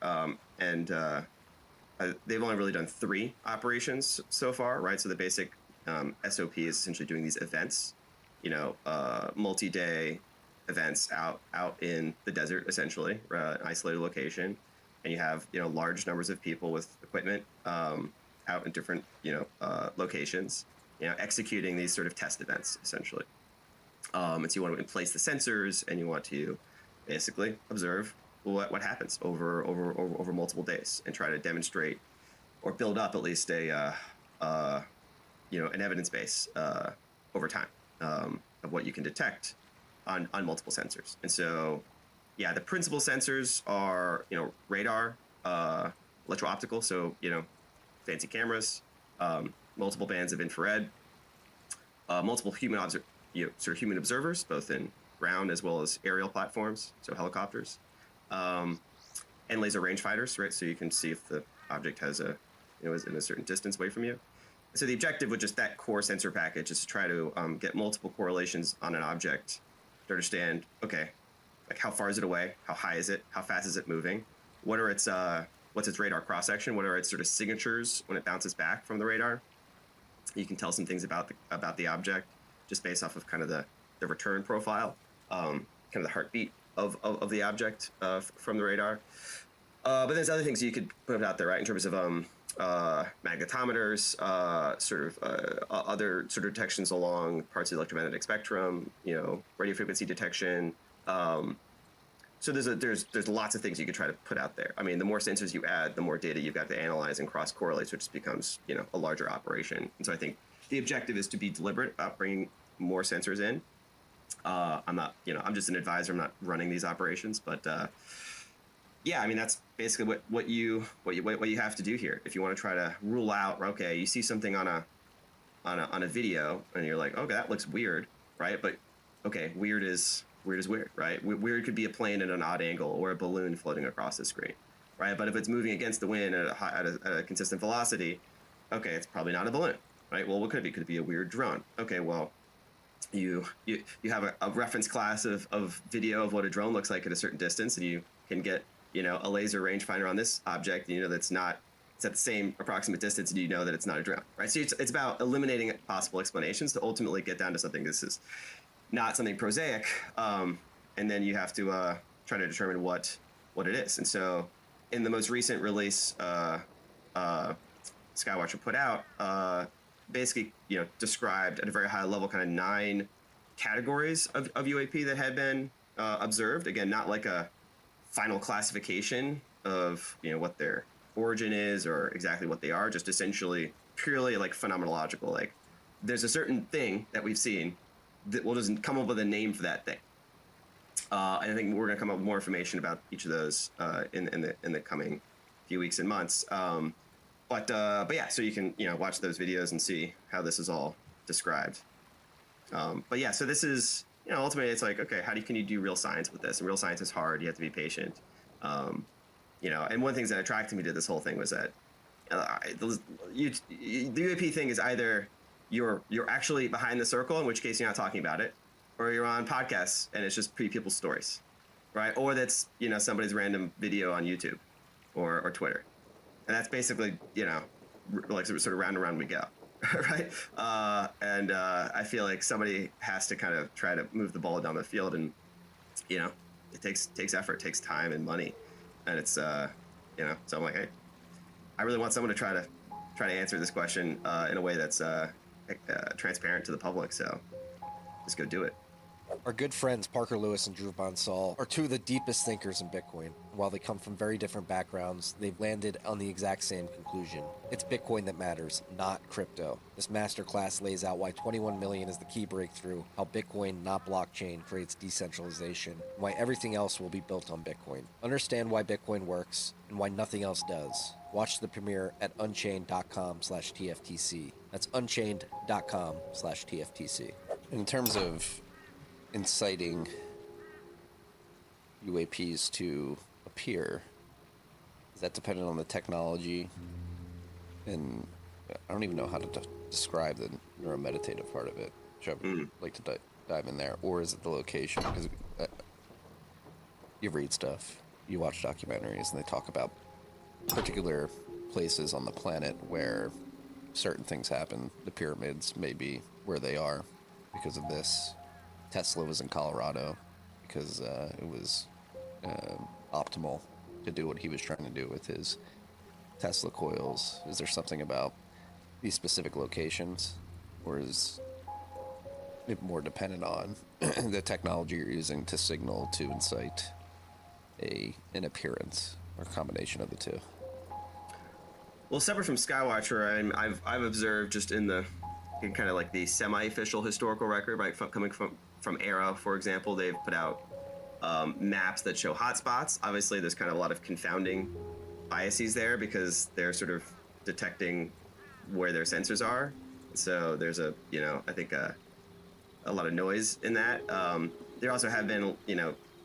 They've only really done 3 operations so far, right? So the basic SOP is essentially doing these events, multi-day events out in the desert, essentially, an isolated location, and you have large numbers of people with equipment out in different locations, executing these sort of test events, essentially. And so you want to place the sensors, and you want to basically observe what happens over multiple days, and try to demonstrate or build up at least an evidence base over time of what you can detect on multiple sensors. And so, the principal sensors are radar, electro-optical, so fancy cameras, multiple bands of infrared, multiple human observers, both in ground as well as aerial platforms, so helicopters. And laser rangefinders, right? So you can see if the object has is in a certain distance away from you. So the objective with just that core sensor package is to try to get multiple correlations on an object to understand, okay, like how far is it away? How high is it? How fast is it moving? What are its what's its radar cross section, what are its sort of signatures when it bounces back from the radar. You can tell some things about the object just based off of kind of the return profile, kind of the heartbeat of the object from the radar. But there's other things you could put out there, right, in terms of magnetometers, other sort of detections along parts of the electromagnetic spectrum, radio frequency detection. So there's lots of things you could try to put out there. I mean, the more sensors you add, the more data you've got to analyze and cross correlate, so it just becomes a larger operation. And so I think the objective is to be deliberate about bringing more sensors in. I'm not, I'm just an advisor. I'm not running these operations, but yeah, I mean that's basically what you have to do here. If you want to try to rule out, okay, you see something on a video and you're like, okay, that looks weird, right? But okay, weird is weird, right? Weird could be a plane at an odd angle or a balloon floating across the screen, right? But if it's moving against the wind at a consistent velocity, okay, it's probably not a balloon, right? Well, what could it be? Could it be a weird drone? Okay, well, you have a reference class of video of what a drone looks like at a certain distance, and you can get a laser rangefinder on this object, that's not, it's at the same approximate distance, and that it's not a drone, right? So it's about eliminating possible explanations to ultimately get down to something. This is not something prosaic, and then you have to try to determine what it is. And so in the most recent release Skywatcher put out, basically described at a very high level kind of 9 categories of UAP that had been observed. Again, not like a final classification of what their origin is or exactly what they are, just essentially purely like phenomenological. Like there's a certain thing that we've seen that we'll just come up with a name for that thing. And I think we're going to come up with more information about each of those in the coming few weeks and months. But yeah, so you can watch those videos and see how this is all described. But yeah, so this is ultimately it's like, okay, can you do real science with this? And real science is hard. You have to be patient. And one of the things that attracted me to this whole thing was that the UAP thing is either you're actually behind the circle, in which case you're not talking about it, or you're on podcasts and it's just people's stories, right? Or that's somebody's random video on YouTube or Twitter, and that's basically like sort of round and round we go, right? And I feel like somebody has to kind of try to move the ball down the field, and it takes effort, takes time and money, and it's so I'm like, hey, I really want someone to try to answer this question in a way that's transparent to the public. So let's go do it.
Our good friends Parker Lewis and Drew Bonsall are two of the deepest thinkers in Bitcoin. While they come from very different backgrounds, they've landed on the exact same conclusion. It's Bitcoin that matters, not crypto. This masterclass lays out why 21 million is the key breakthrough, how Bitcoin, not blockchain, creates decentralization, and why everything else will be built on Bitcoin. Understand why Bitcoin works and why nothing else does. Watch the premiere at unchained.com/TFTC. That's unchained.com/TFTC. In terms of inciting UAPs to appear, is that dependent on the technology? And I don't even know how to describe the neuromeditative part of it, which I would like to dive in there. Or is it the location? Because you read stuff, you watch documentaries, and they talk about particular places on the planet where certain things happen. The pyramids may be where they are because of this. Tesla was in Colorado because it was optimal to do what he was trying to do with his Tesla coils. Is there something about these specific locations, or is it more dependent on the technology you're using to signal to incite an appearance, or a combination of the two?
Well, separate from Skywatcher, I've observed just in kind of like the semi-official historical record, right, coming from Era, for example, they've put out maps that show hotspots. Obviously, there's kind of a lot of confounding biases there because they're sort of detecting where their sensors are. So there's I think a lot of noise in that. There also have been,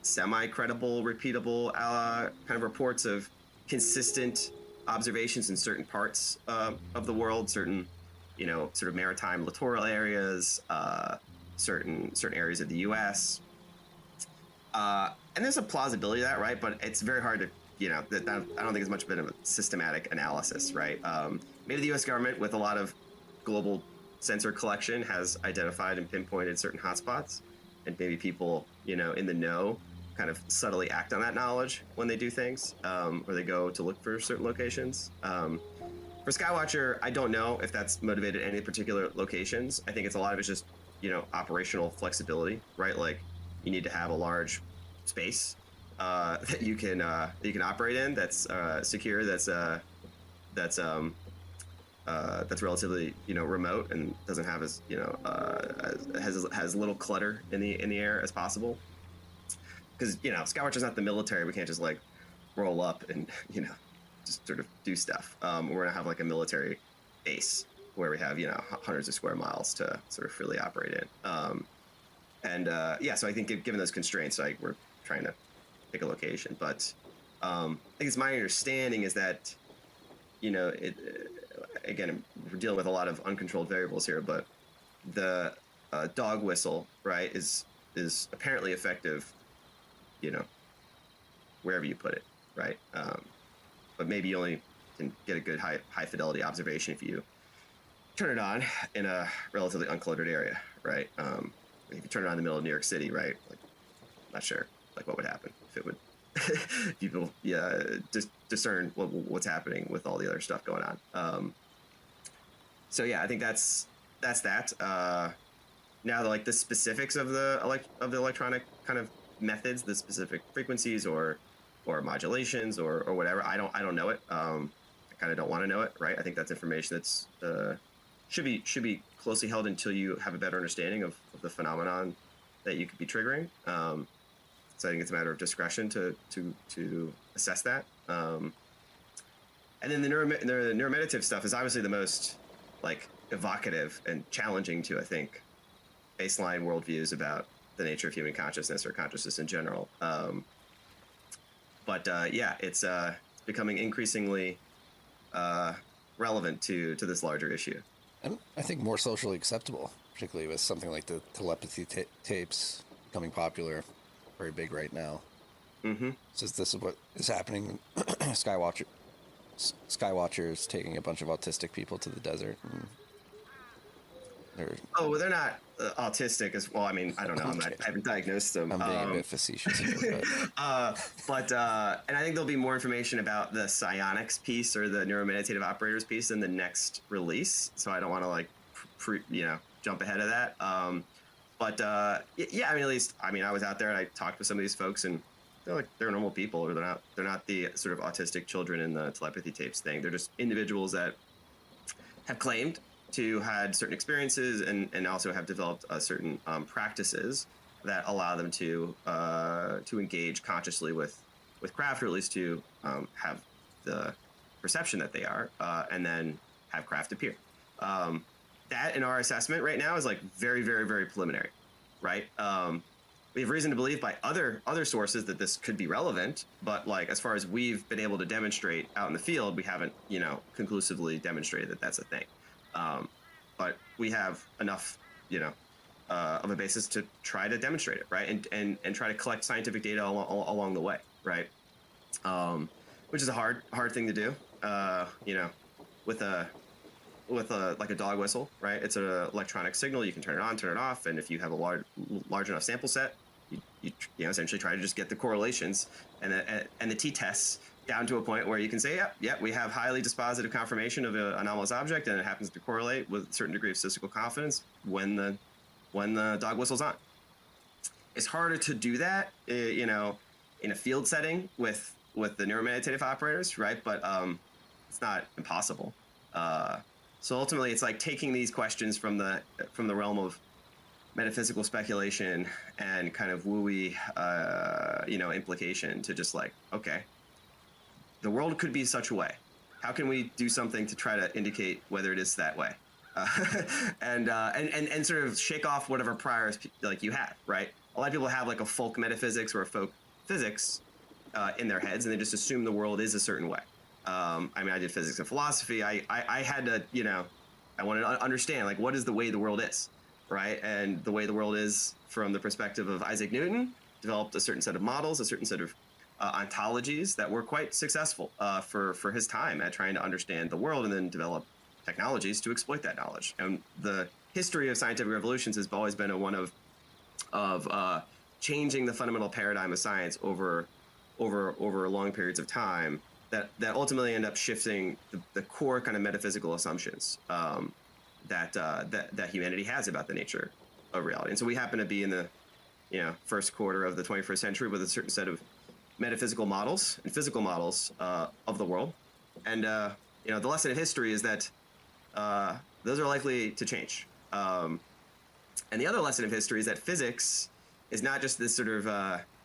semi-credible, repeatable kind of reports of consistent observations in certain parts of the world, certain, sort of maritime littoral areas, certain areas of the U.S. And there's a plausibility to that, right? But it's very hard to I don't think it's much of a systematic analysis, right? Maybe the U.S. government, with a lot of global sensor collection, has identified and pinpointed certain hotspots, and maybe people, in the know, kind of subtly act on that knowledge when they do things, or they go to look for certain locations. For Skywatcher, I don't know if that's motivated any particular locations. I think it's a lot of it's just, operational flexibility, right? Like, you need to have a large space that you can operate in, that's secure, that's relatively remote, and doesn't have as has little clutter in the air as possible. Because Skywatcher's not the military. We can't just like roll up and just sort of do stuff. We're gonna have like a military base where we have hundreds of square miles to sort of freely operate in. So I think given those constraints, like, we're trying to pick a location. But I think it's my understanding is that again, we're dealing with a lot of uncontrolled variables here, but the dog whistle, right, is apparently effective, wherever you put it, right? But maybe you only can get a good high fidelity observation if you turn it on in a relatively uncluttered area, right? If you turn it on in the middle of New York City, right? Like, not sure, like, what would happen if it would people discern what's happening with all the other stuff going on. So yeah, I think that's that. Now, like, the specifics of the electronic kind of methods, the specific frequencies or modulations or whatever, I don't know it. I kind of don't want to know it, right? I think that's information that's should be closely held until you have a better understanding of the phenomenon that you could be triggering. So I think it's a matter of discretion to assess that. And then the neuromeditative stuff is obviously the most, like, evocative and challenging to, I think, baseline worldviews about the nature of human consciousness or consciousness in general. It's becoming increasingly relevant to this larger issue.
And I think more socially acceptable, particularly with something like the telepathy tapes becoming popular, very big right now.
Mm-hmm.
So this is what is happening. Skywatcher's taking a bunch of autistic people to the desert. And
they're not autistic as well. I mean, I don't know. I haven't diagnosed them.
I'm being a bit facetious here,
but and I think there'll be more information about the psionics piece or the neuromeditative operators piece in the next release. So I don't want to, like, jump ahead of that. I mean, I was out there and I talked with some of these folks, and they're normal people, or they're not the sort of autistic children in the telepathy tapes thing. They're just individuals that have claimed to had certain experiences and also have developed certain practices that allow them to engage consciously with craft, or at least to have the perception that they are, and then have craft appear. That, in our assessment right now, is, like, very, very, very preliminary, right? We have reason to believe by other sources that this could be relevant, but, like, as far as we've been able to demonstrate out in the field, we haven't, conclusively demonstrated that that's a thing. But we have enough, of a basis to try to demonstrate it, right? And try to collect scientific data along the way, right? Which is a hard thing to do, with a dog whistle, right? It's an electronic signal. You can turn it on, turn it off, and if you have a large enough sample set, you essentially try to just get the correlations and the t-tests down to a point where you can say, yeah, we have highly dispositive confirmation of an anomalous object, and it happens to correlate with a certain degree of statistical confidence when the dog whistle's on. It's harder to do that, in a field setting with the neuromeditative operators, right? But it's not impossible. So ultimately, it's like taking these questions from the realm of metaphysical speculation and kind of wooey, implication to just, like, okay, the world could be such a way. How can we do something to try to indicate whether it is that way? And sort of shake off whatever priors, like, you have, right? A lot of people have, like, a folk metaphysics or a folk physics in their heads, and they just assume the world is a certain way. I mean, I did physics and philosophy. I had to, I wanted to understand, like, what is the way the world is, right? And the way the world is, from the perspective of Isaac Newton, developed a certain set of models, a certain set of ontologies that were quite successful for his time at trying to understand the world and then develop technologies to exploit that knowledge. And the history of scientific revolutions has always been one of changing the fundamental paradigm of science over long periods of time that ultimately end up shifting the core kind of metaphysical assumptions that humanity has about the nature of reality. And so we happen to be in the first quarter of the 21st century with a certain set of metaphysical models and physical models of the world. And the lesson of history is that those are likely to change. And the other lesson of history is that physics is not just this sort of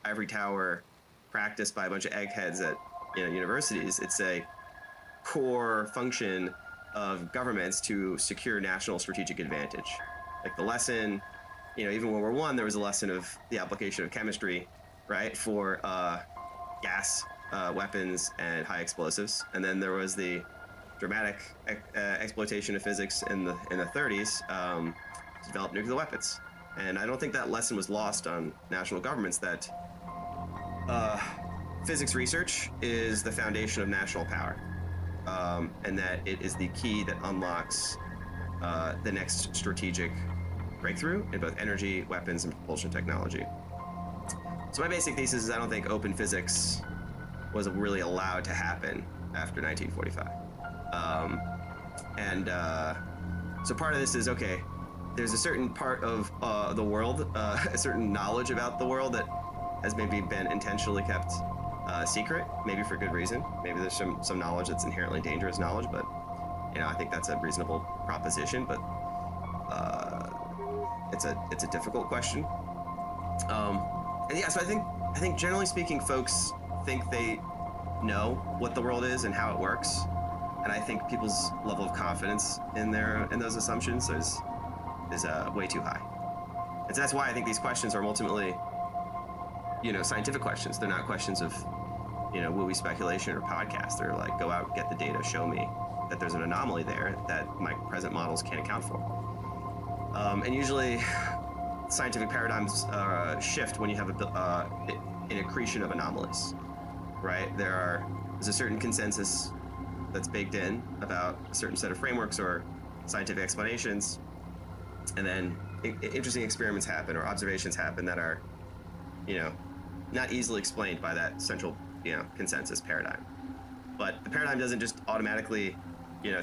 ivory tower practiced by a bunch of eggheads at universities. It's a core function of governments to secure national strategic advantage. Like the lesson, even World War I, there was a lesson of the application of chemistry, right, for gas weapons and high explosives. And then there was the dramatic exploitation of physics in the 30s to develop nuclear weapons. And I don't think that lesson was lost on national governments, that physics research is the foundation of national power, and that it is the key that unlocks the next strategic breakthrough in both energy, weapons, and propulsion technology. So my basic thesis is I don't think open physics was really allowed to happen after 1945. So part of this is, okay, there's a certain part of the world, a certain knowledge about the world that has maybe been intentionally kept secret, maybe for good reason. Maybe there's some knowledge that's inherently dangerous knowledge, but I think that's a reasonable proposition, but it's a difficult question. So I think generally speaking, folks think they know what the world is and how it works, and I think people's level of confidence in those assumptions is way too high. And so that's why I think these questions are ultimately scientific questions. They're not questions of woo-wee speculation or podcast. They're like, go out, get the data, show me that there's an anomaly there that my present models can't account for. And usually scientific paradigms shift when you have an accretion of anomalies, right? There's a certain consensus that's baked in about a certain set of frameworks or scientific explanations, and then interesting experiments happen or observations happen that are, not easily explained by that central, consensus paradigm. But the paradigm doesn't just automatically,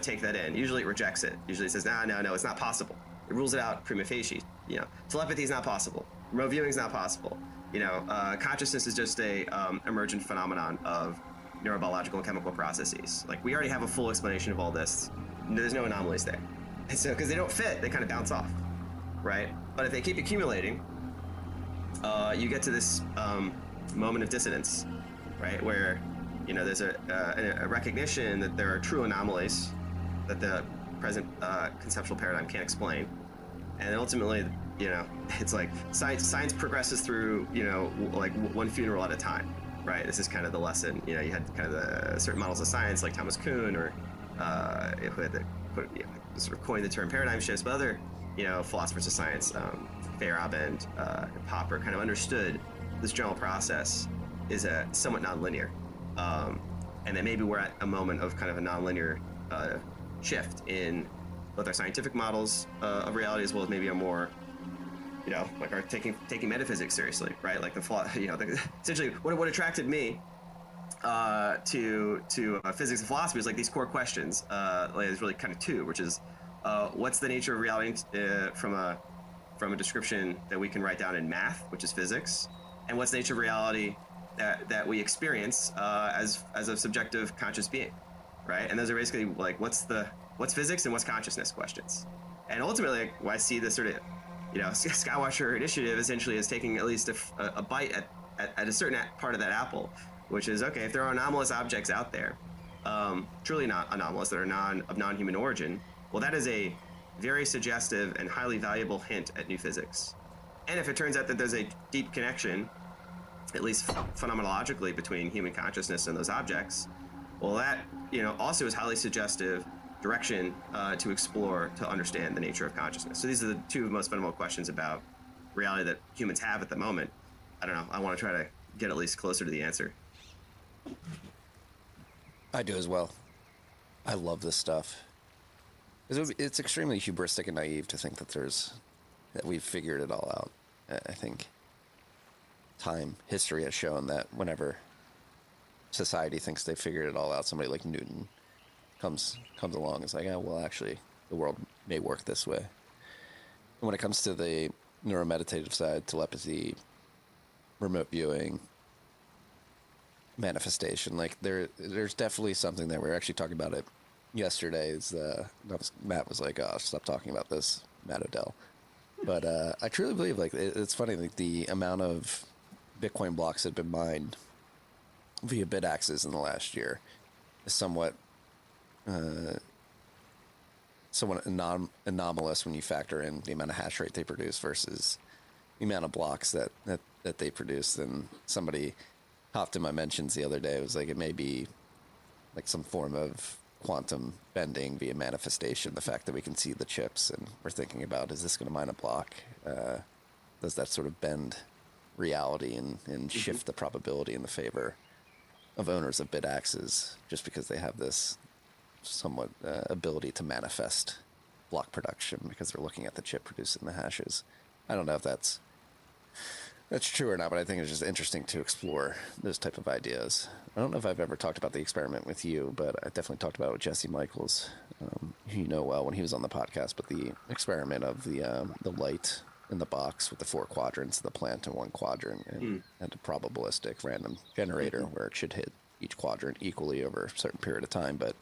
take that in. Usually it rejects it. Usually it says, no, it's not possible. It rules it out prima facie. Telepathy is not possible. Remote viewing is not possible. Consciousness is just a emergent phenomenon of neurobiological and chemical processes. Like, we already have a full explanation of all this. There's no anomalies there. And so, because they don't fit, they kind of bounce off, right? But if they keep accumulating, you get to this moment of dissonance, right? Where, there's a recognition that there are true anomalies that the present conceptual paradigm can't explain. And ultimately, it's like science progresses through, like one funeral at a time, right? This is kind of the lesson. You had kind of the certain models of science like Thomas Kuhn, or who had sort of coined the term paradigm shifts, but other, philosophers of science, Feyerabend and Popper, kind of understood this general process is somewhat nonlinear, and that maybe we're at a moment of kind of a nonlinear shift in both our scientific models of reality, as well as maybe a more, like our taking metaphysics seriously, right? Like essentially what attracted me to physics and philosophy is like these core questions. There's really kind of two, which is what's the nature of reality from a description that we can write down in math, which is physics, and what's the nature of reality that we experience as a subjective conscious being, right? And those are basically like what's physics and what's consciousness questions. And ultimately, I see this sort of Skywatcher initiative essentially is taking at least a bite at a certain part of that apple, which is, okay, if there are anomalous objects out there, truly not anomalous, that are of non-human origin, well, that is a very suggestive and highly valuable hint at new physics. And if it turns out that there's a deep connection, at least phenomenologically, between human consciousness and those objects, well, that also is highly suggestive direction to explore, to understand the nature of consciousness. So these are the two most fundamental questions about reality that humans have at the moment. I don't know. I want to try to get at least closer to the answer.
I do as well. I love this stuff. It's extremely hubristic and naive to think that we've figured it all out. I think history has shown that whenever society thinks they figured it all out, somebody like Newton comes along and is like, oh, well, actually, the world may work this way. And when it comes to the neuromeditative side, telepathy, remote viewing, manifestation, like there's definitely something there. We were actually talking about it yesterday. Matt was like, oh, stop talking about this, Matt Odell. But I truly believe, like, it's funny, like the amount of Bitcoin blocks that have been mined via bitaxes in the last year is somewhat anomalous when you factor in the amount of hash rate they produce versus the amount of blocks that they produce. And somebody hopped in my mentions the other day. It was like, it may be like some form of quantum bending via manifestation. The fact that we can see the chips and we're thinking about, is this going to mine a block? Does that sort of bend reality and shift the probability in the favor of owners of bitaxes just because they have this somewhat ability to manifest block production because they're looking at the chip producing the hashes? I don't know if that's true or not, but I think it's just interesting to explore those type of ideas. I don't know if I've ever talked about the experiment with you, but I definitely talked about it with Jesse Michaels, who you know well, when he was on the podcast. But the experiment of the light in the box with the 4 quadrants of the plant in one quadrant and a probabilistic random generator where it should hit each quadrant equally over a certain period of time. But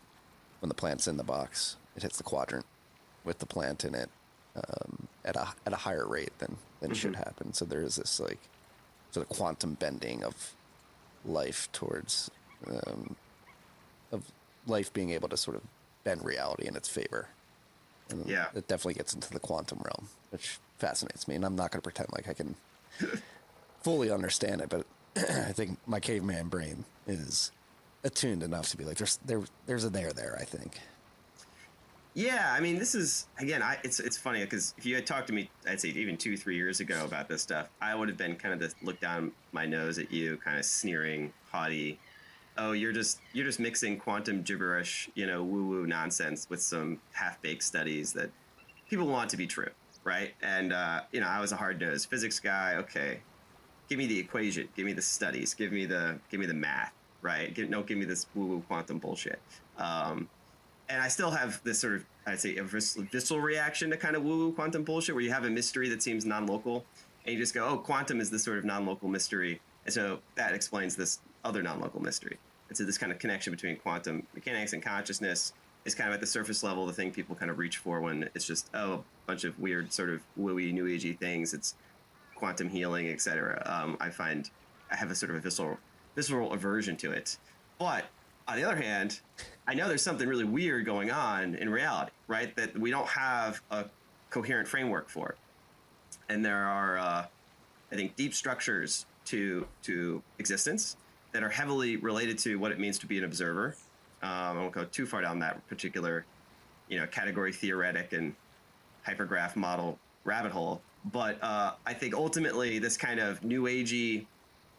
when the plant's in the box, it hits the quadrant with the plant in it at a higher rate than should happen. So there is this like sort of quantum bending of life towards of life being able to sort of bend reality in its favor. And it definitely gets into the quantum realm, which fascinates me. And I'm not going to pretend like I can fully understand it, but I think my caveman brain is attuned enough to be like, there's a there, I think.
Yeah, I mean, this is, again, it's funny because if you had talked to me, I'd say even 2-3 years ago about this stuff, I would have been kind of look down my nose at you, kind of sneering, haughty. Oh, you're just mixing quantum gibberish, woo-woo nonsense with some half-baked studies that people want to be true, right? And I was a hard-nosed physics guy. Okay, give me the equation, give me the studies, give me the math, right? Don't give me this woo-woo quantum bullshit. And I still have this sort of, I'd say, a visceral reaction to kind of woo-woo quantum bullshit, where you have a mystery that seems non-local, and you just go, oh, quantum is this sort of non-local mystery, and so that explains this other non-local mystery. And so this kind of connection between quantum mechanics and consciousness is kind of at the surface level the thing people kind of reach for when it's just, oh, a bunch of weird sort of wooey, new agey things. It's quantum healing, etc. I find I have a sort of a visceral aversion to it. But on the other hand, I know there's something really weird going on in reality, right? That we don't have a coherent framework for. And there are, I think, deep structures to existence that are heavily related to what it means to be an observer. I won't go too far down that particular, category theoretic and hypergraph model rabbit hole. But I think ultimately this kind of new agey,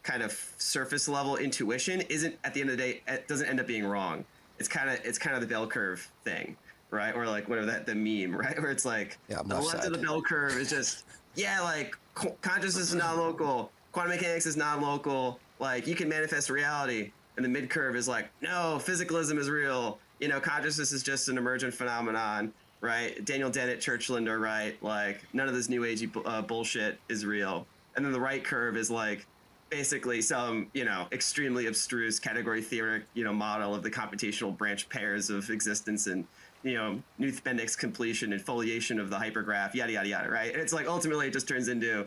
kind of surface level intuition isn't, at the end of the day, it doesn't end up being wrong. It's kind of the bell curve thing, right? Or like whatever the meme, right? Where it's like the left of the bell curve is just, like consciousness is non-local, quantum mechanics is non-local, like you can manifest reality. And the mid curve is like, no, physicalism is real. Consciousness is just an emergent phenomenon, right? Daniel Dennett, Churchland are right. Like none of this new agey bullshit is real. And then the right curve is like, basically some, extremely abstruse category theoretic, model of the computational branch pairs of existence and, Knuth-Bendix completion and foliation of the hypergraph, yada, yada, yada, right? And it's like, ultimately it just turns into,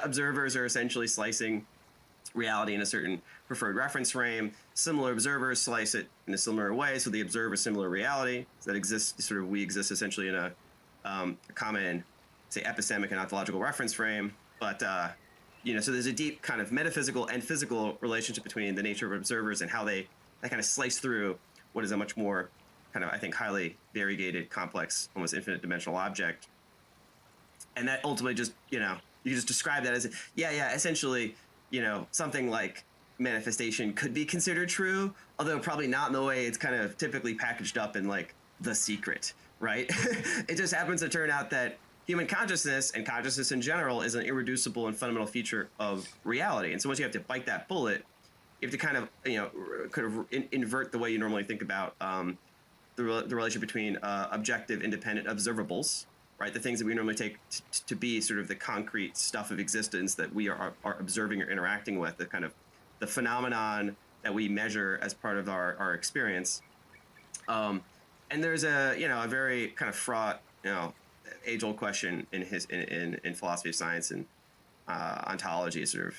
observers are essentially slicing reality in a certain preferred reference frame. Similar observers slice it in a similar way, so they observe a similar reality that exists, we exist essentially in a common, say, epistemic and ontological reference frame, but, so there's a deep kind of metaphysical and physical relationship between the nature of observers and how they kind of slice through what is a much more kind of, I think, highly variegated, complex, almost infinite dimensional object. And that ultimately just, you just describe that as, essentially, something like manifestation could be considered true, although probably not in the way it's kind of typically packaged up in like The Secret, right? It just happens to turn out that human consciousness and consciousness in general is an irreducible and fundamental feature of reality. And so once you have to bite that bullet, you have to kind of, invert the way you normally think about the relationship between objective, independent observables, right? The things that we normally take to be sort of the concrete stuff of existence that we are observing or interacting with, the kind of the phenomenon that we measure as part of our experience. And there's a very kind of fraught, age-old question in philosophy of science and ontology, sort of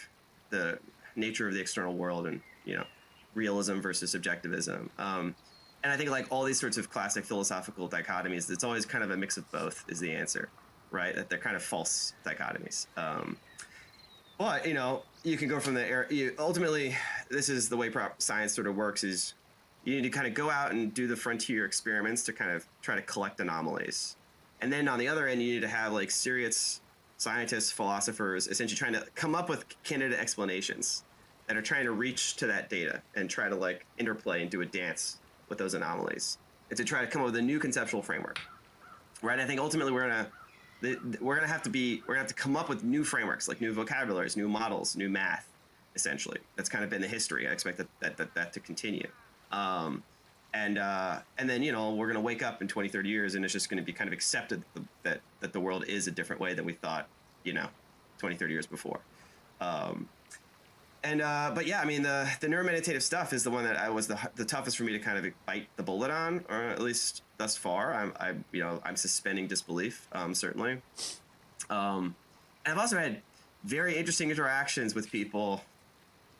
the nature of the external world and, realism versus subjectivism. And I think like all these sorts of classic philosophical dichotomies, it's always kind of a mix of both is the answer, right? That they're kind of false dichotomies. But, you can go from ultimately, this is the way science sort of works is you need to kind of go out and do the frontier experiments to kind of try to collect anomalies. And then on the other end, you need to have like serious scientists, philosophers, essentially trying to come up with candidate explanations that are trying to reach to that data and try to like interplay and do a dance with those anomalies and to try to come up with a new conceptual framework, right? I think ultimately we're gonna have to come up with new frameworks, like new vocabularies, new models, new math, essentially. That's kind of been the history. I expect that to continue. And then, we're going to wake up in 20, 30 years and it's just going to be kind of accepted that the world is a different way than we thought, 20, 30 years before. But yeah, I mean, the neuromeditative stuff is the one that was the toughest for me to kind of bite the bullet on, or at least thus far. I'm suspending disbelief, certainly. And I've also had very interesting interactions with people,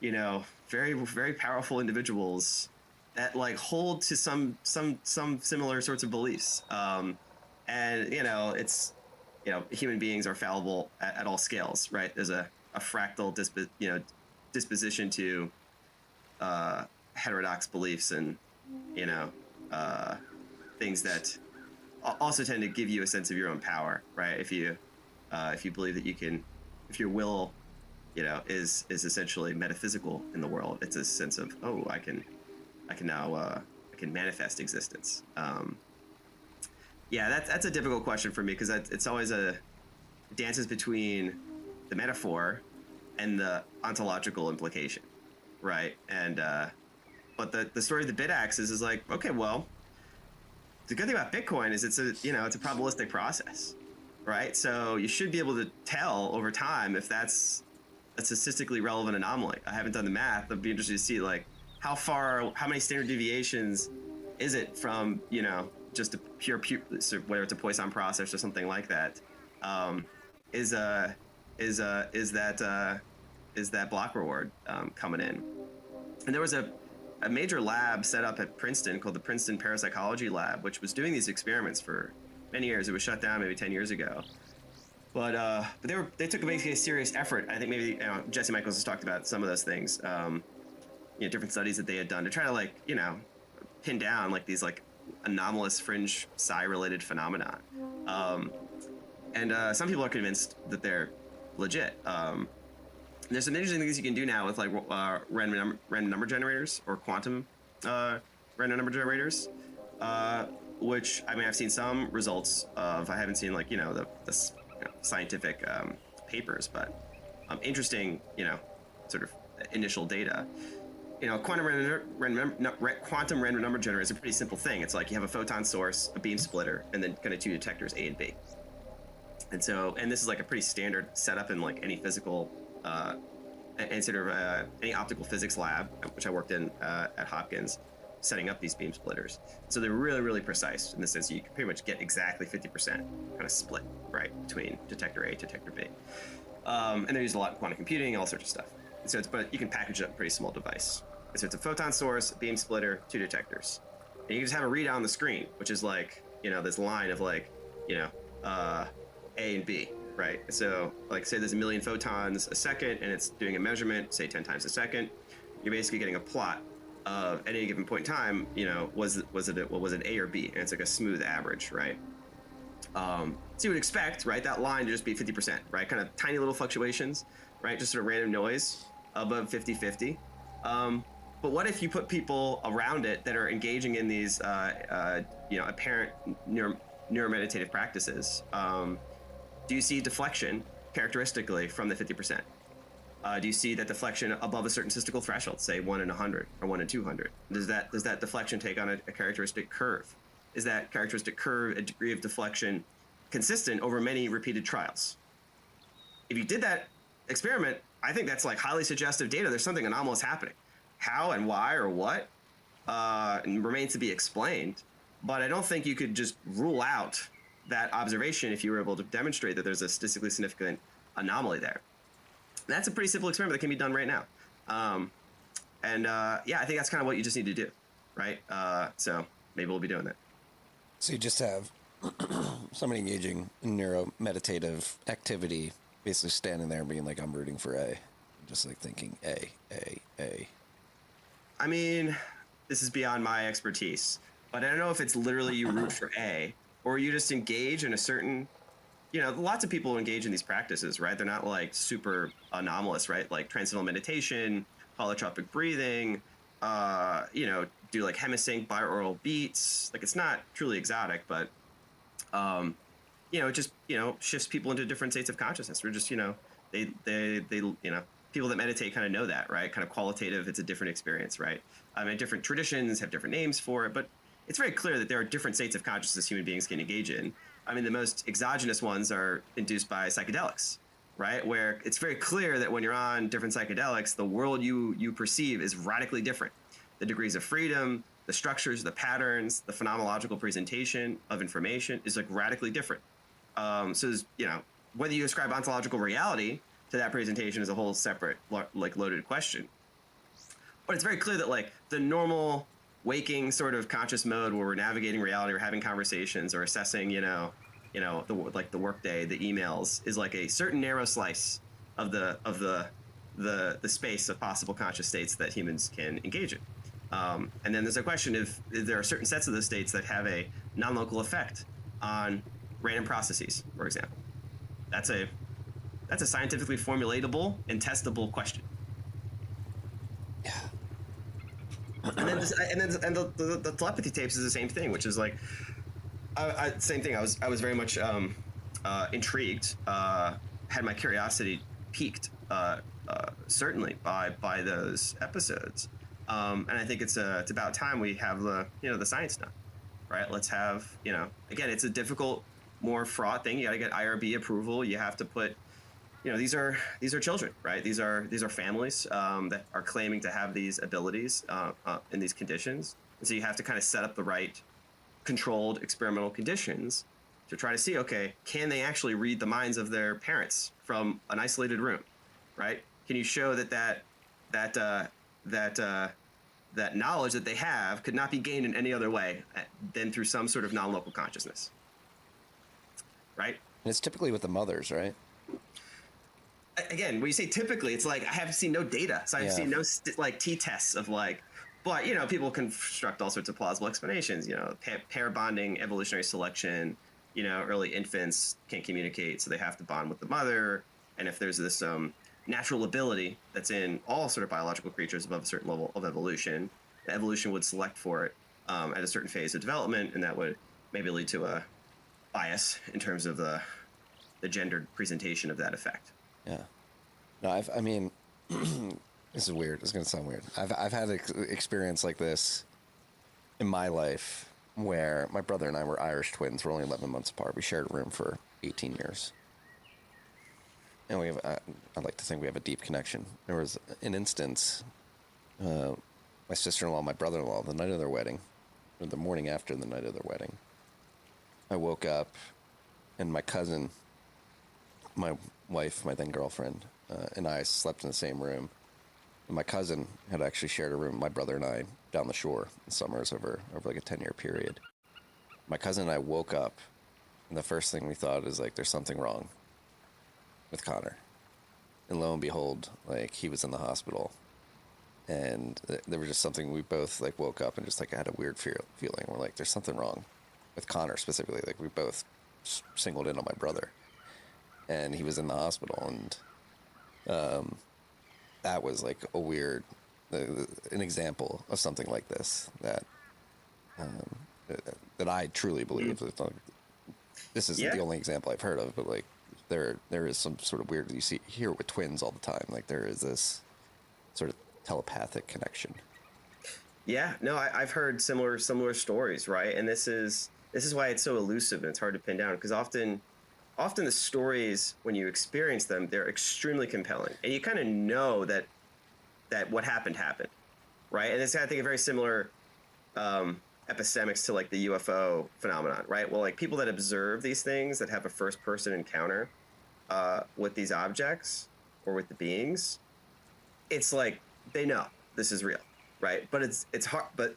very, very powerful individuals that like hold to some similar sorts of beliefs. And it's, human beings are fallible at all scales, right? There's a fractal disposition to heterodox beliefs and things that also tend to give you a sense of your own power, right? If you believe that you can, if your will is essentially metaphysical in the world, it's a sense of, oh, I can manifest existence. That's a difficult question for me because it's always dances between the metaphor and the ontological implication, right? And but the story of the bit axis is like, okay, well, the good thing about Bitcoin is it's a probabilistic process, right? So you should be able to tell over time if that's a statistically relevant anomaly. I haven't done the math. I'd be interested to see like how many standard deviations is it from just a pure whether it's a Poisson process or something like that. Is that block reward coming in? And there was a major lab set up at Princeton called the Princeton Parapsychology Lab, which was doing these experiments for many years. It was shut down maybe 10 years ago. But they took basically a serious effort. I think maybe Jesse Michaels has talked about some of those things. Different studies that they had done to try to pin down these anomalous fringe psi related phenomena. And some people are convinced that they're legit. There's some interesting things you can do now with random number generators or quantum random number generators, which I've seen some results of. I haven't seen the scientific papers, but interesting sort of initial data. Quantum random number generator is a pretty simple thing. It's like you have a photon source, a beam splitter, and then kind of two detectors, A and B. And this is like a pretty standard setup in any physical and sort of any optical physics lab, which I worked in at Hopkins, setting up these beam splitters. So they're really, really precise in the sense that you can pretty much get exactly 50% kind of split, right, between detector A and detector B. And they're used a lot in quantum computing, all sorts of stuff. But you can package it up in a pretty small device. And so it's a photon source, a beam splitter, two detectors. And you just have a readout on the screen, which is this line of A and B, right? So say there's 1 million photons a second and it's doing a measurement, say 10 times a second. You're basically getting a plot of at any given point in time, was it A or B? And it's like a smooth average, right? So you would expect, right, that line to just be 50%, right? Kind of tiny little fluctuations, right? Just sort of random noise above 50-50. But what if you put people around it that are engaging in these, apparent neuromeditative practices? Do you see deflection characteristically from the 50%? Do you see that deflection above a certain statistical threshold, say 1 in 100 or 1 in 200? Does that deflection take on a characteristic curve? Is that characteristic curve a degree of deflection consistent over many repeated trials? If you did that experiment, I think that's like highly suggestive data. There's something anomalous happening. How and why or what remains to be explained. But I don't think you could just rule out that observation if you were able to demonstrate that there's a statistically significant anomaly there. That's a pretty simple experiment that can be done right now. I think that's kind of what you just need to do, right? So maybe we'll be doing that.
So you just have somebody engaging in neuromeditative activity, basically standing there and being like, I'm rooting for A. Just like thinking A.
I mean, this is beyond my expertise, but I don't know if it's literally you root for A or you just engage in a certain, lots of people engage in these practices, right? They're not like super anomalous, right? Like transcendental meditation, holotropic breathing, do like hemisync binaural beats. Like it's not truly exotic, but it just shifts people into different states of consciousness. We're just they people that meditate kind of know that, right? Kind of qualitative. It's a different experience, right? And different traditions have different names for it, but it's very clear that there are different states of consciousness human beings can engage in. I mean, the most exogenous ones are induced by psychedelics, right? Where it's very clear that when you're on different psychedelics, the world you perceive is radically different. The degrees of freedom, the structures, the patterns, the phenomenological presentation of information is like radically different. Whether you ascribe ontological reality to that presentation is a whole separate, like loaded question. But it's very clear that like the normal waking sort of conscious mode where we're navigating reality, we're having conversations or assessing, the workday, the emails is like a certain narrow slice of the space of possible conscious states that humans can engage in. And then there's a question if there are certain sets of those states that have a non-local effect on random processes, for example. That's a scientifically formulatable and testable question.
Yeah.
And then the telepathy tapes is the same thing, which is like, same thing. I was very much intrigued, had my curiosity piqued, certainly by those episodes. And I think it's about time we have the science done, right? Let's have, again, it's a difficult, more fraught thing. You got to get IRB approval. You have to put, these are children, right? These are families that are claiming to have these abilities in these conditions. And so you have to kind of set up the right controlled experimental conditions to try to see, okay, can they actually read the minds of their parents from an isolated room, right? Can you show that knowledge that they have could not be gained in any other way than through some sort of non-local consciousness, right?
And it's typically with the mothers, right?
Again, when you say typically, it's like I have seen no data, so I've seen no t-tests of like, but people construct all sorts of plausible explanations. Pair bonding, evolutionary selection. Early infants can't communicate, so they have to bond with the mother. And if there's this natural ability that's in all sort of biological creatures above a certain level of evolution, the evolution would select for it at a certain phase of development, and that would maybe lead to a bias in terms of the gendered presentation of that effect.
Yeah. No, I mean, this is weird. It's going to sound weird. I've had an experience like this in my life where my brother and I were Irish twins. We're only 11 months apart. We shared a room for 18 years. And I'd like to think we have a deep connection. There was an instance, my sister-in-law and my brother-in-law, the night of their wedding, or the morning after the night of their wedding, I woke up and my cousin, my wife, my then girlfriend, and I slept in the same room. And my cousin had actually shared a room, my brother and I, down the shore in summers over like a 10-year period. My cousin and I woke up, and the first thing we thought is like, there's something wrong with Connor. And lo and behold, like he was in the hospital. And there was just something, we both like woke up and just like had a weird feeling. We're like, there's something wrong with Connor specifically. Like we both singled in on my brother. And he was in the hospital, and that was like a weird an example of something like this that that I truly believe. This isn't the only example I've heard of, but like there is some sort of weird, you hear it with twins all the time. Like there is this sort of telepathic connection.
Yeah, no, I've heard similar stories, right? And this is why it's so elusive and it's hard to pin down, because often the stories, when you experience them, they're extremely compelling, and you kind of know that what happened, right? And it's, I think, a very similar epistemics to like the UFO phenomenon, right? Well, like people that observe these things, that have a first-person encounter with these objects or with the beings, it's like they know this is real, right? But it's hard, but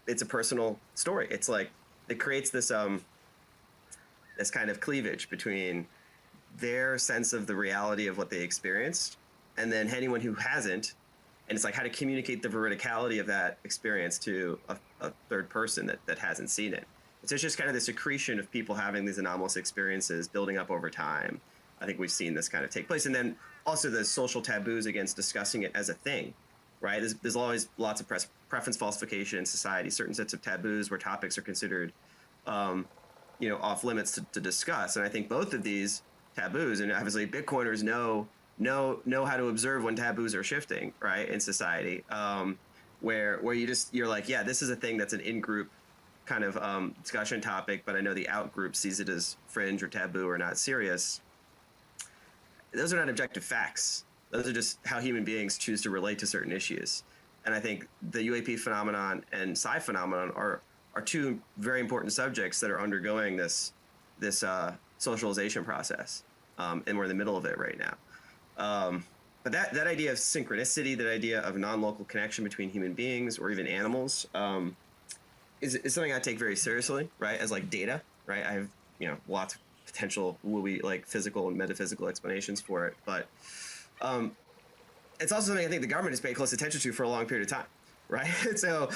it's a personal story. It's like it creates this this kind of cleavage between their sense of the reality of what they experienced and then anyone who hasn't, and it's like how to communicate the veridicality of that experience to a third person that hasn't seen it. So it's just kind of this accretion of people having these anomalous experiences building up over time. I think we've seen this kind of take place. And then also the social taboos against discussing it as a thing, right? There's always lots of preference falsification in society, certain sets of taboos where topics are considered off limits to discuss. And I think both of these taboos, and obviously Bitcoiners know how to observe when taboos are shifting, right, in society, where you're like, yeah, this is a thing that's an in-group kind of discussion topic, but I know the out-group sees it as fringe or taboo or not serious. Those are not objective facts. Those are just how human beings choose to relate to certain issues. And I think the UAP phenomenon and Psi phenomenon are two very important subjects that are undergoing this socialization process, and we're in the middle of it right now. But that idea of synchronicity, that idea of non-local connection between human beings or even animals, is something I take very seriously, right? As like data, right? I have lots of potential like physical and metaphysical explanations for it, but it's also something I think the government has paid close attention to for a long period of time. Right. So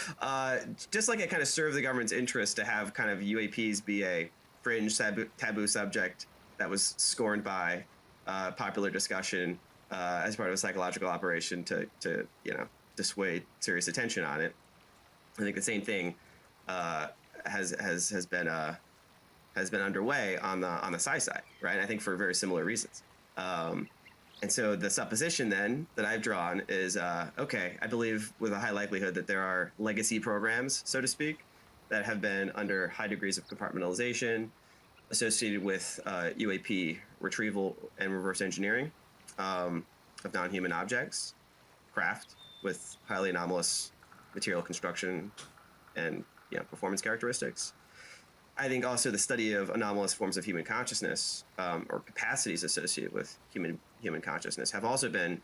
just like it kind of served the government's interest to have kind of UAPs be a fringe taboo subject that was scorned by popular discussion as part of a psychological operation to dissuade serious attention on it. I think the same thing has been underway on the Psi side. Right. And I think for very similar reasons. And so the supposition then that I've drawn is, okay, I believe with a high likelihood that there are legacy programs, so to speak, that have been under high degrees of compartmentalization associated with UAP retrieval and reverse engineering of non-human objects, craft with highly anomalous material construction and performance characteristics. I think also the study of anomalous forms of human consciousness or capacities associated with human consciousness have also been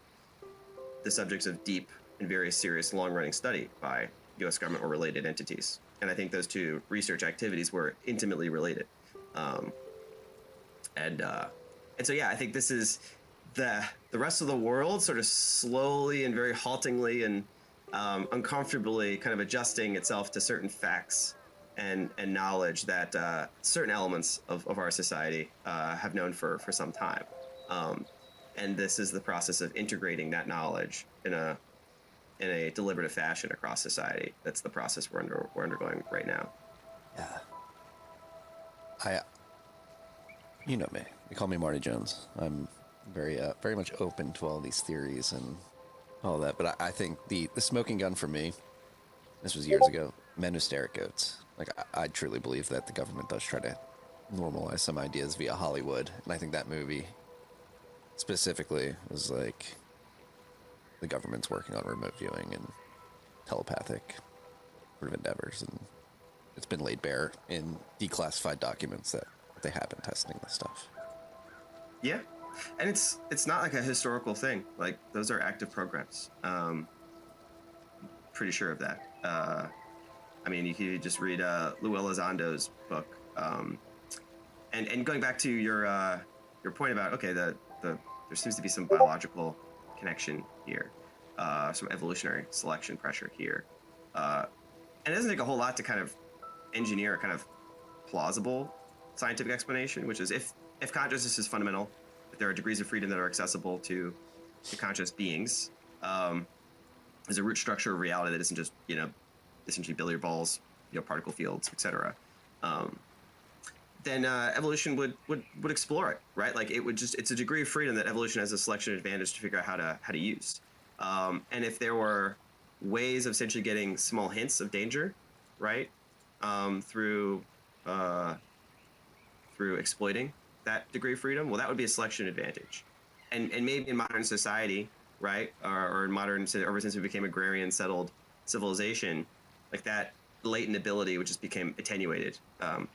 the subjects of deep and very serious long-running study by U.S. government or related entities. And I think those two research activities were intimately related. And so, yeah, I think this is the rest of the world sort of slowly and very haltingly and uncomfortably kind of adjusting itself to certain facts and knowledge that certain elements of our society have known for some time. And this is the process of integrating that knowledge in a deliberative fashion across society. That's the process we're undergoing right now.
Yeah. You know me. You call me Marty Jones. I'm very much open to all these theories and all that. But I think the smoking gun for me, this was years ago, men who stare at goats. Like, I truly believe that the government does try to normalize some ideas via Hollywood. And I think that movie specifically was like the government's working on remote viewing and telepathic sort of endeavors. And it's been laid bare in declassified documents that they have been testing this stuff.
Yeah. And it's not like a historical thing. Like, those are active programs. Pretty sure of that. I mean, you could just read Lou Elizondo's book. And going back to your point about, okay, there seems to be some biological connection here, some evolutionary selection pressure here. And it doesn't take a whole lot to kind of engineer a kind of plausible scientific explanation, which is if consciousness is fundamental, if there are degrees of freedom that are accessible to conscious beings, there's a root structure of reality that isn't just, essentially billiard balls, particle fields, etc. Then evolution would explore it, right? Like it's a degree of freedom that evolution has a selection advantage to figure out how to use. And if there were ways of essentially getting small hints of danger, right, through exploiting that degree of freedom, well, that would be a selection advantage. And maybe in modern society, right, or in modern, ever since we became agrarian settled civilization, like that latent ability would just became attenuated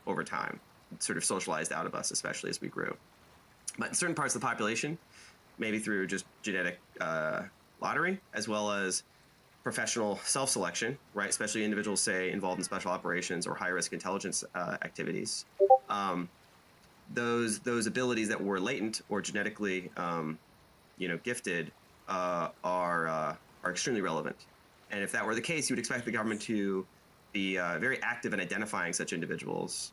over time, sort of socialized out of us, especially as we grew. But in certain parts of the population, maybe through just genetic lottery, as well as professional self-selection, right, especially individuals, say, involved in special operations or high-risk intelligence activities, those abilities that were latent or genetically, gifted are extremely relevant. And if that were the case, you would expect the government to be very active in identifying such individuals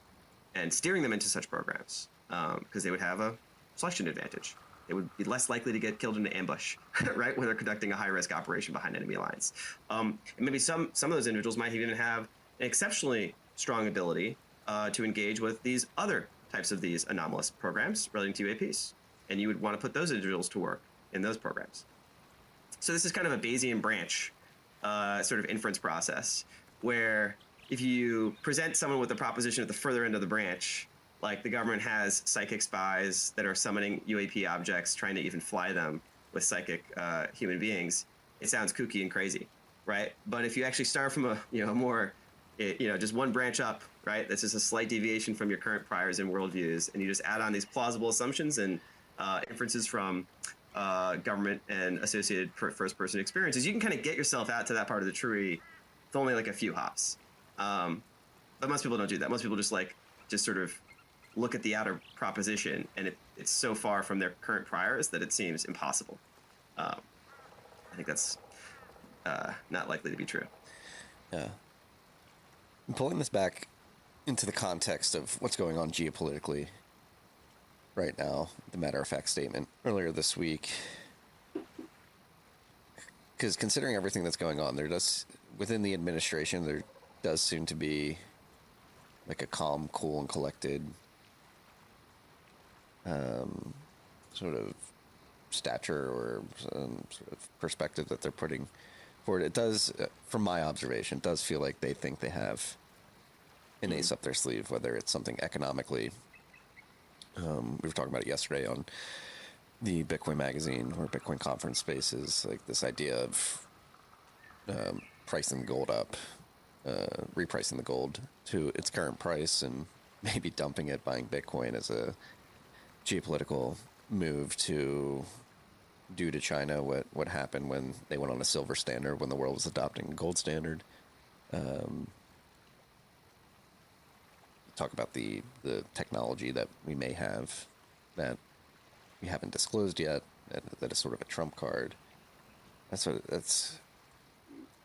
and steering them into such programs, because they would have a selection advantage. They would be less likely to get killed in an ambush, right, when they're conducting a high-risk operation behind enemy lines. And maybe some of those individuals might even have an exceptionally strong ability to engage with these other types of these anomalous programs relating to UAPs. And you would want to put those individuals to work in those programs. So this is kind of a Bayesian branch sort of inference process, where if you present someone with a proposition at the further end of the branch, like the government has psychic spies that are summoning UAP objects, trying to even fly them with psychic human beings, it sounds kooky and crazy, right? But if you actually start from a more, just one branch up, right? That's just a slight deviation from your current priors and worldviews, and you just add on these plausible assumptions and inferences from government and associated first-person experiences, you can kind of get yourself out to that part of the tree with only like a few hops. But most people don't do that. Most people just sort of look at the outer proposition, and it's so far from their current priors that it seems impossible. I think that's not likely to be true.
Yeah. I'm pulling this back into the context of what's going on geopolitically right now, the matter-of-fact statement earlier this week. Because considering everything that's going on, within the administration, there does seem to be like a calm, cool, and collected sort of stature or sort of perspective that they're putting forward. It does, from my observation, it does feel like they think they have an ace up their sleeve, whether it's something economically. We were talking about it yesterday on the Bitcoin magazine or Bitcoin conference spaces, like this idea of pricing gold up, repricing the gold to its current price and maybe dumping it, buying Bitcoin as a geopolitical move to do to China what happened when they went on a silver standard when the world was adopting a gold standard. Talk about the technology that we may have that we haven't disclosed yet, that is sort of a trump card. That's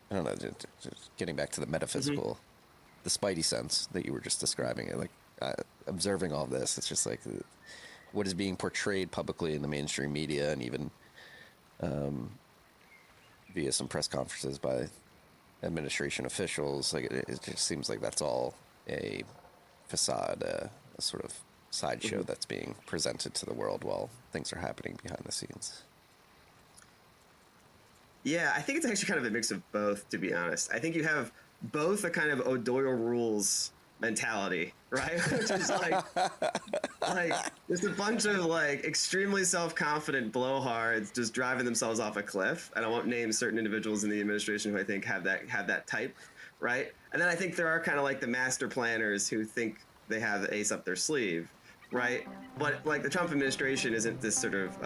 I don't know, just getting back to the metaphysical, the spidey sense that you were just describing, observing all this, it's just like what is being portrayed publicly in the mainstream media and even via some press conferences by administration officials. Like it just seems like that's all a facade, a sort of sideshow that's being presented to the world while things are happening behind the scenes.
Yeah, I think it's actually kind of a mix of both, to be honest. I think you have both a kind of O'Doyle rules mentality, right? Which is like there's a bunch of extremely self-confident blowhards just driving themselves off a cliff. And I won't name certain individuals in the administration who I think have that type, right? And then I think there are kind of the master planners who think they have the ace up their sleeve, right? But the Trump administration isn't this sort of,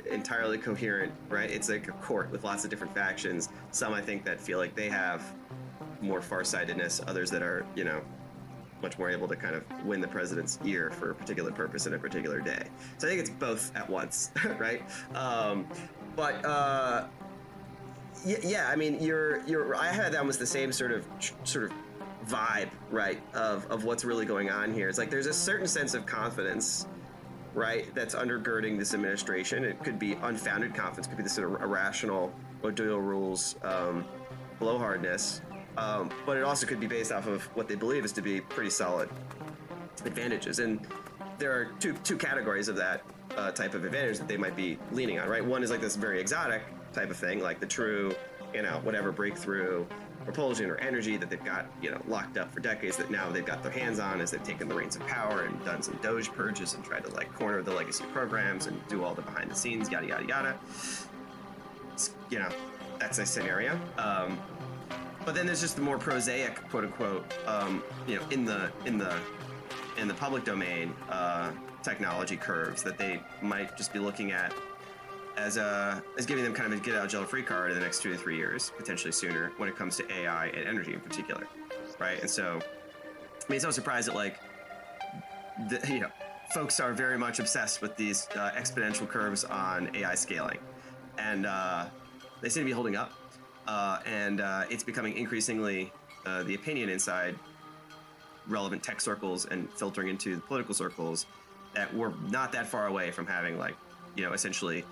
entirely coherent, right? It's like a court with lots of different factions. Some I think that feel like they have more farsightedness, others that are, much more able to kind of win the president's ear for a particular purpose in a particular day. So I think it's both at once, right? Yeah, I mean, I had almost the same sort of vibe, right, of what's really going on here. It's like there's a certain sense of confidence, right, that's undergirding this administration. It could be unfounded confidence, could be this sort of irrational O'Doyle rules blowhardness, but it also could be based off of what they believe is to be pretty solid advantages. And there are two categories of that type of advantage that they might be leaning on, right? One is like this very exotic type of thing, like the true, whatever breakthrough propulsion or energy that they've got, locked up for decades that now they've got their hands on as they've taken the reins of power and done some Doge purges and tried to like corner the legacy programs and do all the behind the scenes, yada, yada, yada. That's a scenario. But then there's just the more prosaic, quote unquote, in the public domain, technology curves that they might just be looking at as giving them kind of a get out of jail free card in the next 2 to 3 years, potentially sooner, when it comes to AI and energy in particular, right? And so, it's no surprise that like, folks are very much obsessed with these exponential curves on AI scaling, and they seem to be holding up, and it's becoming increasingly the opinion inside relevant tech circles and filtering into the political circles that we're not that far away from having like, essentially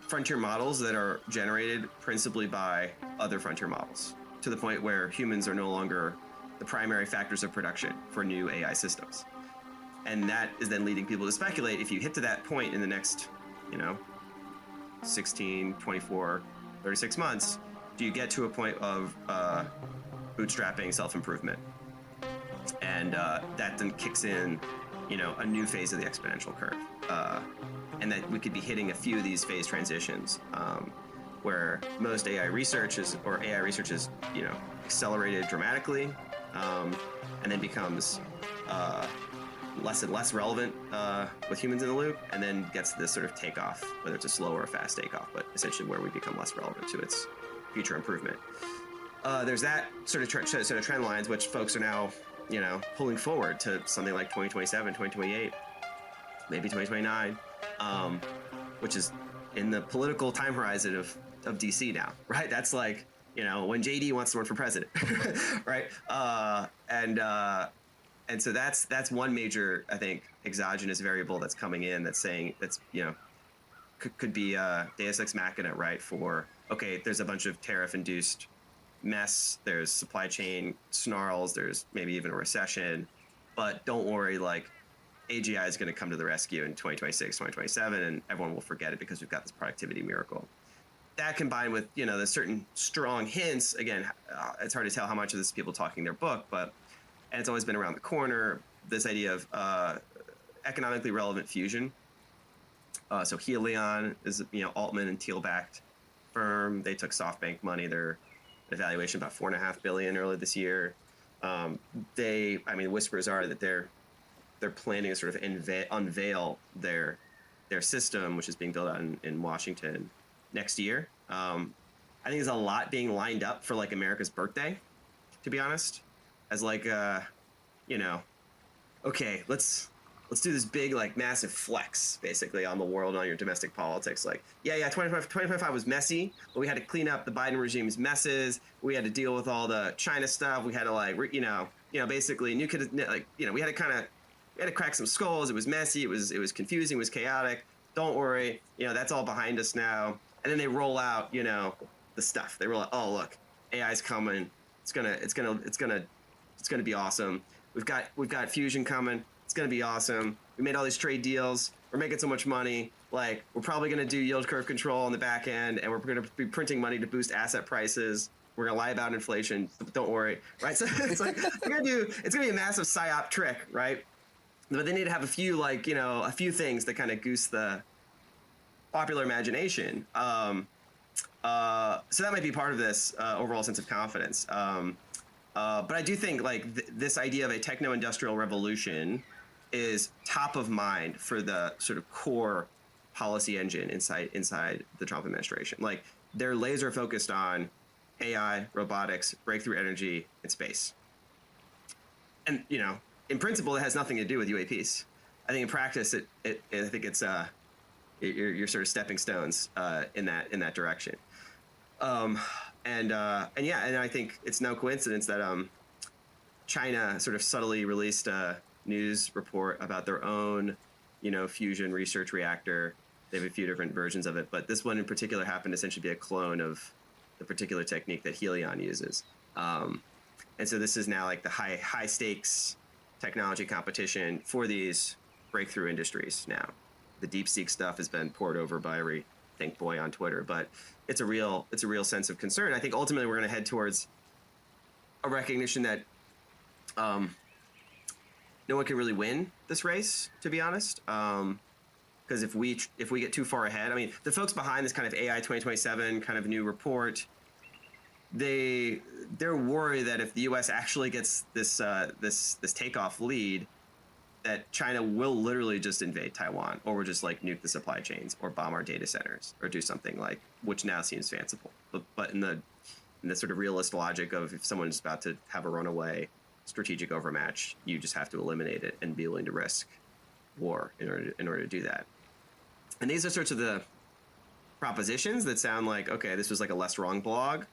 frontier models that are generated principally by other frontier models, to the point where humans are no longer the primary factors of production for new AI systems. And that is then leading people to speculate, if you hit to that point in the next, 16, 24, 36 months, do you get to a point of bootstrapping self-improvement? And that then kicks in, a new phase of the exponential curve. And that we could be hitting a few of these phase transitions where most AI research is accelerated dramatically, and then becomes less and less relevant with humans in the loop, and then gets this sort of takeoff, whether it's a slow or a fast takeoff, but essentially where we become less relevant to its future improvement. There's that sort of trend lines, which folks are now, pulling forward to something like 2027, 2028, maybe 2029, which is in the political time horizon of DC now, right? That's like, when JD wants to run for president, right? And so that's one major, I think, exogenous variable that's coming in that's saying could be Deus Ex Machina, right? For, okay, there's a bunch of tariff-induced mess, there's supply chain snarls, there's maybe even a recession, but don't worry, like, AGI is going to come to the rescue in 2026, 2027, and everyone will forget it because we've got this productivity miracle. That combined with, there's certain strong hints, again, it's hard to tell how much of this is people talking their book, and it's always been around the corner, this idea of economically relevant fusion. So Helion is, Altman and Thiel-backed firm. They took SoftBank money. Their evaluation about $4.5 billion earlier this year. Whispers are that they're planning to sort of unveil their system, which is being built out in Washington next year. I think there's a lot being lined up for like America's birthday, to be honest, as like, okay, let's do this big, like, massive flex, basically, on the world and on your domestic politics. Like, 2025 was messy, but we had to clean up the Biden regime's messes. We had to deal with all the China stuff. We had to, like, basically, we had to crack some skulls. It was messy. It was confusing. It was chaotic. Don't worry, that's all behind us now. And then they roll out, the stuff. They roll out, oh, look, AI's coming. It's gonna be awesome. We've got fusion coming. It's going to be awesome. We made all these trade deals. We're making so much money. Like, we're probably going to do yield curve control on the back end, and we're going to be printing money to boost asset prices. We're going to lie about inflation. But don't worry, right? So it's like it's going to be a massive psyop trick, right? But they need to have a few things that kind of goose the popular imagination. So that might be part of this overall sense of confidence. But I do think like this idea of a techno-industrial revolution is top of mind for the sort of core policy engine inside the Trump administration. Like, they're laser focused on AI, robotics, breakthrough energy, and space. And in principle, it has nothing to do with UAPs. I think in practice, I think it's your sort of stepping stones in that direction. And I think it's no coincidence that China sort of subtly released a news report about their own, fusion research reactor They have a few different versions of it, but this one in particular happened to essentially be a clone of the particular technique that Helion uses. And so this is now like the high stakes technology competition for these breakthrough industries now. The DeepSeek stuff has been poured over by every think boy on Twitter, but it's a real sense of concern. I think ultimately we're going to head towards a recognition that no one can really win this race, to be honest. Because if we get too far ahead, I mean, the folks behind this kind of AI 2027 kind of new report, they're worried that if the U.S. actually gets this takeoff lead, that China will literally just invade Taiwan, or will just like nuke the supply chains, or bomb our data centers, or do something like, which now seems fanciful. But in the sort of realist logic of if someone's about to have a runaway strategic overmatch, you just have to eliminate it and be willing to risk war in order to do that. And these are sorts of the propositions that sound like, okay, this was like a less wrong blog,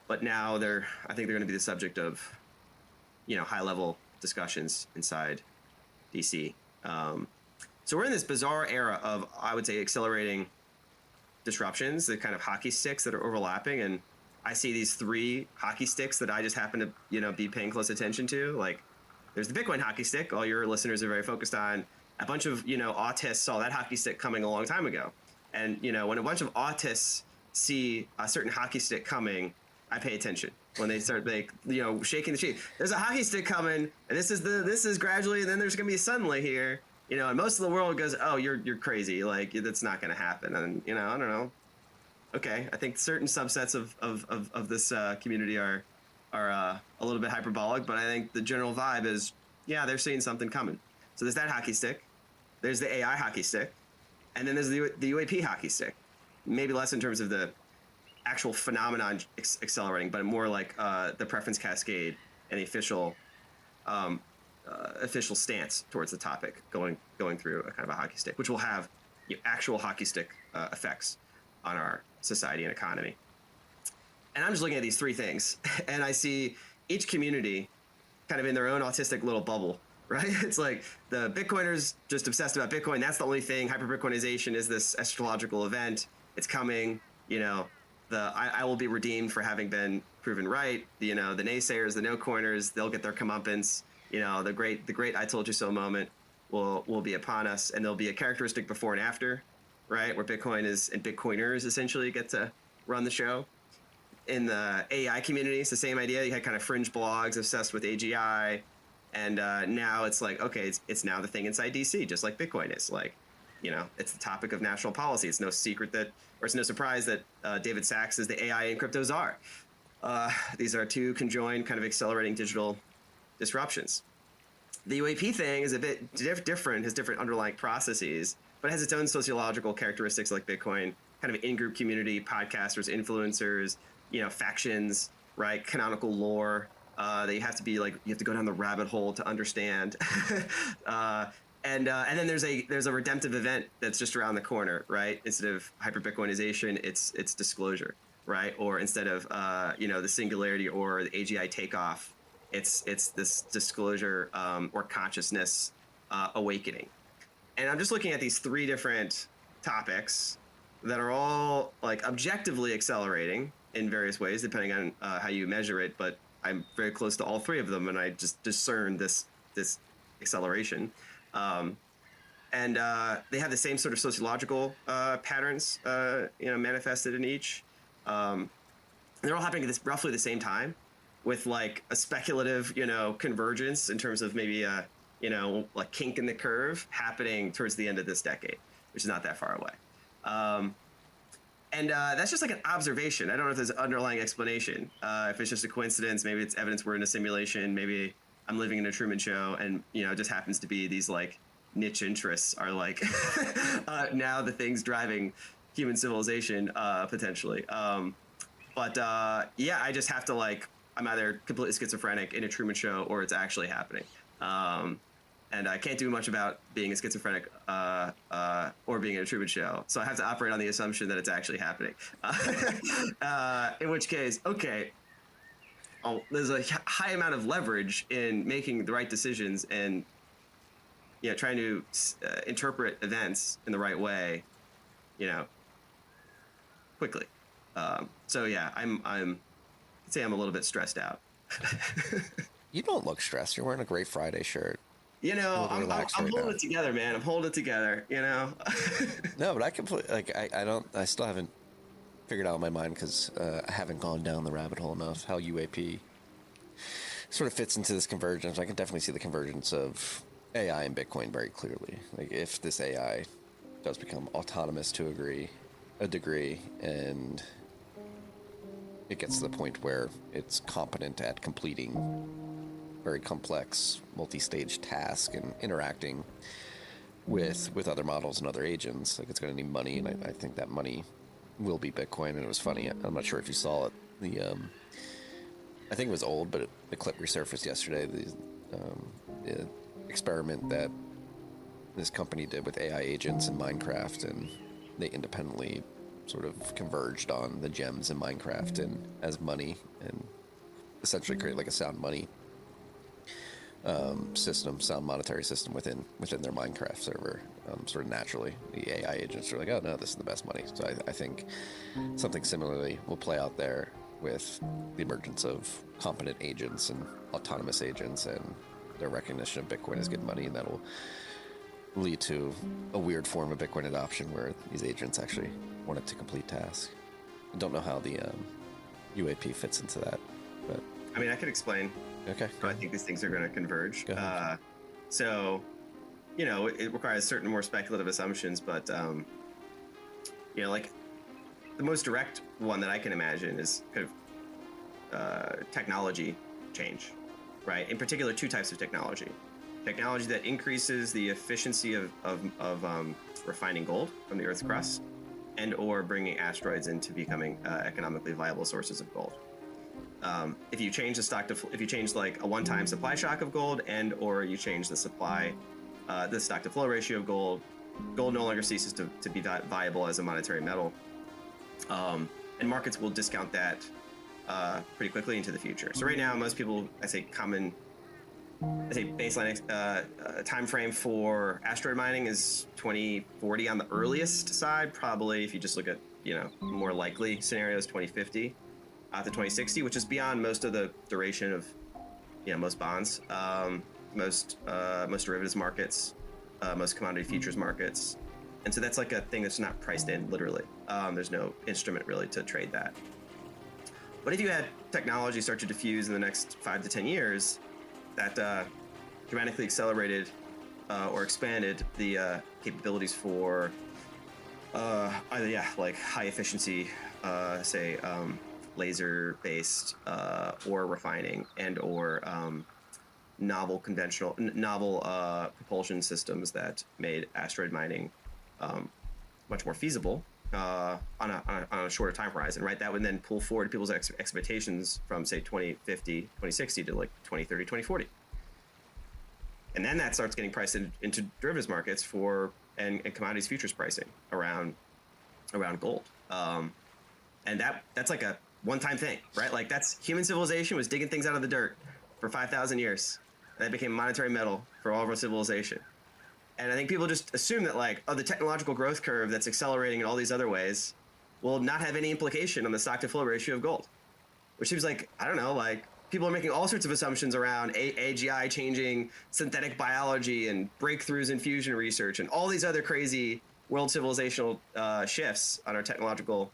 but now I think they're going to be the subject of, high level discussions inside DC. So we're in this bizarre era of, I would say, accelerating disruptions, the kind of hockey sticks that are overlapping. And I see these 3 hockey sticks that I just happen to, be paying close attention to. Like, there's the Bitcoin hockey stick. All your listeners are very focused on. A bunch of, autists saw that hockey stick coming a long time ago. And, when a bunch of autists see a certain hockey stick coming, I pay attention. When they start shaking the sheet, there's a hockey stick coming, and this is gradually, and then there's gonna be suddenly here, and most of the world goes, oh, you're crazy, like that's not gonna happen, and I don't know. Okay, I think certain subsets of this community are a little bit hyperbolic, but I think the general vibe is, yeah, they're seeing something coming. So there's that hockey stick, there's the AI hockey stick, and then there's the UAP hockey stick. Maybe less in terms of the actual phenomenon accelerating, but more like the preference cascade and the official stance towards the topic going through a kind of a hockey stick, which will have actual hockey stick effects on our society and economy. And I'm just looking at these 3 things, and I see each community kind of in their own autistic little bubble, right? It's like the Bitcoiners just obsessed about Bitcoin. That's the only thing. Hyper-Bitcoinization is this astrological event. It's coming, I will be redeemed for having been proven right. The naysayers, the no coiners, they'll get their comeuppance. The great I told you so moment will be upon us, and there'll be a characteristic before and after, right? Where Bitcoin is and Bitcoiners essentially get to run the show. In the AI community, it's the same idea. You had kind of fringe blogs obsessed with AGI, and now it's like, okay, it's now the thing inside DC, just like Bitcoin is. Like, it's the topic of national policy. It's no secret it's no surprise that David Sachs is the AI and crypto czar. These are 2 conjoined kind of accelerating digital disruptions. The UAP thing is a bit different, has different underlying processes, but it has its own sociological characteristics like Bitcoin, kind of in-group community, podcasters, influencers, factions, right? Canonical lore that you have to go down the rabbit hole to understand. And then there's a redemptive event that's just around the corner, right? Instead of hyper-Bitcoinization, it's disclosure, right? Or instead of the singularity or the AGI takeoff, it's this disclosure or consciousness awakening. And I'm just looking at these 3 different topics that are all like objectively accelerating in various ways, depending on how you measure it. But I'm very close to all 3 of them, and I just discern this acceleration. And they have the same sort of sociological patterns, manifested in each. They're all happening at roughly the same time, with like a speculative, convergence in terms of maybe a, like kink in the curve happening towards the end of this decade, which is not that far away. And that's just like an observation. I don't know if there's an underlying explanation. If it's just a coincidence, maybe it's evidence we're in a simulation, maybe I'm living in a Truman Show, and it just happens to be these like niche interests are like now the things driving human civilization potentially. But I just have to I'm either completely schizophrenic in a Truman Show or it's actually happening. And I can't do much about being a schizophrenic or being in a Truman Show. So I have to operate on the assumption that it's actually happening. In which case, okay, there's a high amount of leverage in making the right decisions and trying to interpret events in the right way you know, quickly. So yeah, I'd say I'm a little bit stressed out.
You don't look stressed. You're wearing a great Friday shirt.
You know, I'm
relaxed
holding
now.
it together, man. I'm holding it together, you know?
No, but I completely, like, I still haven't figured out in my mind because I haven't gone down the rabbit hole enough how UAP sort of fits into this convergence. I can definitely see the convergence of AI and Bitcoin very clearly. Like, if this AI does become autonomous to a degree, and it gets to the point where it's competent at completing very complex multi-stage tasks and interacting with other models and other agents, like, it's going to need money, and I think that money will be Bitcoin. And it was funny, I'm not sure if you saw it, I think it was old, but the clip resurfaced yesterday, the experiment that this company did with AI agents in Minecraft, and they independently sort of converged on the gems in Minecraft and as money, and essentially create like a sound money system, sound monetary system within their Minecraft server. Sort of naturally, the AI agents are like, oh no, this is the best money. So I think something similarly will play out there with the emergence of competent agents and autonomous agents, and their recognition of Bitcoin as good money, and that'll lead to a weird form of Bitcoin adoption where these agents actually want it to complete tasks. I don't know how the UAP fits into that, but
I mean, I could explain.
Okay.
I think these things are going to converge. So, you know, it requires certain more speculative assumptions, but, you know, like the most direct one that I can imagine is kind of technology change, right? In particular, two types of technology. Technology that increases the efficiency of refining gold from the Earth's crust, and or bringing asteroids into becoming economically viable sources of gold. If you change if you change like a one-time supply shock of gold, and or you change the stock to flow ratio of gold, gold no longer ceases to be viable as a monetary metal, and markets will discount that pretty quickly into the future. So right now, most people, I say baseline time frame for asteroid mining is 2040 on the earliest side. Probably, if you just look at, you know, more likely scenarios, 2050 to 2060, which is beyond most of the duration of, you know, most bonds, most derivatives markets, most commodity futures markets. And so that's like a thing that's not priced in, literally. There's no instrument really to trade that. But if you had technology start to diffuse in the next 5 to 10 years, that dramatically accelerated or expanded the capabilities for either, like high efficiency, say, laser-based ore refining, and or novel propulsion systems that made asteroid mining much more feasible on a shorter time horizon, right? That would then pull forward people's expectations from, say, 2050, 2060 to like 2030, 2040. And then that starts getting priced into derivatives markets and commodities futures pricing around gold. And that's like a one-time thing, right? Like, that's human civilization was digging things out of the dirt for 5,000 years. And that became monetary metal for all of our civilization. And I think people just assume that, like, the technological growth curve that's accelerating in all these other ways will not have any implication on the stock to flow ratio of gold. Which seems like, I don't know, like, people are making all sorts of assumptions around AGI changing synthetic biology and breakthroughs in fusion research and all these other crazy world civilizational shifts on our technological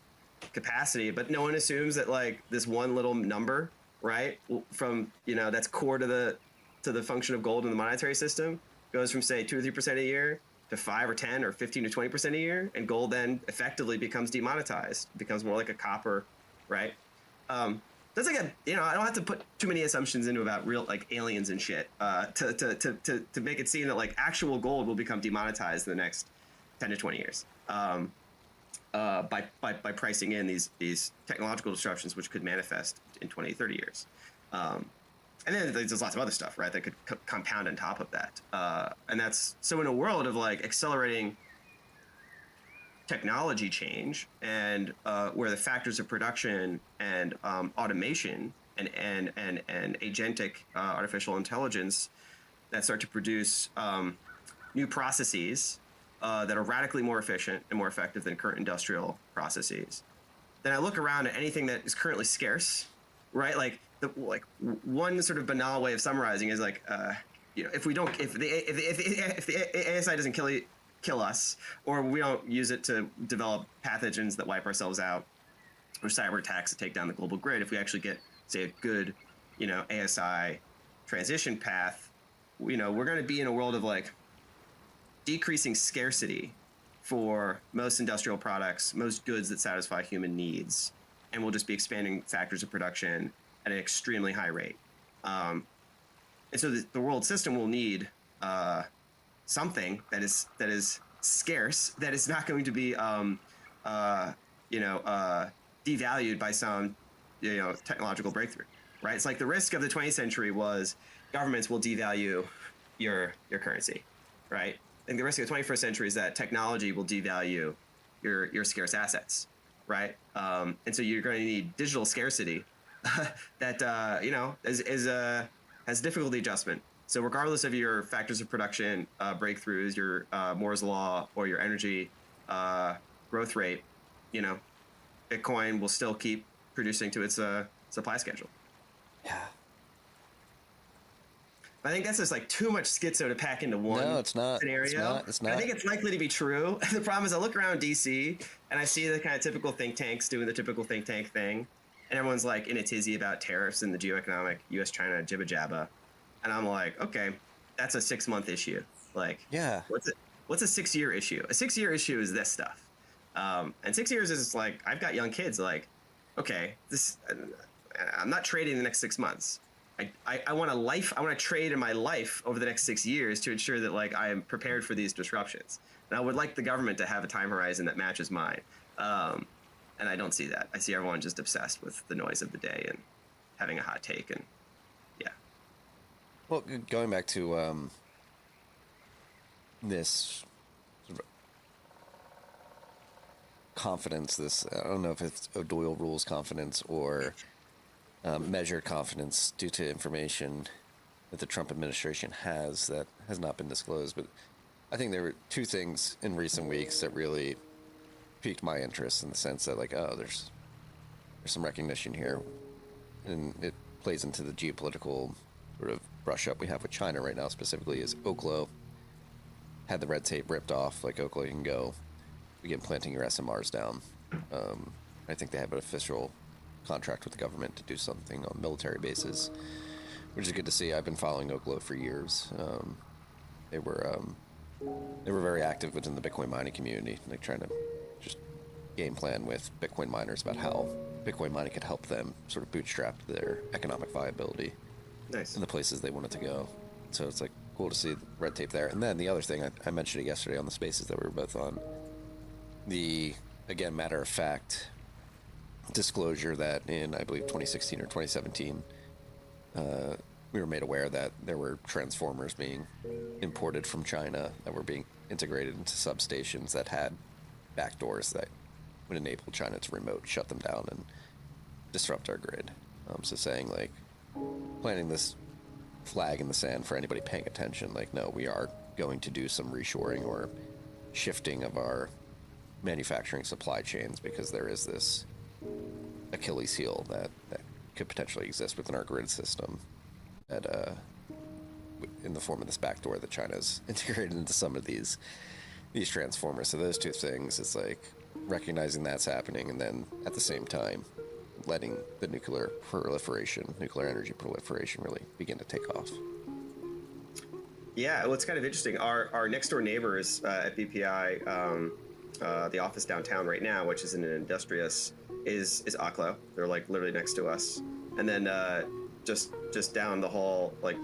capacity. But no one assumes that, like, this one little number, right, from, you know, that's core to the function of gold in the monetary system, goes from, say, 2 or 3% a year to 5 or 10 or 15 to 20% a year, and gold then effectively becomes demonetized, becomes more like a copper, right? That's like a, you know, I don't have to put too many assumptions into about real, like, aliens and shit to make it seem that, like, actual gold will become demonetized in the next 10 to 20 years by pricing in these technological disruptions, which could manifest in 20, 30 years. And then there's lots of other stuff, right, that could compound on top of that. And that's, so in a world of, like, accelerating technology change, and where the factors of production and automation and agentic artificial intelligence that start to produce new processes that are radically more efficient and more effective than current industrial processes. Then I look around at anything that is currently scarce, right? Like one sort of banal way of summarizing is like, if the ASI doesn't kill us, or we don't use it to develop pathogens that wipe ourselves out, or cyber attacks that take down the global grid, if we actually get, say, a good, ASI transition path, we're going to be in a world of like decreasing scarcity for most industrial products, most goods that satisfy human needs, and we'll just be expanding factors of production at an extremely high rate. And so the world system will need something that is scarce, that is not going to be devalued by some technological breakthrough, right? It's like the risk of the 20th century was governments will devalue your currency, right? And the risk of the 21st century is that technology will devalue your scarce assets, right? And so you're going to need digital scarcity that has difficulty adjustment. So regardless of your factors of production breakthroughs, your Moore's law, or your energy growth rate, Bitcoin will still keep producing to its supply schedule.
Yeah.
I think that's just like too much schizo to pack into one scenario.
It's not.
I think it's likely to be true. The problem is I look around DC and I see the kind of typical think tanks doing the typical think tank thing. And everyone's like in a tizzy about tariffs and the geoeconomic US-China jibba jabba. And I'm like, okay, that's a 6-month issue. Like,
yeah,
what's a 6-year issue? A 6-year issue is this stuff. And 6 years is like, I've got young kids, like, okay, I'm not trading the next 6 months. I want to trade in my life over the next 6 years to ensure that like I am prepared for these disruptions. And I would like the government to have a time horizon that matches mine. And I don't see that. I see everyone just obsessed with the noise of the day and having a hot take. And yeah.
Well, going back to this sort of confidence, I don't know if it's O'Doyle rules confidence or measured confidence due to information that the Trump administration has that has not been disclosed. But I think there were two things in recent weeks that really piqued my interest, in the sense that like, oh, there's some recognition here, and it plays into the geopolitical sort of brush up we have with China right now. Specifically, is Oklo had the red tape ripped off. Like, Oklo, you can go begin planting your SMRs down. I think they have an official contract with the government to do something on military bases, which is good to see. I've been following Oklo for years. They were very active within the Bitcoin mining community, like trying to just game plan with Bitcoin miners about how Bitcoin mining could help them sort of bootstrap their economic viability in the places they wanted to go. So it's like cool to see the red tape there. And then the other thing, I mentioned it yesterday on the spaces that we were both on, the, again, matter of fact disclosure that in, I believe, 2016 or 2017, we were made aware that there were transformers being imported from China that were being integrated into substations that had backdoors that would enable China to remote shut them down and disrupt our grid. So saying, like, planting this flag in the sand for anybody paying attention, like, no, we are going to do some reshoring or shifting of our manufacturing supply chains, because there is this Achilles heel that could potentially exist within our grid system, that in the form of this backdoor that China's integrated into some of these transformers. So those two things, it's like recognizing that's happening, and then at the same time letting the nuclear energy proliferation really begin to take off.
Yeah, well, it's kind of interesting. Our next door neighbors at BPI, the office downtown right now, which is in an industrious, is Oklo. They're like literally next to us, and then just down the hall, like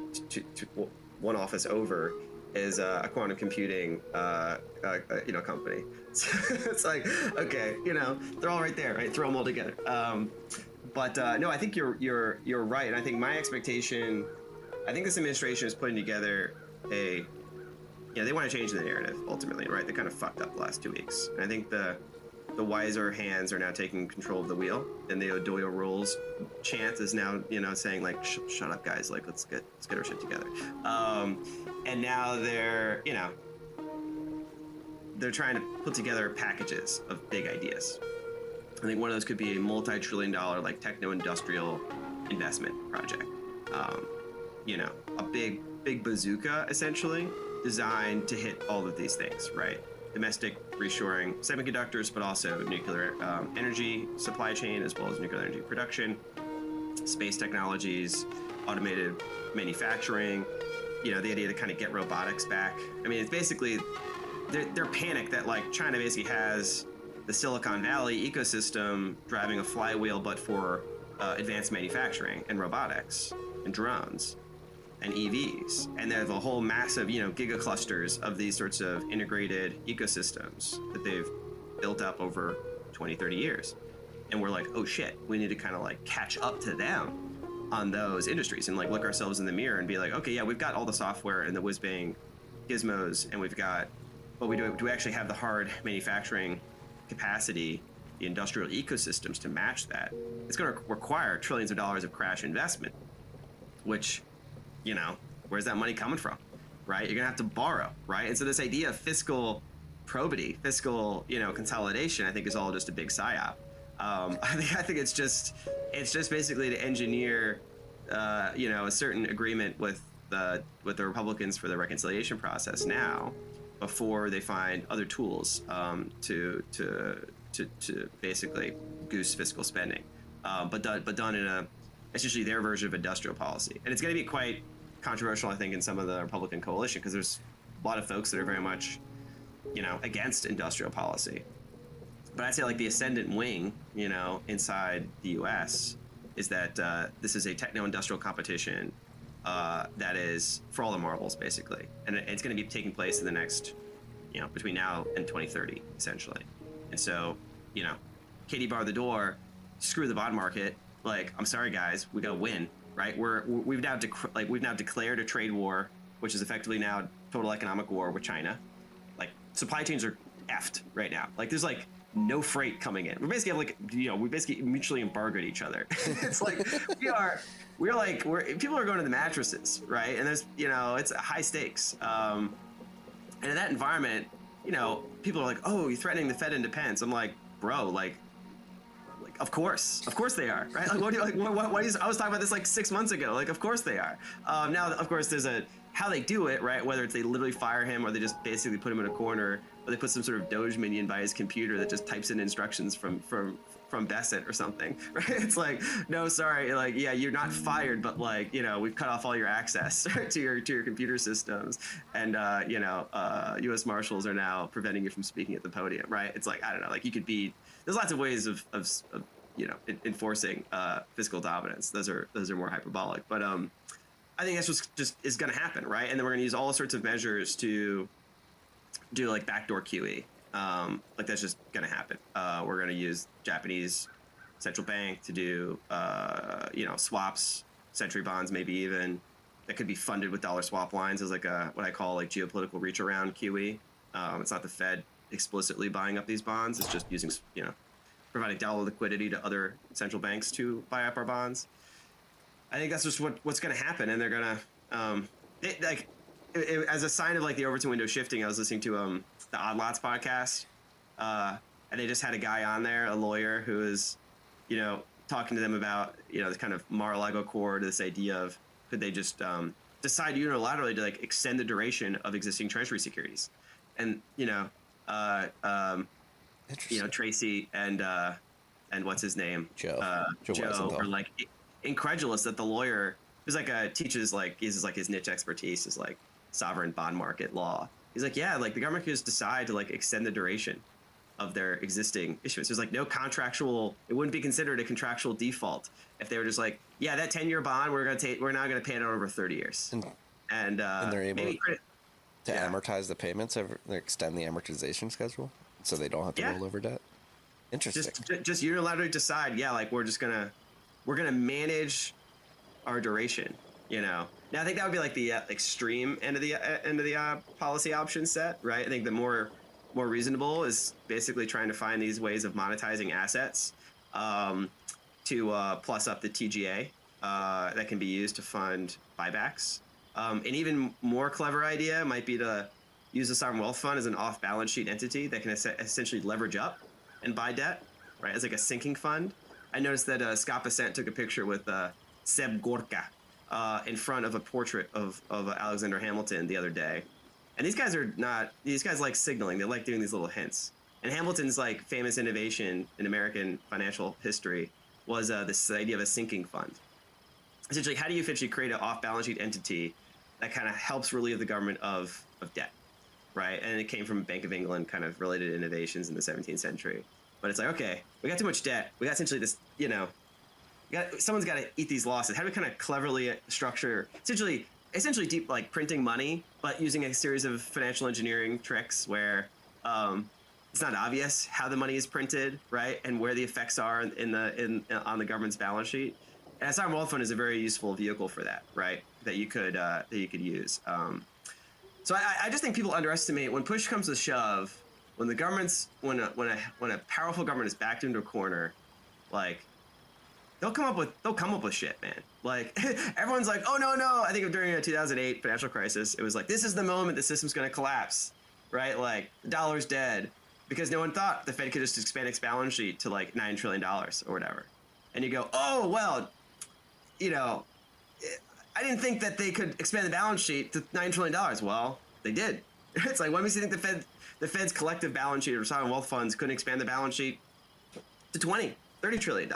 one office over, is a quantum computing company. It's like, okay, they're all right there, right? Throw them all together. But no, I think you're right, and I think my expectation, I think this administration is putting together they want to change the narrative ultimately, right? They kind of fucked up the last 2 weeks, and I think the wiser hands are now taking control of the wheel, and the O'Doyle rules chant is now, saying like, shut up guys, like let's get our shit together. And now they're, they're trying to put together packages of big ideas. I think one of those could be a multi-trillion-dollar like techno-industrial investment project. You know, a big bazooka essentially designed to hit all of these things, right? Domestic reshoring semiconductors, but also nuclear energy supply chain, as well as nuclear energy production, space technologies, automated manufacturing, you know, the idea to kind of get robotics back. I mean, it's basically, they're panicked that like China basically has the Silicon Valley ecosystem driving a flywheel, but for advanced manufacturing and robotics and drones and EVs. And they have a whole massive, you know, gigaclusters of these sorts of integrated ecosystems that they've built up over 20, 30 years. And we're like, oh shit, we need to kind of like catch up to them on those industries and like look ourselves in the mirror and be like, okay, yeah, we've got all the software and the whiz bang gizmos, and we've got, but do we actually have the hard manufacturing capacity, the industrial ecosystems to match that? It's going to require trillions of dollars of crash investment, which, you know, where's that money coming from, right? You're going to have to borrow, right? And so this idea of fiscal probity, fiscal, you know, consolidation, I think is all just a big psyop. I think it's just basically to engineer, you know, a certain agreement with the Republicans for the reconciliation process now, before they find other tools to basically goose fiscal spending, but done in a essentially their version of industrial policy. And it's going to be quite controversial, I think, in some of the Republican coalition, because there's a lot of folks that are very much, you know, against industrial policy. But I'd say like the ascendant wing, you know, inside the U.S. is that this is a techno-industrial competition that is for all the marbles, basically. And it's going to be taking place in the next, you know, between now and 2030, essentially. And so, you know, Katie barred the door, screw the bond market. Like, I'm sorry, guys, we got to win, right? We've now declared a trade war, which is effectively now total economic war with China. Like, supply chains are effed right now. Like, there's like no freight coming in. We basically have like, you know, we basically mutually embargoed each other. It's like people are going to the mattresses, right? And there's, you know, it's high stakes. And in that environment, you know, people are like, oh, you're threatening the Fed independence. I'm like, bro, like of course they are, right? Like, what I was talking about this like 6 months ago. Like, of course they are. Now, of course, there's how they do it, right? Whether it's they literally fire him or they just basically put him in a corner, or they put some sort of Doge minion by his computer that just types in instructions from Besset or something, right? It's like, no, sorry, like, yeah, you're not fired, but like, you know, we've cut off all your access to your computer systems, and you know, U.S. Marshals are now preventing you from speaking at the podium, right? It's like, I don't know, like, you could be, there's lots of ways of you know, enforcing fiscal dominance. Those are more hyperbolic, but I think that's just is going to happen, right? And then we're going to use all sorts of measures to do like backdoor QE. Like, that's just going to happen. We're going to use Japanese central bank to do, you know, swaps, century bonds, maybe even that could be funded with dollar swap lines as like what I call like geopolitical reach around QE. It's not the Fed explicitly buying up these bonds. It's just using, you know, providing dollar liquidity to other central banks to buy up our bonds. I think that's just what's going to happen, and they're going to as a sign of like the Overton window shifting. I was listening to the Odd Lots podcast, and they just had a guy on there, a lawyer, who is, you know, talking to them about, you know, the kind of Mar-a-Lago core to this idea of could they just decide unilaterally to like extend the duration of existing Treasury securities, and you know, Tracy and what's his name, Joe are like incredulous that the lawyer, who's like teaches like uses like his niche expertise is like sovereign bond market law. He's like, yeah, like the government could just decide to like extend the duration of their existing issuance. There's like no contractual, it wouldn't be considered a contractual default if they were just like, yeah, that 10-year bond we're now going to pay it over 30 years. And they're able
to amortize the payments, extend the amortization schedule so they don't have to roll over debt. Interesting.
Just unilaterally decide, yeah, like we're gonna manage our duration, you know. Now I think that would be like the extreme end of the policy option set, right? I think the more reasonable is basically trying to find these ways of monetizing assets to plus up the TGA that can be used to fund buybacks. An even more clever idea might be to use the sovereign wealth fund as an off-balance sheet entity that can essentially leverage up and buy debt, right? As like a sinking fund. I noticed that Scott Bessent took a picture with Seb Gorka in front of a portrait of Alexander Hamilton the other day. And these guys like signaling. They like doing these little hints. And Hamilton's like famous innovation in American financial history was this idea of a sinking fund. Essentially, how do you officially create an off-balance sheet entity that kind of helps relieve the government of debt, right? And it came from Bank of England kind of related innovations in the 17th century. But it's like, okay, we got too much debt. We got essentially this, someone's got to eat these losses. How do we kind of cleverly structure, essentially deep, like printing money, but using a series of financial engineering tricks where it's not obvious how the money is printed, right, and where the effects are on the government's balance sheet. And a sovereign wealth fund is a very useful vehicle for that, right? That you could use. So I just think people underestimate when push comes to shove, when a powerful government is backed into a corner, like they'll come up with shit, man. Like everyone's like, oh no. I think during the 2008 financial crisis, it was like, this is the moment the system's going to collapse, right? Like the dollar's dead, because no one thought the Fed could just expand its balance sheet to like $9 trillion or whatever. And you go, oh well, I didn't think that they could expand the balance sheet to $9 trillion. Well, they did. It's like, when we think the Fed's collective balance sheet or sovereign wealth funds couldn't expand the balance sheet to $30 trillion.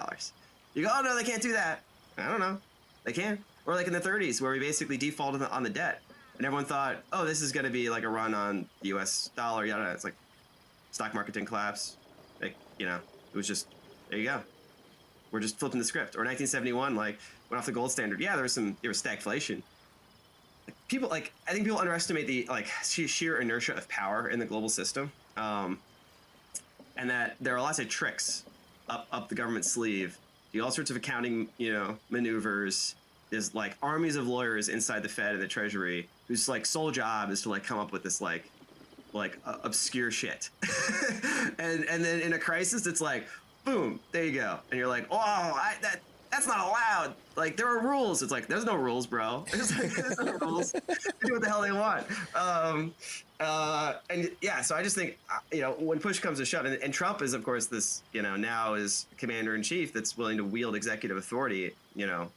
You go, oh no, they can't do that. I don't know. They can. Or like in the 30s, where we basically defaulted on the debt. And everyone thought, oh, this is going to be like a run on the US dollar. Yada. It's like stock market didn't collapse. Like, it was just, there you go. We're just flipping the script. Or 1971, like, went off the gold standard. Yeah, there was stagflation. I think people underestimate the sheer inertia of power in the global system, and that there are lots of tricks up the government's sleeve. All sorts of accounting, maneuvers. There's like armies of lawyers inside the Fed and the Treasury whose like sole job is to like come up with this like obscure shit, and then in a crisis, it's like, boom, there you go, and you're like, oh, that's not allowed. Like, there are rules. It's like, there's no rules, bro. There's no rules. They do what the hell they want. And yeah, so I just think, when push comes to shove, and Trump is, of course, this, now is commander in chief that's willing to wield executive authority, in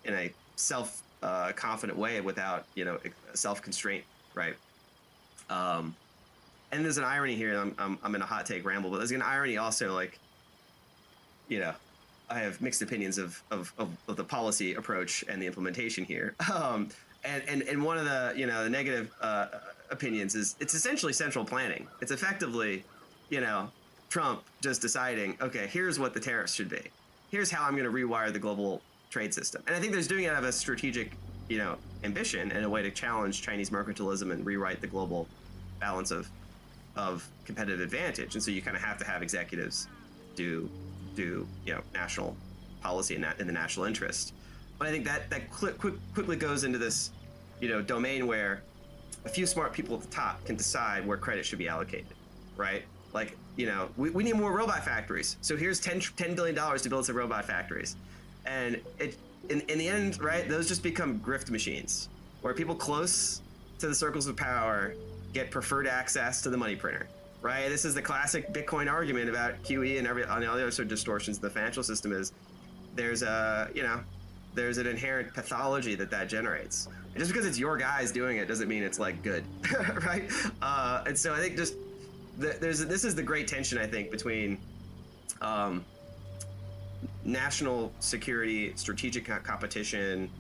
a self-confident way without, self-constraint, right? And there's an irony here. I'm in a hot take ramble, but there's an irony also, like, I have mixed opinions of the policy approach and the implementation here. And one of the the negative opinions is it's essentially central planning. It's effectively, Trump just deciding, okay, here's what the tariffs should be. Here's how I'm going to rewire the global trade system. And I think there's doing it out of a strategic, ambition and a way to challenge Chinese mercantilism and rewrite the global balance of competitive advantage. And so you kind of have to have executives do national policy in the national interest. But I think that quickly goes into this domain where a few smart people at the top can decide where credit should be allocated, right? Like, we need more robot factories, so here's $10 billion to build some robot factories, and in the end, right, those just become grift machines where people close to the circles of power get preferred access to the money printer. Right, this is the classic Bitcoin argument about QE and all the other sort of distortions in the financial system. Is there's there's an inherent pathology that generates. And just because it's your guys doing it doesn't mean it's like good, right? And so I think just this is the great tension, I think, between national security, strategic competition.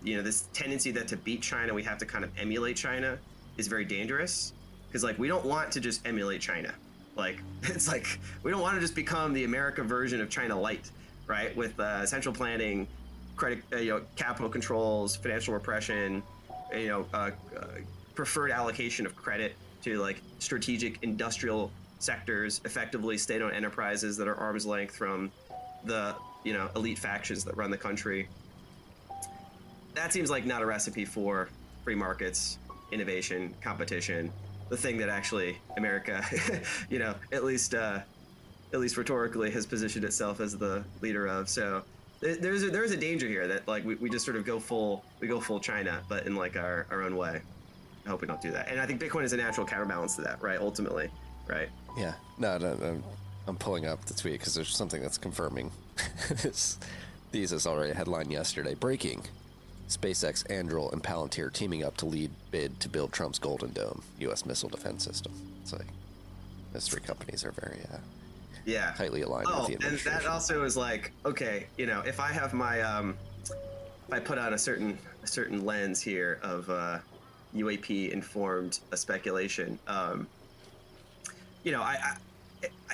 This tendency that to beat China, we have to kind of emulate China, is very dangerous. Because, like, we don't want to just emulate China. Like, it's like, we don't want to just become the America version of China Light, right? With central planning, credit, capital controls, financial repression, preferred allocation of credit to, like, strategic industrial sectors, effectively state-owned enterprises that are arm's length from the, elite factions that run the country. That seems like not a recipe for free markets, innovation, competition. The thing that actually America, at least rhetorically, has positioned itself as the leader of. So there's a danger here that like we just sort of go full China, but in like our own way. I hope we don't do that. And I think Bitcoin is a natural counterbalance to that, right? Ultimately, right?
Yeah. No, I'm pulling up the tweet because there's something that's confirming this. These is already a headline yesterday. Breaking. SpaceX, Anduril, and Palantir teaming up to lead bid to build Trump's Golden Dome U.S. missile defense system. It's like those three companies are very tightly aligned with the administration.
And that also is like, okay, you know, if I have my if I put on a certain lens here of UAP informed speculation, you know,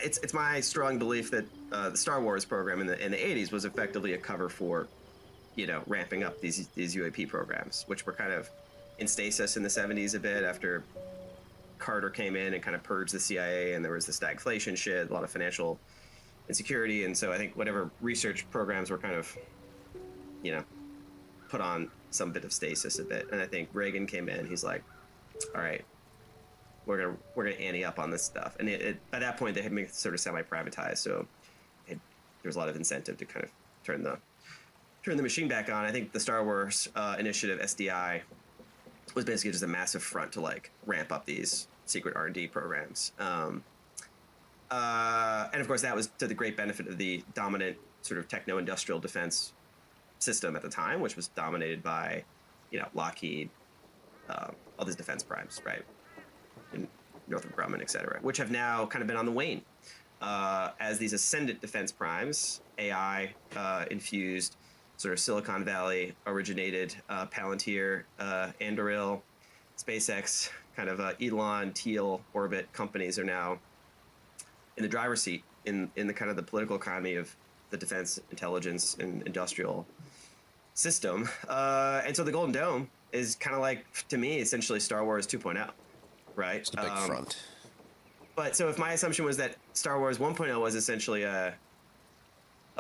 it's my strong belief that the Star Wars program in the 80s was effectively a cover for, you know, ramping up these UAP programs, which were kind of in stasis in the 70s a bit after Carter came in and kind of purged the CIA, and there was the stagflation shit, a lot of financial insecurity, and so I think whatever research programs were kind of, you know, put on some bit of stasis a bit. And I think Reagan came in, he's like, all right, we're gonna ante up on this stuff, and by that point they had made it sort of semi-privatized, so there's a lot of incentive to kind of turn the machine back on. I think the Star Wars initiative, SDI, was basically just a massive front to like ramp up these secret R&D programs. And of course that was to the great benefit of the dominant sort of techno-industrial defense system at the time, which was dominated by, you know, Lockheed, all these defense primes, right? And Northrop Grumman, et cetera, which have now kind of been on the wane. As these ascendant defense primes, AI infused, sort of Silicon Valley originated Palantir, Anduril, SpaceX, kind of Elon, Teal orbit companies are now in the driver's seat in the kind of the political economy of the defense, intelligence, and industrial system. And so the Golden Dome is kind of like, to me, essentially Star Wars 2.0, right?
It's a big front.
But so if my assumption was that Star Wars 1.0 was essentially a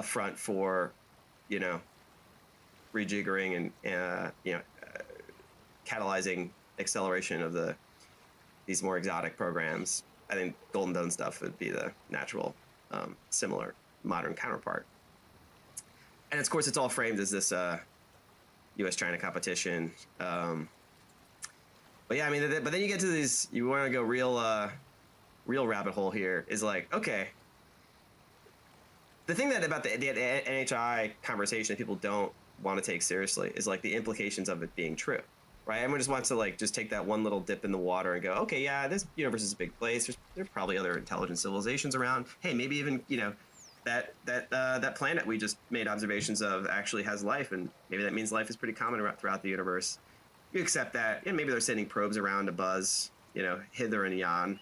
front for, you know, rejiggering and you know, catalyzing acceleration of these more exotic programs, I think Golden Dome stuff would be the natural, similar modern counterpart. And of course, it's all framed as this U.S.-China competition. But yeah, I mean, but then you get to these. You want to go real rabbit hole here. Is like, okay, the thing that about the NHI conversation that people don't want to take seriously is like the implications of it being true, right? Everyone just wants to like just take that one little dip in the water and go, okay, yeah, this universe is a big place. There's probably other intelligent civilizations around. Hey, maybe even, you know, that planet we just made observations of actually has life, and maybe that means life is pretty common throughout the universe. You accept that, and maybe they're sending probes around to buzz, you know, hither and yon.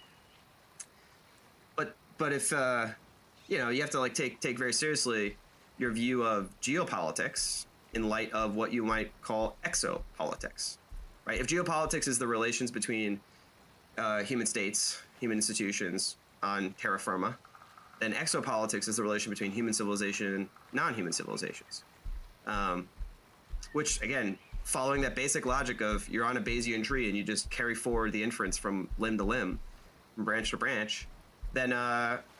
But if you know, you have to like take very seriously your view of geopolitics in light of what you might call exopolitics, right? If geopolitics is the relations between human states, human institutions on terra firma, then exopolitics is the relation between human civilization and non-human civilizations. Which, again, following that basic logic of you're on a Bayesian tree and you just carry forward the inference from limb to limb, from branch to branch, then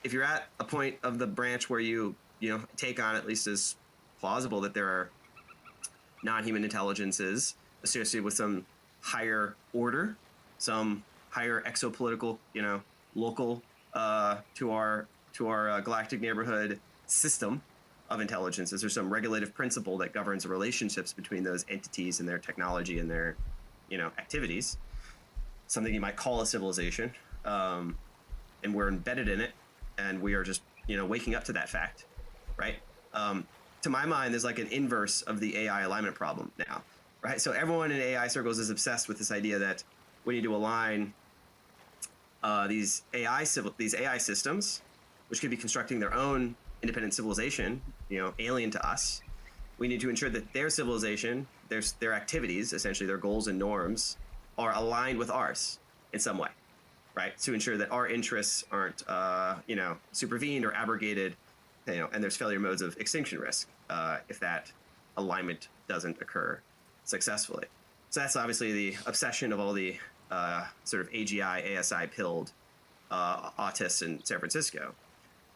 if you're at a point of the branch where you know, take on at least as plausible that there are non-human intelligences associated with some higher order, some higher exopolitical, you know, local to our galactic neighborhood system of intelligences. There's some regulative principle that governs the relationships between those entities and their technology and their, you know, activities. Something you might call a civilization, and we're embedded in it, and we are just, you know, waking up to that fact, right? To my mind, there's like an inverse of the AI alignment problem now, right? So everyone in AI circles is obsessed with this idea that we need to align these AI systems, which could be constructing their own independent civilization, you know, alien to us. We need to ensure that their civilization, their activities, essentially their goals and norms, are aligned with ours in some way, right? To ensure that our interests aren't, you know, supervened or abrogated, you know, and there's failure modes of extinction risk if that alignment doesn't occur successfully. So that's obviously the obsession of all the sort of AGI, ASI pilled autists in San Francisco.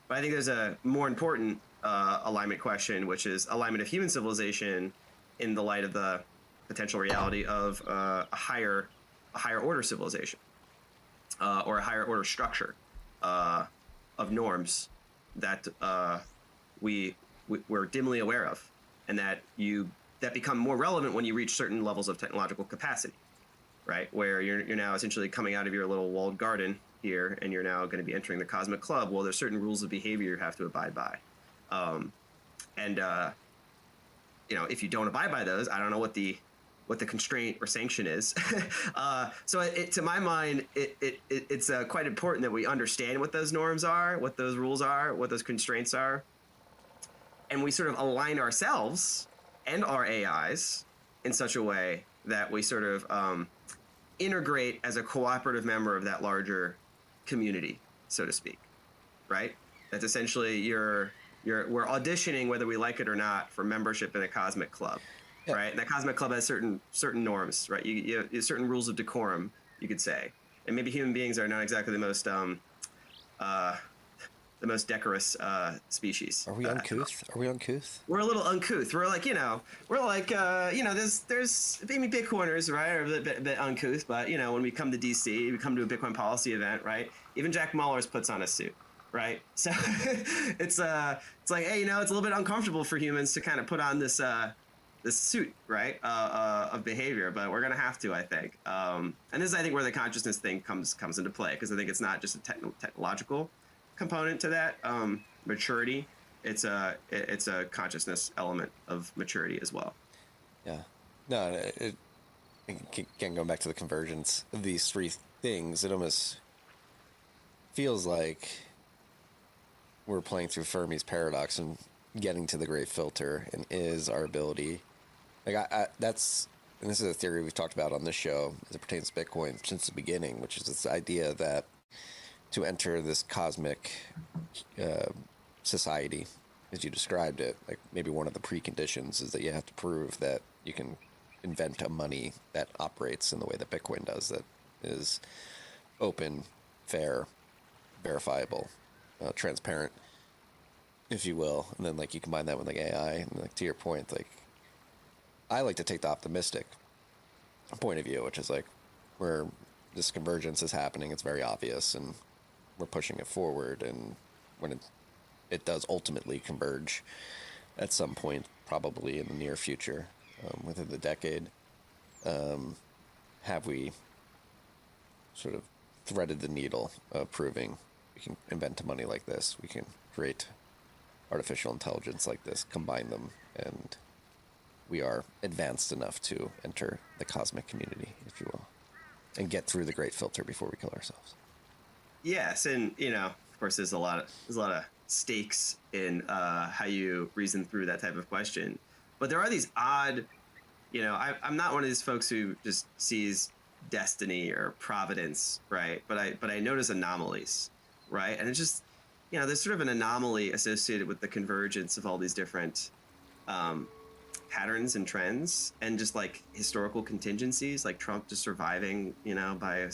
But I think there's a more important alignment question, which is alignment of human civilization in the light of the potential reality of a higher a higher order civilization or a higher order structure of norms that we're dimly aware of, and that become more relevant when you reach certain levels of technological capacity, right? Where you're now essentially coming out of your little walled garden here, and you're now going to be entering the cosmic club. Well, there's certain rules of behavior you have to abide by, if you don't abide by those, I don't know what the constraint or sanction is. So to my mind, it's quite important that we understand what those norms are, what those rules are, what those constraints are, and we sort of align ourselves and our AIs in such a way that we sort of integrate as a cooperative member of that larger community, so to speak, right? That's essentially we're auditioning, whether we like it or not, for membership in a cosmic club, right? And that cosmic club has certain norms, right? You have certain rules of decorum, you could say, and maybe human beings are not exactly the most decorous species.
Are we uncouth? Are we uncouth?
We're a little uncouth. We're like, there's maybe Bitcoiners, right, are a bit uncouth, but when we come to DC, we come to a Bitcoin policy event, right? Even Jack Mallers puts on a suit, right? So it's like, hey, it's a little bit uncomfortable for humans to kind of put on this suit, right, of behavior, but we're gonna have to, I think. And this is, I think, where the consciousness thing comes into play, because I think it's not just a technological component to that maturity. It's a consciousness element of maturity as well.
Yeah. No, again, going back to the convergence of these three things, it almost feels like we're playing through Fermi's paradox and getting to the great filter, and is our ability, like and this is a theory we've talked about on this show as it pertains to Bitcoin since the beginning, which is this idea that to enter this cosmic society, as you described it, like maybe one of the preconditions is that you have to prove that you can invent a money that operates in the way that Bitcoin does, that is open, fair, verifiable, transparent, if you will. And then, like, you combine that with, like, AI, and, like, to your point, like, I like to take the optimistic point of view, which is, like, where this convergence is happening, it's very obvious, and we're pushing it forward, and when it does ultimately converge at some point, probably in the near future, within the decade, have we sort of threaded the needle of proving we can invent a money like this, we can create artificial intelligence like this, combine them, and we are advanced enough to enter the cosmic community, if you will, and get through the great filter before we kill ourselves.
Yes, and of course, there's a lot of stakes in how you reason through that type of question. But there are these odd, I'm not one of these folks who just sees destiny or providence, right? But I notice anomalies, right? And it's just, there's sort of an anomaly associated with the convergence of all these different patterns and trends, and just like historical contingencies, like Trump just surviving, by a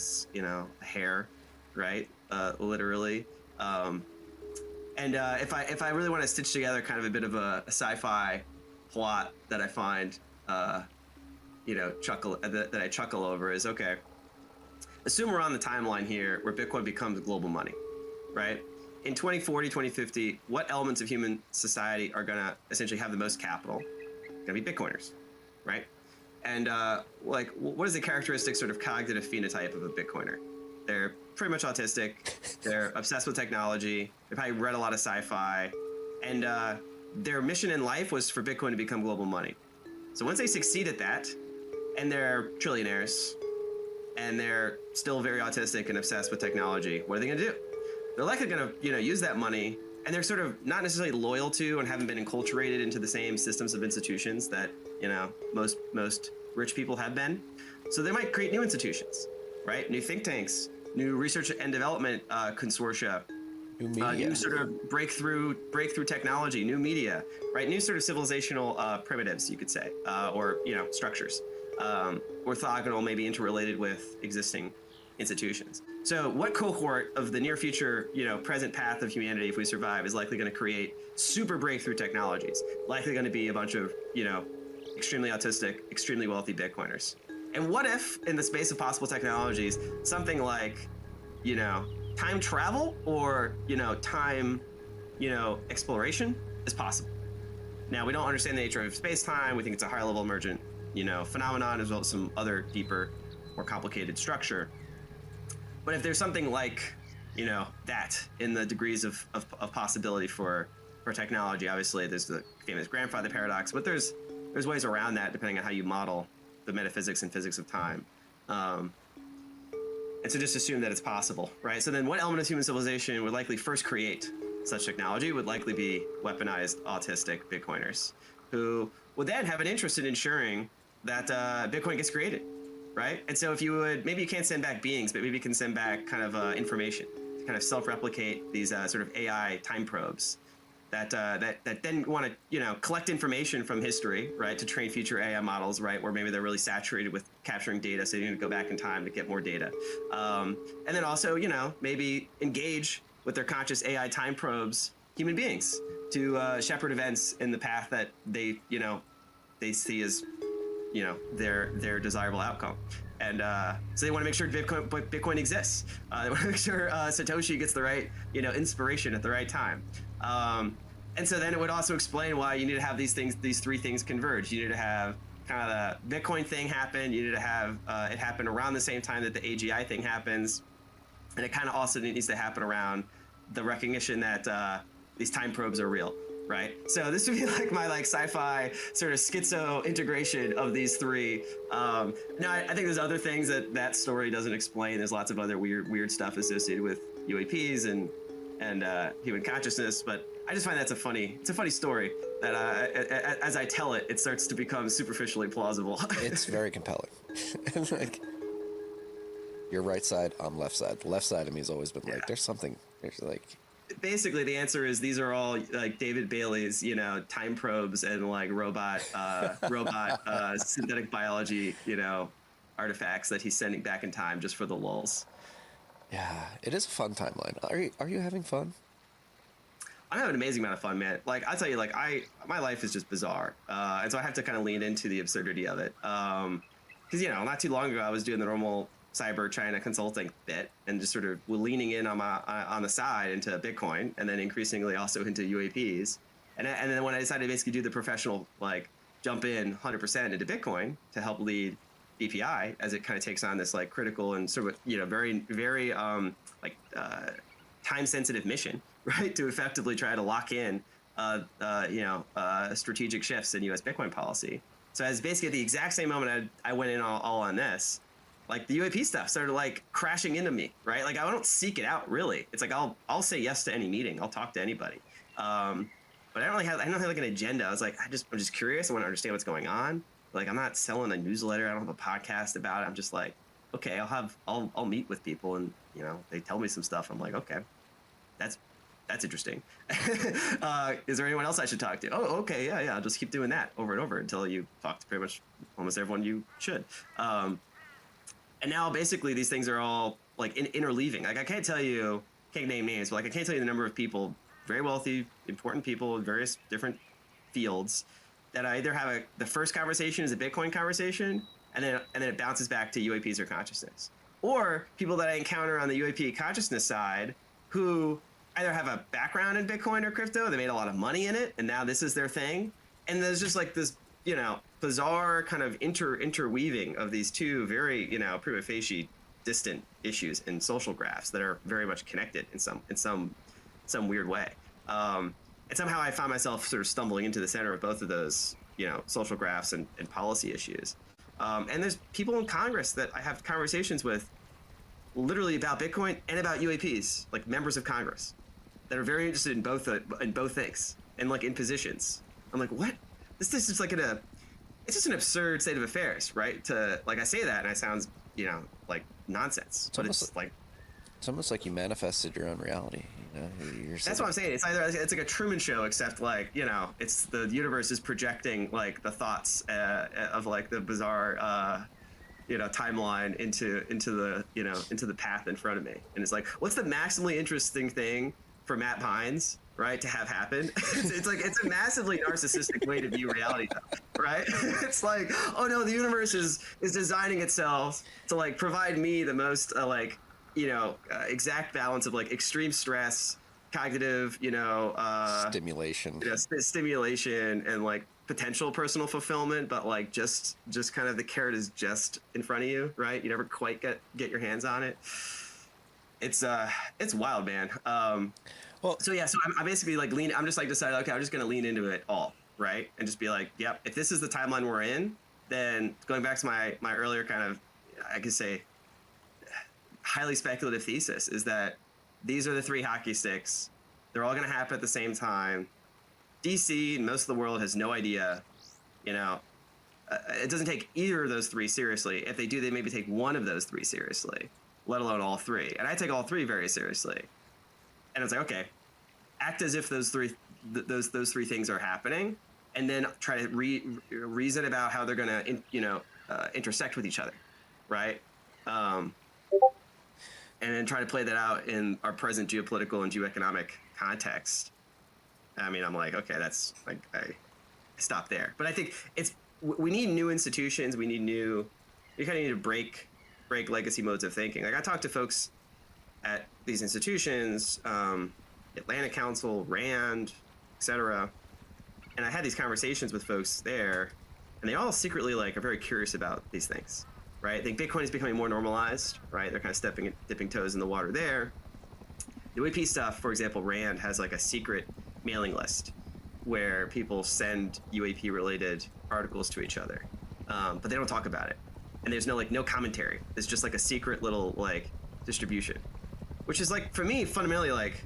hair, right? Literally. And if I really want to stitch together kind of a bit of a sci-fi plot that I find, that I chuckle over, is, okay, assume we're on the timeline here where Bitcoin becomes global money, right? In 2040, 2050, what elements of human society are going to essentially have the most capital? Going to be Bitcoiners, right? And what is the characteristic sort of cognitive phenotype of a Bitcoiner? They're pretty much autistic. They're obsessed with technology. They probably read a lot of sci-fi, and their mission in life was for Bitcoin to become global money. So once they succeed at that, and they're trillionaires, and they're still very autistic and obsessed with technology, what are they going to do? They're likely going to, use that money, and they're sort of not necessarily loyal to and haven't been enculturated into the same systems of institutions that, most rich people have been. So they might create new institutions, right? New think tanks, new research and development consortia, new sort of breakthrough technology, new media, right? New sort of civilizational primitives, you could say, or structures, orthogonal, maybe interrelated with existing institutions. So what cohort of the near future, present path of humanity, if we survive, is likely going to create super breakthrough technologies? Likely going to be a bunch of, extremely autistic, extremely wealthy Bitcoiners, And what if, in the space of possible technologies, something like, time travel or, time, exploration is possible? Now, we don't understand the nature of space-time. We think it's a higher level emergent, phenomenon, as well as some other deeper, more complicated structure. But if there's something like, that in the degrees of possibility for technology, obviously there's the famous grandfather paradox, but there's ways around that depending on how you model the metaphysics and physics of time. And so just assume that it's possible, right? So then what element of human civilization would likely first create such technology would likely be weaponized autistic Bitcoiners, who would then have an interest in ensuring that Bitcoin gets created, right? And so if you would, maybe you can't send back beings, but maybe you can send back kind of information to kind of self-replicate these sort of AI time probes that then want to collect information from history, right, to train future AI models, right, where maybe they're really saturated with capturing data, so you need to go back in time to get more data, and then also maybe engage with their conscious AI time probes human beings to shepherd events in the path that they see as their desirable outcome. And so they want to make sure Bitcoin exists. They want to make sure Satoshi gets the right inspiration at the right time. And so then it would also explain why you need to have these three things converge. You need to have kind of the Bitcoin thing happen. You need to have it happen around the same time that the AGI thing happens. And it kind of also needs to happen around the recognition that these time probes are real, right? So this would be like my sci-fi sort of schizo integration of these three. Now I think there's other things that story doesn't explain. There's lots of other weird stuff associated with UAPs and human consciousness, but I just find it's a funny story that as I tell it, it starts to become superficially plausible.
It's very compelling. Like, you're right side, I'm left side. The left side of me has always been like, there's like.
Basically, the answer is these are all like David Bailey's, time probes and like robot synthetic biology, artifacts that he's sending back in time just for the lulz.
Yeah, it is a fun timeline. Are you having fun?
I'm having an amazing amount of fun, man. Like I'll tell you, my life is just bizarre, and so I have to kind of lean into the absurdity of it. Because not too long ago I was doing the normal cyber China consulting bit and just sort of leaning in on the side into Bitcoin, and then increasingly also into UAPs, and then when I decided to basically do the professional jump in 100% into Bitcoin to help lead BPI as it kind of takes on this critical and sort of very very time sensitive mission, right, to effectively try to lock in strategic shifts in U.S. Bitcoin policy. So as basically at the exact same moment I went in all on this, the UAP stuff started crashing into me, right? I don't seek it out really. It's I'll say yes to any meeting. I'll talk to anybody. But I don't have an agenda. I was I'm just curious. I want to understand what's going on. I'm not selling a newsletter. I don't have a podcast about it. I'm just okay, I'll meet with people and they tell me some stuff. I'm okay, that's interesting. Is there anyone else I should talk to? Oh, okay, yeah. I'll just keep doing that over and over until you talk to pretty much almost everyone you should. And now basically these things are all interleaving. I can't name names, but I can't tell you the number of people, very wealthy, important people in various different fields, that I either have the first conversation is a Bitcoin conversation, and then it bounces back to UAPs or consciousness, or people that I encounter on the UAP consciousness side who either have a background in Bitcoin or crypto, they made a lot of money in it, and now this is their thing, and there's just this bizarre kind of interweaving of these two very prima facie distant issues in social graphs that are very much connected in some weird way. And somehow I found myself sort of stumbling into the center of both of those, social graphs and policy issues. And there's people in Congress that I have conversations with literally about Bitcoin and about UAPs, members of Congress that are very interested in both things and in positions. I'm what? This is just it's just an absurd state of affairs, right? To I say that and it sounds, nonsense, but it's
almost like you manifested your own reality.
That's what I'm saying. It's like a Truman Show, except it's the universe is projecting the thoughts of the bizarre timeline into the path in front of me, and it's what's the maximally interesting thing for Matt Pines, right, to have happen. It's a massively narcissistic way to view reality, right? It's like, oh no, the universe is designing itself to like provide me the most exact balance of like extreme stress, cognitive,
stimulation,
stimulation, and like potential personal fulfillment, but like just kind of the carrot is just in front of you, right? You never quite get your hands on it. It's wild, man. So I'm basically like I'm just like decided, okay, I'm just gonna lean into it all, right, and just be like, yep, if this is the timeline we're in, then going back to my earlier kind of, I could say, highly speculative thesis is that these are the three hockey sticks. They're all gonna happen at the same time. DC and most of the world has no idea, it doesn't take either of those three seriously. If they do, they maybe take one of those three seriously, let alone all three. And I take all three very seriously. And it's like, okay, act as if those three things are happening, and then try to reason about how they're going to, intersect with each other, right? And then try to play that out in our present geopolitical and geoeconomic context. I mean, I'm like, okay, that's like, I stop there. But I think we need new institutions. We kind of need to break legacy modes of thinking. Like I talked to folks at these institutions, Atlantic Council, RAND, etc. And I had these conversations with folks there, and they all secretly like are very curious about these things, right? I think Bitcoin is becoming more normalized, right? They're kind of dipping toes in the water there. The UAP stuff, for example, RAND has like a secret mailing list where people send UAP related articles to each other, but they don't talk about it. And there's no commentary. It's just like a secret little like distribution, which is like, for me, fundamentally like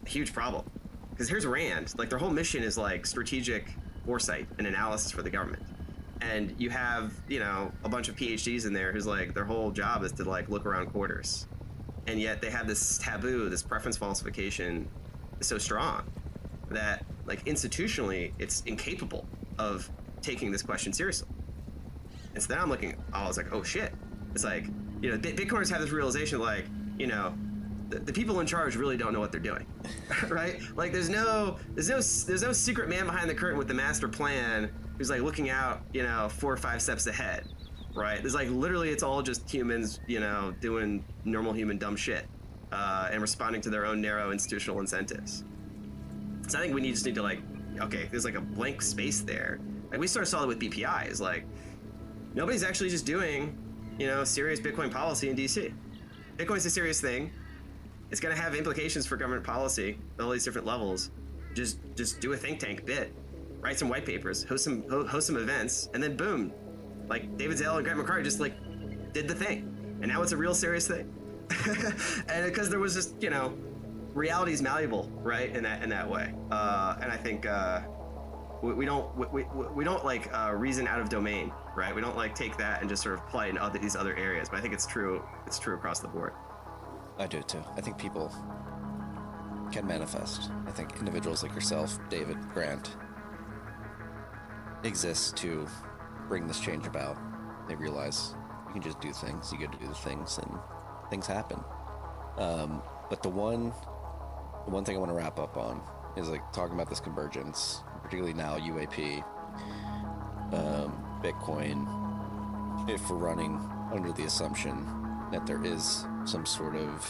a huge problem. Because here's RAND, like their whole mission is like strategic foresight and analysis for the government. And you have, a bunch of PhDs in there who's like, their whole job is to like look around corners. And yet they have this taboo, this preference falsification is so strong that like institutionally, it's incapable of taking this question seriously. And so then I was like, oh shit. It's like, Bitcoiners have this realization like, the people in charge really don't know what they're doing, right? Like there's no secret man behind the curtain with the master plan who's like looking out, 4 or 5 steps ahead, right? There's like literally it's all just humans, doing normal human dumb shit, and responding to their own narrow institutional incentives. So I think we just need to like, okay, there's like a blank space there. Like we sort of saw it with BPI, is like nobody's actually just doing, serious Bitcoin policy in DC. Bitcoin's a serious thing. It's going to have implications for government policy at all these different levels. Just do a think tank bit, write some white papers, host some events, and then boom, like David Zale and Grant McCarty just like did the thing, and now it's a real serious thing. And because there was just reality is malleable, right, in that way. And I think we don't like reason out of domain, right? We don't like take that and just sort of apply it in these other areas. But I think it's true across the board.
I do too. I think people can manifest. I think individuals like yourself, David, Grant, exist to bring this change about. They realize you can just do things. You get to do the things, and things happen. But the one thing I want to wrap up on is like talking about this convergence, particularly now UAP, Bitcoin. If we're running under the assumption that there is some sort of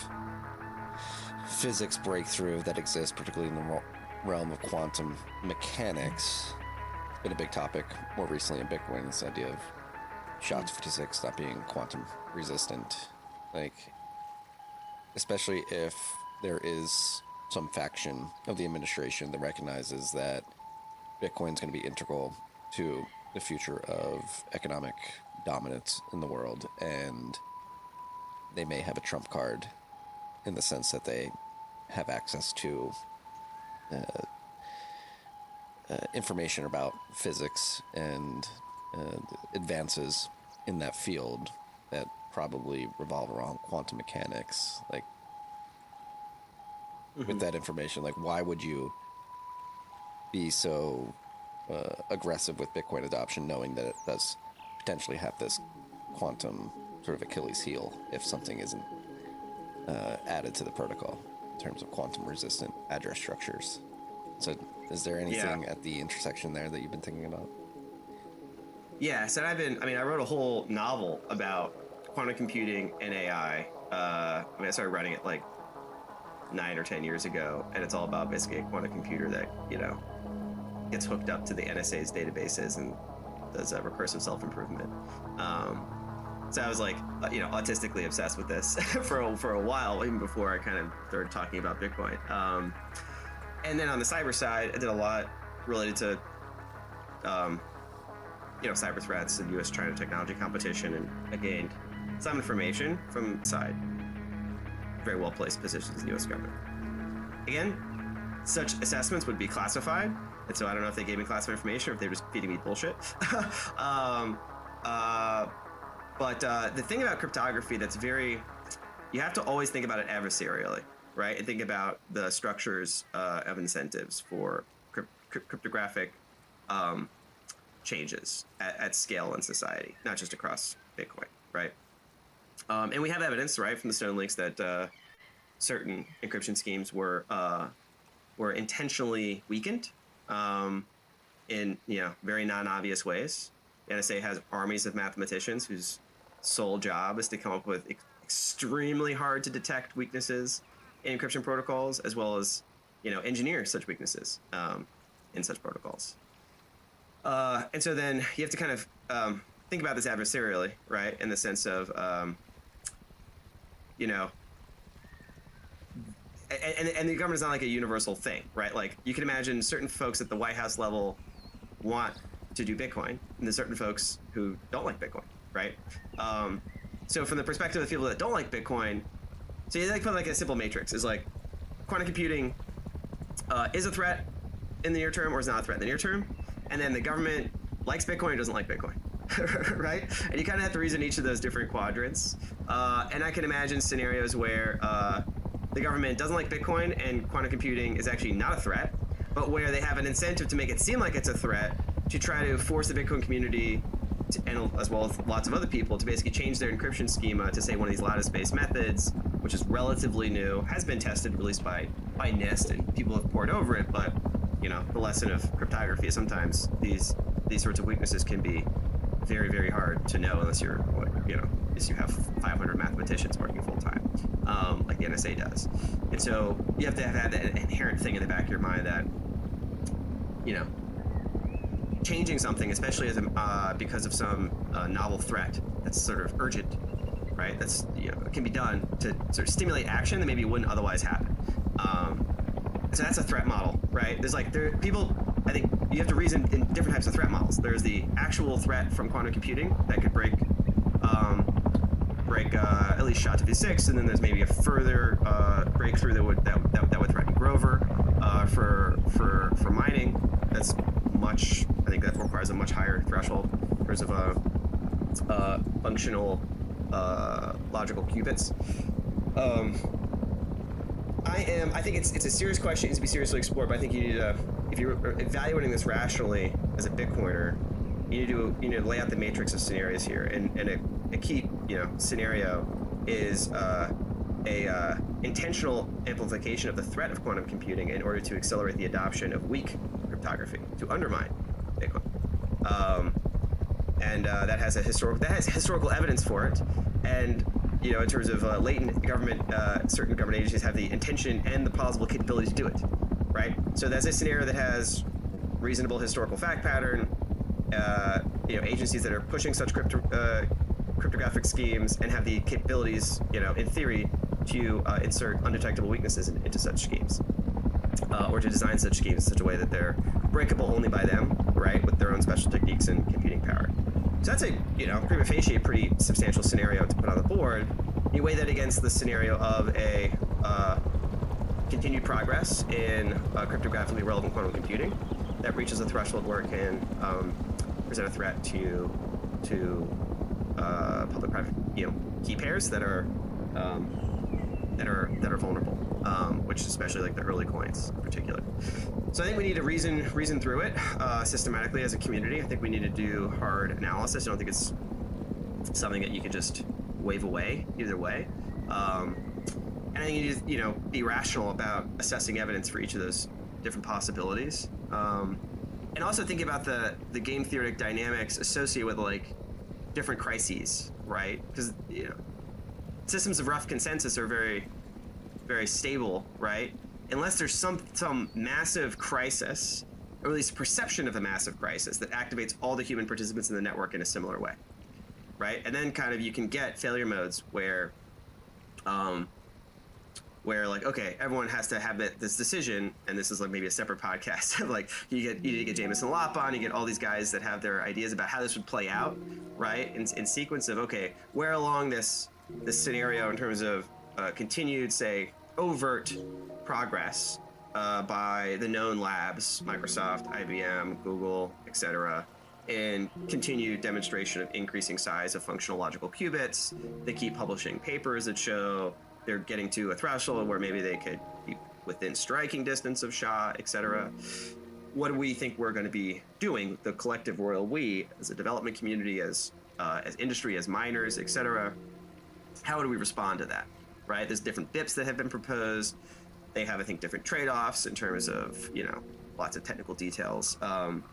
physics breakthrough that exists, particularly in the realm of quantum mechanics. It's been a big topic more recently in Bitcoin, this idea of SHA-256 not being quantum resistant. Like, especially if there is some faction of the administration that recognizes that Bitcoin's going to be integral to the future of economic dominance in the world, and they may have a trump card in the sense that they have access to information about physics and advances in that field that probably revolve around quantum mechanics. Like, with that information, like, why would you be so aggressive with Bitcoin adoption, knowing that it does potentially have this quantum sort of Achilles heel if something isn't added to the protocol? in terms of quantum resistant address structures. So is there anything at the intersection there that you've been thinking about?
Yeah, so I wrote a whole novel about quantum computing and AI. I started writing it like 9 or 10 years ago, and it's all about basically a quantum computer that, gets hooked up to the NSA's databases and does recursive self-improvement. So I was like, autistically obsessed with this for a while, even before I kind of started talking about Bitcoin. And then on the cyber side, I did a lot related to, cyber threats and U.S.-China technology competition, and I gained some information from side very well-placed positions in the U.S. government. Again, such assessments would be classified, and so I don't know if they gave me classified information or if they're just feeding me bullshit. But the thing about cryptography that's you have to always think about it adversarially, right? And think about the structures of incentives for cryptographic changes at scale in society, not just across Bitcoin, right? And we have evidence, right, from the Stone links that certain encryption schemes were intentionally weakened in very non-obvious ways. The NSA has armies of mathematicians whose sole job is to come up with extremely hard to detect weaknesses in encryption protocols, as well as engineer such weaknesses in such protocols. And so then you have to kind of think about this adversarially, right? In the sense of, and the government is not like a universal thing, right? Like you can imagine certain folks at the White House level want to do Bitcoin, and there's certain folks who don't like Bitcoin, right? So from the perspective of the people that don't like Bitcoin, so you like put like a simple matrix is like quantum computing is a threat in the near term or is not a threat in the near term, and then the government likes Bitcoin or doesn't like Bitcoin. Right? And you kind of have to reason each of those different quadrants. And I can imagine scenarios where the government doesn't like Bitcoin and quantum computing is actually not a threat, but where they have an incentive to make it seem like it's a threat to try to force the Bitcoin community, and as well as lots of other people, to basically change their encryption schema to say one of these lattice-based methods, which is relatively new, has been tested, released by NIST, and people have poured over it, but the lesson of cryptography is sometimes these sorts of weaknesses can be very, very hard to know unless you're, unless you have 500 mathematicians working full time, like the NSA does. And so you have to have that inherent thing in the back of your mind that, changing something, especially as because of some novel threat that's sort of urgent, right? That's can be done to sort of stimulate action that maybe wouldn't otherwise happen. So that's a threat model, right? There's people. I think you have to reason in different types of threat models. There's the actual threat from quantum computing that could break at least SHA-256, and then there's maybe a further breakthrough that would threaten Grover for mining. That's much. I think that requires a much higher threshold in terms of functional logical qubits. I think it's a serious question. It needs to be seriously explored. But I think you need to, if you're evaluating this rationally as a Bitcoiner, you need to lay out the matrix of scenarios here. And a key scenario is a intentional amplification of the threat of quantum computing in order to accelerate the adoption of weak cryptography to undermine Bitcoin. And that has historical evidence for it. And in terms of latent government, certain government agencies have the intention and the plausible capability to do it, right? So that's a scenario that has reasonable historical fact pattern. Agencies that are pushing such cryptographic schemes and have the capabilities, in theory, to insert undetectable weaknesses into such schemes, or to design such schemes in such a way that they're breakable only by them, right, with their own special techniques and computing power. So that's a, prima facie, a pretty substantial scenario to put on the board. You weigh that against the scenario of a continued progress in cryptographically relevant quantum computing that reaches a threshold where it can present a threat to public-private, key pairs that are vulnerable, which is especially like the early coins in particular. So I think we need to reason through it systematically as a community. I think we need to do hard analysis. I don't think it's something that you can just wave away either way. And I think you need to, be rational about assessing evidence for each of those different possibilities. And also think about the game theoretic dynamics associated with like different crises, right? Because systems of rough consensus are very, very stable, right? Unless there's some massive crisis, or at least perception of a massive crisis that activates all the human participants in the network in a similar way, right? And then kind of you can get failure modes where like, okay, everyone has to have this decision, and this is like maybe a separate podcast. Like you need to get Jameson Lopp on, you get all these guys that have their ideas about how this would play out, right? In sequence of, okay, where along this scenario in terms of continued, say, overt progress by the known labs, Microsoft, IBM, Google, etc., and continued demonstration of increasing size of functional logical qubits. They keep publishing papers that show they're getting to a threshold where maybe they could be within striking distance of Shah, etc. What do we think we're going to be doing, the collective royal we, as a development community, as industry, as miners, etc.? How do we respond to that, right? There's different BIPs that have been proposed. They have, I think, different trade-offs in terms of, lots of technical details. And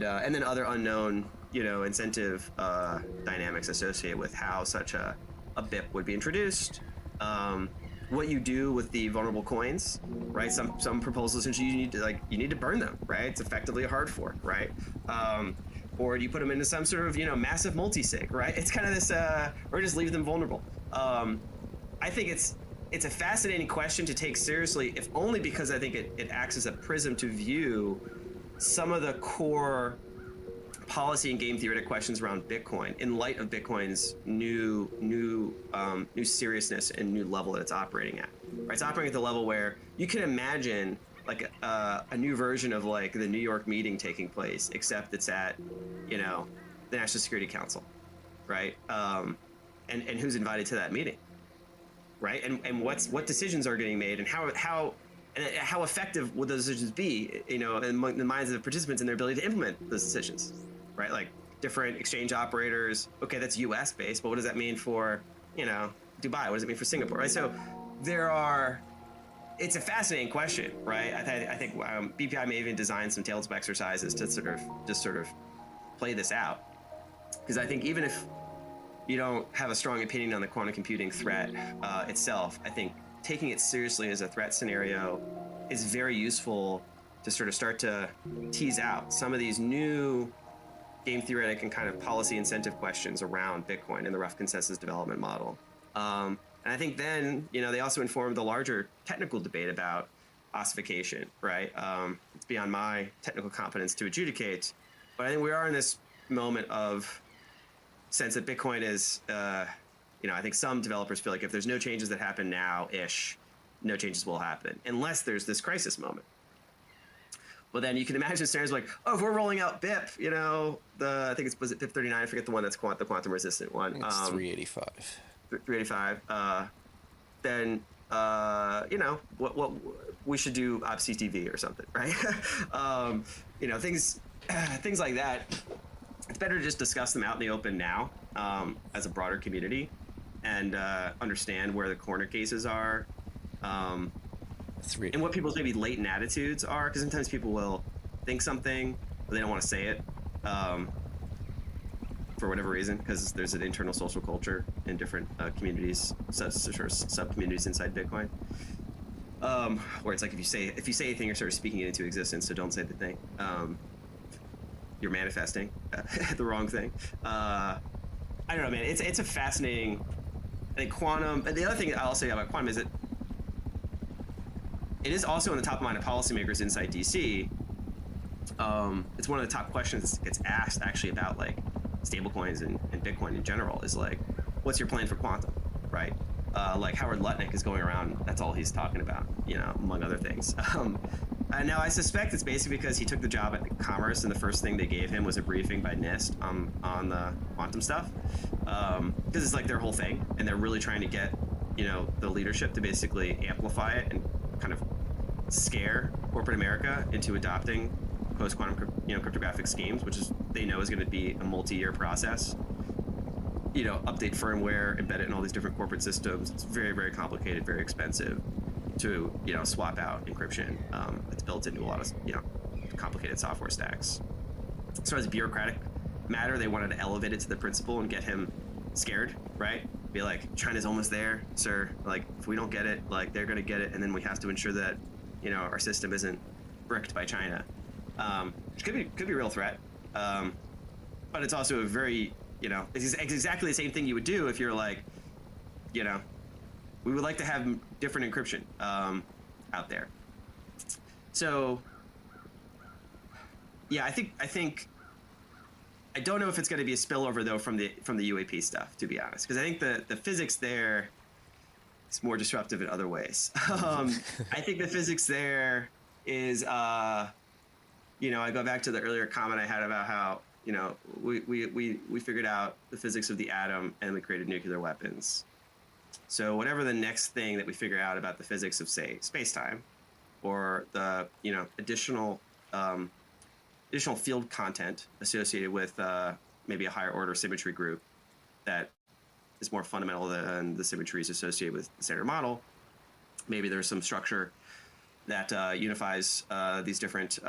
then other unknown, incentive dynamics associated with how such a BIP would be introduced. What you do with the vulnerable coins, right? Some proposals essentially you need to burn them, right? It's effectively a hard fork, right? Or do you put them into some sort of massive multi-sig, right? It's kind of this, or just leave them vulnerable. I think it's a fascinating question to take seriously, if only because I think it acts as a prism to view some of the core policy and game theoretic questions around Bitcoin in light of Bitcoin's new seriousness and new level that it's operating at. Right? It's operating at the level where you can imagine like a new version of like the New York meeting taking place, except it's at the National Security Council, right? And who's invited to that meeting, right? And what decisions are getting made, and how effective would those decisions be, in the minds of the participants and their ability to implement those decisions, right? Like different exchange operators. Okay, that's U.S. based, but what does that mean for, Dubai? What does it mean for Singapore, right? So it's a fascinating question, right? I think BPI may even design some tails up exercises to sort of play this out, because I think even if you don't have a strong opinion on the quantum computing threat itself, I think taking it seriously as a threat scenario is very useful to sort of start to tease out some of these new game theoretic and kind of policy incentive questions around Bitcoin and the rough consensus development model. And I think then, they also inform the larger technical debate about ossification, right? It's beyond my technical competence to adjudicate, but I think we are in this moment of sense that Bitcoin is, I think some developers feel like if there's no changes that happen now-ish, no changes will happen, unless there's this crisis moment. Well, then you can imagine scenarios like, if we're rolling out BIP, I think was it BIP 39? I forget the one that's the quantum resistant one.
It's 385.
385. Then, what we should do OpCTV or something, right? Things like that. It's better to just discuss them out in the open now as a broader community and understand where the corner cases are. And what people's maybe latent attitudes are, because sometimes people will think something, but they don't want to say it for whatever reason, because there's an internal social culture in different communities, sub-communities inside Bitcoin, where it's like if you say anything, you're sort of speaking it into existence, so don't say the thing. You're manifesting the wrong thing. I don't know, man. It's a fascinating. I think quantum. And the other thing I'll say about quantum is that it is also on the top of mind of policymakers inside DC. It's one of the top questions that gets asked actually about like stablecoins and Bitcoin in general is like, what's your plan for quantum, right? Like Howard Lutnick is going around, that's all he's talking about, among other things. And now I suspect it's basically because he took the job at Commerce and the first thing they gave him was a briefing by NIST on the quantum stuff. Because it's like their whole thing, and they're really trying to get, the leadership to basically amplify it and kind of scare corporate America into adopting post-quantum cryptographic schemes, which is they know is going to be a multi-year process. update firmware, embed it in all these different corporate systems. It's very, very complicated, very expensive to, swap out encryption. It's built into a lot of, complicated software stacks. So as a bureaucratic matter, they wanted to elevate it to the principal and get him scared, right? Be like, China's almost there, sir. Like, if we don't get it, like, they're going to get it, and then we have to ensure that, our system isn't bricked by China, which could be a real threat. But it's also a very, it's exactly the same thing you would do if you're like, we would like to have different encryption out there. So, yeah, I think I don't know if it's going to be a spillover though from the UAP stuff, to be honest, because I think the physics there is more disruptive in other ways. I think the physics there is, I go back to the earlier comment I had about how we figured out the physics of the atom and we created nuclear weapons. So whatever the next thing that we figure out about the physics of, say, space-time, or the additional field content associated with maybe a higher order symmetry group that is more fundamental than the symmetries associated with the standard model. Maybe there's some structure that unifies these different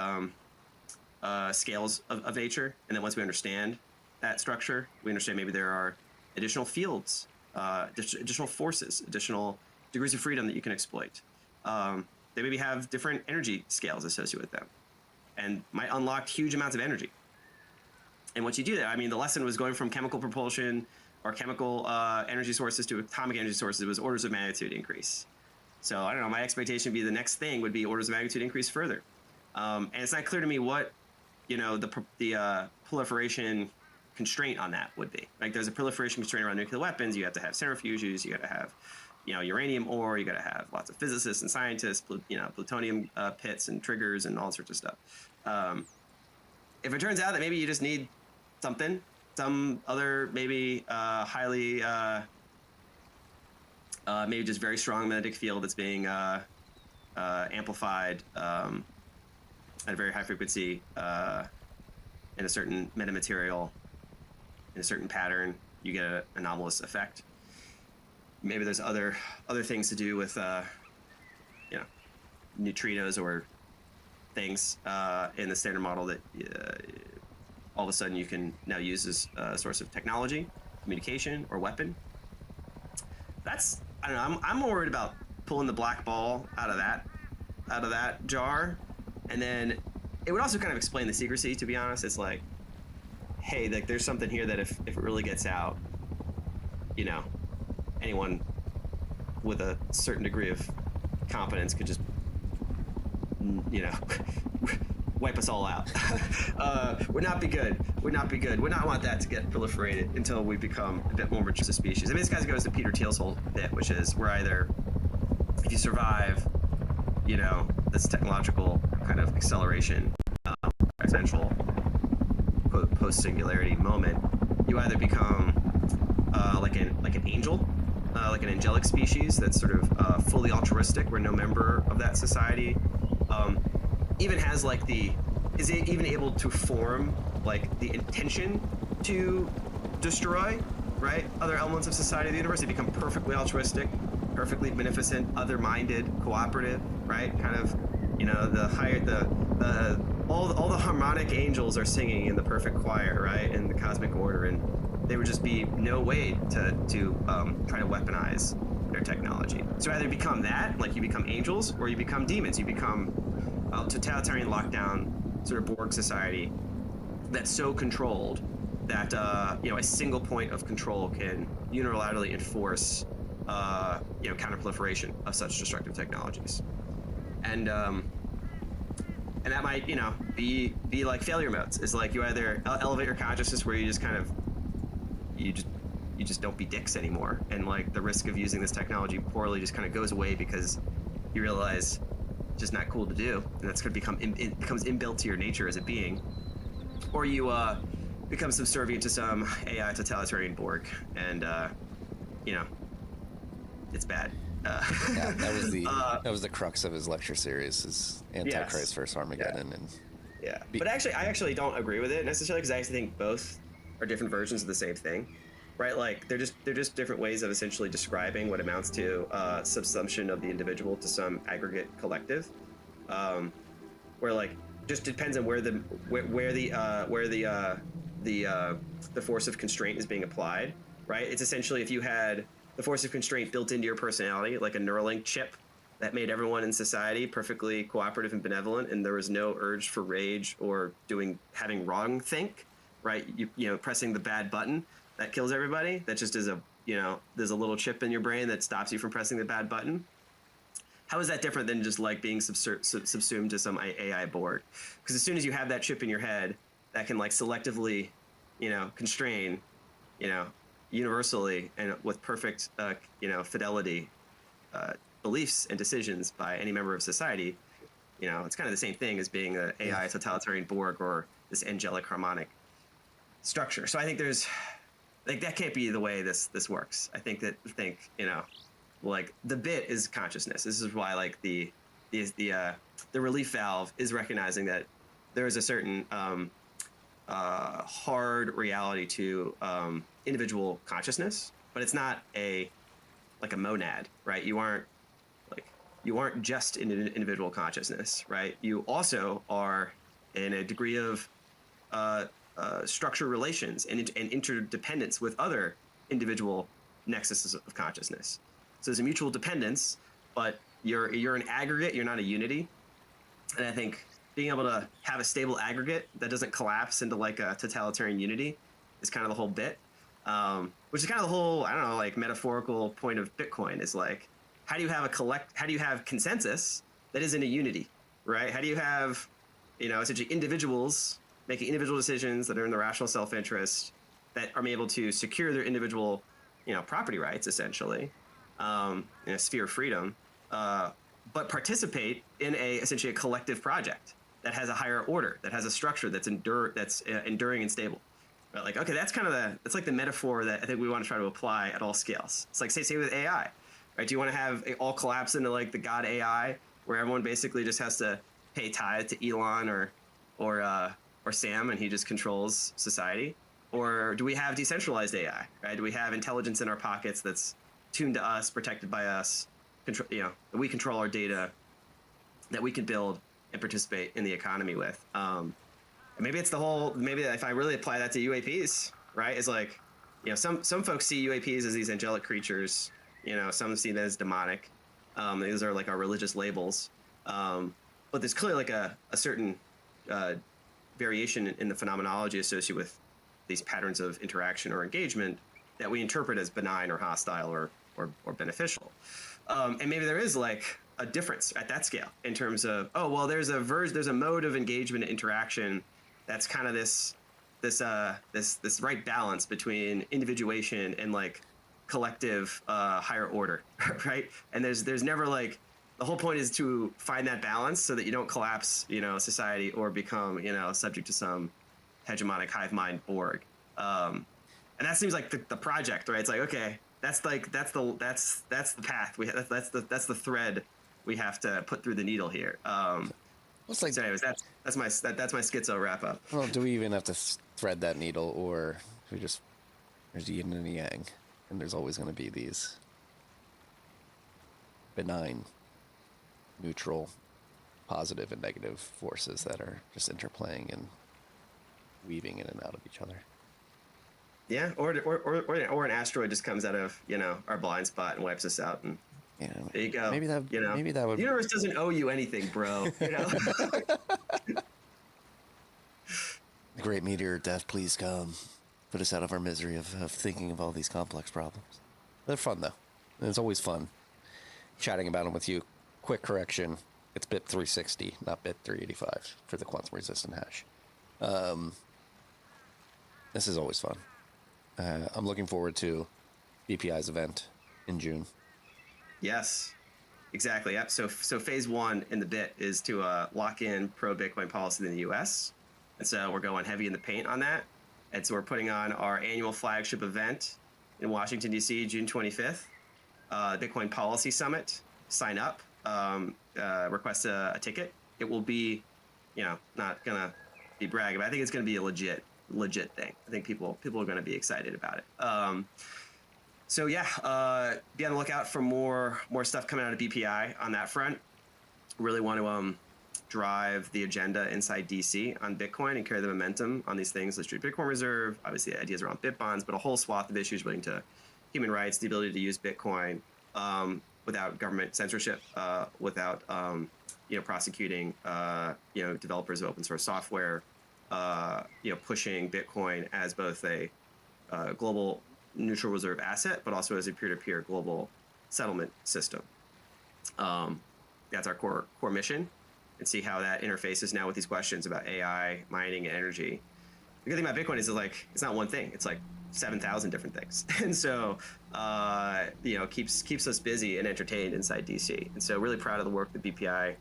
scales of nature, and then once we understand that structure, we understand maybe there are additional fields, additional forces, additional degrees of freedom that you can exploit. They maybe have different energy scales associated with them, and might unlock huge amounts of energy. And once you do that, I mean, the lesson was going from chemical propulsion or chemical energy sources to atomic energy sources. It was orders of magnitude increase. So I don't know, my expectation would be the next thing would be orders of magnitude increase further. And it's not clear to me what, the proliferation constraint on that would be. Like, there's a proliferation constraint around nuclear weapons. You have to have centrifuges, you got to have, uranium ore, you got to have lots of physicists and scientists, plutonium pits and triggers and all sorts of stuff. If it turns out that maybe you just need some other maybe highly, maybe just very strong magnetic field that's being amplified at a very high frequency in a certain metamaterial, in a certain pattern, you get an anomalous effect. Maybe there's other things to do with neutrinos or things in the standard model that all of a sudden you can now use as a source of technology, communication, or weapon. That's, I don't know, I'm more worried about pulling the black ball out of that jar. And then it would also kind of explain the secrecy, to be honest. It's like, hey, like, there's something here that if it really gets out, anyone with a certain degree of competence could just, wipe us all out. Would not be good. Would not want that to get proliferated until we become a bit more mature as a species. I mean, this kind of goes to Peter Thiel's whole bit, which is we're either, if you survive, this technological kind of acceleration, exponential post-singularity moment, you either become like an angel, like an angelic species that's sort of fully altruistic, where no member of that society even has is even able to form like the intention to destroy, right, other elements of society of the universe. They become perfectly altruistic, perfectly beneficent, other-minded, cooperative, right? Kind of, the higher all the harmonic angels are singing in the perfect choir, right, in the cosmic order, and there would just be no way to try to weaponize their technology. So either you become that, like you become angels, or you become demons. You become a totalitarian lockdown sort of Borg society that's so controlled that a single point of control can unilaterally enforce counterproliferation of such destructive technologies. And that might, be like failure modes. It's like you either elevate your consciousness where you just kind of, you just don't be dicks anymore. And like the risk of using this technology poorly just kind of goes away because you realize it's just not cool to do. And that's going to it becomes inbuilt to your nature as a being. Or you become subservient to some AI totalitarian Borg and, it's bad.
Yeah, that was the crux of his lecture series, is Antichrist versus Armageddon.
Yeah. But actually, I actually don't agree with it necessarily, because I actually think both are different versions of the same thing. right? Like they're just different ways of essentially describing what amounts to subsumption of the individual to some aggregate collective, where like just depends on where the force of constraint is being applied, right? It's essentially if you had the force of constraint built into your personality, like a Neuralink chip that made everyone in society perfectly cooperative and benevolent, and there was no urge for rage or having wrong think, right? You know, pressing the bad button that kills everybody. That just is there's a little chip in your brain that stops you from pressing the bad button. How is that different than just like being subsumed to some AI board? Because as soon as you have that chip in your head that can like selectively, constrain, universally and with perfect, fidelity, beliefs and decisions by any member of society, it's kind of the same thing as being an AI totalitarian Borg or this angelic harmonic structure. So I think there's like that can't be the way this works. I think like the bit is consciousness. This is why like the relief valve is recognizing that there is a certain hard reality to individual consciousness, but it's not like a monad, right? You aren't just in an individual consciousness, right? You also are in a degree of structural relations and interdependence with other individual nexuses of consciousness. So there's a mutual dependence, but you're an aggregate, you're not a unity. And I think being able to have a stable aggregate that doesn't collapse into like a totalitarian unity is kind of the whole bit. Which is kind of the whole, I don't know, like metaphorical point of Bitcoin is like, how do you have consensus that isn't a unity, right? How do you have, essentially individuals making individual decisions that are in the rational self-interest that are able to secure their individual, property rights essentially, in a sphere of freedom, but participate in essentially a collective project that has a higher order, that has a structure that's enduring and stable. But like, okay, that's like the metaphor that I think we want to try to apply at all scales. It's like say with AI, right? Do you want to have it all collapse into like the God AI, where everyone basically just has to pay tithe to Elon or Sam, and he just controls society? Or do we have decentralized AI, right? Do we have intelligence in our pockets that's tuned to us, protected by us, that we control our data, that we can build and participate in the economy with? Maybe it's maybe if I really apply that to UAPs, right? It's like, some folks see UAPs as these angelic creatures, some see them as demonic. These are like our religious labels. But there's clearly like a certain variation in the phenomenology associated with these patterns of interaction or engagement that we interpret as benign or hostile or beneficial. And maybe there is like a difference at that scale in terms of, there's a mode of engagement and interaction that's kind of this right balance between individuation and like collective higher order, right? And there's never like, the whole point is to find that balance so that you don't collapse, society or become, subject to some hegemonic hive mind Borg. And that seems like the project, right? It's like, okay, that's the path. That's the thread we have to put through the needle here. So anyways, that's my schizo wrap up.
Well, do we even have to thread that needle, or there's yin and yang, and there's always going to be these benign, neutral, positive and negative forces that are just interplaying and weaving in and out of each other.
Yeah, or an asteroid just comes out of our blind spot and wipes us out, and there you go.
Maybe that would.
The universe doesn't owe you anything, bro.
The great meteor death, please come, put us out of our misery of thinking of all these complex problems. They're fun though. It's always fun chatting about them with you. Quick correction: it's bit 360, not bit 385 for the quantum resistant hash. This is always fun. I'm looking forward to BPI's event in June.
Yes, exactly. Yep. So phase one in the bit is to lock in pro-Bitcoin policy in the U.S. And so we're going heavy in the paint on that. And so we're putting on our annual flagship event in Washington, D.C., June 25th, Bitcoin Policy Summit. Sign up, request a ticket. It will be, not going to be bragging, but I think it's going to be a legit legit thing. I think people are going to be excited about it. So yeah, be on the lookout for more stuff coming out of BPI on that front. Really want to drive the agenda inside DC on Bitcoin and carry the momentum on these things. Let's treat Bitcoin Reserve, obviously ideas around Bitbonds, but a whole swath of issues relating to human rights, the ability to use Bitcoin without government censorship, without prosecuting developers of open source software, pushing Bitcoin as both a global neutral reserve asset, but also as a peer-to-peer global settlement system. That's our core mission, and see how that interfaces now with these questions about AI, mining, and energy. The good thing about Bitcoin is it's not one thing. It's like 7,000 different things, and so keeps us busy and entertained inside DC. And so really proud of the work that BPI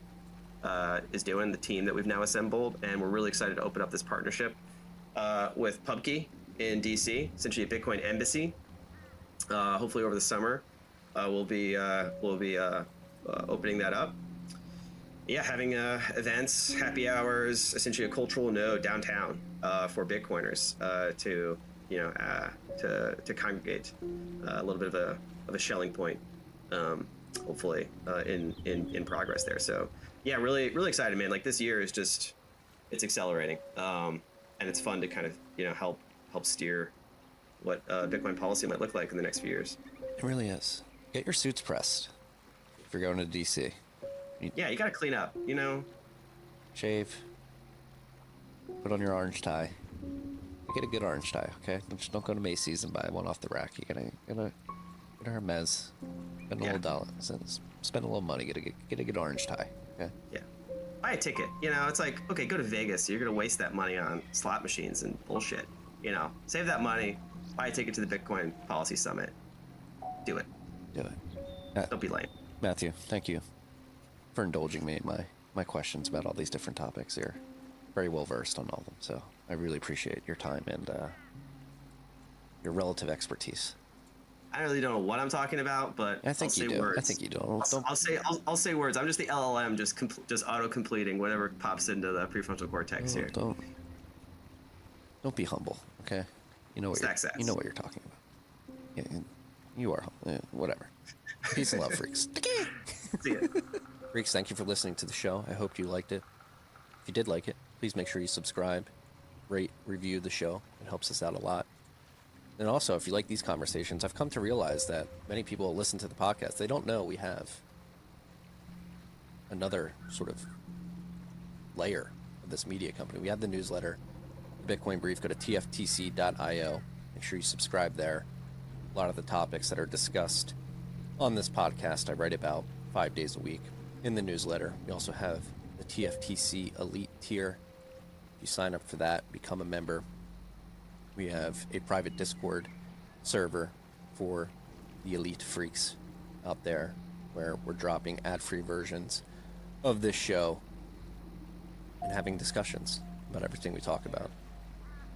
is doing, the team that we've now assembled, and we're really excited to open up this partnership with PubKey in DC, essentially a Bitcoin embassy. Hopefully over the summer, we'll be opening that up. Yeah, having events, happy hours, essentially a cultural node downtown for Bitcoiners to congregate, a little bit of a Schelling point, hopefully in progress there. So yeah, really excited, man. Like this year is just, it's accelerating, and it's fun to kind of help steer what Bitcoin policy might look like in the next few years.
It really is. Get your suits pressed if you're going to DC.
Yeah, you gotta clean up,
Shave. Put on your orange tie. Get a good orange tie, okay? Just don't go to Macy's and buy one off the rack. You gotta get a Hermes, spend a little dollar, spend a little money. Get a good orange tie, okay?
Yeah. Buy a ticket. It's like, okay, go to Vegas. You're gonna waste that money on slot machines and bullshit. Save that money. Buy a ticket to the Bitcoin Policy Summit. Do it.
Do it.
Don't be lame.
Matthew, thank you for indulging me in my questions about all these different topics. You're very well versed on all of them, so I really appreciate your time and your relative expertise.
I really don't know what I'm talking about, but
I think you do.
Words.
I think you do.
I'll say words. I'm just the LLM, just auto completing whatever pops into the prefrontal cortex here.
Don't be humble, okay? You know what you're talking about. Yeah, you are humble. Whatever. Peace and love, freaks.
See ya.
Freaks, thank you for listening to the show. I hope you liked it. If you did like it, please make sure you subscribe, rate, review the show. It helps us out a lot. And also, if you like these conversations, I've come to realize that many people listen to the podcast. They don't know we have another sort of layer of this media company. We have the newsletter, the Bitcoin Brief. Go to tftc.io. Make sure you subscribe there. A lot of the topics that are discussed on this podcast, I write about 5 days a week in the newsletter. We also have the TFTC Elite tier. If you sign up for that, become a member. We have a private Discord server for the elite freaks out there where we're dropping ad-free versions of this show and having discussions about everything we talk about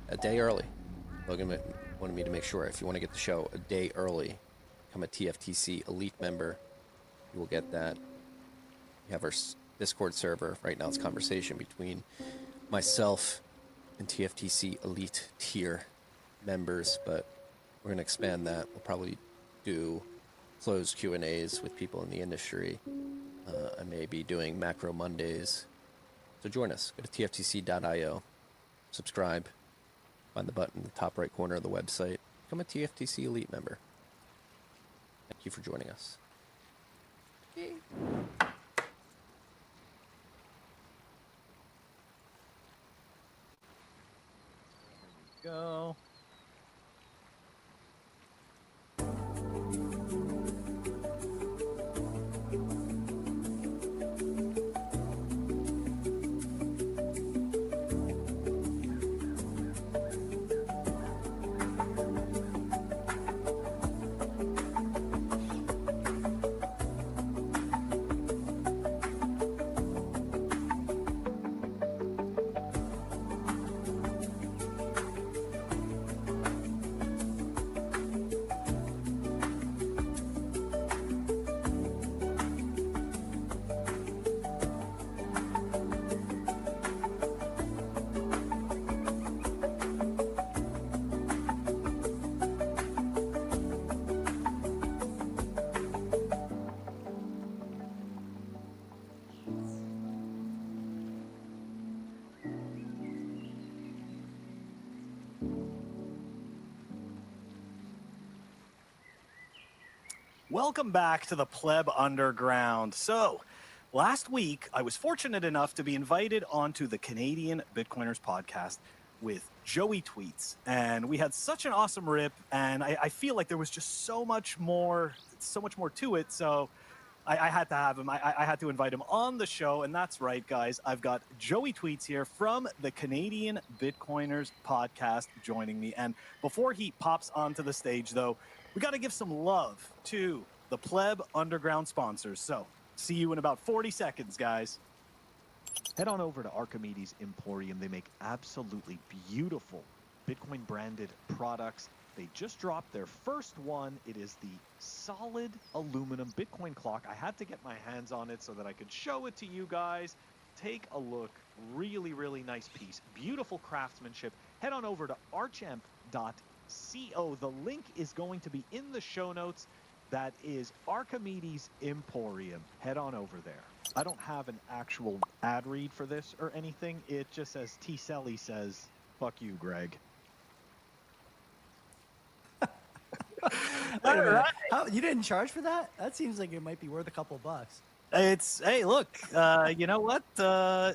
a day early. Logan wanted me to make sure if you want to get the show a day early, become a TFTC Elite member. You will get that. We have our Discord server. Right now it's conversation between myself and TFTC Elite tier members, but we're going to expand that. We'll probably do closed Q&As with people in the industry. I may be doing Macro Mondays. So join us. Go to tftc.io. Subscribe. Find the button in the top right corner of the website. Become a TFTC Elite member. Thank you for joining us. Go.
welcome back to the Pleb Underground. So, last week, I was fortunate enough to be invited onto the Canadian Bitcoiners podcast with Joey Tweets, and we had such an awesome rip, and I feel like there was just so much more to it, so I had to have him. I had to invite him on the show, and that's right, guys. I've got Joey Tweets here from the Canadian Bitcoiners podcast joining me. And before he pops onto the stage, though, we got to give some love to the Pleb Underground sponsors. So, see you in about 40 seconds, guys.
Head on over to Archimedes Emporium. They make absolutely beautiful Bitcoin branded products. They just dropped their first one. It is the solid aluminum Bitcoin clock. I had to get my hands on it so that I could show it to you guys. Take a look. Really, really nice piece. Beautiful craftsmanship. Head on over to archemp.co. The link is going to be in the show notes. That is Archimedes Emporium. Head on over there. I don't have an actual ad read for this or anything. It just says T. Selly says, "Fuck you, Greg."
Wait a minute. You didn't charge for that? That seems like it might be worth a couple bucks.
It's, hey, look, you know what?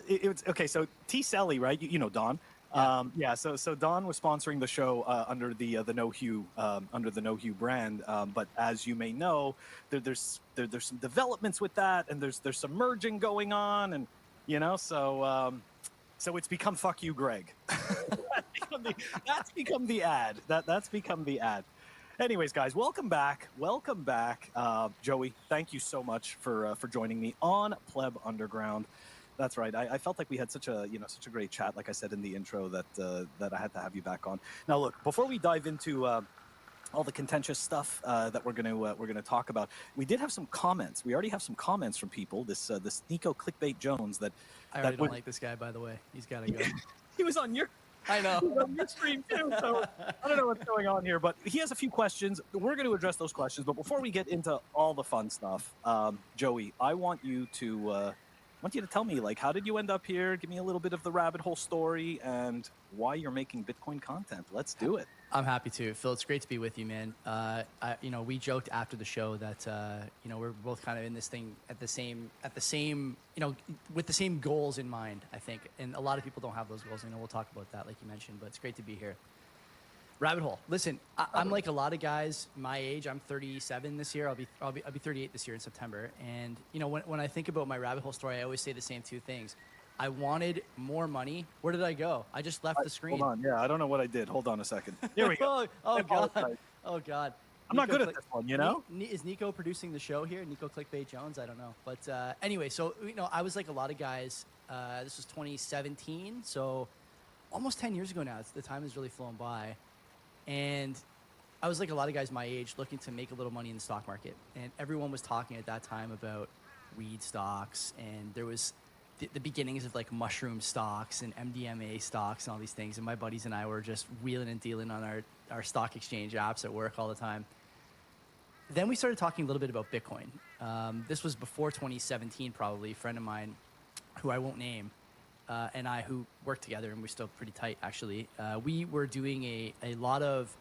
It's okay. So T. Selly, right? You know Don. So Don was sponsoring the show under the No Hue brand. But as you may know, there's some developments with that, and there's some merging going on, and so it's become "Fuck you, Greg." That's become the ad. That's become the ad. Anyways, guys, welcome back. Joey, thank you so much for joining me on Pleb Underground. That's right. I felt like we had such a great chat, like I said in the intro, that I had to have you back on. Now, look, before we dive into all the contentious stuff that we're gonna talk about, we did have some comments. We already have some comments from people. This Nico Clickbait Jones that
I already don't like this guy, by the way. He's got to go.
He was on your.
I know.
He was on your stream too, so I don't know what's going on here, but he has a few questions. We're going to address those questions, but before we get into all the fun stuff, Joey, I want you to tell me, like, how did you end up here? Give me a little bit of the rabbit hole story and why you're making Bitcoin content. Let's do it.
I'm happy to. Phil, it's great to be with you, man. We joked after the show that, we're both kind of in this thing at the same, with the same goals in mind, I think. And a lot of people don't have those goals. We'll talk about that, like you mentioned, but it's great to be here. Rabbit hole. Listen, I'm like a lot of guys my age. I'm 37 this year. I'll be 38 this year in September. And when I think about my rabbit hole story, I always say the same two things. I wanted more money. Where did I go? I just left the screen.
Hold on. Yeah, I don't know what I did. Hold on a second. Here we go.
Oh God. Oh God.
I'm not good at this one,
Is Nico producing the show here? Nico Clickbait Jones? I don't know. But anyway, so I was like a lot of guys. This was 2017, so almost 10 years ago now. The time has really flown by. And I was like a lot of guys my age looking to make a little money in the stock market. And everyone was talking at that time about weed stocks, and there was the beginnings of like mushroom stocks and MDMA stocks and all these things. And my buddies and I were just wheeling and dealing on our stock exchange apps at work all the time. Then we started talking a little bit about Bitcoin. This was before 2017, probably. A friend of mine, who I won't name, and I, who worked together, and we're still pretty tight, actually. We were doing a lot of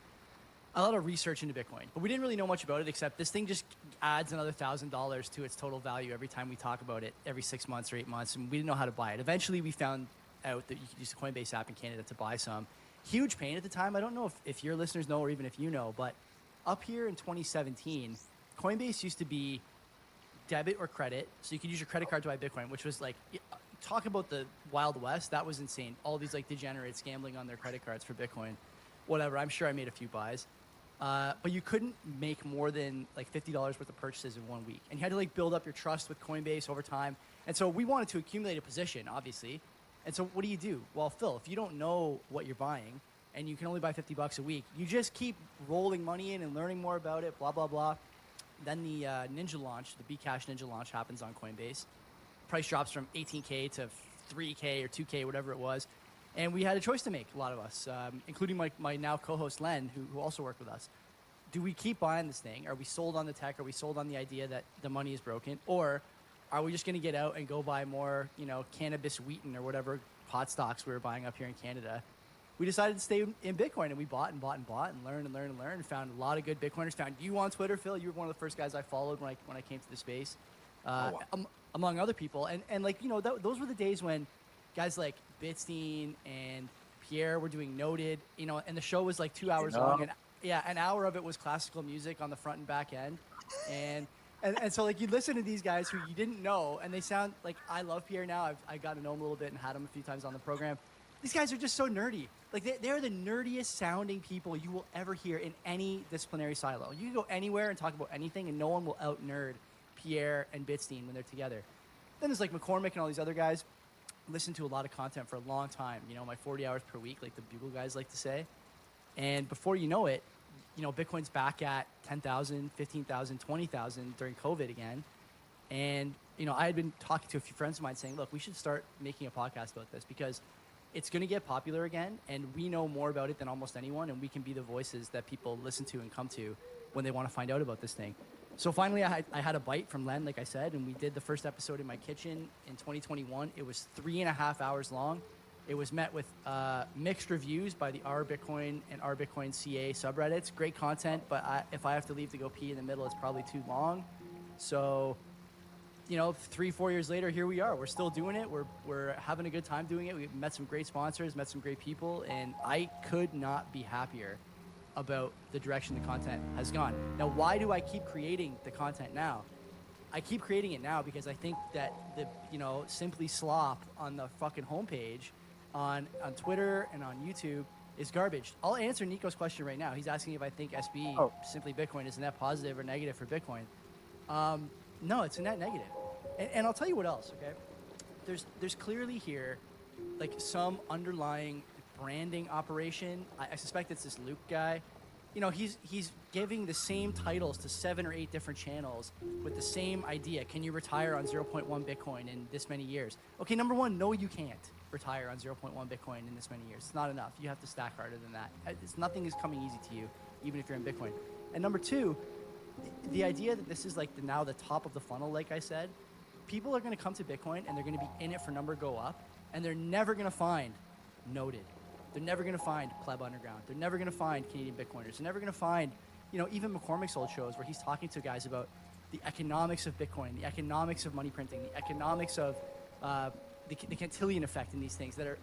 research into Bitcoin, but we didn't really know much about it, except this thing just adds another $1,000 to its total value every time we talk about it, every 6 months or 8 months, and we didn't know how to buy it. Eventually, we found out that you could use the Coinbase app in Canada to buy some. Huge pain at the time. I don't know if your listeners know, or even if you know, but up here in 2017, Coinbase used to be debit or credit, so you could use your credit card to buy Bitcoin, which was like, talk about the Wild West. That was insane. All these like degenerates gambling on their credit cards for Bitcoin. Whatever. I'm sure I made a few buys. But you couldn't make more than like $50 worth of purchases in 1 week. And you had to like build up your trust with Coinbase over time. And so we wanted to accumulate a position, obviously. And so what do? Well, Phil, if you don't know what you're buying and you can only buy $50 a week, you just keep rolling money in and learning more about it, blah, blah, blah. Then the Ninja launch, the Bcash Ninja launch happens on Coinbase. Price drops from 18K to 3K or 2K, whatever it was. And we had a choice to make, a lot of us, including my now co-host Len, who also worked with us. Do we keep buying this thing? Are we sold on the tech? Are we sold on the idea that the money is broken? Or are we just going to get out and go buy more, cannabis wheaton or whatever pot stocks we were buying up here in Canada we decided to stay in Bitcoin, and we bought and bought and bought and learned and learned and learned, and found a lot of good Bitcoiners. Found you on Twitter, Phil. You were one of the first guys I followed when I came to the space, among other people. And like, you know, those were the days when guys like Bitstein and Pierre were doing Noted, you know, and the show was like 2 hours long, and an hour of it was classical music on the front and back end, and so like you listen to these guys who you didn't know, and they sound like, I love Pierre now. I've gotten to know him a little bit and had him a few times on the program. These guys are just so nerdy. Like they're the nerdiest sounding people you will ever hear in any disciplinary silo. You can go anywhere and talk about anything, and no one will out nerd Pierre and Bitstein when they're together. Then there's like McCormick and all these other guys. Listen to a lot of content for a long time. You know, my 40 hours per week, like the Bugle guys like to say. And before you know it, you know, Bitcoin's back at 10,000, 15,000, 20,000 during COVID again. And, you know, I had been talking to a few friends of mine saying, look, we should start making a podcast about this because it's going to get popular again. And we know more about it than almost anyone. And we can be the voices that people listen to and come to when they want to find out about this thing. So finally, I had a bite from Len, like I said, and we did the first episode in my kitchen in 2021. It was 3.5 hours long. It was met with mixed reviews by the R Bitcoin and R Bitcoin CA subreddits. Great content, but if I have to leave to go pee in the middle, it's probably too long. So, you know, 3-4 years later, here we are. We're still doing it. We're having a good time doing it. We've met some great sponsors, met some great people, and I could not be happier about the direction the content has gone. Now, why do I keep creating the content now? I keep creating it now because I think that the, you know, Simply Slop on the fucking homepage on Twitter and on YouTube is garbage. I'll answer Nico's question right now. He's asking if I think SB, Simply Bitcoin, is a net positive or negative for Bitcoin. No, it's a net negative. And I'll tell you what else, okay? There's clearly here like some underlying branding operation. I suspect it's this Luke guy. You know, he's giving the same titles to 7 or 8 different channels with the same idea. Can you retire on 0.1 Bitcoin in this many years? Okay, number one, no, you can't retire on 0.1 Bitcoin in this many years. It's not enough. You have to stack harder than that. Nothing is coming easy to you, even if you're in Bitcoin. And number two, the idea that this is like now the top of the funnel, like I said, people are going to come to Bitcoin and they're going to be in it for number go up, and they're never going to find Noted. They're never going to find Pleb Underground. They're never going to find Canadian Bitcoiners. They're never going to find, you know, even McCormick's old shows where he's talking to guys about the economics of Bitcoin, the economics of money printing, the economics of the Cantillon effect in these things that are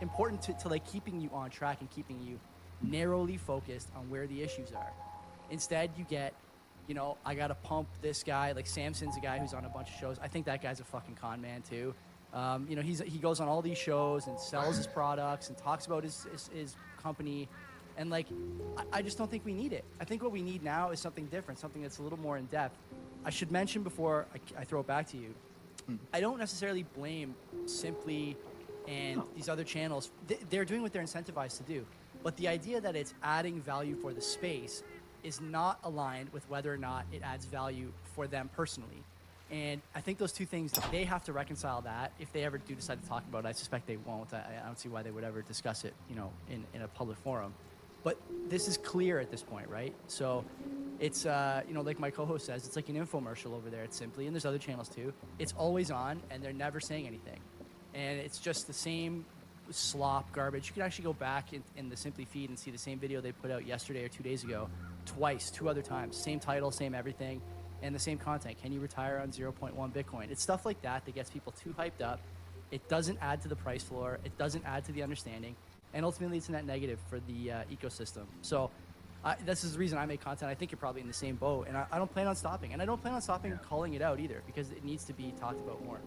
important to like keeping you on track and keeping you narrowly focused on where the issues are. Instead, you get, you know, I got to pump this guy. Like Samson's a guy who's on a bunch of shows. I think that guy's a fucking con man too. You know, he goes on all these shows and sells his products and talks about his company. And like, I just don't think we need it. I think what we need now is something different, something that's a little more in depth. I should mention before I throw it back to you, I don't necessarily blame Simply and these other channels. They're doing what they're incentivized to do. But the idea that it's adding value for the space is not aligned with whether or not it adds value for them personally. And I think those two things, they have to reconcile that. If they ever do decide to talk about it, I suspect they won't. I don't see why they would ever discuss it, you know, in a public forum. But this is clear at this point, right? So it's, you know, like my co-host says, it's like an infomercial over there at Simply, and there's other channels too. It's always on, and they're never saying anything. And it's just the same slop garbage. You can actually go back in the Simply feed and see the same video they put out yesterday or 2 days ago, twice, 2 other times. Same title, same everything. And the same content. Can you retire on 0.1 Bitcoin? It's stuff like that that gets people too hyped up. It doesn't add to the price floor. It doesn't add to the understanding. And ultimately, it's a net negative for the ecosystem. So this is the reason I make content. I think you're probably in the same boat. And I don't plan on stopping. And I don't plan on stopping calling it out either, because it needs to be talked about more.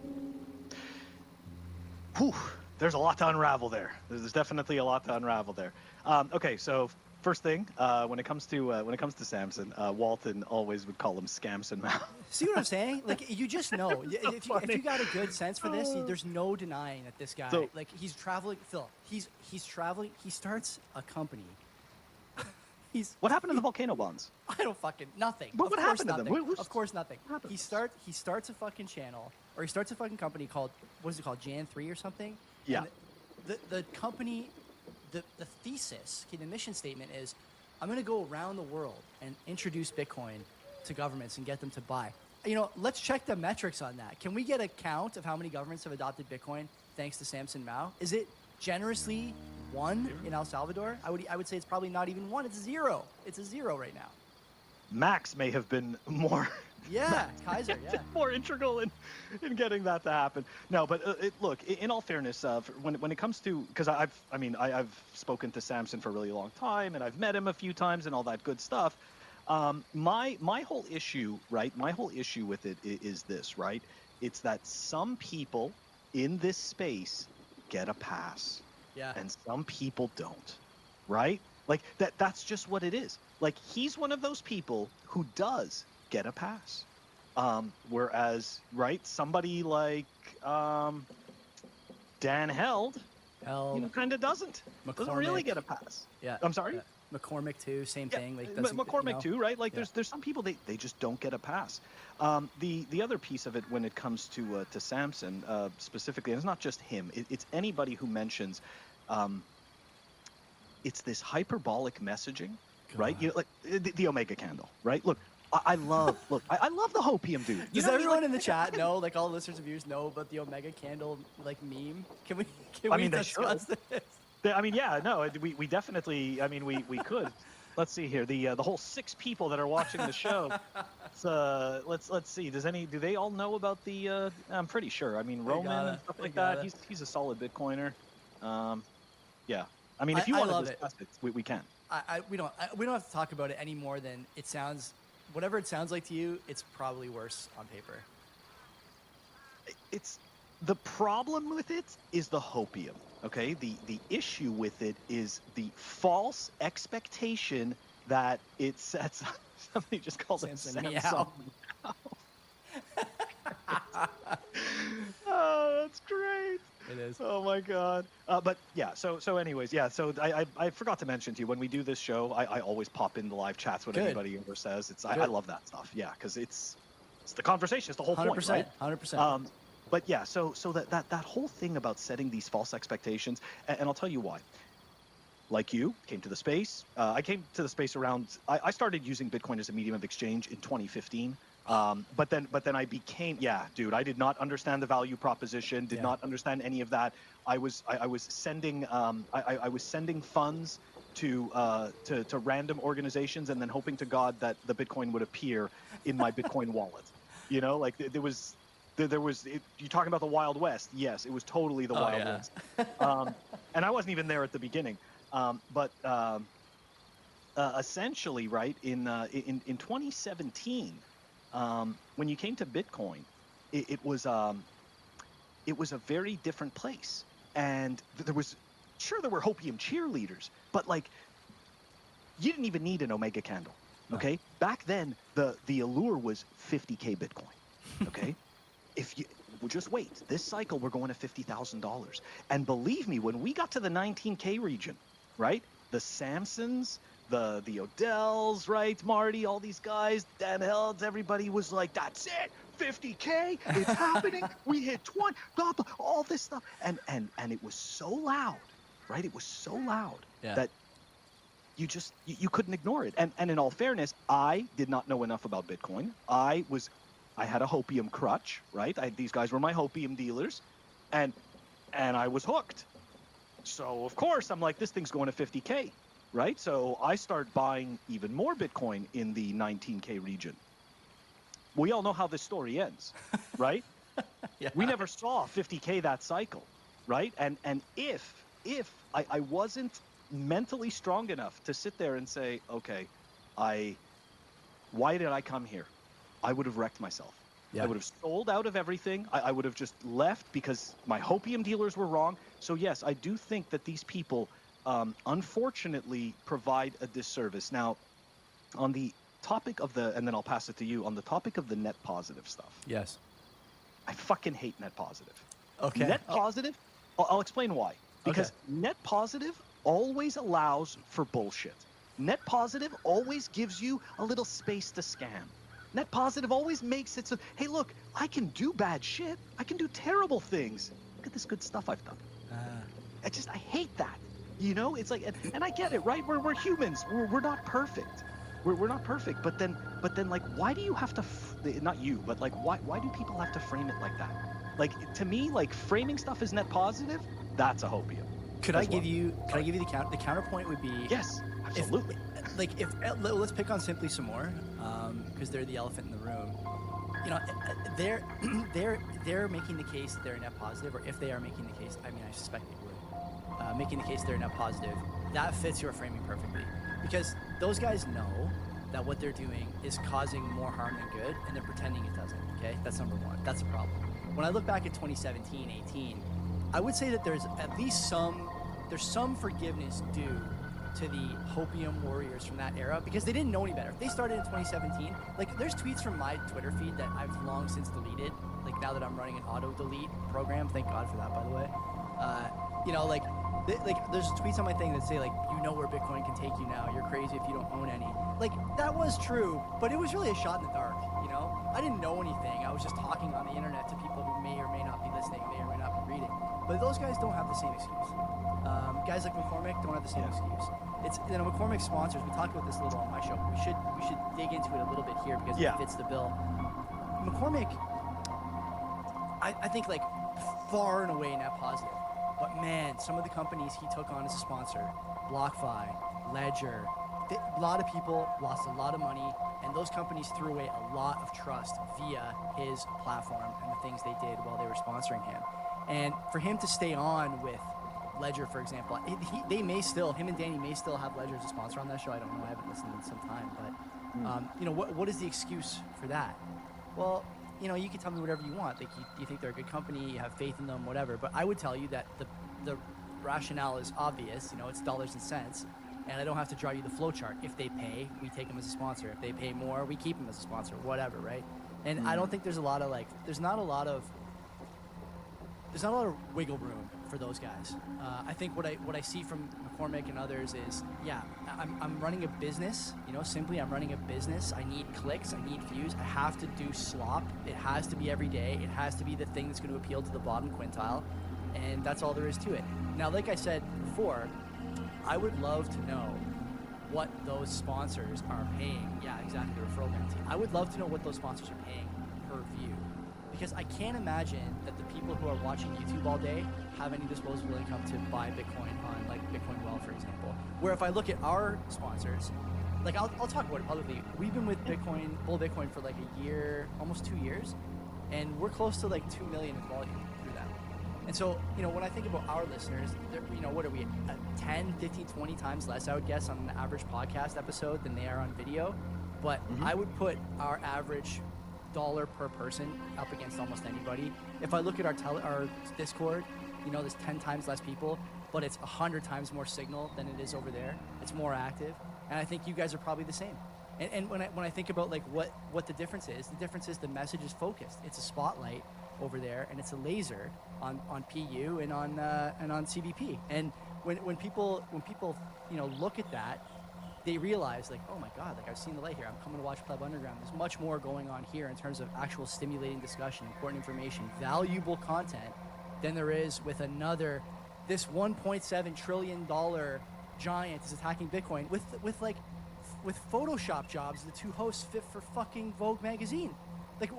Whew, there's a lot to unravel there. There's definitely a lot to unravel there. Okay, so first thing, when it comes to Samson, Walton always would call him Scamson now.
See what I'm saying? Like, you just know. If you got a good sense for this, there's no denying that this guy, so, like, he's traveling. Phil, he's traveling. He starts a company.
What happened to the volcano bonds?
I don't fucking nothing.
What happened to them?
Of course nothing. He starts a fucking channel, or he starts a fucking company called, what is it called, Jan 3 or something?
Yeah.
And the company, the thesis, okay, the mission statement is, I'm going to go around the world and introduce Bitcoin to governments and get them to buy. You know, let's check the metrics on that. Can we get a count of how many governments have adopted Bitcoin thanks to Samson Mao? Is it generously 1 in El Salvador. I would say it's probably not even 1. It's 0. It's a 0 right now.
Max may have been more
Yeah, Kaiser, yeah.
more integral in getting that to happen. No, but look, in all fairness, when it comes to, because I've spoken to Samson for a really long time, and I've met him a few times and all that good stuff. My whole issue, right? My whole issue with it is this, right? It's that some people in this space get a pass,
Yeah.
and some people don't, right? Like that's just what it is. Like he's one of those people who does get a pass. Whereas, right, somebody like Dan Held, kind of doesn't really get a pass.
Yeah.
I'm sorry?
Yeah. McCormick too, same thing. Like
McCormick too, right? Like there's some people they just don't get a pass. The other piece of it when it comes to Samson specifically, and it's not just him, it's anybody who mentions it's this hyperbolic messaging, right? You know, like the Omega candle, right? Look, I love the hopium dude.
Does everyone in the chat know, like all the listeners and viewers know about the Omega candle like meme? Can we discuss this?
Yeah, no, we definitely, we could. Let's see here. The whole 6 people that are watching the show. Let's see. Do they all know about the? I'm pretty sure. I mean, Roman and stuff like that. He's a solid Bitcoiner. Yeah. I mean, if you want to discuss it, we can.
We don't have to talk about it any more than it sounds. Whatever it sounds like to you, it's probably worse on paper.
It's the problem with it is the hopium. Okay, the issue with it is the false expectation that it sets. Somebody just called it Samsung. Oh, that's great.
It is.
Oh my God. But yeah. So anyways, yeah. So I forgot to mention to you when we do this show, I always pop in the live chats when anybody ever says it's. I love that stuff. Yeah, because it's the conversation. It's the whole
100%,
point, right?
100%.
But yeah, so that whole thing about setting these false expectations, and I'll tell you why. Like you, came to the space. I came to the space around. I started using Bitcoin as a medium of exchange in 2015. But then I became, dude. I did not understand the value proposition. Did not understand any of that. I was sending funds to random organizations and then hoping to God that the Bitcoin would appear in my Bitcoin wallet. You know, like there was. You're talking about the Wild West. Yes, it was totally the Wild West. And I wasn't even there at the beginning. But essentially, right, in 2017, when you came to Bitcoin, it was a very different place. And there were hopium cheerleaders, but like you didn't even need an Omega candle. Okay, back then the allure was 50K Bitcoin. Okay. If you just wait, this cycle we're going to $50,000, and believe me, when we got to the 19K region, right, the Samsons, the Odells, right, Marty, all these guys, Dan Helds, everybody was like, that's it, 50K, it's happening, we hit 20, blah, blah, all this stuff, and it was so loud, right, it was so loud that you couldn't ignore it, and in all fairness, I did not know enough about Bitcoin. I had a hopium crutch, right? These guys were my hopium dealers, and I was hooked. So of course I'm like, this thing's going to 50K, right? So I start buying even more Bitcoin in the 19K region. We all know how this story ends, right? We never saw 50K that cycle, right? And if I wasn't mentally strong enough to sit there and say, okay, why did I come here? I would have wrecked myself. I would have sold out of everything. I would have just left because my hopium dealers were wrong. So yes, I do think that these people, unfortunately, provide a disservice. Now, on the topic of and then I'll pass it to you, on the topic of the net positive stuff.
Yes.
I fucking hate net positive.
Okay.
Net positive, I'll explain why. Because net positive always allows for bullshit. Net positive always gives you a little space to scam. Net positive always makes it so, hey, look, I can do bad shit. I can do terrible things. Look at this good stuff I've done. I hate that. You know, it's like, and I get it, right? We're humans. We're not perfect. We're not perfect. But then, like, why do you have to? Not you, but like, why do people have to frame it like that? Like, to me, like framing stuff as net positive, that's a hopium.
Could I give you the counterpoint would be
yes, absolutely.
Let's pick on Simply some more, because they're the elephant in the room. You know, they're making the case that they're a net positive, or if they are making the case, I mean, I suspect they would, making the case they're net positive. That fits your framing perfectly, because those guys know that what they're doing is causing more harm than good, and they're pretending it doesn't. Okay, that's number one. That's a problem. When I look back at 2017, 18, I would say that there's at least some forgiveness due to the hopium warriors from that era, because they didn't know any better. They started in 2017. Like, there's tweets from my Twitter feed that I've long since deleted. Like, now that I'm running an auto delete program, thank God for that, by the way. You know, there's tweets on my thing that say, like, you know where Bitcoin can take you now. You're crazy if you don't own any. Like, that was true, but it was really a shot in the dark, you know? I didn't know anything. I was just talking on the internet to people who may or may not be listening, may or may not be reading. But those guys don't have the same excuse. Guys like McCormick don't have the same excuse. It's, you know, McCormick sponsors. We talked about this a little on my show. We should dig into it a little bit here because it fits the bill. McCormick, I think, like, far and away net positive. But man, some of the companies he took on as a sponsor, BlockFi, Ledger, a lot of people lost a lot of money, and those companies threw away a lot of trust via his platform and the things they did while they were sponsoring him. And for him to stay on with Ledger, for example, him and Danny may still have Ledger as a sponsor on that show. I don't know. I haven't listened in some time. But, you know, what is the excuse for that? Well, you know, you can tell me whatever you want. Like, you think they're a good company, you have faith in them, whatever. But I would tell you that the rationale is obvious. You know, it's dollars and cents. And I don't have to draw you the flow chart. If they pay, we take them as a sponsor. If they pay more, we keep them as a sponsor, whatever, right? And I don't think there's a lot of, like, there's not a lot of wiggle room for those guys. I think what I see from McCormick and others is, yeah, I'm running a business, you know, simply I'm running a business. I need clicks, I need views, I have to do slop. It has to be every day. It has to be the thing that's going to appeal to the bottom quintile. And that's all there is to it. Now, like I said before, I would love to know what those sponsors are paying. Yeah, exactly, the referral guarantee. I would love to know what those sponsors are paying per view. Because I can't imagine that the people who are watching YouTube all day have any disposable income to buy Bitcoin on, like, Bitcoin Well, for example. Where if I look at our sponsors, like, I'll talk about it publicly. We've been with Bull Bitcoin for like a year, almost 2 years, and we're close to like 2 million in volume through that. And so, you know, when I think about our listeners, you know, what are we, 10, 15, 20 times less, I would guess, on an average podcast episode than they are on video. But I would put our average dollar per person up against almost anybody. If I look at our Discord, you know, there's 10 times less people, but it's 100 times more signal than it is over there. It's more active, and I think you guys are probably the same. And when I think about, like, what the difference is the message is focused. It's a spotlight over there, and it's a laser on PU and on CBP. And when people you know, look at that, they realize, like, oh my God, like, I've seen the light here. I'm coming to watch Pleb Underground. There's much more going on here in terms of actual stimulating discussion, important information, valuable content than there is with this $1.7 trillion giant is attacking Bitcoin with Photoshop jobs. The two hosts fit for fucking Vogue magazine. Like,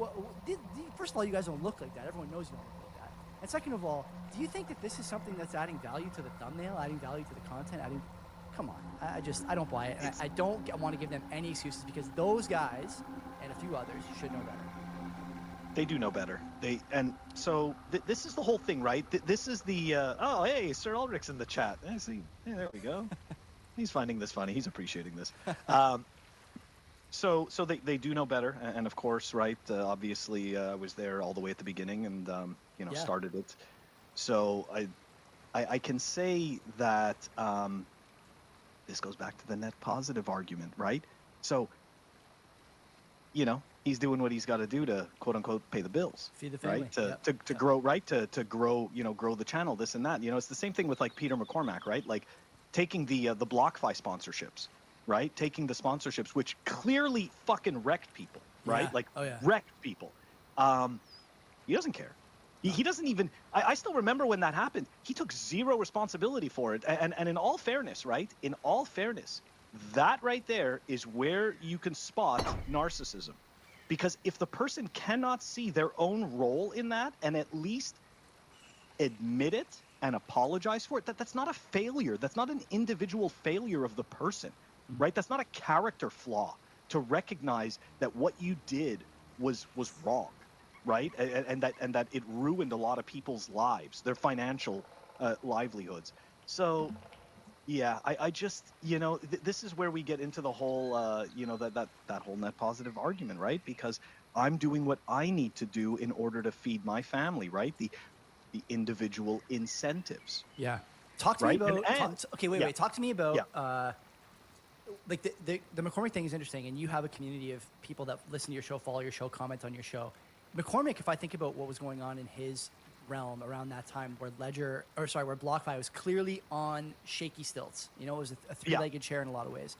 first of all, you guys don't look like that. Everyone knows you don't look like that. And second of all, do you think that this is something that's adding value to the thumbnail, adding value to the content, come on, I don't buy it. And I don't want to give them any excuses, because those guys and a few others should know better.
They do know better. So this is the whole thing, right? This is the oh, hey, Sir Ulrich's in the chat. I see. Yeah, there we go. He's finding this funny. He's appreciating this. So they do know better, and of course, right? Obviously, I was there all the way at the beginning, and you know, started it. So I can say that this goes back to the net positive argument, right? So, you know, he's doing what he's got to do to, quote unquote, pay the bills,
feed the family,
right? To grow, right? To grow, you know, grow the channel, this and that. You know, it's the same thing with, like, Peter McCormack, right? Like, taking the BlockFi sponsorships, right? Taking the sponsorships, which clearly fucking wrecked people, right?
Yeah.
Like,
yeah.
Wrecked people. He doesn't care. He doesn't even. I still remember when that happened. He took zero responsibility for it. And in all fairness, right? In all fairness, that right there is where you can spot narcissism. Because if the person cannot see their own role in that and at least admit it,
and apologize for it, that's not a failure. That's not an individual failure of the person, right? That's not a character flaw to recognize that what you did was wrong, right? And that it ruined a lot of people's lives, their financial livelihoods. So yeah, I just, this is where we get into the whole, that whole net positive argument, right? Because I'm doing what I need to do in order to feed my family, right? The individual incentives.
Yeah. Talk to
right?
me about.
And,
Wait. Talk to me about. Like the McCormick thing is interesting, and you have a community of people that listen to your show, follow your show, comment on your show. McCormick, if I think about what was going on in his realm around that time, where where BlockFi was clearly on shaky stilts. It was a three-legged chair in a lot of ways.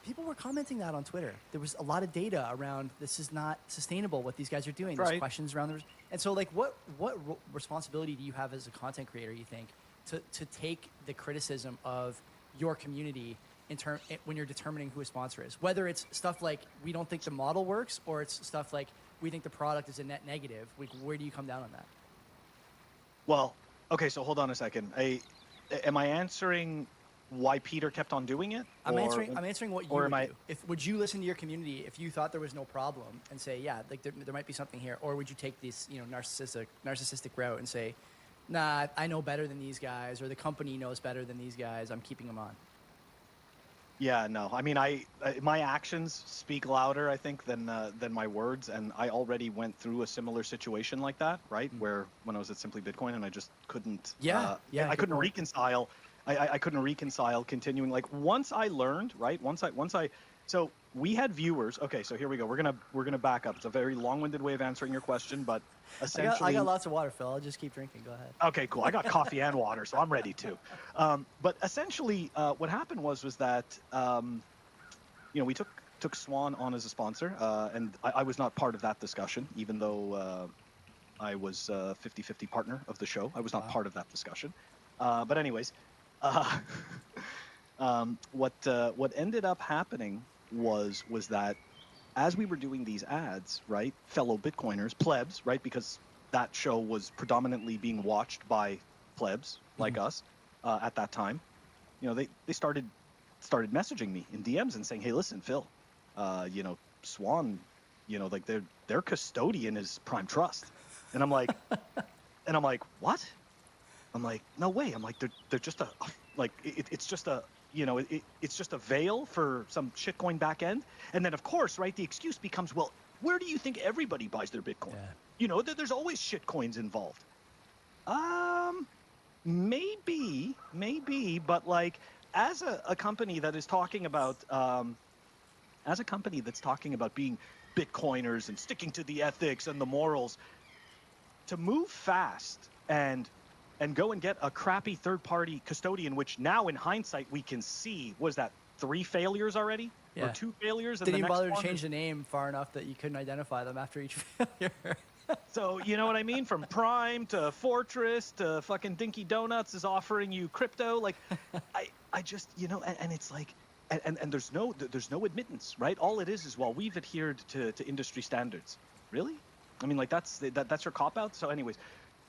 People were commenting that on Twitter. There was a lot of data around this is not sustainable what these guys are doing. There's questions around and so like what responsibility do you have as a content creator? You think to take the criticism of your community when you're determining who a sponsor is, whether it's stuff like we don't think the model works, or it's stuff like we think the product is a net negative. Where do you come down on that?
Well, okay, so hold on a second. Am I answering why Peter kept on doing it?
I'm answering what you would do. Would you listen to your community if you thought there was no problem and say, yeah, like there might be something here, or would you take this narcissistic route and say, nah, I know better than these guys, or the company knows better than these guys, I'm keeping them on?
Yeah, no. I mean, my actions speak louder, I think, than my words, and I already went through a similar situation like that, right? Where when I was at Simply Bitcoin, and I just couldn't. I couldn't reconcile. I couldn't reconcile continuing. Like once I learned, right? So we had viewers. Okay, so here we go. We're gonna back up. It's a very long-winded way of answering your question, but essentially,
I got lots of water, Phil. I'll just keep drinking. Go ahead.
Okay, cool. I got coffee and water, so I'm ready too. But essentially, what happened was that we took Swan on as a sponsor, and I was not part of that discussion, even though I was a 50-50 partner of the show. I was not part of that discussion. But anyways, what ended up happening was that as we were doing these ads, right, fellow Bitcoiners, plebs, right, because that show was predominantly being watched by plebs like us at that time, they started messaging me in DMs and saying, hey, listen, Phil, Swan, like their custodian is Prime Trust. And I'm like, what? I'm like, no way. I'm like, they're just it's just a, it's just a veil for some shitcoin back end. And then of course, right, the excuse becomes, well, where do you think everybody buys their Bitcoin? Yeah. There's always shitcoins involved. Maybe, but like as a company that is talking about, being Bitcoiners and sticking to the ethics and the morals, to move fast and go and get a crappy third-party custodian, which now in hindsight we can see was that 3 failures already, or 2 failures. And
didn't even bother to change the name far enough that you couldn't identify them after each failure.
So you know what I mean? From Prime to Fortress to fucking Dinky Donuts is offering you crypto. Like, I just and it's like, and there's no admittance, right? All it is well, we've adhered to industry standards. Really? I mean, like that's your cop out. So anyways,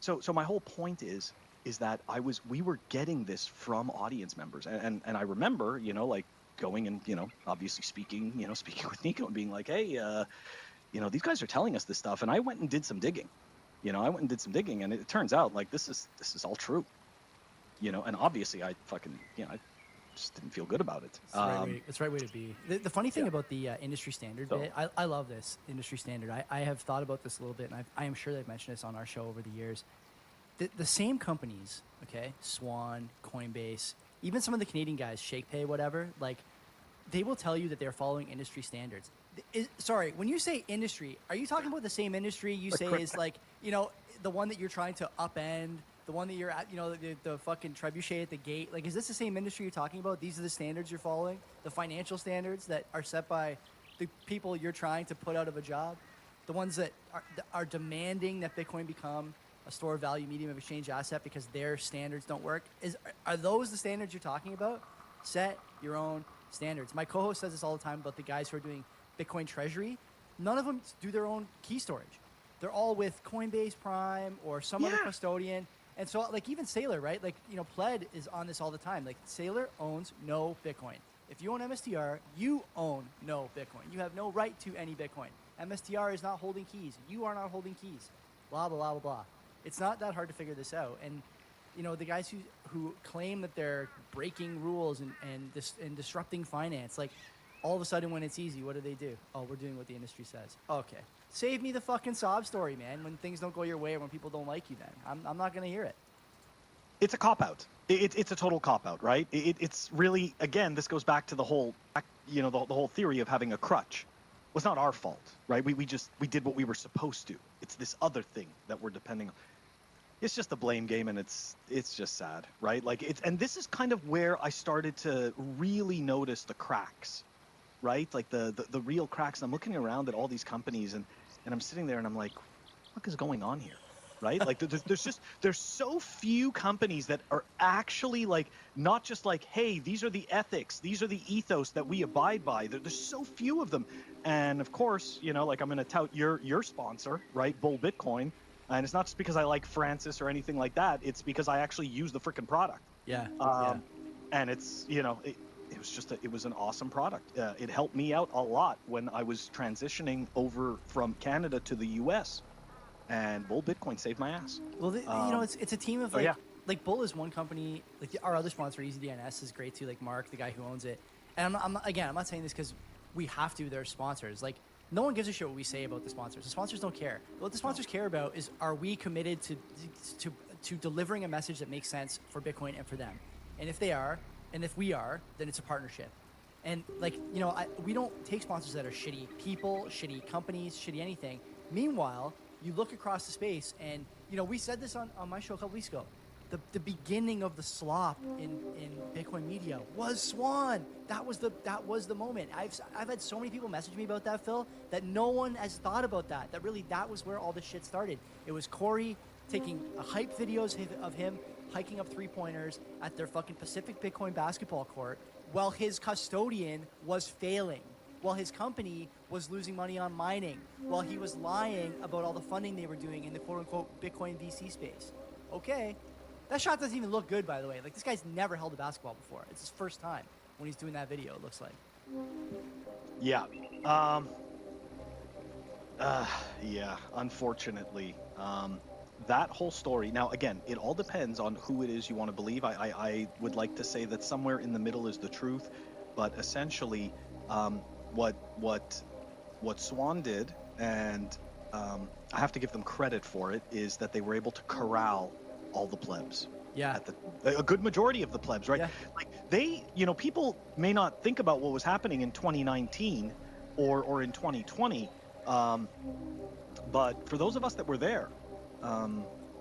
so my whole point is that we were getting this from audience members, and I remember like going and obviously speaking with Nico and being like, hey, these guys are telling us this stuff, and I went and did some digging. And it turns out like this is all true. And obviously I fucking I just didn't feel good about it.
It's the right way to be. The funny thing about the industry standard bit, I love this industry standard. I have thought about this a little bit, and I am sure they've mentioned this on our show over the years. The same companies, okay, Swan, Coinbase, even some of the Canadian guys, ShakePay, whatever, like they will tell you that they're following industry standards. Sorry, when you say industry, are you talking about the same industry you say is like, the one that you're trying to upend, the one that you're at, the fucking trebuchet at the gate? Like, is this the same industry you're talking about? These are the standards you're following? The financial standards that are set by the people you're trying to put out of a job? The ones that are demanding that Bitcoin become a store of value, medium of exchange asset because their standards don't work? Are those the standards you're talking about? Set your own standards. My co-host says this all the time about the guys who are doing Bitcoin treasury. None of them do their own key storage. They're all with Coinbase Prime or some other custodian, And so, like, even Sailor, right? Like, you know, Pled is on this all the time. Like, Sailor owns no Bitcoin. If you own MSTR, you own no Bitcoin. You have no right to any Bitcoin. MSTR is not holding keys. You are not holding keys. Blah, blah, blah, blah, blah. It's not that hard to figure this out. And, you know, the guys who claim that they're breaking rules and disrupting finance, like, all of a sudden when it's easy, what do? Oh, we're doing what the industry says. Okay. Save me the fucking sob story, man, when things don't go your way or when people don't like you then. I'm not going to hear it.
It's a cop-out. It's a total cop-out, right? It's really, again, this goes back to the whole, you know, the whole theory of having a crutch. Well, it's not our fault, right? We did what we were supposed to. It's this other thing that we're depending on. It's just a blame game, and it's just sad, right? Like, and this is kind of where I started to really notice the cracks, right? Like the real cracks. I'm looking around at all these companies, and I'm sitting there, and I'm like, what is going on here? Right? Like there's so few companies that are actually like, not just like, hey, these are the ethics, these are the ethos that we abide by. There's so few of them. And of course, you know, like, I'm going to tout your sponsor, right? Bull Bitcoin. And it's not just because I like Francis or anything like that. It's because I actually use the freaking product.
Yeah.
And it's, you know, it was an awesome product. It helped me out a lot when I was transitioning over from Canada to the US. And Bull Bitcoin saved my ass.
Well, you know, it's a team of, like,
yeah.
like, Bull is one company. Like, our other sponsor, EasyDNS, is great too. Like, Mark, the guy who owns it. And I'm not saying this because we have to. They're sponsors. Like, no one gives a shit what we say about the sponsors. The sponsors don't care. What the sponsors care about is, are we committed to delivering a message that makes sense for Bitcoin and for them? And if they are, and if we are, then it's a partnership. And, like, you know, we don't take sponsors that are shitty people, shitty companies, shitty anything. Meanwhile, you look across the space, and, you know, we said this on my show a couple weeks ago. The beginning of the slop in Bitcoin media was Swan. That was the moment. I've had so many people message me about that, Phil, that no one has thought about that. That was where all this shit started. It was Corey taking hype videos of him hiking up 3-pointers at their fucking Pacific Bitcoin basketball court while his custodian was failing, while his company was losing money on mining, while he was lying about all the funding they were doing in the quote-unquote Bitcoin VC space. Okay. That shot doesn't even look good, by the way. Like, this guy's never held a basketball before. It's his first time when he's doing that video, it looks like.
Yeah. Yeah, unfortunately. That whole story, now, again, it all depends on who it is you want to believe. I would like to say that somewhere in the middle is the truth, but essentially, what Swan did, and I have to give them credit for it, is that they were able to corral all the plebs.
Yeah.
A good majority of the plebs, right?
Yeah.
Like, they, you know, people may not think about what was happening in 2019 or in 2020, but for those of us that were there,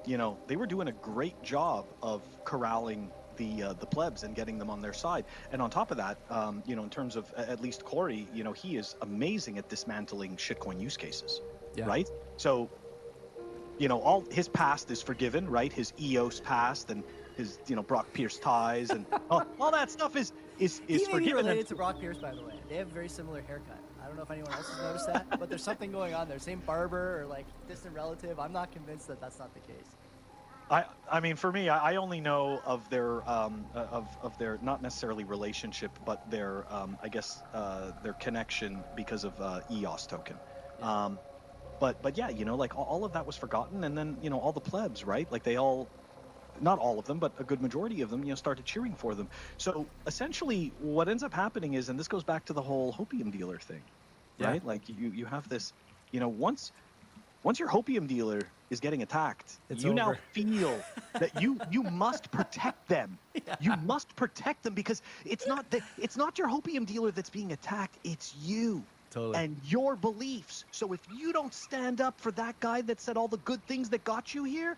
you know, they were doing a great job of corralling the plebs and getting them on their side. And on top of that, you know, in terms of at least Corey, you know, he is amazing at dismantling shitcoin use cases, right? So, you know, all his past is forgiven, right? His EOS past and his, you know, Brock Pierce ties and all that stuff is
He may be
forgiven.
related to Brock Pierce, by the way. They have a very similar haircut. I don't know if anyone else has noticed that, but there's something going on there. Same barber or, like, distant relative. I'm not convinced that that's not the case.
I mean, for me, I only know of their of their, not necessarily relationship, but their I guess their connection because of EOS token.
Yeah.
But yeah, you know, like, all of that was forgotten, and then, you know, all the plebs, right? Like, they all, not all of them, but a good majority of them, you know, started cheering for them. So essentially, what ends up happening is, and this goes back to the whole hopium dealer thing, right?
Yeah.
Like, you have this, you know, once your hopium dealer is getting attacked,
It's
you now
over.
feel that you must protect them.
Yeah.
You must protect them, because it's not your hopium dealer that's being attacked, it's you.
Totally.
And your beliefs. So if you don't stand up for that guy that said all the good things that got you here,